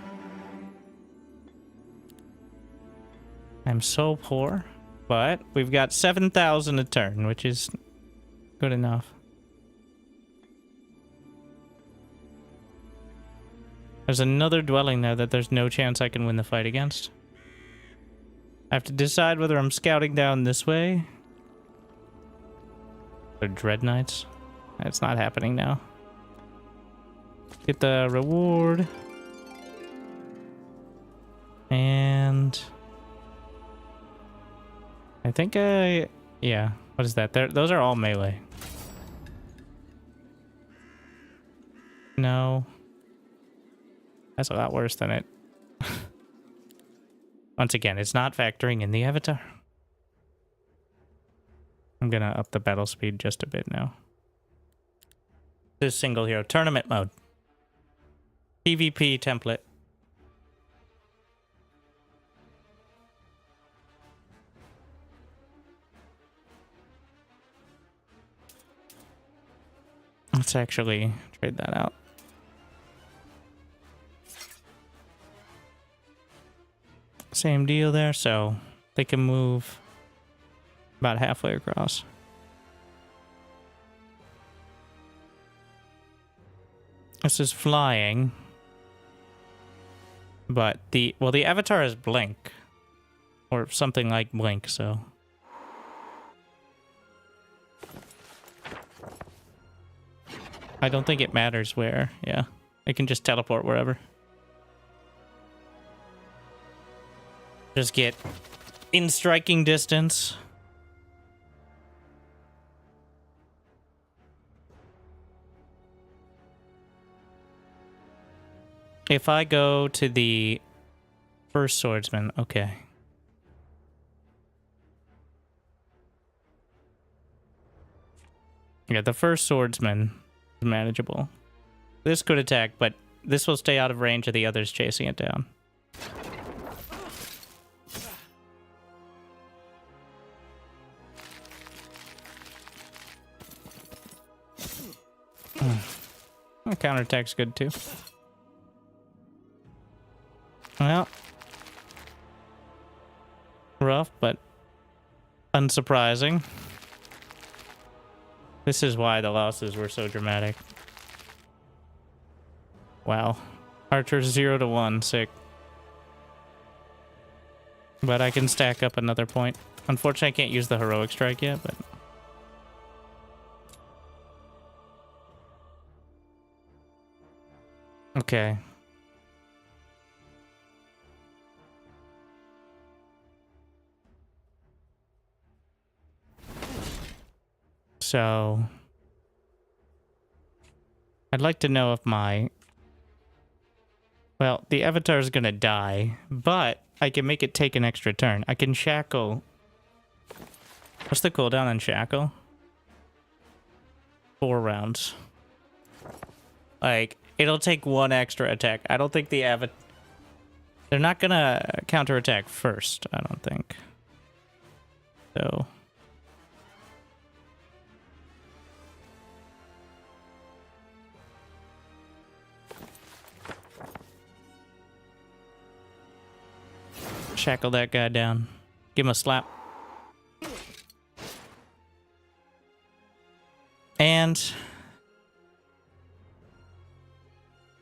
I'm so poor, but we've got 7,000 a turn, which is good enough. There's another dwelling there that there's no chance I can win the fight against. I have to decide whether I'm scouting down this way. Or Dread Knights. It's not happening now. Get the reward. And... I think yeah. What is that? Those are all melee. No. That's a lot worse than it. Once again, it's not factoring in the avatar. I'm gonna up the battle speed just a bit now. This is single hero. Tournament mode. PvP template. Let's actually trade that out. Same deal there, so they can move about halfway across. This is flying. But the avatar is blink. Or something like blink, so. I don't think it matters where, yeah. It can just teleport wherever. Just get in striking distance. If I go to the first swordsman, okay. Yeah, the first swordsman is manageable. This could attack, but this will stay out of range of the others chasing it down. Counterattack's good too. Well, rough, but unsurprising. This is why the losses were so dramatic. Wow. Archer's 0 to 1, sick. But I can stack up another point. Unfortunately, I can't use the heroic strike yet, but... Okay. So... I'd like to know if my... Well, the avatar is gonna die, but I can make it take an extra turn. I can shackle... What's the cooldown on shackle? 4 rounds. Like, it'll take 1 extra attack. I don't think the avatar... They're not gonna counterattack first, I don't think. So... Shackle that guy down. Give him a slap. And...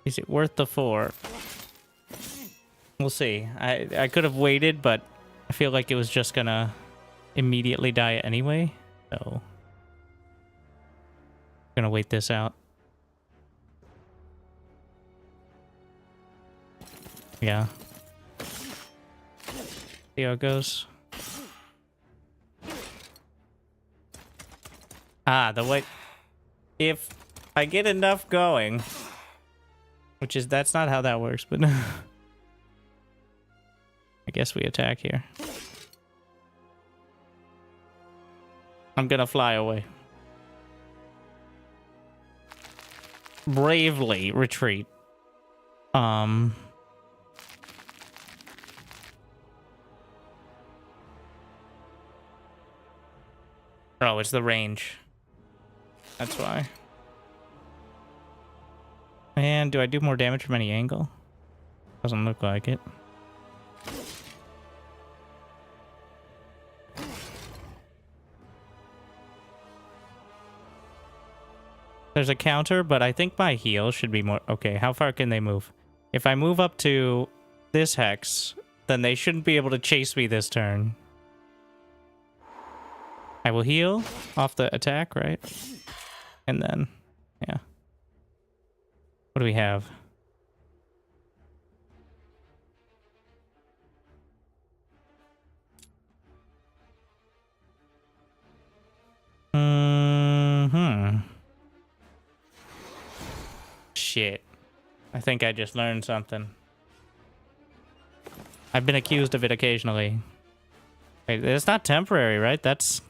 Is it worth the 4? We'll see. I could have waited, but I feel like it was just gonna immediately die anyway. So... Gonna wait this out. Yeah. See how it goes. Ah, the way... If I get enough going... Which is... That's not how that works, but... I guess we attack here. I'm gonna fly away. Bravely retreat. Oh, it's the range. That's why. And do I do more damage from any angle? Doesn't look like it. There's a counter, but I think my heal should be more... Okay, how far can they move? If I move up to this hex, then they shouldn't be able to chase me this turn. I will heal off the attack, right? And then, yeah. What do we have? Shit. I think I just learned something. I've been accused of it occasionally. Wait, it's not temporary, right? That's...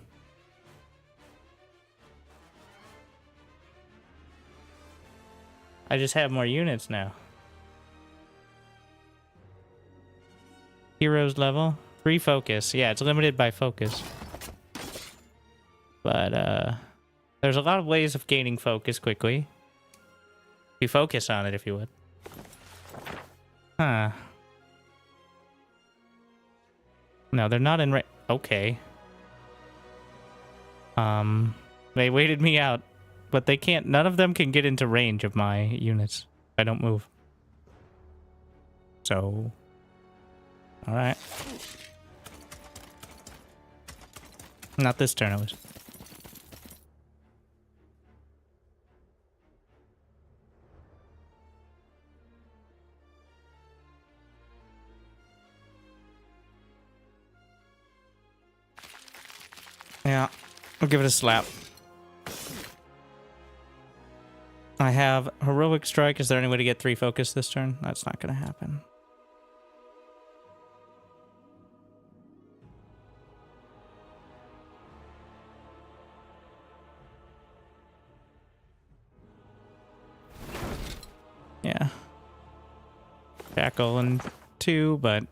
I just have more units now. Heroes level. 3 focus. Yeah, it's limited by focus. But, There's a lot of ways of gaining focus quickly. You focus on it if you would. Huh. No, they're not in range. Okay. They waited me out, but they can't. None of them can get into range of my units. I don't move. So, all right. Not this turn, at least. Yeah, I'll give it a slap. I have Heroic Strike. Is there any way to get 3 focus this turn? That's not going to happen. Yeah. Tackle and 2, but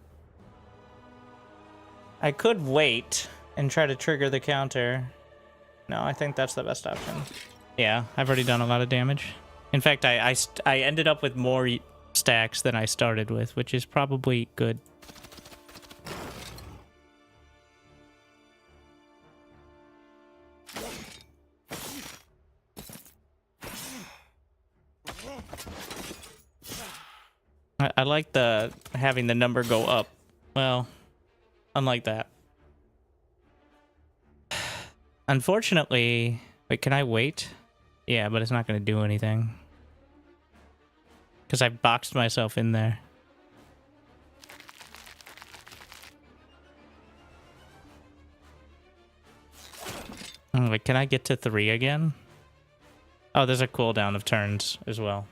I could wait and try to trigger the counter. No, I think that's the best option. Yeah, I've already done a lot of damage. In fact, I ended up with more stacks than I started with, which is probably good. I like the having the number go up. Well, unlike that. Unfortunately, wait, can I wait? Yeah, but it's not going to do anything. Because I boxed myself in there. Oh, wait, can I get to 3 again? Oh, there's a cooldown of turns as well.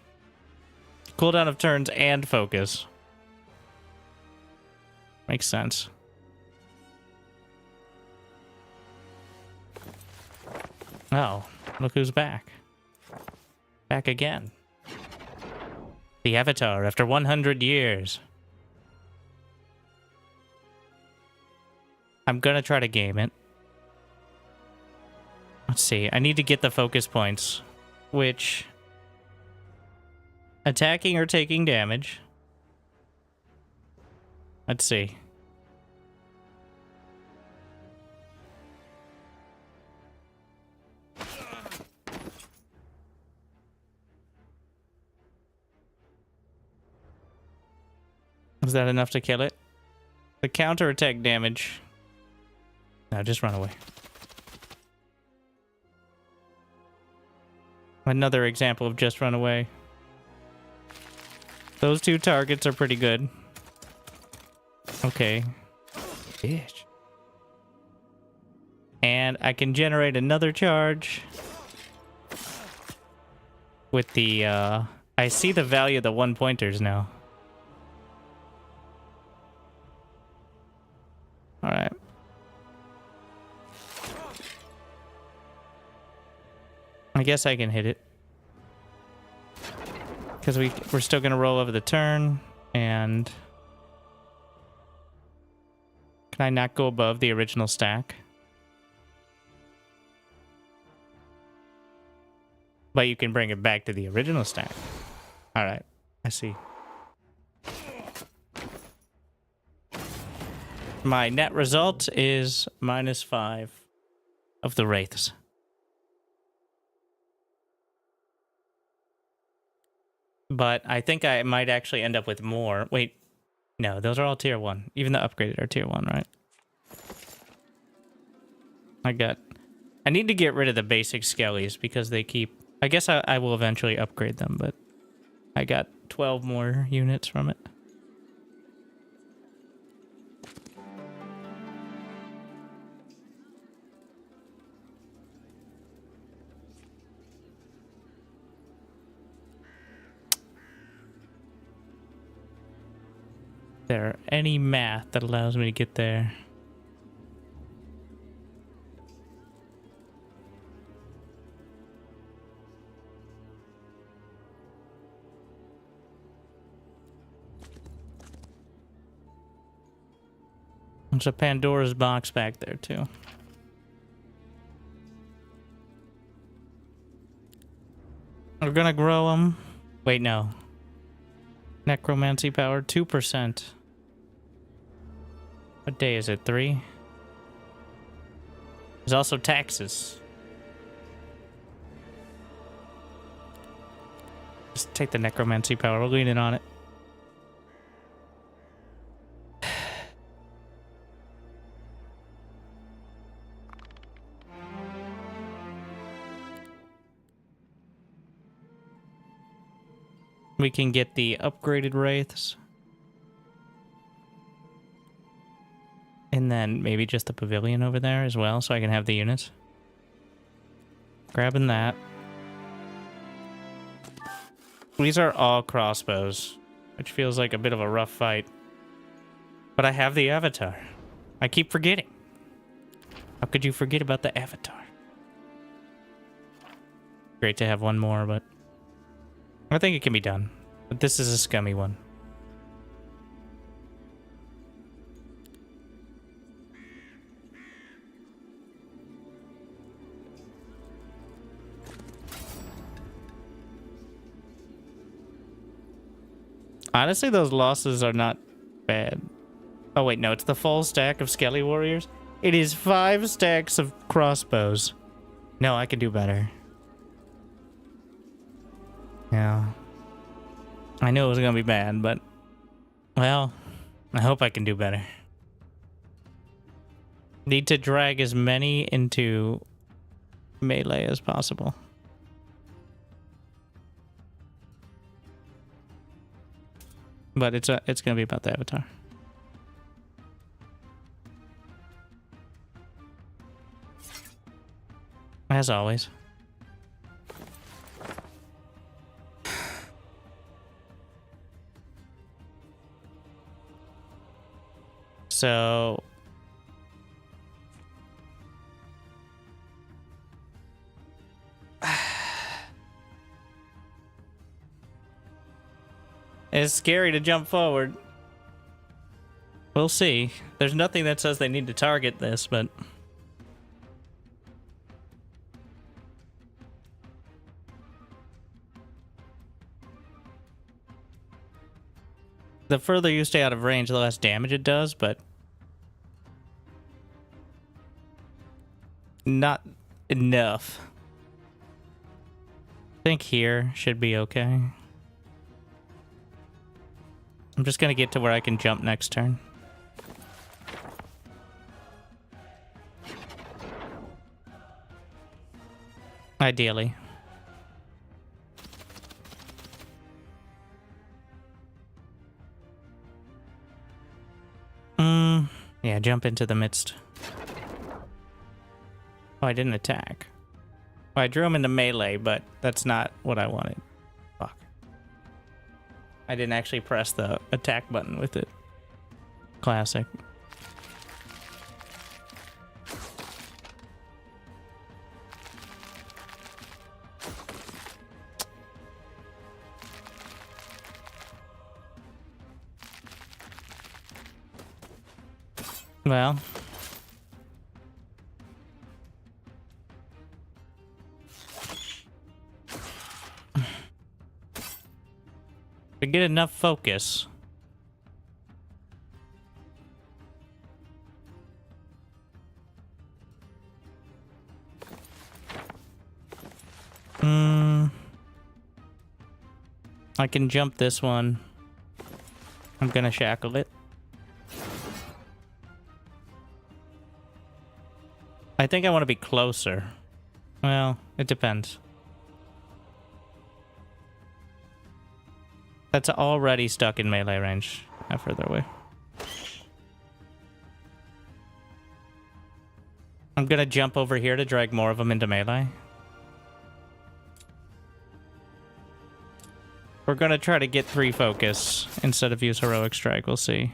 Cooldown of turns and focus. Makes sense. Oh, look who's back. Back again. The Avatar after 100 years. I'm gonna try to game it. Let's see. I need to get the focus points, which... attacking or taking damage. Let's see. Is that enough to kill it? The counter-attack damage... No, just run away. Another example of just run away. Those 2 targets are pretty good. Okay. Bitch. And I can generate another charge. With the, I see the value of the 1-pointers now. Alright. I guess I can hit it. Because we're still going to roll over the turn, and... Can I not go above the original stack? But you can bring it back to the original stack. Alright, I see. My net result is -5 of the Wraiths. But I think I might actually end up with more. Wait, no, those are all tier 1. Even the upgraded are tier 1, right? I need to get rid of the basic skellies because they keep... I guess I will eventually upgrade them, but I got 12 more units from it. There any math that allows me to get there? There's a Pandora's box back there too. We're gonna grow them. Wait, no. Necromancy power, 2%. What day is it? 3? There's also taxes. Just take the necromancy power. We're leaning on it. We can get the upgraded wraiths. And then maybe just the pavilion over there as well, so I can have the units. Grabbing that. These are all crossbows, which feels like a bit of a rough fight. But I have the avatar. I keep forgetting. How could you forget about the avatar? Great to have one more, but I think it can be done. But this is a scummy one. Honestly, those losses are not bad. Oh, wait, no. It's the full stack of Skelly Warriors. It is 5 stacks of crossbows. No, I can do better. Yeah. I knew it was going to be bad, but... Well, I hope I can do better. Need to drag as many into melee as possible. But it's gonna be about the avatar. As always. So it's scary to jump forward. We'll see. There's nothing that says they need to target this, but... The further you stay out of range, the less damage it does, but... Not enough. I think here should be okay. I'm just gonna get to where I can jump next turn. Ideally. Yeah, jump into the midst. Oh, I didn't attack. Well, I drew him into melee, but that's not what I wanted. Fuck. I didn't actually press the attack button with it. Classic. Well. To get enough focus. I can jump this one. I'm gonna shackle it. I think I want to be closer. Well, it depends. That's already stuck in melee range. Not further away. I'm gonna jump over here to drag more of them into melee. We're gonna try to get 3 focus instead of use heroic strike. We'll see.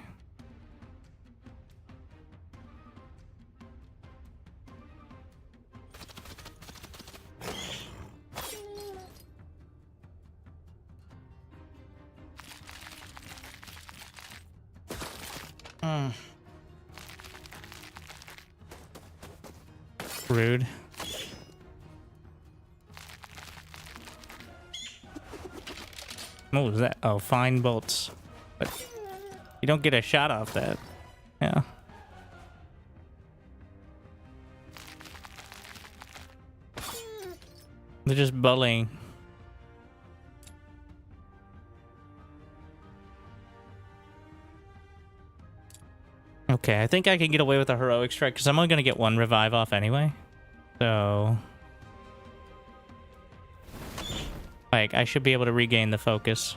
Rude. What was that? Oh, fine bolts. But you don't get a shot off that. Yeah. They're just bullying. Okay, I think I can get away with a heroic strike because I'm only going to get one revive off anyway. So... like, I should be able to regain the focus.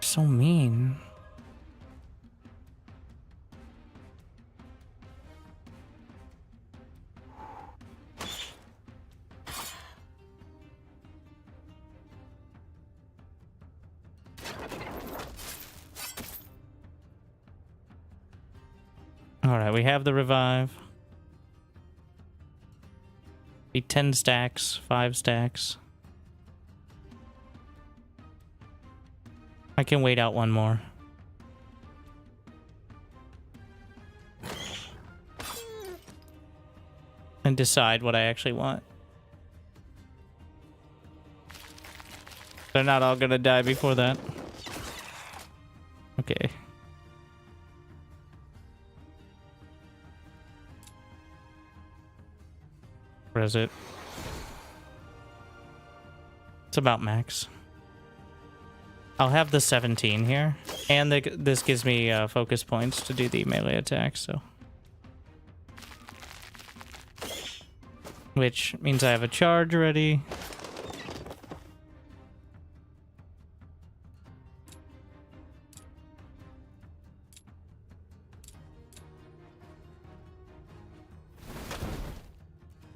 So mean. Alright, we have the revive. Be 10 stacks, 5 stacks. I can wait out one more. And decide what I actually want. They're not all gonna die before that. Okay. Where is it? It's about max. I'll have the 17 here. And this gives me focus points to do the melee attack, so. Which means I have a charge ready.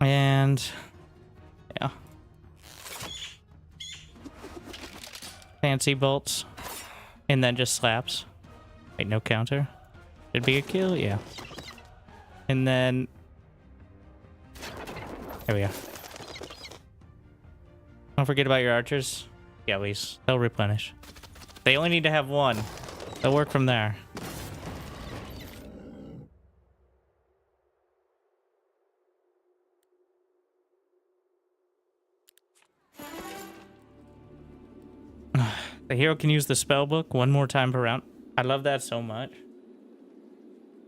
And yeah, fancy bolts, and then just slaps. Wait, no counter. Should be a kill, yeah. And then there we go. Don't forget about your archers. Yeah, they'll replenish. They only need to have one. They'll work from there. The hero can use the spell book one more time per round. I love that so much.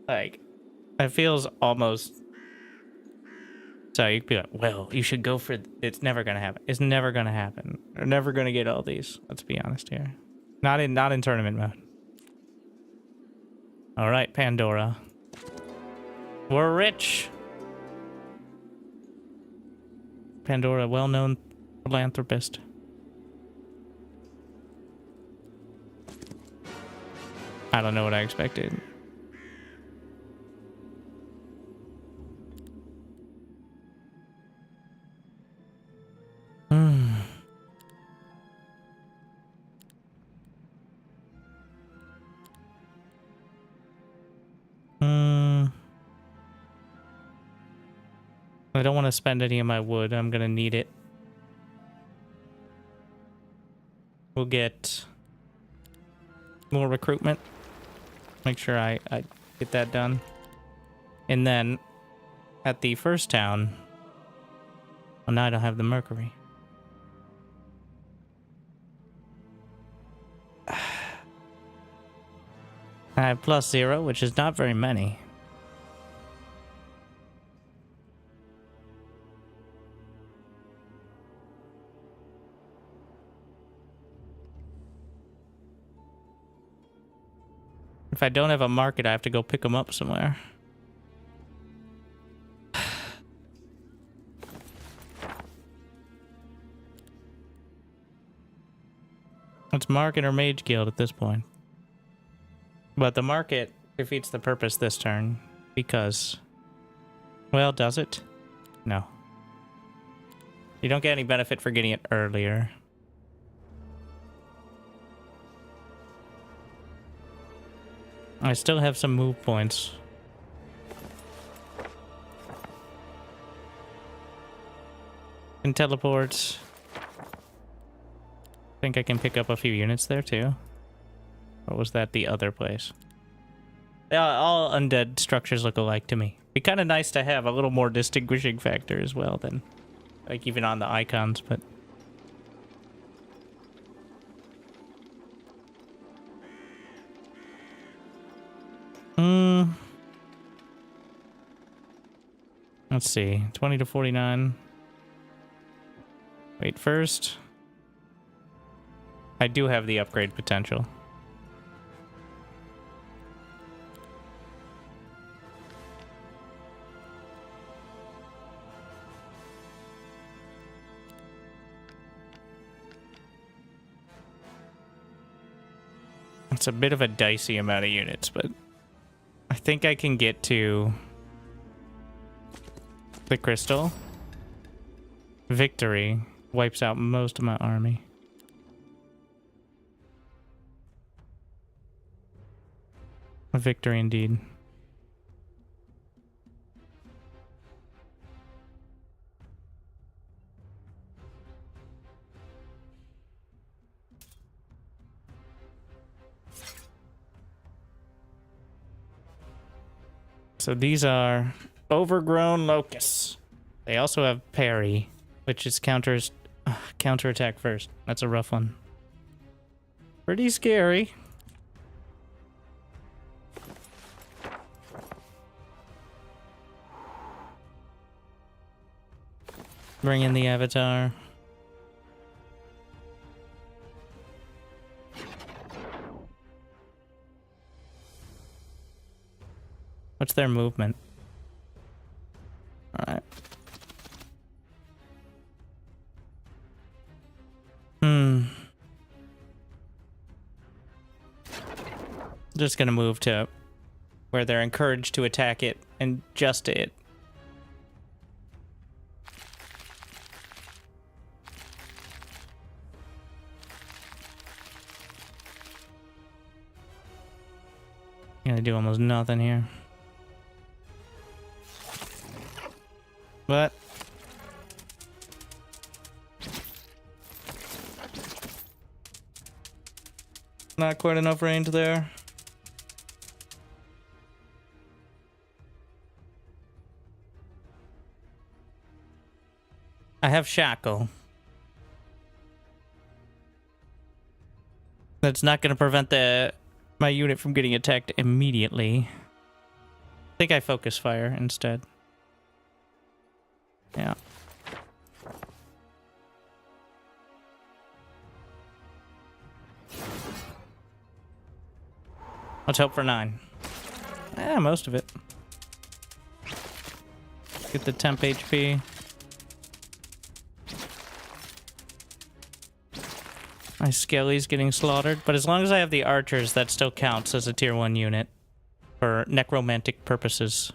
Like, it feels almost... So you could be like, well, you should go for... It's never going to happen. It's never going to happen. We're never going to get all these. Let's be honest here. Not in tournament mode. All right, Pandora. We're rich. Pandora, well-known philanthropist. I don't know what I expected. I don't want to spend any of my wood. I'm gonna need it. We'll get more recruitment. Make sure I get that done. And then at the first town, well, now I don't have the mercury. I have +0, which is not very many. If I don't have a market, I have to go pick them up somewhere. It's market or mage guild at this point. But the market defeats the purpose this turn because... Well, does it? No. You don't get any benefit for getting it earlier. I still have some move points. Can teleport. I think I can pick up a few units there too. Or was that the other place? Yeah, all undead structures look alike to me. Be kind of nice to have a little more distinguishing factor as well than, like, even on the icons, but... Let's see. 20 to 49. Wait, first... I do have the upgrade potential. It's a bit of a dicey amount of units, but I think I can get to the crystal. Victory wipes out most of my army. A victory indeed. So these are overgrown locusts. They also have parry, which is counterattack first. That's a rough one. Pretty scary. Bring in the avatar. What's their movement? Alright. Just gonna move to where they're encouraged to attack it and just it. Gonna do almost nothing here. But not quite enough range there. I have shackle. That's not going to prevent my unit from getting attacked immediately. I think I focus fire instead. Yeah. Let's hope for 9. Yeah, most of it. Get the temp HP. My Skelly's getting slaughtered, but as long as I have the archers, that still counts as a tier 1 unit for necromantic purposes.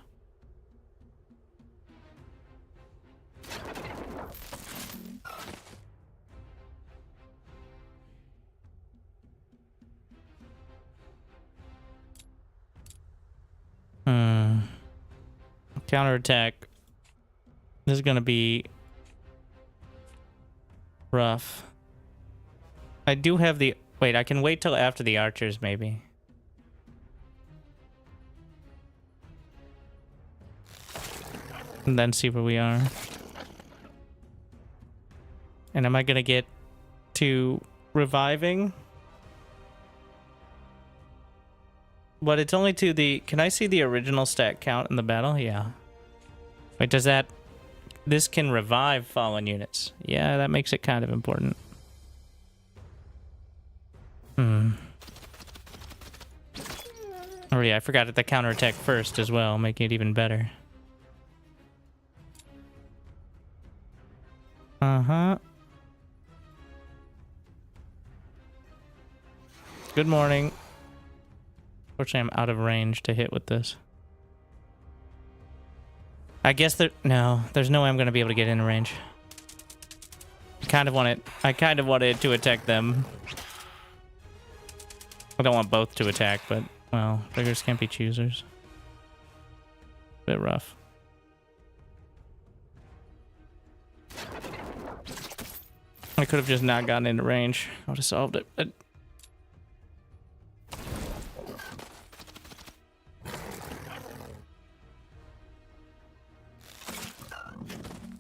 Counterattack. This is gonna be rough. I do have the... Wait, I can wait till after the archers, maybe. And then see where we are. And am I gonna get to reviving? But it's only to the... Can I see the original stat count in the battle? Yeah. Wait, does that... This can revive fallen units. Yeah, that makes it kind of important. Oh yeah, I forgot the counterattack first as well, making it even better. Uh-huh. Good morning. Fortunately, I'm out of range to hit with this. I guess no, there's no way I'm going to be able to get in range. I kind of wanted to attack them. I don't want both to attack, but, well, beggars can't be choosers. Bit rough. I could have just not gotten into range. I would have solved it, but...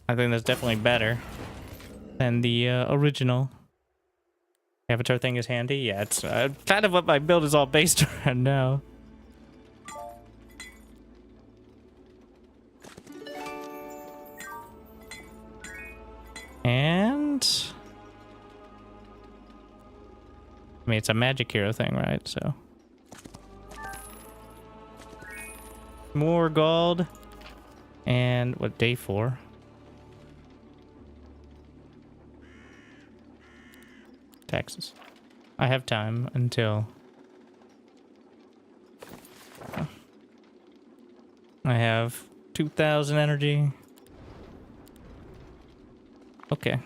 I think that's definitely better than the original. Avatar thing is handy. Yeah, it's kind of what my build is all based around now. And I mean, it's a magic hero thing, right? So more gold. And what, day 4? Taxes. I have time until I have 2,000 energy. Okay.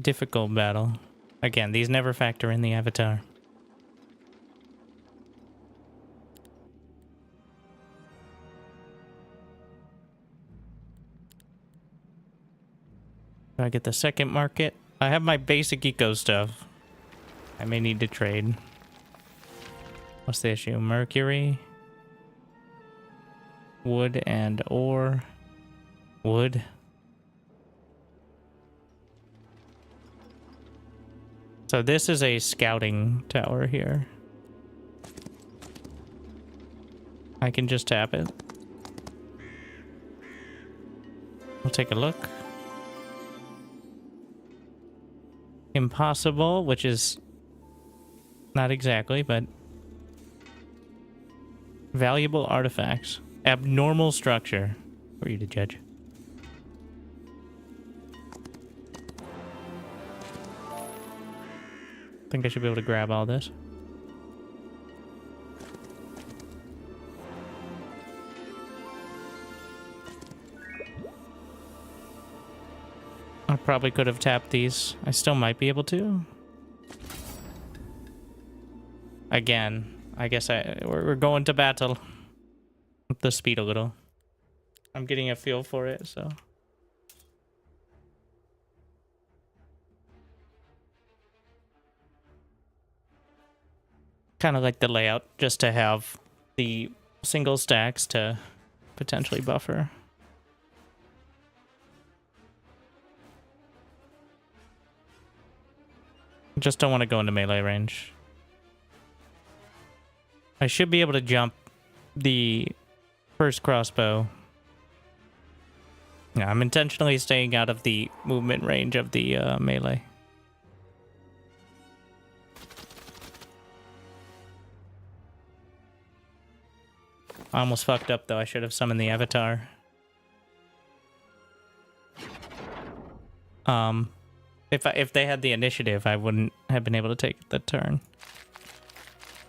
Difficult battle. Again, these never factor in the avatar. I get the second market. I have my basic eco stuff. I may need to trade. What's the issue? Mercury. Wood and ore. Wood. So this is a scouting tower here. I can just tap it. We'll take a look. Impossible, which is not exactly, but valuable artifacts. Abnormal structure for you to judge. I think I should be able to grab all this. I probably could have tapped these. I still might be able to. Again, I guess we're going to battle. Up the speed a little. I'm getting a feel for it, so. Kind of like the layout, just to have the single stacks to potentially buffer. Just don't want to go into melee range. I should be able to jump the first crossbow. Yeah, I'm intentionally staying out of the movement range of the melee. I almost fucked up though. I should have summoned the avatar. If they had the initiative, I wouldn't have been able to take the turn.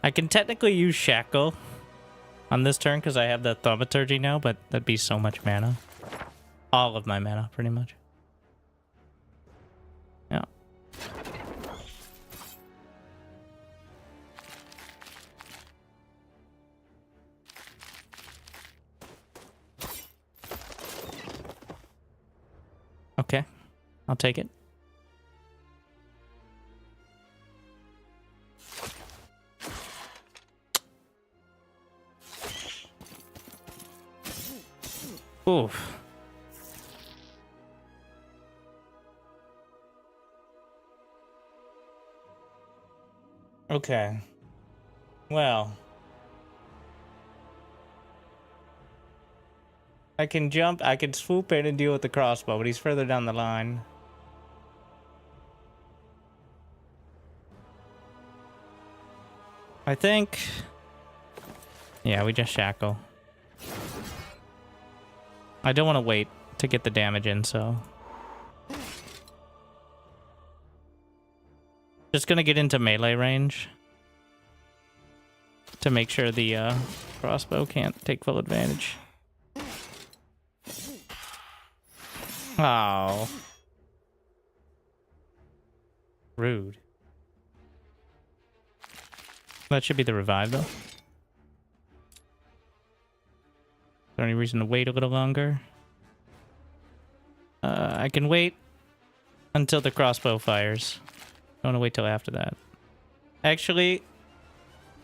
I can technically use Shackle on this turn because I have the Thaumaturgy now, but that'd be so much mana. All of my mana, pretty much. Yeah. Okay, I'll take it. Oof. Okay. Well. I can jump, I can swoop in and deal with the crossbow, but he's further down the line. I think... Yeah, we just shackle. I don't want to wait to get the damage in, so... Just gonna get into melee range. To make sure the crossbow can't take full advantage. Oh. Rude. That should be the revive, though. Is there any reason to wait a little longer? I can wait until the crossbow fires. I want to wait till after that. Actually,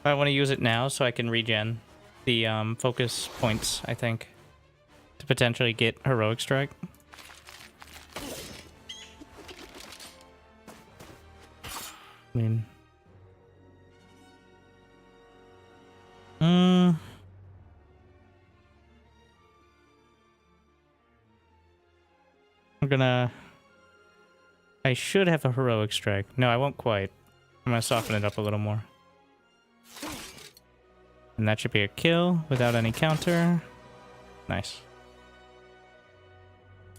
I want to use it now so I can regen the focus points, I think. to potentially get heroic strike. I mean, I should have a heroic strike. No, I won't quite. I'm gonna soften it up a little more. And that should be a kill without any counter. Nice.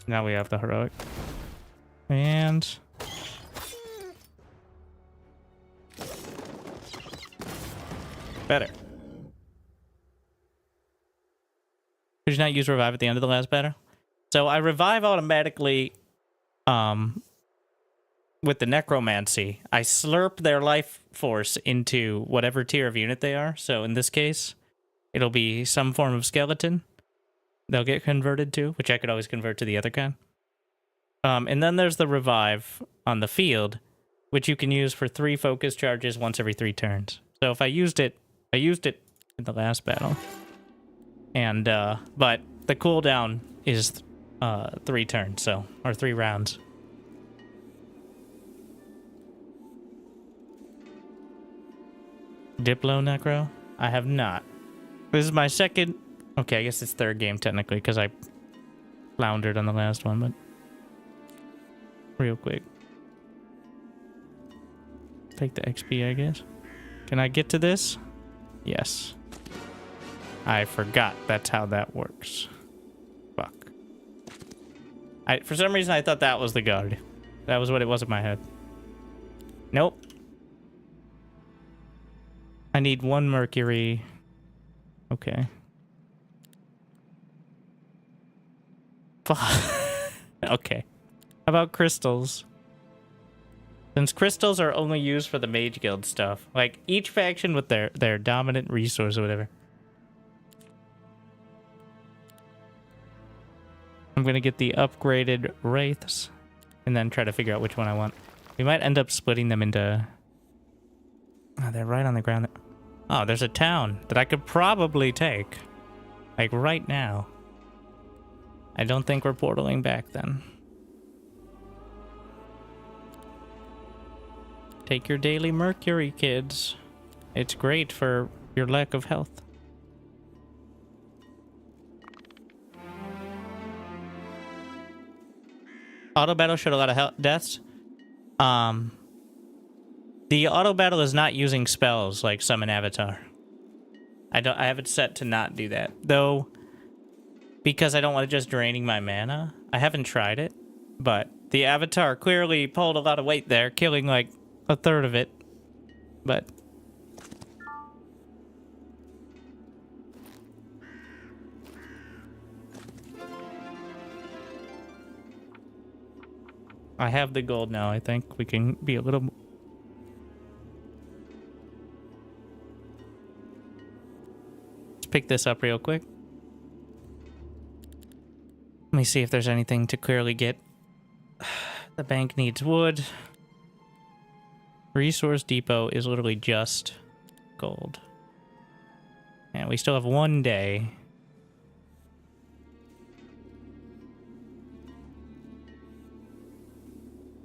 Now we have the heroic. And better. Could you not use revive at the end of the last battle? So I revive automatically with the necromancy. I slurp their life force into whatever tier of unit they are. So in this case, it'll be some form of skeleton they'll get converted to, which I could always convert to the other kind. And then there's the revive on the field, which you can use for 3 focus charges once every 3 turns. So if I used it in the last battle. And but the cooldown is 3 turns, so, or 3 rounds. Diplo Necro? I have not. This is my second. Okay, I guess it's 3rd game technically because I floundered on the last one, but real quick. Take the XP, I guess. Can I get to this? Yes. I forgot that's how that works. Fuck. For some reason I thought that was the guard. That was what it was in my head. Nope. I need 1 mercury. Okay. Fuck. Okay. How about crystals? Since crystals are only used for the mage guild stuff. Like, each faction with their dominant resource or whatever. I'm gonna get the upgraded wraiths. And then try to figure out which one I want. We might end up splitting them into... Oh, they're right on the ground. Oh, there's a town that I could probably take. Like, right now. I don't think we're portaling back then. Take your daily mercury, kids. It's great for your lack of health. Auto battle showed a lot of deaths. The auto battle is not using spells like Summon Avatar. I have it set to not do that. Though, because I don't want it just draining my mana. I haven't tried it, but the Avatar clearly pulled a lot of weight there, killing like 1/3 of it. But I have the gold now. I think we can be a little... Let's pick this up real quick. Let me see if there's anything to clearly get. The bank needs wood. Resource depot is literally just gold. And we still have 1 day.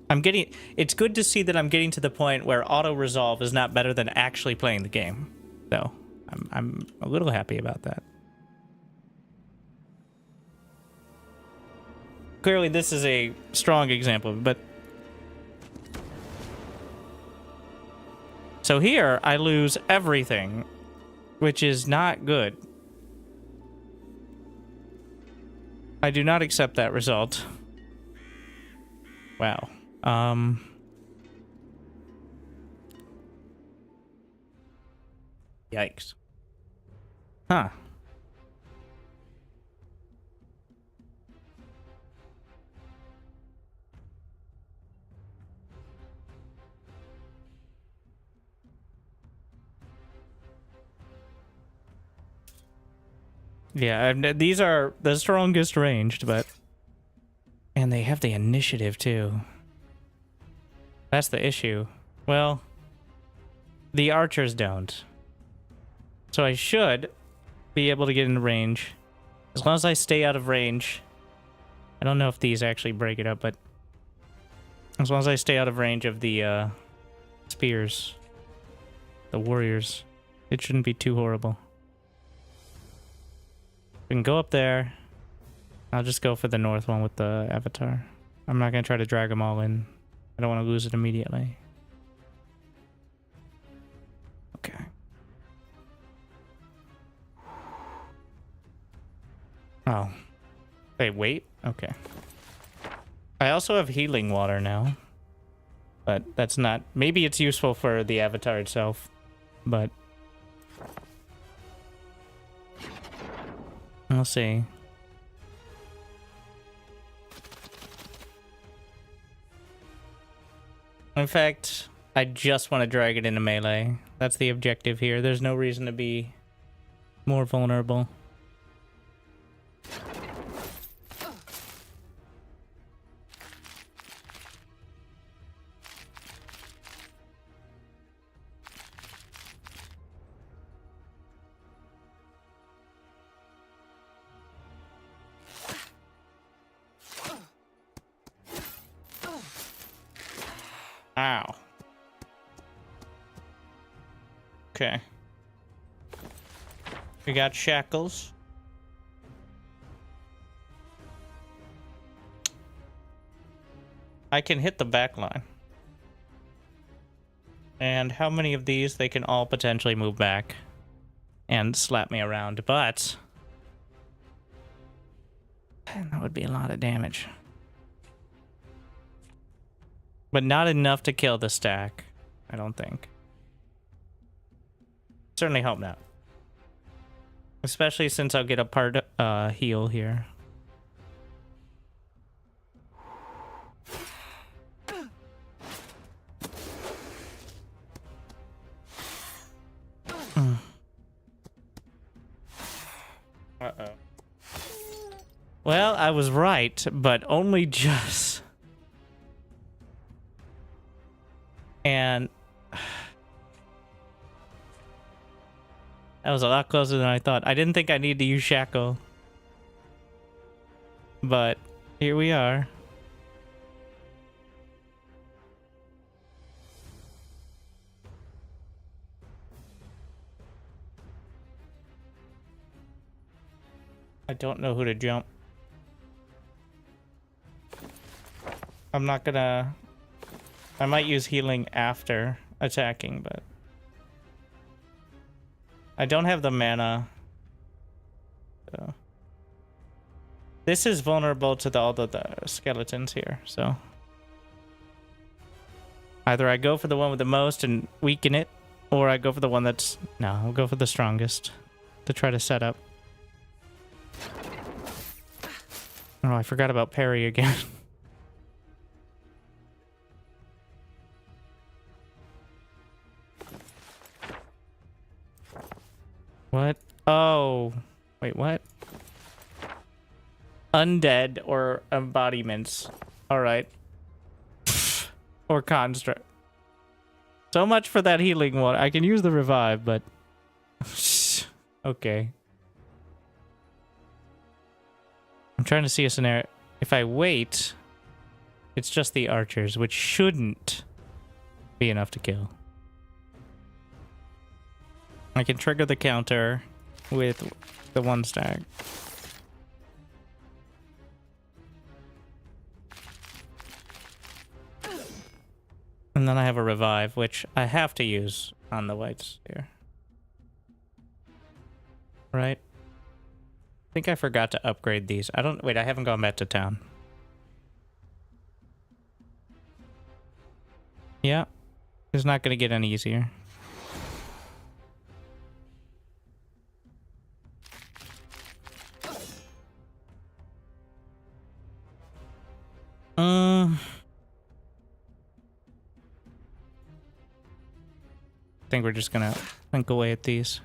It's good to see that I'm getting to the point where auto resolve is not better than actually playing the game. So I'm a little happy about that. Clearly this is a strong example, but so here I lose everything, which is not good. I do not accept that result. Wow. Yikes. Huh. Yeah, these are the strongest ranged, but... And they have the initiative, too. That's the issue. Well, the archers don't. So I should be able to get in range As long as I stay out of range. I don't know if these actually break it up, but as long as I stay out of range of the spears, the warriors, it shouldn't be too horrible. We can go up there. I'll just go for the north one with the avatar. I'm not going to try to drag them all in. I don't want to lose it immediately. Okay. Oh. Wait. Okay. I also have healing water now. But that's not... Maybe it's useful for the avatar itself. But... we'll see. In fact, I just want to drag it into melee. That's the objective here. There's no reason to be more vulnerable. Ow. Okay. We got shackles. I can hit the back line. And how many of these? They can all potentially move back and slap me around, but that would be a lot of damage. But not enough to kill the stack, I don't think. Certainly hope not. Especially since I'll get a part heal here. Uh-oh. Well, I was right, but only just. And that was a lot closer than I thought. I didn't think I needed to use Shackle. But here we are. I don't know who to jump. I'm not gonna... I might use healing after attacking, but... I don't have the mana. So. This is vulnerable to all the skeletons here, so... Either I go for the one with the most and weaken it, or I go for the one that's... No, I'll go for the strongest to try to set up. Oh, I forgot about parry again. What? Oh. Wait, what? Undead or embodiments. Alright. Or construct. So much for that healing one. I can use the revive, but... Okay. I'm trying to see a scenario. If I wait, it's just the archers, which shouldn't be enough to kill. I can trigger the counter with the one stack. And then I have a revive, which I have to use on the whites here. Right? I think I forgot to upgrade these. Wait, I haven't gone back to town. Yeah. It's not going to get any easier. I think we're just gonna blink away at these.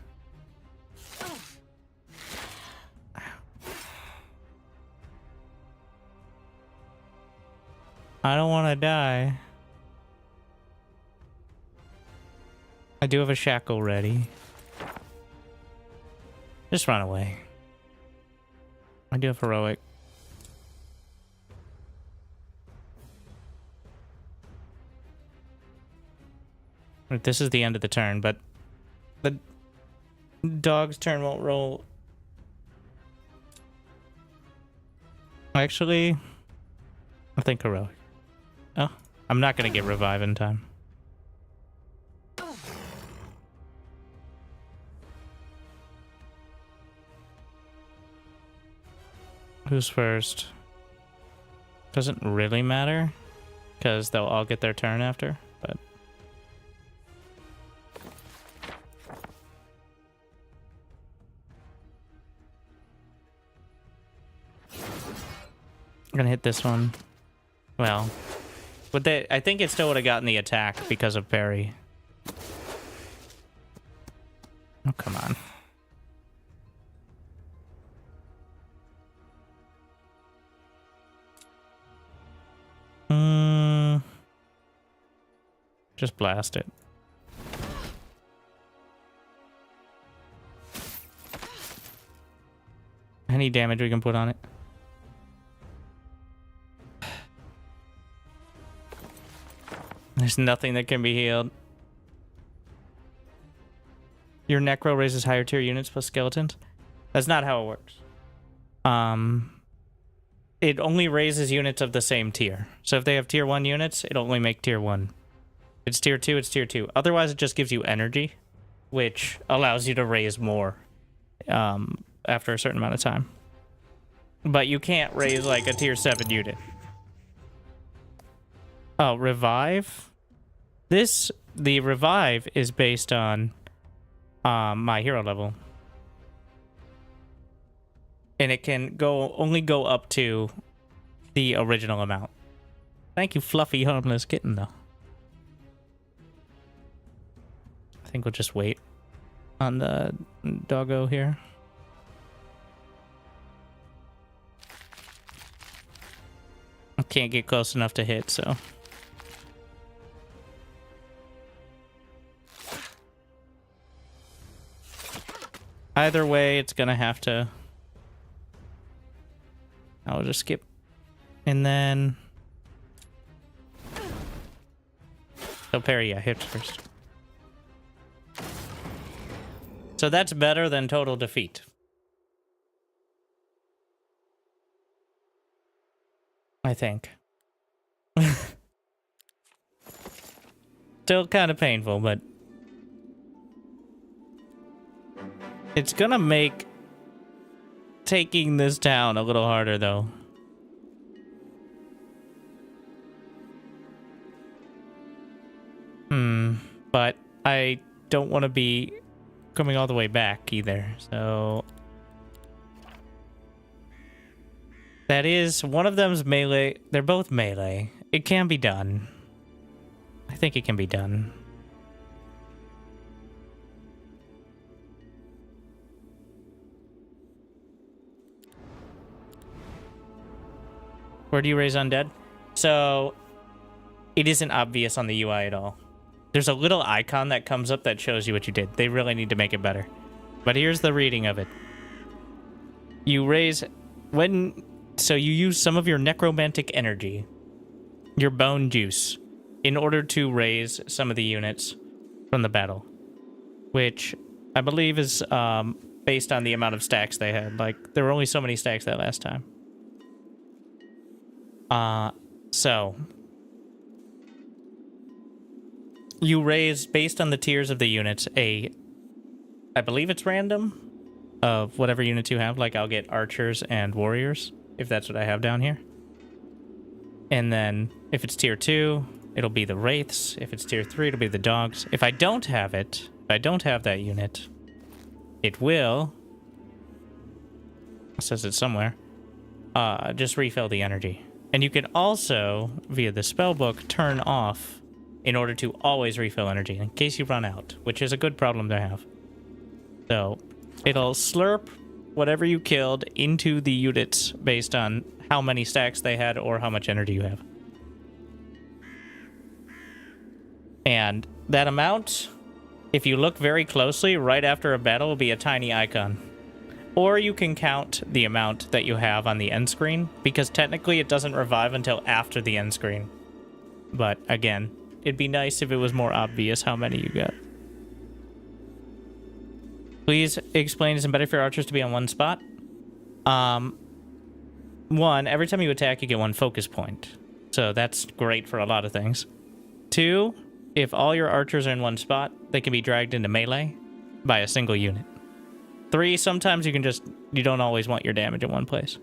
I don't want to die. I do have a shackle ready. Just run away. I do have heroic. Right, this is the end of the turn, but the dog's turn won't roll. Actually, I think heroic. Oh, I'm not going to get revive in time. Who's first? Doesn't really matter, because they'll all get their turn after, but... I'm gonna hit this one. Well, would they? I think it still would have gotten the attack because of parry. Oh, come on. Just blast it. Any damage we can put on it. There's nothing that can be healed. Your necro raises higher tier units plus skeletons. That's not how it works. It only raises units of the same tier. So if they have tier 1 units, it'll only make tier 1. If it's tier 2, it's tier 2. Otherwise, it just gives you energy, which allows you to raise more after a certain amount of time. But you can't raise like a tier 7 unit. Oh, revive? The revive is based on my hero level. And it can only go up to the original amount. Thank you, fluffy, harmless kitten, though. I think we'll just wait on the doggo here. I can't get close enough to hit, so... Either way, it's gonna have to... I'll just skip. And then... Oh, parry, yeah, hit first. So that's better than total defeat. I think. Still kind of painful, but... It's gonna make taking this town a little harder, though. But I don't want to be coming all the way back either, so... That is, one of them's melee. They're both melee. It can be done. I think it can be done. Where do you raise undead? So, it isn't obvious on the UI at all. There's a little icon that comes up that shows you what you did. They really need to make it better. But here's the reading of it. You raise... So you use some of your necromantic energy, your bone juice, in order to raise some of the units from the battle. Which I believe is based on the amount of stacks they had. Like, there were only so many stacks that last time. So... You raise, based on the tiers of the units, I believe it's random, of whatever units you have. Like, I'll get archers and warriors, if that's what I have down here. And then, if it's tier 2, it'll be the wraiths. If it's tier 3, it'll be the dogs. If I don't have it, if I don't have that unit, it will... It says it somewhere. Just refill the energy. And you can also, via the spellbook, turn off in order to always refill energy in case you run out, which is a good problem to have. So it'll slurp whatever you killed into the units based on how many stacks they had or how much energy you have. And that amount, if you look very closely, right after a battle will be a tiny icon. Or you can count the amount that you have on the end screen, because technically it doesn't revive until after the end screen. But again, it'd be nice if it was more obvious how many you got. Please explain, is it better for your archers to be on one spot? One, every time you attack, you get one focus point. So that's great for a lot of things. Two, if all your archers are in one spot, they can be dragged into melee by a single unit. Three, sometimes you don't always want your damage in one place.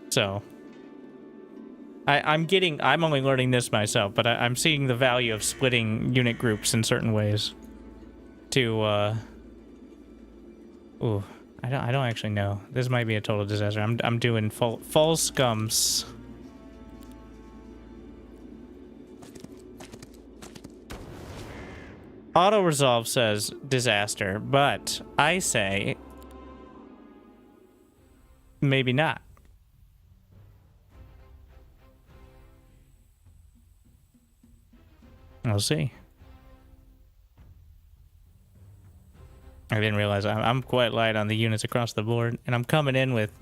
So, I'm only learning this myself, but I'm seeing the value of splitting unit groups in certain ways. To, ooh, I don't actually know. This might be a total disaster. I'm doing false scums. Auto resolve says disaster, but I say maybe not. We'll see. I didn't realize I'm quite light on the units across the board, and I'm coming in with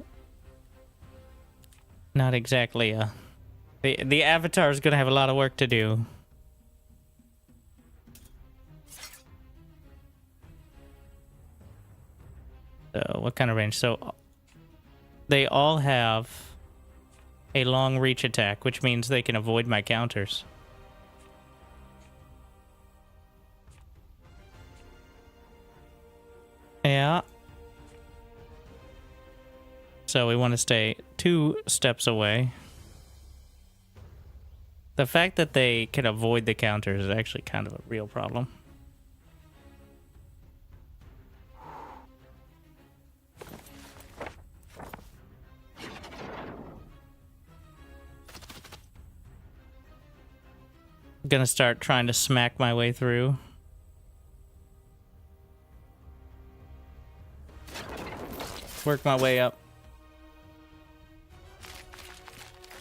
not exactly the avatar is gonna have a lot of work to do. So what kind of range? So they all have a long reach attack, which means they can avoid my counters. Yeah. So we want to stay 2 steps away. The fact that they can avoid the counters is actually kind of a real problem. I'm gonna start trying to smack my way through. Work my way up.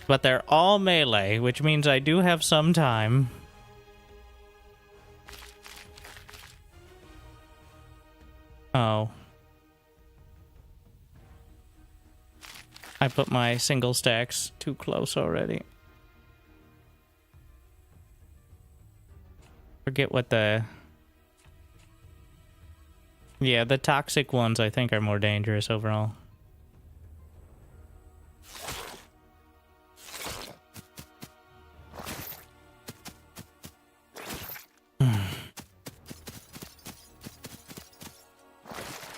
But they're all melee, which means I do have some time. Oh. I put my single stacks too close already. Forget what the... Yeah, the toxic ones I think are more dangerous overall.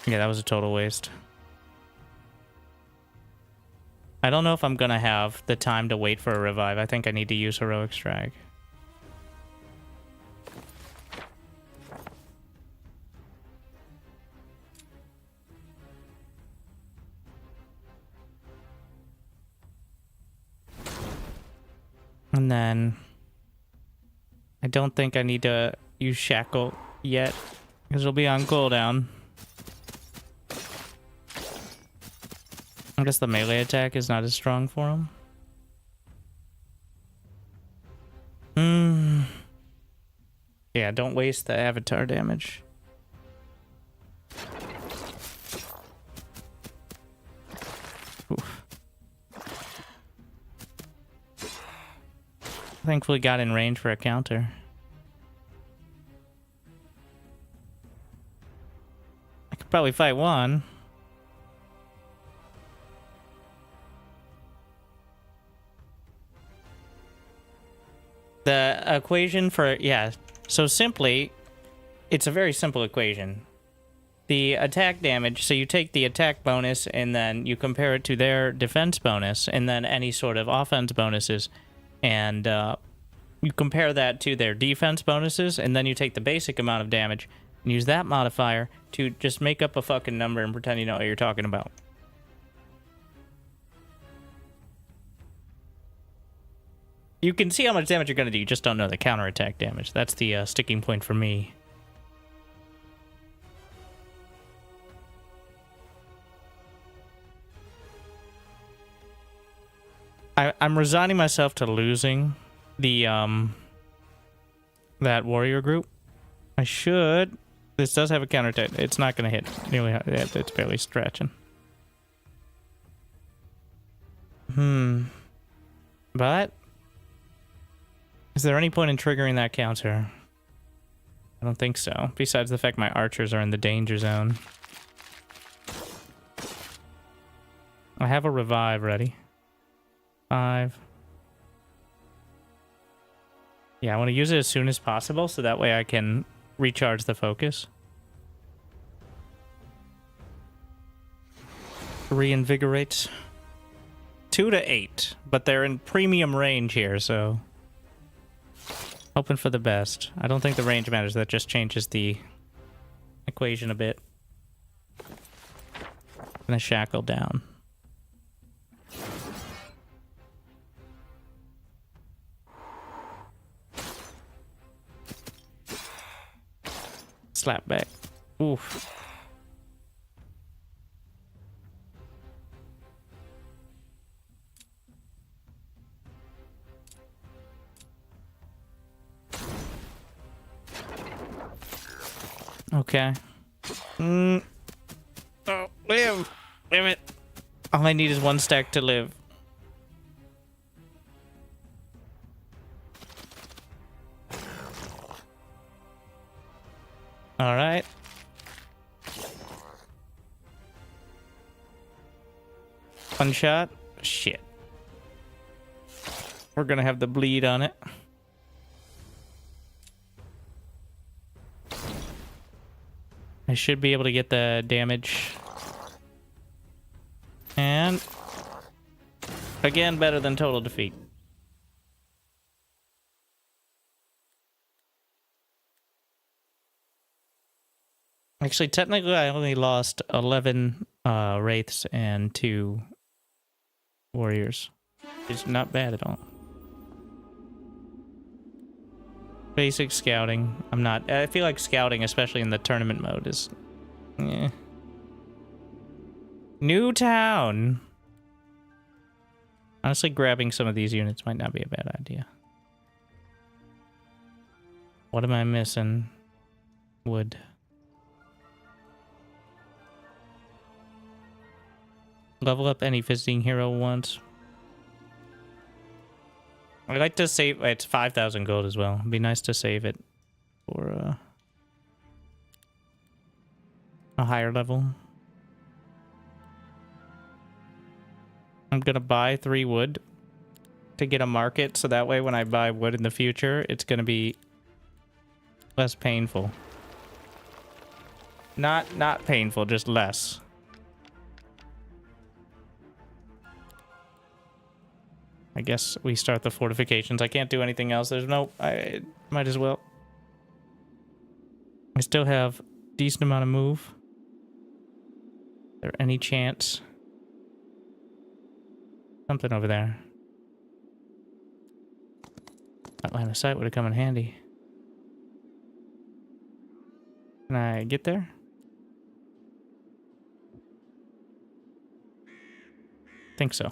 Yeah, that was a total waste. I don't know if I'm gonna have the time to wait for a revive. I think I need to use Heroic Strike. And then I don't think I need to use Shackle yet, because it'll be on cooldown. I guess the melee attack is not as strong for him. Yeah, don't waste the avatar damage. Oof. Thankfully got in range for a counter. I could probably fight one. The equation for, yeah, so simply, it's a very simple equation. The attack damage, so you take the attack bonus and then you compare it to their defense bonus and then any sort of offense bonuses, and you compare that to their defense bonuses, and then you take the basic amount of damage and use that modifier to just make up a fucking number and pretend you know what you're talking about. You can see how much damage you're going to do, you just don't know the counterattack damage. That's the sticking point for me. I'm resigning myself to losing the that warrior group. I should This does have a counterattack. It's not going to hit nearly. It's barely stretching. But is there any point in triggering that counter? I don't think so. Besides the fact my archers are in the danger zone. I have a revive ready. 5. Yeah, I want to use it as soon as possible so that way I can recharge the focus. Reinvigorate. 2 to 8, but they're in premium range here, so hoping for the best. I don't think the range matters. That just changes the equation a bit. Gonna shackle down. Slap back. Oof. Okay. Oh, live! Live it! All I need is 1 stack to live. Alright. One shot. Shit. We're gonna have the bleed on it. I should be able to get the damage. And again, better than total defeat. Actually, technically, I only lost 11 wraiths and 2 warriors. It's not bad at all. Basic scouting. I feel like scouting, especially in the tournament mode, is... eh. New town! Honestly, grabbing some of these units might not be a bad idea. What am I missing? Wood. Level up any visiting hero once. I'd like to save... It's 5,000 gold as well. It'd be nice to save it for a higher level. I'm gonna buy 3 wood to get a market, so that way when I buy wood in the future, it's gonna be less painful. Not painful, just less. I guess we start the fortifications. I can't do anything else. There's no... I might as well. I still have a decent amount of move. Is there any chance? Something over there. That line of sight would have come in handy. Can I get there? Think so.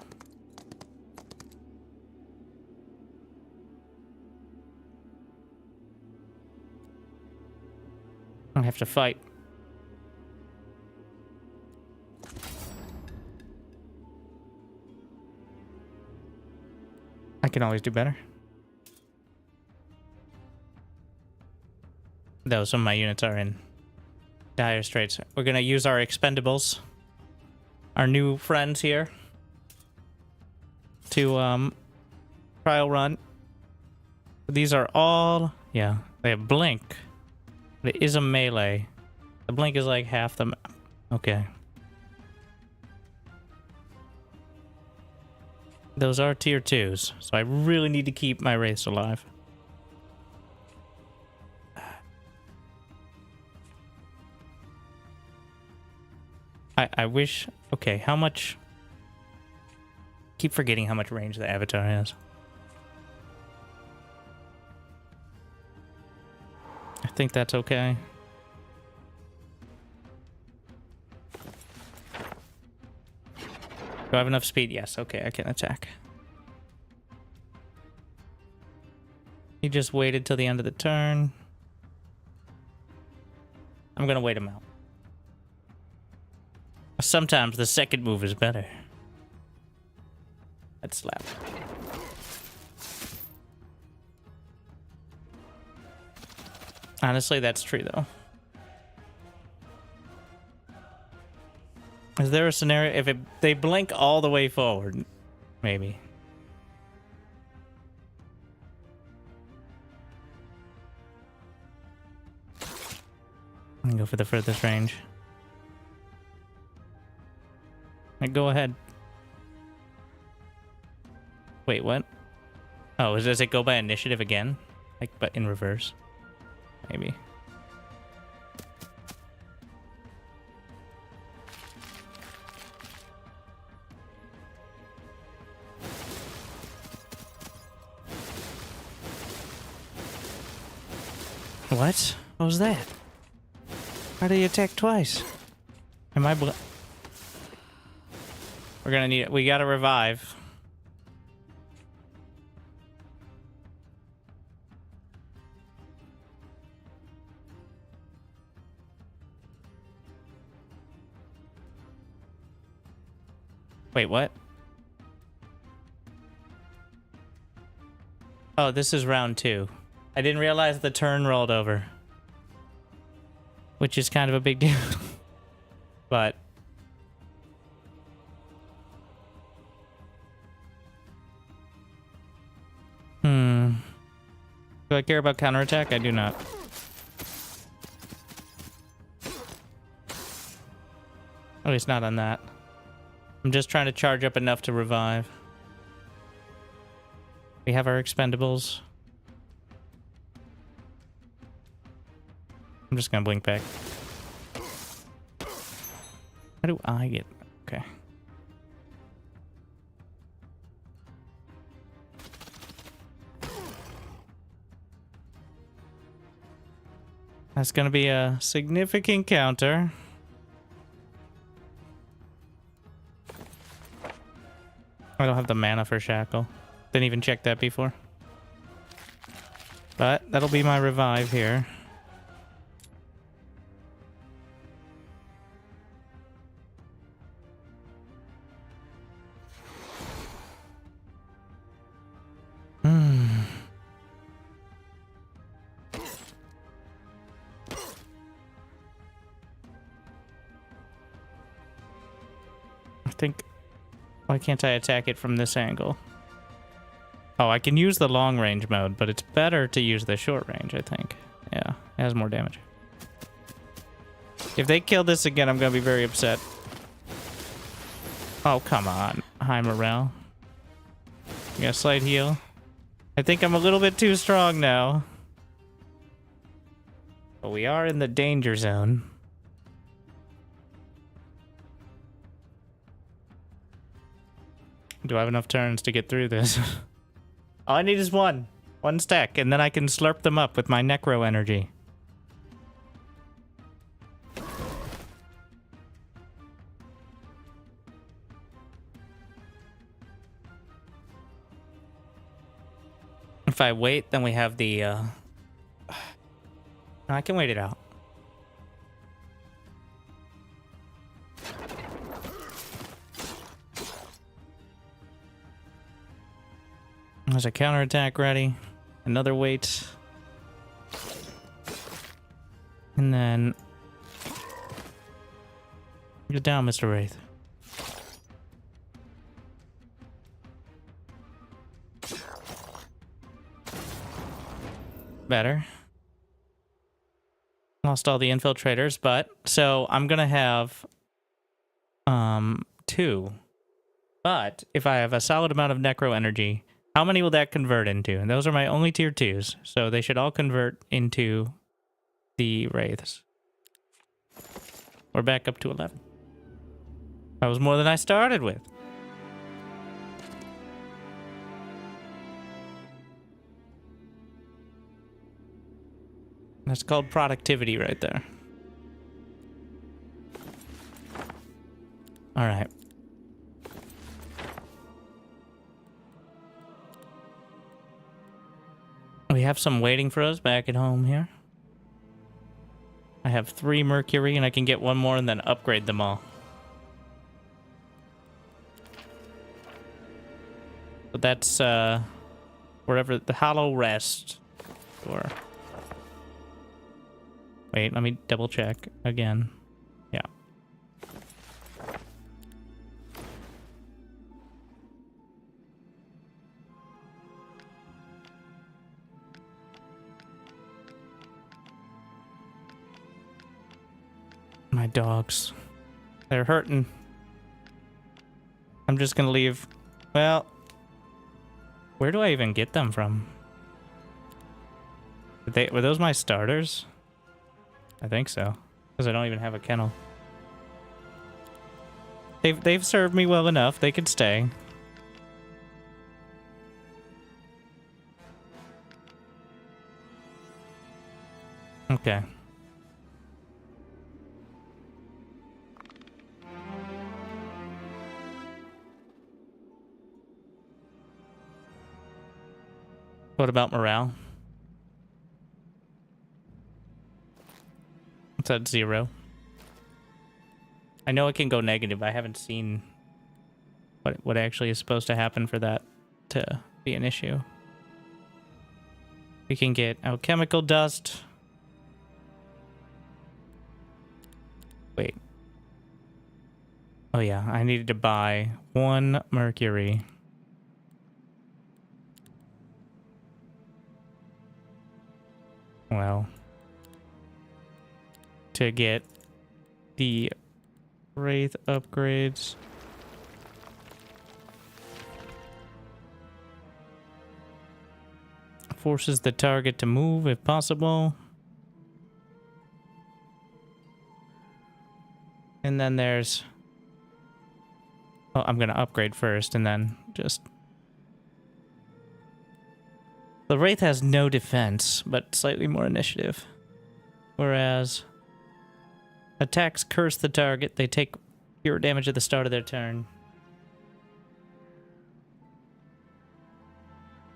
I have to fight. I can always do better. Though some of my units are in dire straits. We're gonna use our expendables, our new friends here, to trial run. These are all, yeah, they have blink. It is a melee. The blink is like half the map. Okay. Those are tier 2s, so I really need to keep my wraiths alive. I wish... Okay, how much... Keep forgetting how much range the avatar has. I think that's okay. Do I have enough speed? Yes, okay, I can attack. He just waited till the end of the turn. I'm gonna wait him out. Sometimes the second move is better. I'd slap. Honestly, that's true, though. Is there a scenario if they blink all the way forward? Maybe. I'm gonna go for the furthest range. Go ahead. Wait, what? Oh, does it go by initiative again? Like, but in reverse? Maybe. What? What was that? How did he attack twice? Am I We're gonna need it. We gotta revive. Wait, what? Oh, this is round 2. I didn't realize the turn rolled over. Which is kind of a big deal. But... Do I care about counterattack? I do not. At least not on that. I'm just trying to charge up enough to revive. We have our expendables. I'm just gonna blink back. How do I get... Okay. That's gonna be a significant counter. I don't have the mana for Shackle. Didn't even check that before. But that'll be my revive here. I think... Why can't I attack it from this angle? Oh, I can use the long range mode, but it's better to use the short range, I think. Yeah, it has more damage. If they kill this again, I'm gonna be very upset. Oh, come on. High morale. You got a slight heal. I think I'm a little bit too strong now. But we are in the danger zone. Do I have enough turns to get through this? All I need is one. One stack, and then I can slurp them up with my necro energy. If I wait, then we have the... No, I can wait it out. There's a counterattack ready. Another wait. And then... Get down, Mr. Wraith. Better. Lost all the infiltrators, but... So, I'm gonna have... 2. But, if I have a solid amount of necro energy... How many will that convert into? And those are my only tier 2s, so they should all convert into the Wraiths. We're back up to 11. That was more than I started with. That's called productivity right there. All right. We have some waiting for us back at home here. I have 3 Mercury, and I can get 1 more and then upgrade them all. But that's, wherever the Hollow Rest. Or... Wait, let me double check again. Yeah. My dogs. They're hurting. I'm just gonna leave. Well, where do I even get them from? Were those my starters? I think so, because I don't even have a kennel. They've served me well enough. They could stay. Okay. What about morale? It's at 0. I know it can go negative. I haven't seen what actually is supposed to happen for that to be an issue. We can get alchemical dust. Wait. Oh yeah, I needed to buy 1 mercury. Well, to get the Wraith upgrades. Forces the target to move if possible. And then there's... Oh, I'm going to upgrade first and then just... The Wraith has no defense, but slightly more initiative. Whereas... Attacks curse the target. They take pure damage at the start of their turn.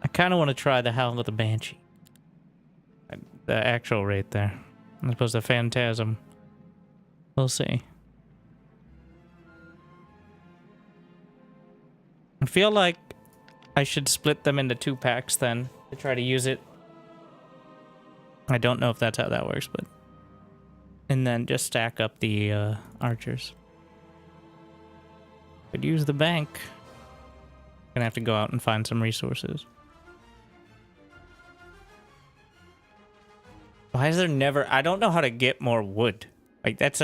I kind of want to try the Howl of the Banshee. The actual Wraith there. As opposed to Phantasm. We'll see. I feel like I should split them into 2 packs then to try to use it. I don't know if that's how that works, but... And then just stack up the archers. Could use the bank. Gonna have to go out and find some resources. Why is there never... I don't know how to get more wood. Like, that's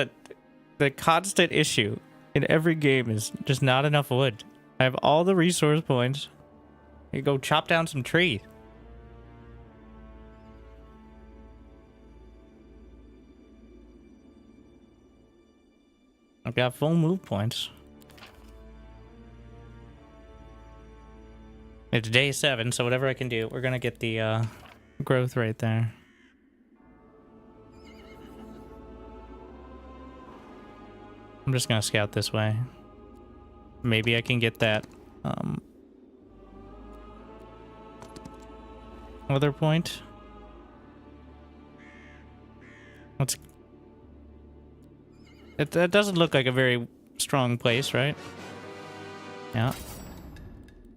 the constant issue in every game is just not enough wood. I have all the resource points. You go chop down some trees. I've got full move points. It's day 7, so whatever I can do, we're gonna get the growth rate there. I'm just gonna scout this way. Maybe I can get that other point. Let's... That doesn't look like a very strong place, right? Yeah.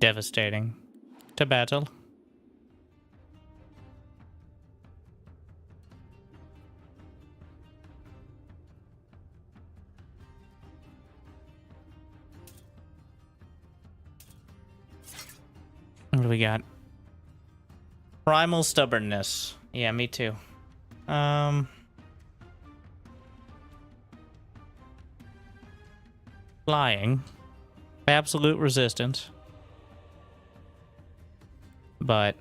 Devastating. To battle. What do we got? Primal stubbornness. Yeah, me too. Flying. Absolute resistance. But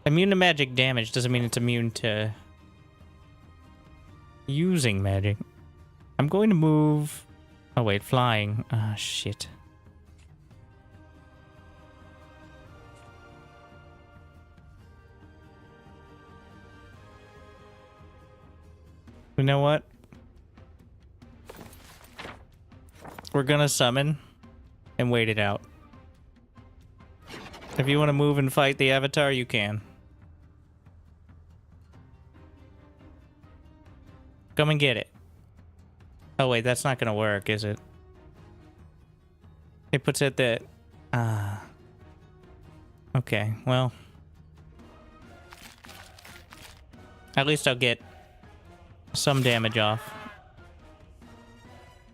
immune to magic damage doesn't mean it's immune to using magic. I'm going to move... Oh wait, flying. Ah, shit. You know what? We're gonna summon and wait it out. If you want to move and fight the Avatar, you can. Come and get it. Oh wait, that's not gonna work, is it? It puts it that... Okay, well... At least I'll get some damage off.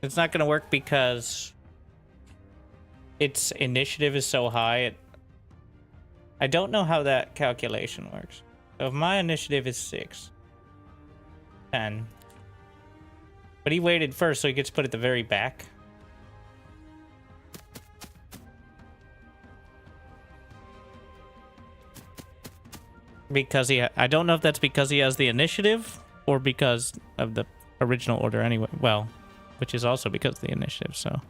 It's not gonna work because its initiative is so high. I don't know how that calculation works. So if my initiative is 6, 10, but he waited first, so he gets put at the very back. Because I don't know if that's because he has the initiative or because of the original order anyway. Well, which is also because of the initiative, so.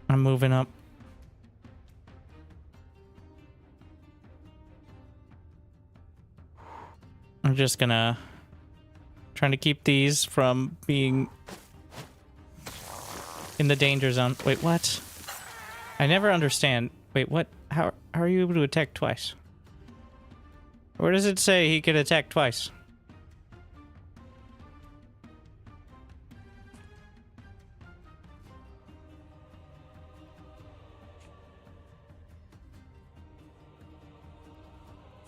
I'm moving up. I'm just gonna trying to keep these from being in the danger zone. Wait, what? I never understand. Wait, what? How are you able to attack twice? Where does it say he could attack twice?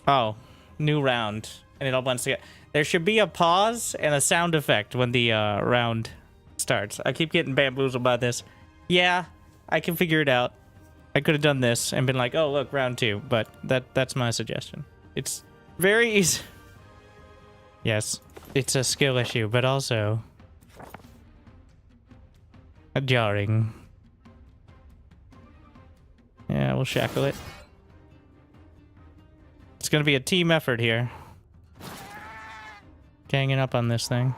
Oh, new round. And it all blends together. There should be a pause and a sound effect when the round starts. I keep getting bamboozled by this. Yeah, I can figure it out. I could have done this and been like, oh, look, round 2. But that's my suggestion. It's very easy. Yes, it's a skill issue, but also a jarring. Yeah, we'll shackle it. It's going to be a team effort here. Ganging up on this thing.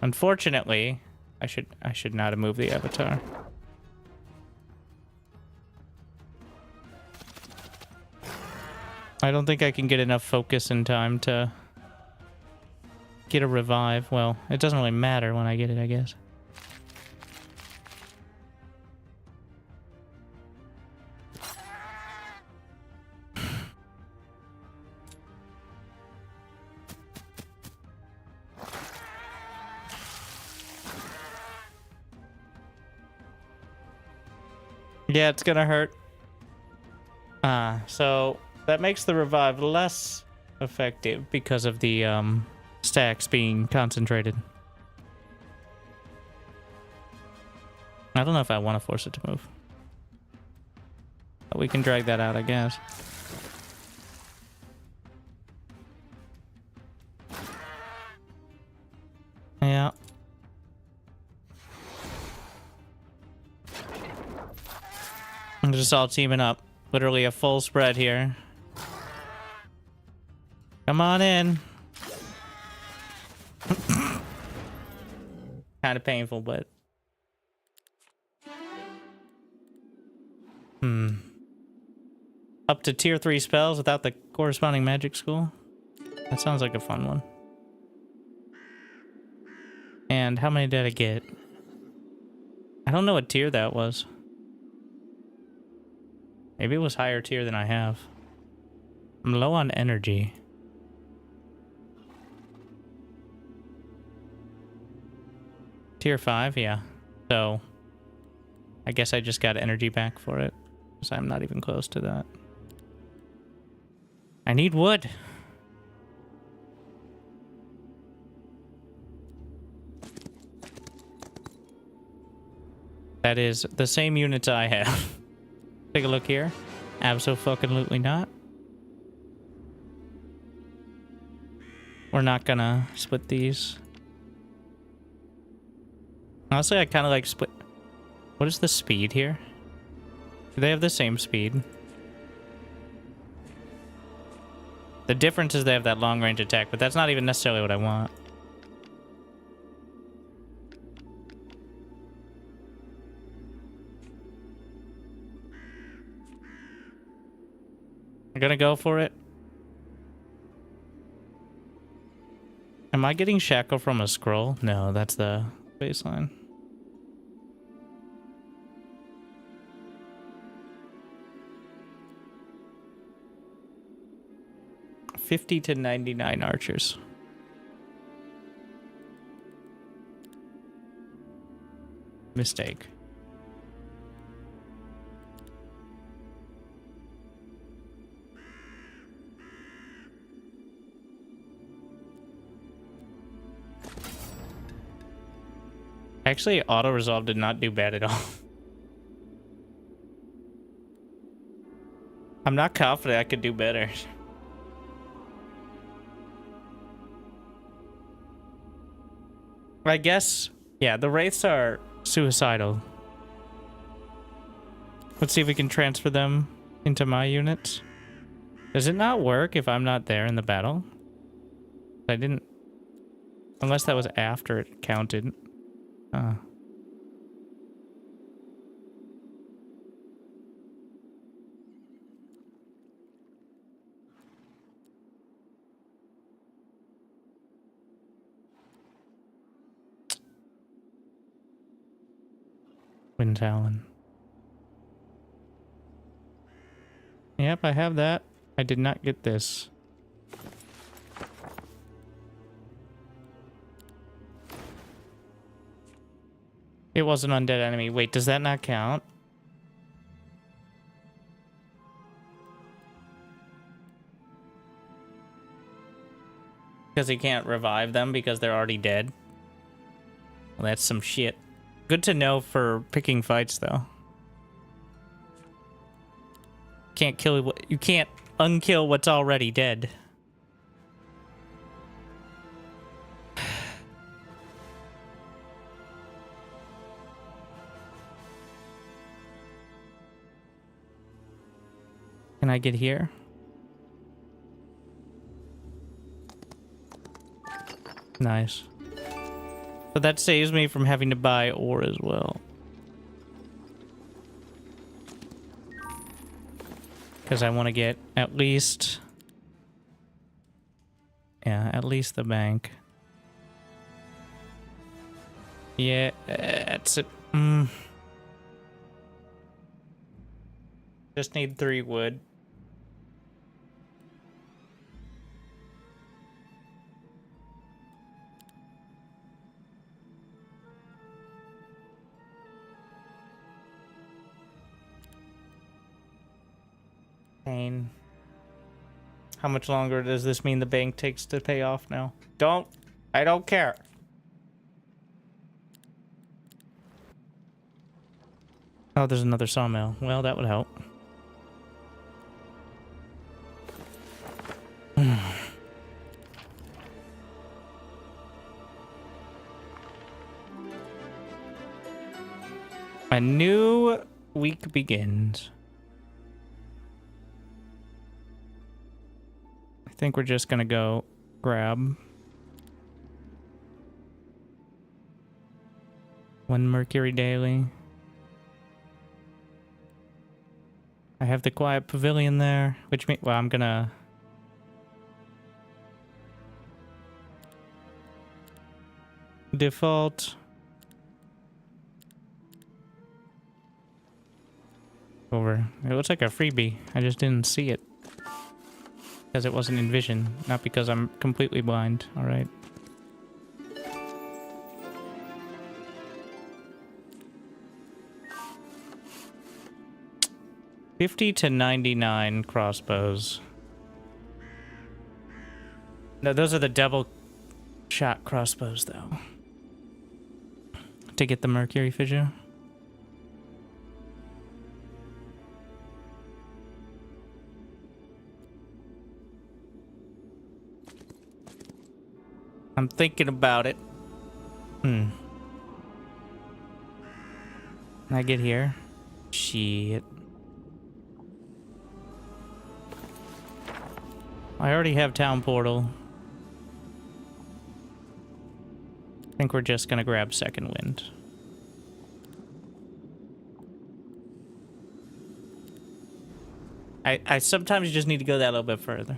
Unfortunately, I should not have moved the avatar. I don't think I can get enough focus in time to get a revive. Well, it doesn't really matter when I get it, I guess. Yeah, it's gonna hurt. So that makes the revive less effective because of the stacks being concentrated. I don't know if I want to force it to move. But we can drag that out, I guess. Yeah. I'm just all teaming up. Literally a full spread here. Come on in. Kind of painful, but... Up to tier 3 spells without the corresponding magic school? That sounds like a fun one. And how many did I get? I don't know what tier that was. Maybe it was higher tier than I have. I'm low on energy. Tier 5, yeah. So, I guess I just got energy back for it. Because I'm not even close to that. I need wood. That is the same units I have. Take a look here. Abso-fucking-lutely not. We're not gonna split these. Honestly, I kind of like split... What is the speed here? Do they have the same speed? The difference is they have that long-range attack, but that's not even necessarily what I want. I'm gonna go for it. Am I getting shackle from a scroll? No, that's the baseline. 50 to 99 archers. Mistake. Actually, auto-resolve did not do bad at all. I'm not confident I could do better. I guess, yeah, the wraiths are suicidal. Let's see if we can transfer them into my units. Does it not work if I'm not there in the battle? I didn't... Unless that was after it counted. Wind Talon. Yep, I have that. I did not get this. It was an undead enemy. Wait, does that not count? Because he can't revive them because they're already dead? Well, that's some shit. Good to know for picking fights, though. Can't kill what you can't unkill what's already dead. Can I get here? Nice. But that saves me from having to buy ore as well. Because I want to get at least... Yeah, at least the bank. Yeah, that's it. Just need 3 wood. Pain. How much longer does this mean the bank takes to pay off now? I don't care. Oh, there's another sawmill. Well, that would help. A new week begins. I think we're just gonna go grab 1 mercury daily. I have the quiet pavilion there, which means, well, I'm gonna default over. It looks like a freebie. I just didn't see it because it wasn't in vision, not because I'm completely blind. All right. $50 to 99 crossbows. No, those are the double shot crossbows, though. To get the mercury fissure. I'm thinking about it. Can I get here? Shit. I already have town portal. I think we're just gonna grab second wind. I sometimes just need to go that little bit further.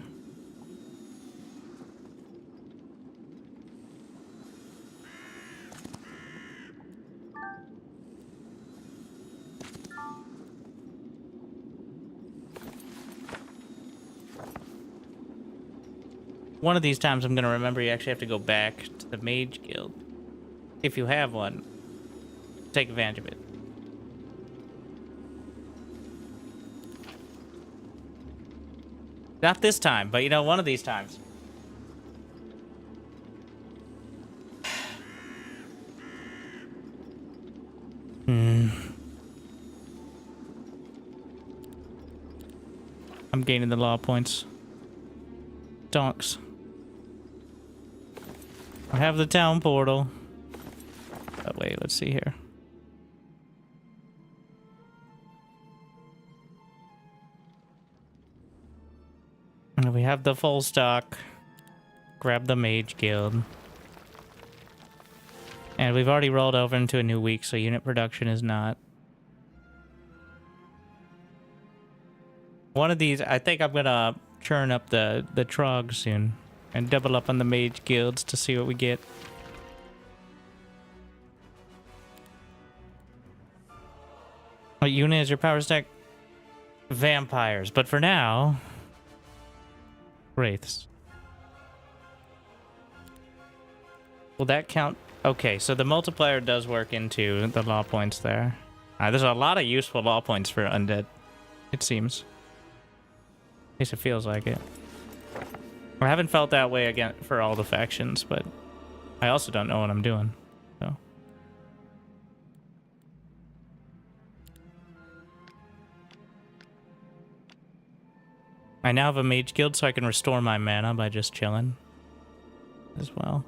one of these times I'm gonna remember you actually have to go back to the Mage Guild. If you have one, take advantage of it. Not this time, but you know, one of these times. I'm gaining the law points. Donks. I have the town portal. Oh, wait, let's see here. And we have the full stock. Grab the Mage Guild. And we've already rolled over into a new week, so unit production is not. One of these, I think I'm gonna churn up the Trog soon and double up on the Mage Guilds to see what we get. What unit is your power stack? Vampires, but for now, Wraiths. Will that count? Okay, so the multiplier does work into the law points there. There's a lot of useful law points for undead, it seems. At least it feels like it. I haven't felt that way again for all the factions, but I also don't know what I'm doing. So I now have a Mage Guild, so I can restore my mana by just chilling as well.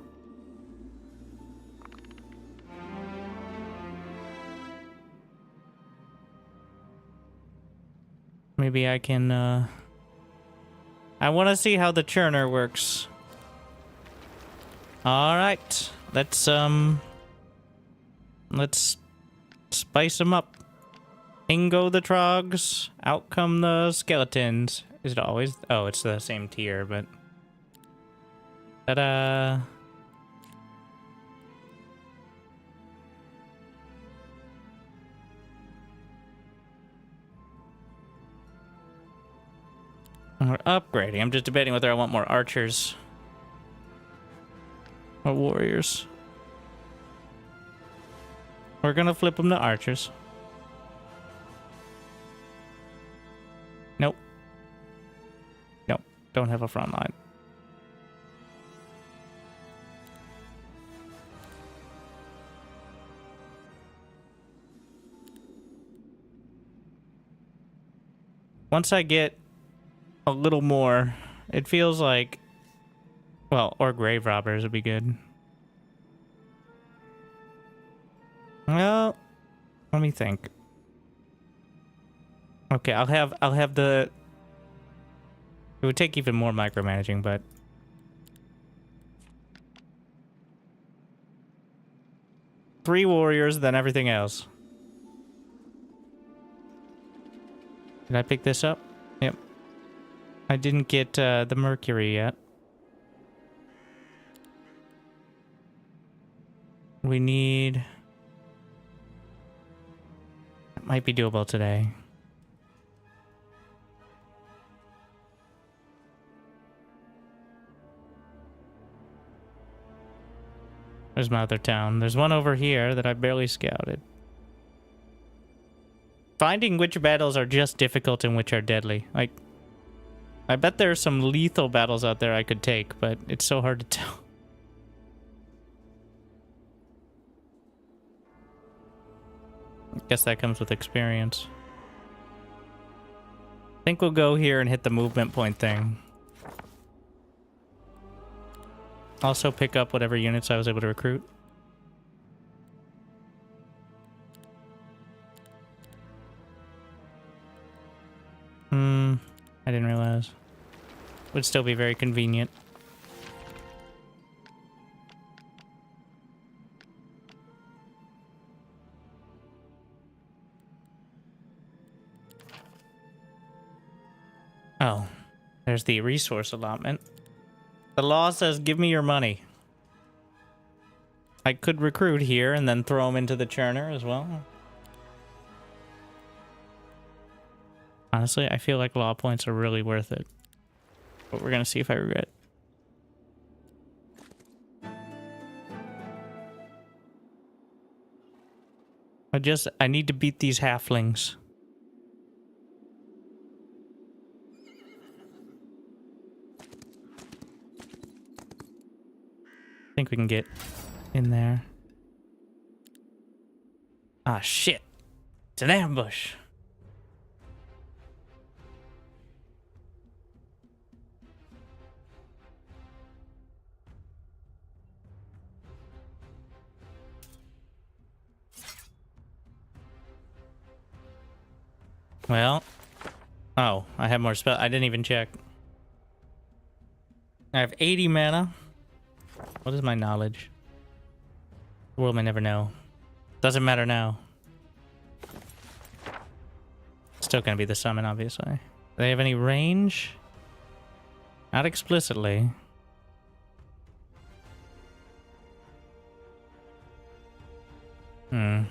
Maybe I can, I want to see how the churner works. Alright, let's spice them up. In go the Trogs, out come the skeletons. Is it always? Oh, it's the same tier, but... Ta-da! We're upgrading. I'm just debating whether I want more archers or warriors. We're gonna flip them to archers. Nope. Nope. Don't have a front line. Once I get a little more, it feels like, well, or grave robbers would be good. Well, let me think. Okay, I'll have the, it would take even more micromanaging, but three warriors, then everything else. Did I pick this up? Yep. I didn't get the Mercury yet. We need... It might be doable today. There's my other town. There's one over here that I barely scouted. Finding which battles are just difficult and which are deadly. Like, I bet there are some lethal battles out there I could take, but it's so hard to tell. I guess that comes with experience. I think we'll go here and hit the movement point thing. Also pick up whatever units I was able to recruit. I didn't realize. Would still be very convenient. Oh, there's the resource allotment. The law says give me your money. I could recruit here and then throw them into the churner as well. Honestly, I feel like law points are really worth it. But we're gonna see if I regret. I need to beat these halflings. I think we can get in there. Ah, shit. It's an ambush. Well, oh, I have more spell. I didn't even check. I have 80 mana. What is my knowledge? The world may never know. Doesn't matter now. Still gonna be the summon, obviously. Do they have any range? Not explicitly. I'm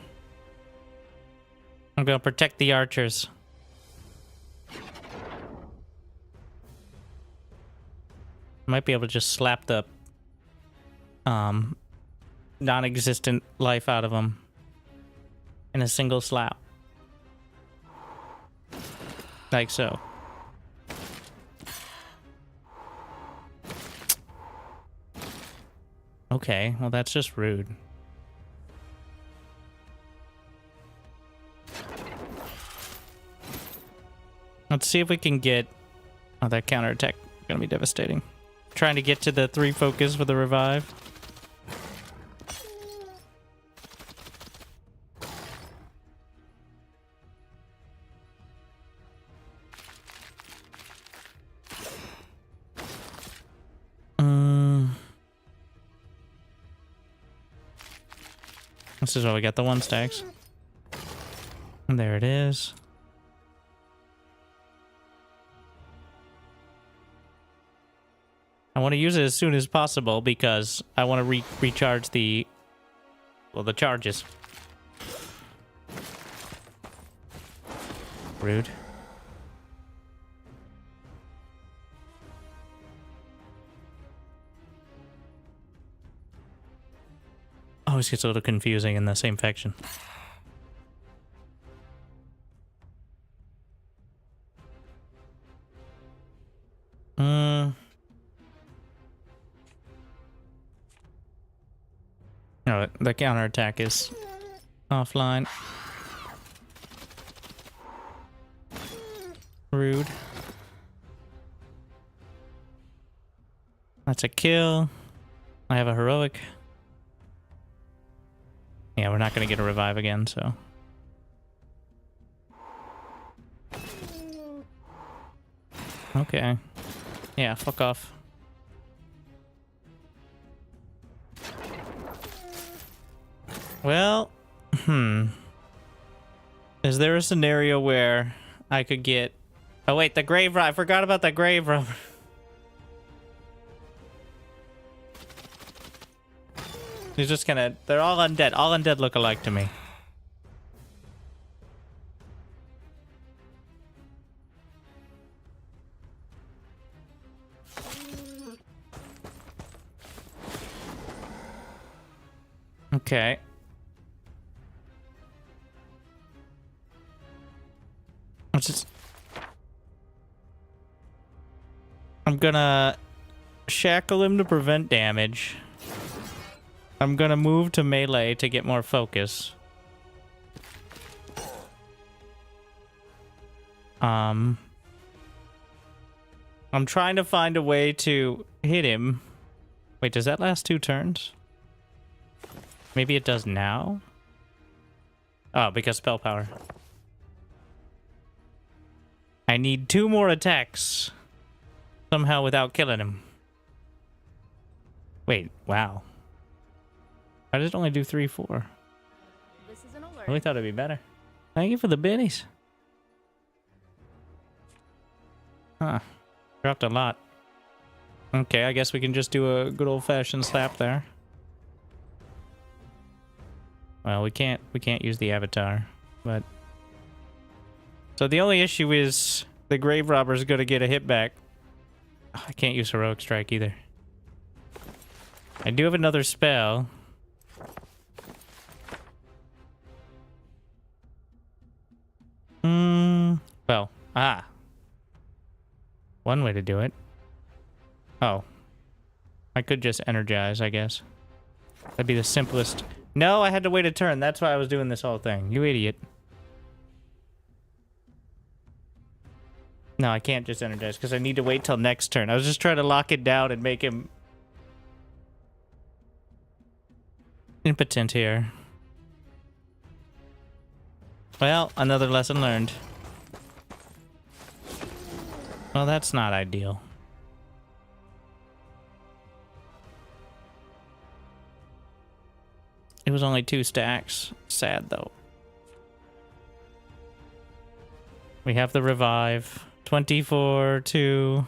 gonna protect the archers. Might be able to just slap the non-existent life out of them in a single slap. Like so. Okay, well that's just rude. Let's see if we can get... Oh, that counterattack is gonna be devastating. Trying to get to the 3 focus for the revive. This is why we got the 1 stacks. And there it is. I want to use it as soon as possible because I want to recharge the... Well, the charges. Rude. Always gets a little confusing in the same faction. No, the counterattack is offline. Rude. That's a kill. I have a heroic. Yeah, we're not going to get a revive again, so. Okay. Yeah, fuck off. Well, is there a scenario where I could get... Oh wait, the grave robber. I forgot about the grave robber. He's just gonna... They're all undead. All undead look alike to me. Okay. I'm gonna shackle him to prevent damage. I'm gonna move to melee to get more focus. I'm trying to find a way to hit him. Wait, does that last 2 turns? Maybe it does now? Oh, because spell power. I need 2 more attacks. Somehow without killing him. Wait, wow. I just only do 3, 4. This is an alert. I really thought it'd be better. Thank you for the biddies. Huh. Dropped a lot. Okay, I guess we can just do a good old-fashioned slap there. Well, we can't use the avatar, but... So the only issue is the grave robber's gonna get a hit back. Oh, I can't use heroic strike either. I do have another spell. Well, one way to do it. Oh. I could just energize, I guess. That'd be the simplest. No, I had to wait a turn. That's why I was doing this whole thing. You idiot. No, I can't just energize because I need to wait till next turn. I was just trying to lock it down and make him impotent here. Well, another lesson learned. Well, that's not ideal. It was only 2 stacks. Sad, though. We have the revive. 24, 2.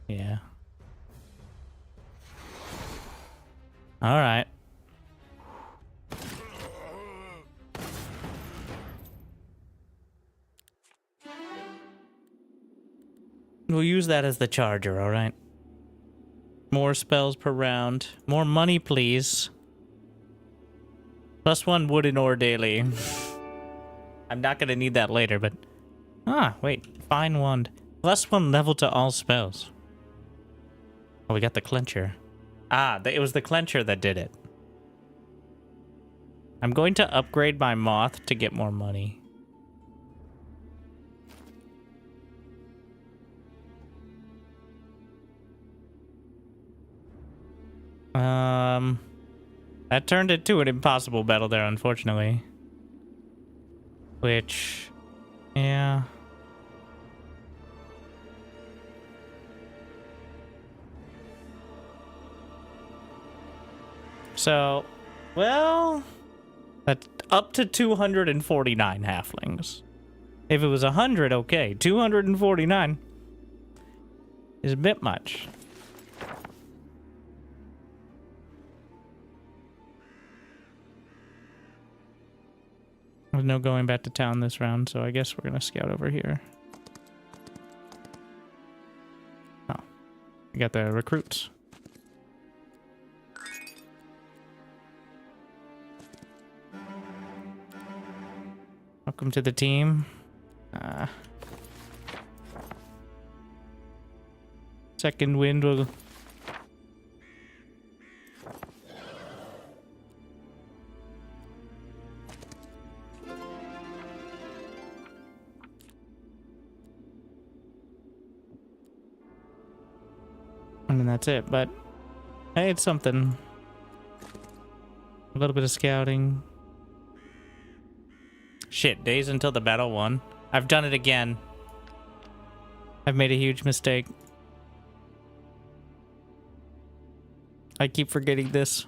Yeah. All right. We'll use that as the charger, all right? More spells per round. More money, please. +1 wooden ore daily. I'm not gonna need that later, but... Ah, wait. Fine wand. +1 level to all spells. Oh, we got the clencher. Ah, it was the clencher that did it. I'm going to upgrade my moth to get more money. That turned into an impossible battle there, unfortunately. Which, yeah. So, well, that's up to 249 halflings. If it was 100, okay. 249 is a bit much. There's no going back to town this round, so I guess we're gonna scout over here. Oh, we got the recruits. Welcome to the team. Second wind will... And then that's it, but hey, it's something. A little bit of scouting. Shit, days until the battle won. I've done it again. I've made a huge mistake. I keep forgetting this.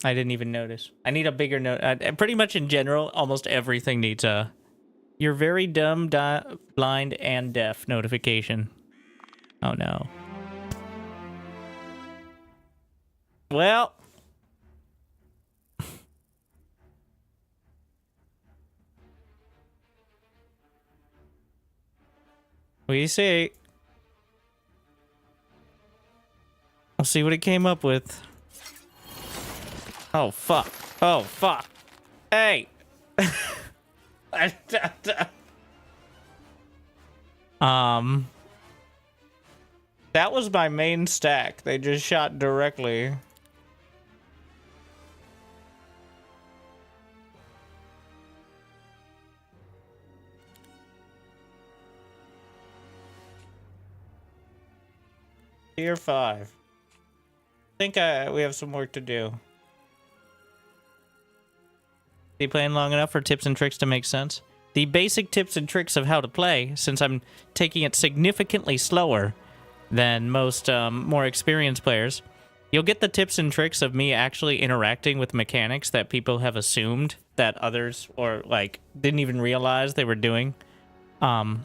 I didn't even notice. I need a bigger note. Pretty much in general, almost everything needs a... You're very dumb, blind, and deaf notification. Oh no. Well. We see. We'll see what it came up with. Oh, fuck. Oh, fuck. Hey. That was my main stack. They just shot directly. Tier 5. I think we have some work to do. Be playing long enough for tips and tricks to make sense? The basic tips and tricks of how to play, since I'm taking it significantly slower than most more experienced players, you'll get the tips and tricks of me actually interacting with mechanics that people have assumed that others, or like, didn't even realize they were doing for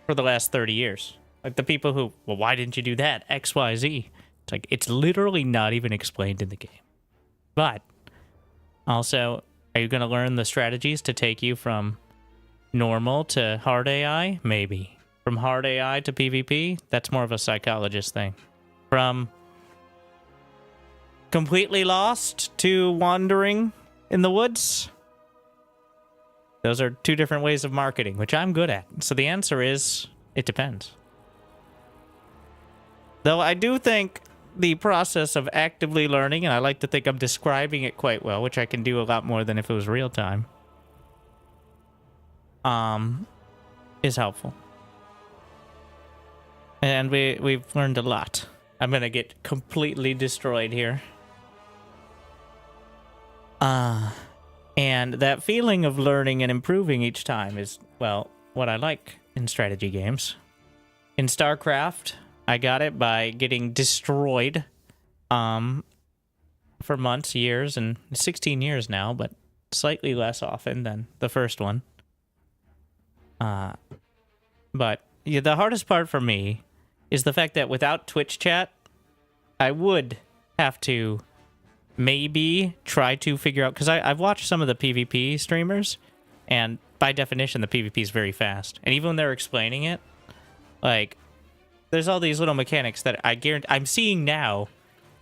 the last 30 years. Like the people who, well, why didn't you do that? X, Y, Z. It's like, it's literally not even explained in the game. But also, are you going to learn the strategies to take you from normal to hard AI? Maybe. From hard AI to PvP? That's more of a psychologist thing. From completely lost to wandering in the woods? Those are two different ways of marketing, which I'm good at. So the answer is, it depends. Though I do think the process of actively learning, and I like to think I'm describing it quite well, which I can do a lot more than if it was real time, is helpful. And we've learned a lot. I'm gonna get completely destroyed here. And that feeling of learning and improving each time is, well, what I like in strategy games. In StarCraft, I got it by getting destroyed for months, years, and 16 years now, but slightly less often than the first one. But yeah, the hardest part for me is the fact that without Twitch chat, I would have to maybe try to figure out, because I've watched some of the PvP streamers, and by definition, the PvP is very fast. And even when they're explaining it, like, there's all these little mechanics that I guarantee I'm seeing now.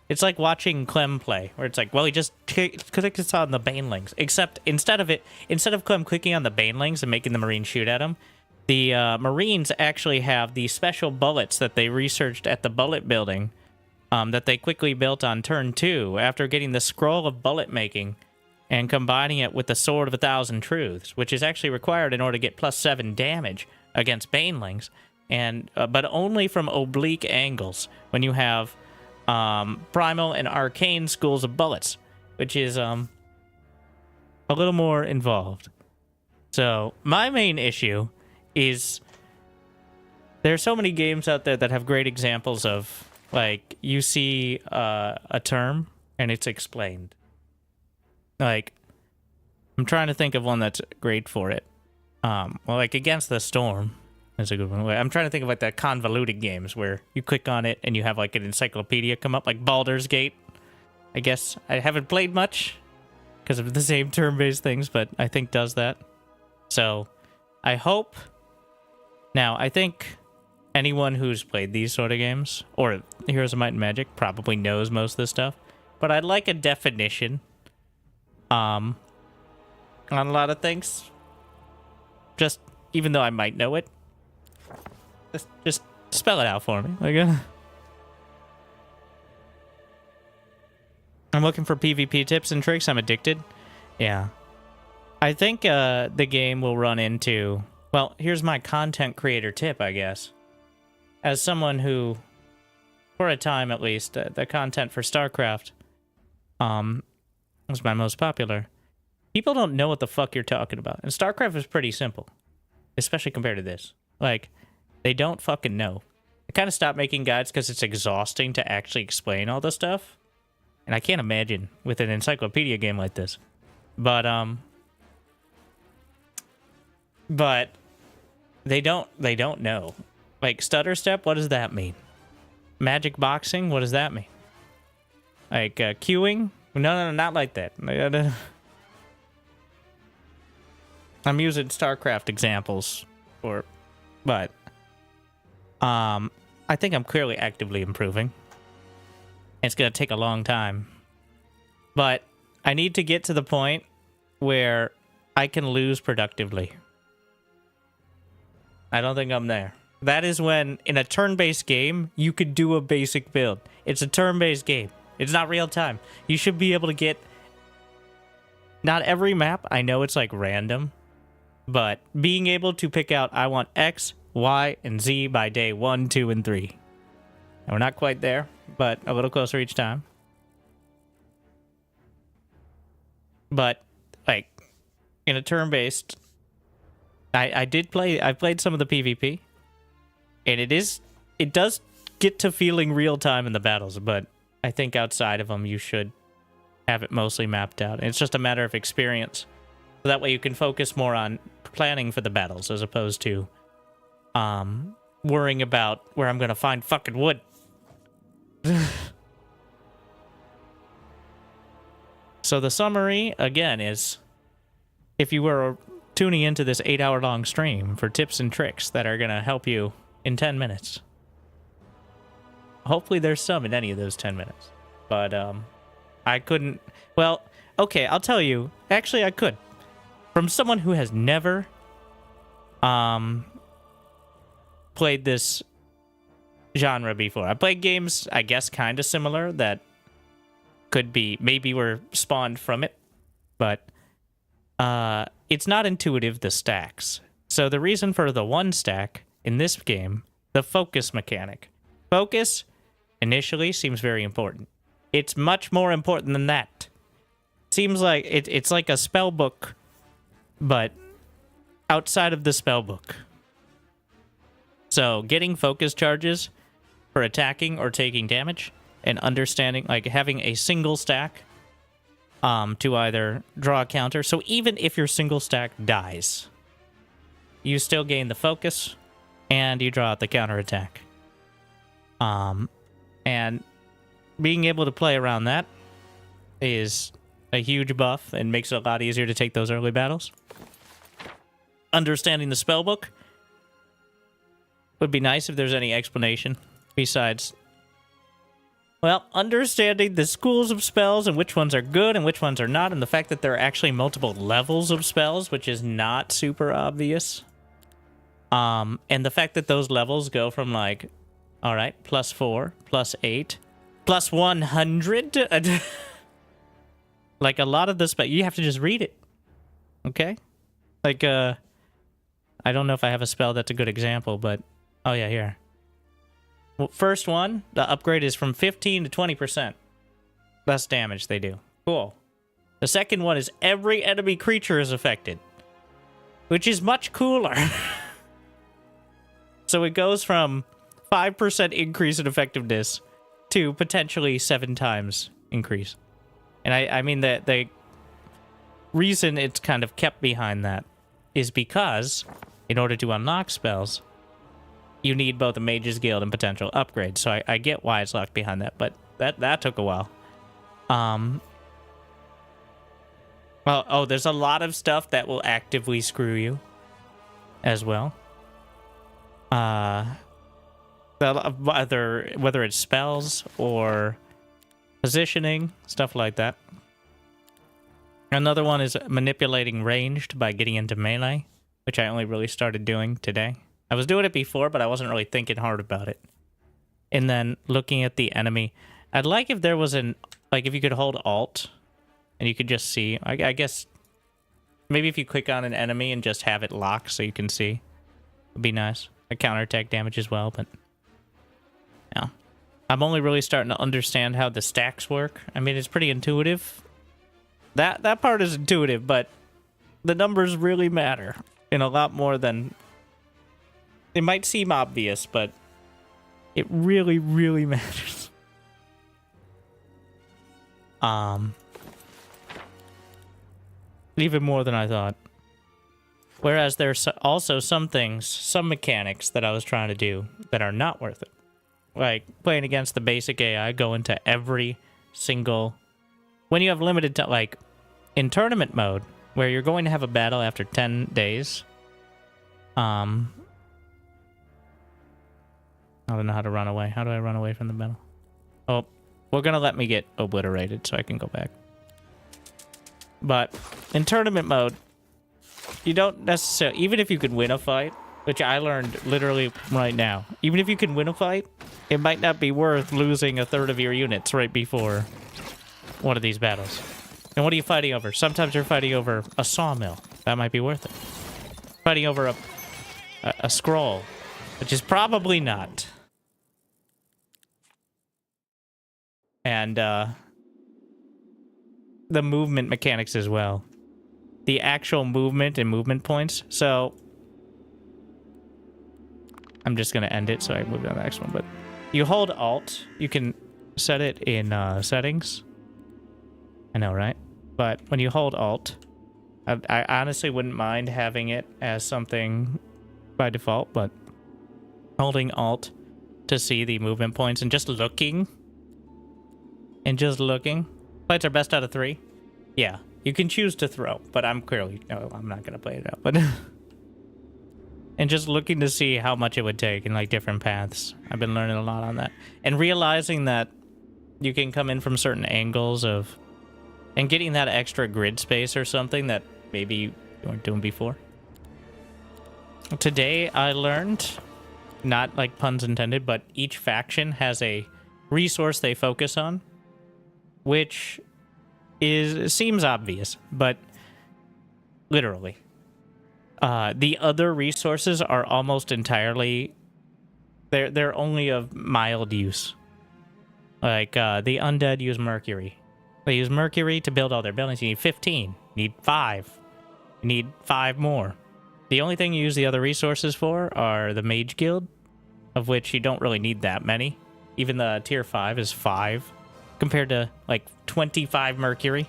It's like watching Clem play, where it's like, well, he just clicks on the banelings. Except instead of Clem clicking on the banelings and making the Marines shoot at him, the Marines actually have the special bullets that they researched at the bullet building, that they quickly built on turn 2 after getting the scroll of bullet making and combining it with the sword of 1,000 truths, which is actually required in order to get +7 damage against banelings, and but only from oblique angles when you have primal and arcane schools of bullets, which is a little more involved. So my main issue is there are so many games out there that have great examples of, like, you see a term and it's explained. Like, I'm trying to think of one that's great for it. Well, like Against the Storm is a good one. I'm trying to think of like the convoluted games where you click on it and you have like an encyclopedia come up, like Baldur's Gate. I guess I haven't played much because of the same turn-based things, but I think does that. So I hope. Now, I think anyone who's played these sort of games, or Heroes of Might and Magic, probably knows most of this stuff. But I'd like a definition on a lot of things. Just, even though I might know it, just spell it out for me. Like, I'm looking for PvP tips and tricks. I'm addicted. Yeah. I think the game will run into... Well, here's my content creator tip, I guess. As someone who, for a time at least, the content for StarCraft was my most popular. People don't know what the fuck you're talking about. And StarCraft is pretty simple, especially compared to this. Like, they don't fucking know. I kind of stopped making guides because it's exhausting to actually explain all the stuff. And I can't imagine with an encyclopedia game like this. But they don't know. Like, stutter step, what does that mean? Magic boxing, what does that mean? Like, queuing? No, not like that. I'm using StarCraft examples but I think I'm clearly actively improving. It's gonna take a long time. But I need to get to the point where I can lose productively. I don't think I'm there. That is when, in a turn-based game, you could do a basic build. It's a turn-based game. It's not real time. You should be able to get... Not every map, I know it's like random, but being able to pick out, I want X, Y, and Z by day 1, 2, and 3. And we're not quite there, but a little closer each time. But, like, in a turn-based... I played some of the PvP, and it does get to feeling real time in the battles, but I think outside of them you should have it mostly mapped out. And it's just a matter of experience. So that way you can focus more on planning for the battles as opposed to worrying about where I'm going to find fucking wood. So the summary, again, is if you were tuning into this 8-hour-long stream for tips and tricks that are going to help you in 10 minutes. Hopefully there's some in any of those 10 minutes. But I couldn't. Well, okay, I'll tell you. Actually, I could. From someone who has never played this genre before. I played games, I guess, kind of similar that could be, maybe were spawned from it, but it's not intuitive, the stacks. So the reason for the one stack in this game, the focus mechanic. Focus initially seems very important. It's much more important than that. Seems like it's like a spell book, but outside of the spell book. So getting focus charges for attacking or taking damage and understanding, like having a single stack to either draw a counter. So even if your single stack dies, you still gain the focus and you draw out the counter attack. And being able to play around that is a huge buff and makes it a lot easier to take those early battles. Understanding the spellbook would be nice if there's any explanation besides, well, understanding the schools of spells and which ones are good and which ones are not, and the fact that there are actually multiple levels of spells, which is not super obvious. And the fact that those levels go from like, all right, +4, +8, +100. Like a lot of the spell, you have to just read it. Okay? Like, I don't know if I have a spell that's a good example, but, oh yeah, here. Well, first one, the upgrade is from 15 to 20%. Less damage they do. Cool. The second one is every enemy creature is affected, which is much cooler. So it goes from 5% increase in effectiveness to potentially 7 times increase. And I mean, the reason it's kind of kept behind that is because in order to unlock spells, you need both a Mage's Guild and potential upgrades. So I get why it's locked behind that, but that took a while. Well, there's a lot of stuff that will actively screw you as well. Whether it's spells or positioning, stuff like that. Another one is manipulating ranged by getting into melee, which I only really started doing today. I was doing it before, but I wasn't really thinking hard about it. And then looking at the enemy. I'd like if there was if you could hold Alt and you could just see. I guess maybe if you click on an enemy and just have it lock so you can see, would be nice. A counterattack damage as well, but yeah. I'm only really starting to understand how the stacks work. I mean, it's pretty intuitive. That part is intuitive, but the numbers really matter in a lot more than... It might seem obvious, but it really, really matters. Even more than I thought. Whereas there's also some things, some mechanics that I was trying to do that are not worth it. Like, playing against the basic AI, go into every single... When you have limited time, like, in tournament mode, where you're going to have a battle after 10 days, I don't know how to run away. How do I run away from the battle? Oh, we're gonna let me get obliterated so I can go back. But, in tournament mode, you don't necessarily... Even if you could win a fight, which I learned literally right now. Even if you can win a fight, it might not be worth losing a third of your units right before one of these battles. And what are you fighting over? Sometimes you're fighting over a sawmill. That might be worth it. Fighting over a scroll, which is probably not. And the movement mechanics as well. The actual movement and movement points. So I'm just going to end it so I move to the next one. But you hold Alt. You can set it in settings. I know, right? But when you hold Alt, I honestly wouldn't mind having it as something by default, but holding Alt to see the movement points and just looking. Fights are best out of 3. Yeah, you can choose to throw, but I'm clearly... No, I'm not going to play it out, but... And just looking to see how much it would take in, like, different paths. I've been learning a lot on that. And realizing that You can come in from certain angles and getting that extra grid space or something that maybe you weren't doing before. Today I learned, not like puns intended, but each faction has a resource they focus on, which seems obvious, but literally. The other resources are almost entirely, they're only of mild use. Like, the undead use mercury. They use mercury to build all their buildings. You need 15. You need 5. You need 5 more. The only thing you use the other resources for are the mage guild, of which you don't really need that many. Even the tier 5 is 5, compared to, like, 25 mercury.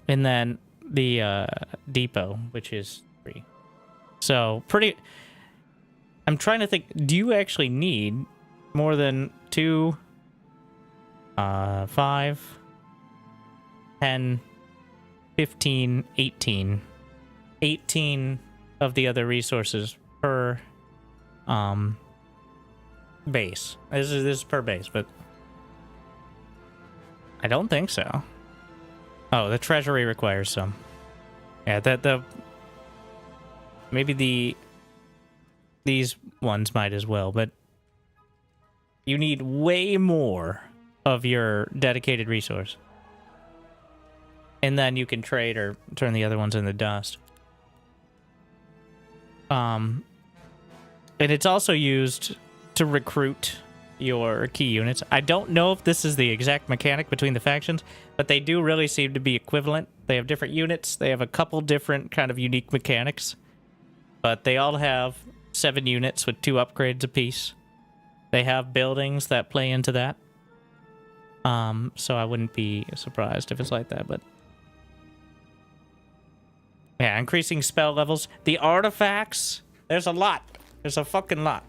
And then the depot, which is 3. So, pretty... I'm trying to think, do you actually need more than 2... 5, 10, 15, 18. 18 of the other resources per base. This is per base, but I don't think so. Oh, the treasury requires some. Yeah, maybe these ones might as well, but you need way more of your dedicated resource. And then you can trade or turn the other ones into dust. And it's also used to recruit your key units. I don't know if this is the exact mechanic between the factions, but they do really seem to be equivalent. They have different units. They have a couple different kind of unique mechanics. But they all have 7 units with 2 upgrades apiece. They have buildings that play into that. So I wouldn't be surprised if it's like that, but... Yeah, increasing spell levels. The artifacts, there's a lot. There's a fucking lot.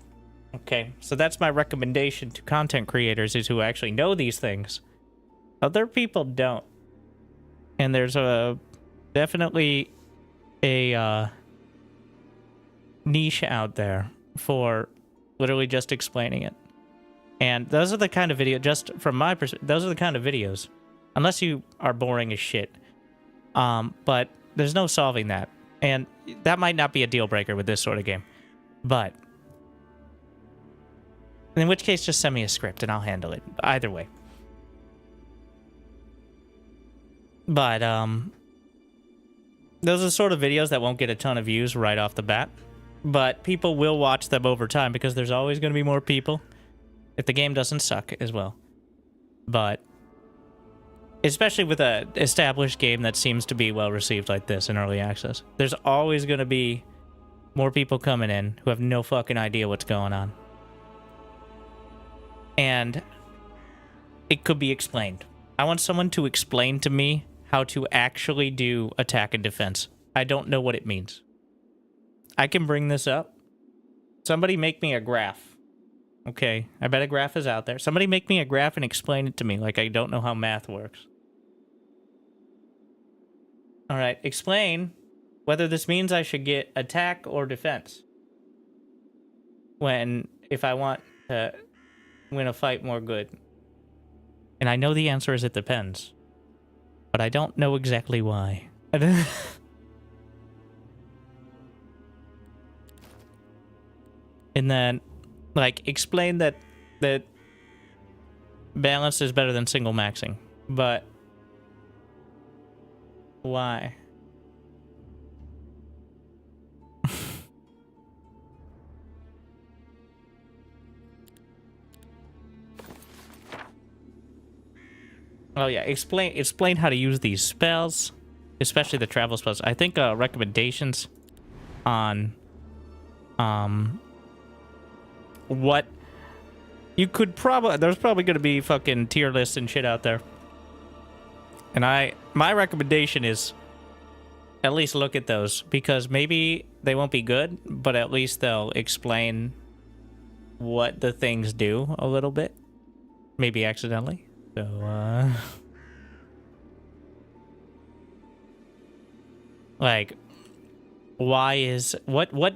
Okay, so that's my recommendation to content creators, is who actually know these things. Other people don't. And there's definitely a niche out there for literally just explaining it. And those are the kind of video, just from my perspective, those are the kind of videos, unless you are boring as shit. But there's no solving that. And that might not be a deal breaker with this sort of game. But in which case, just send me a script and I'll handle it. Either way. But those are the sort of videos that won't get a ton of views right off the bat. But people will watch them over time because there's always going to be more people. If the game doesn't suck as well. But especially with an established game that seems to be well received like this in early access, there's always going to be more people coming in who have no fucking idea what's going on. And it could be explained. I want someone to explain to me how to actually do attack and defense. I don't know what it means. I can bring this up. Somebody make me a graph. Okay, I bet a graph is out there. Somebody make me a graph and explain it to me like I don't know how math works. Alright, explain whether this means I should get attack or defense. If I want to win a fight more good. And I know the answer is it depends. But I don't know exactly why. And then, like, explain that balance is better than single maxing. But why? Oh yeah, explain how to use these spells, especially the travel spells. I think recommendations on what you could there's probably going to be fucking tier lists and shit out there. And my recommendation is at least look at those, because maybe they won't be good, but at least they'll explain what the things do a little bit, maybe accidentally. So like, what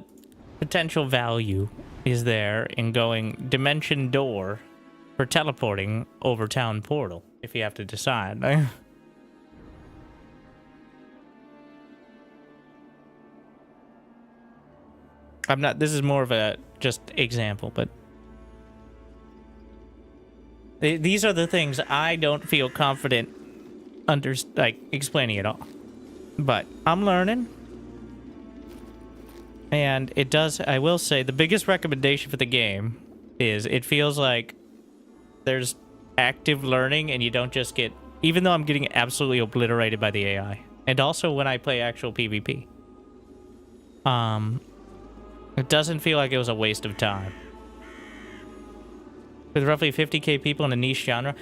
potential value is there in going dimension door for teleporting over town portal, if you have to decide. I'm not, this is more of a just example, but these are the things I don't feel confident explaining at all. But I'm learning. And it does, I will say, the biggest recommendation for the game is it feels like there's active learning and you don't just get, even though I'm getting absolutely obliterated by the AI. And also when I play actual PvP. It doesn't feel like it was a waste of time. With roughly 50k people in a niche genre.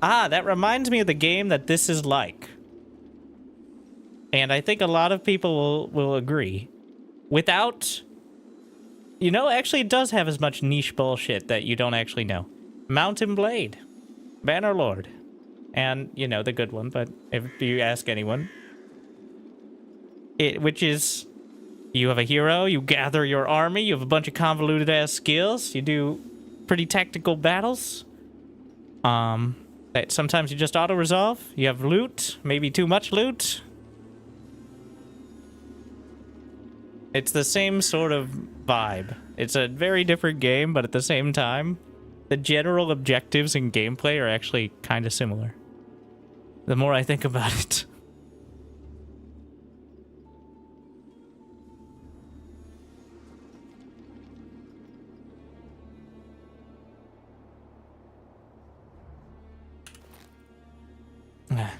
Ah, that reminds me of the game that this is like. And I think a lot of people will agree. Without... You know, actually it does have as much niche bullshit that you don't actually know. Mountain Blade. Bannerlord. And, you know, the good one, but if you ask anyone. Which is... You have a hero, you gather your army, you have a bunch of convoluted-ass skills, you do pretty tactical battles. That sometimes you just auto-resolve. You have loot, maybe too much loot. It's the same sort of vibe. It's a very different game, but at the same time, the general objectives and gameplay are actually kind of similar. The more I think about it.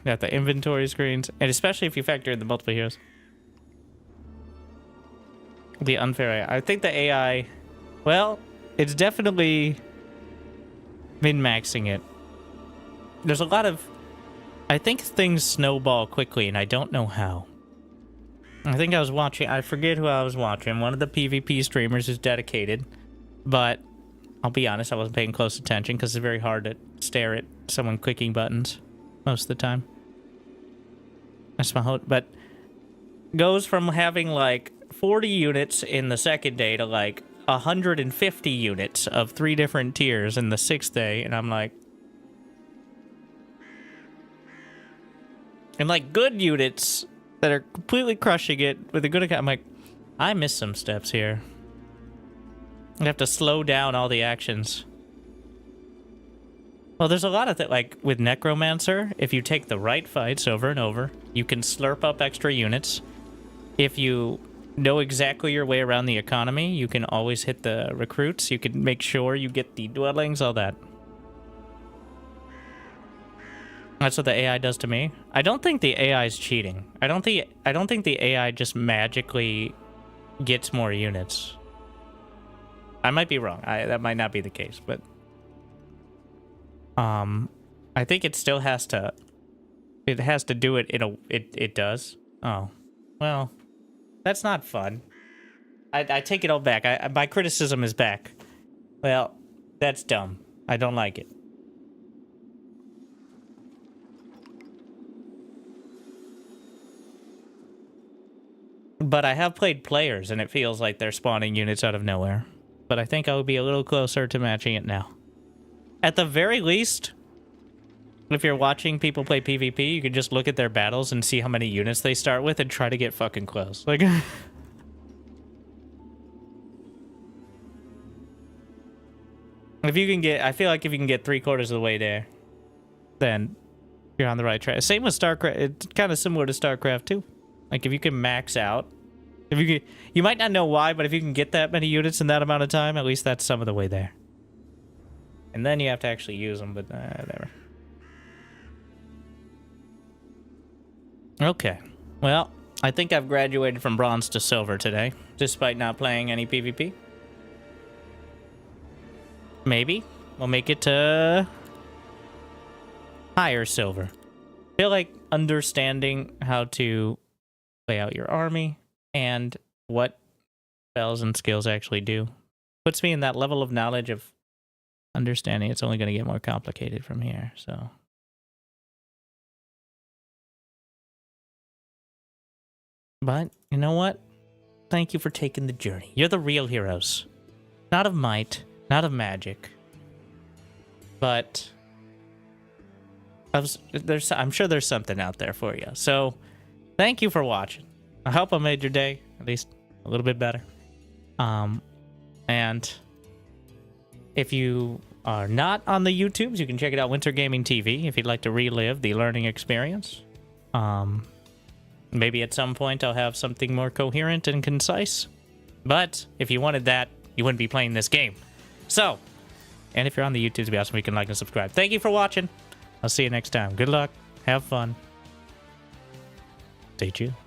Got the inventory screens, and especially if you factor in the multiple heroes. The unfair AI. I think the AI, well, it's definitely min-maxing it. There's a lot of, I think things snowball quickly, and I don't know how. I think I was watching, I forget who I was watching. One of the PvP streamers is dedicated, but I'll be honest, I wasn't paying close attention because it's very hard to stare at someone clicking buttons most of the time. That's my whole, but goes from having like 40 units in the second day to like 150 units of 3 different tiers in the 6th day, and I'm like, and like good units that are completely crushing it with a good account. I'm like, I missed some steps here. I have to slow down all the actions. Well, there's a lot of like with Necromancer, if you take the right fights over and over, you can slurp up extra units. If you know exactly your way around the economy, you can always hit the recruits. You can make sure you get the dwellings, all that. That's what the AI does to me. I don't think the AI is cheating. I don't think the AI just magically gets more units. I might be wrong. That might not be the case, but I think it still has to. It has to do it in a. It does. Oh, well, that's not fun. I take it all back. My criticism is back. Well, that's dumb. I don't like it. But I have played players, and it feels like they're spawning units out of nowhere. But I think I would be a little closer to matching it now. At the very least, if you're watching people play PvP, you can just look at their battles and see how many units they start with and try to get fucking close. Like, if you can get, I feel like if you can get 3/4 of the way there, then you're on the right track. Same with StarCraft. It's kind of similar to StarCraft too. Like if you can max out, if you can, you might not know why, but if you can get that many units in that amount of time, at least that's some of the way there. And then you have to actually use them, but whatever. Okay. Well, I think I've graduated from bronze to silver today, despite not playing any PvP. Maybe we'll make it to higher silver. I feel like understanding how to play out your army and what spells and skills actually do puts me in that level of knowledge of understanding it's only going to get more complicated from here, so. But, you know what? Thank you for taking the journey. You're the real heroes. Not of might, not of magic. But I'm sure there's something out there for you. So thank you for watching. I hope I made your day at least a little bit better. And if you are not on the YouTubes, you can check it out, Wintergaming TV, if you'd like to relive the learning experience. Maybe at some point I'll have something more coherent and concise. But if you wanted that, you wouldn't be playing this game. So, and if you're on the YouTubes, it'd be awesome if you can like and subscribe. Thank you for watching. I'll see you next time. Good luck. Have fun. Stay tuned.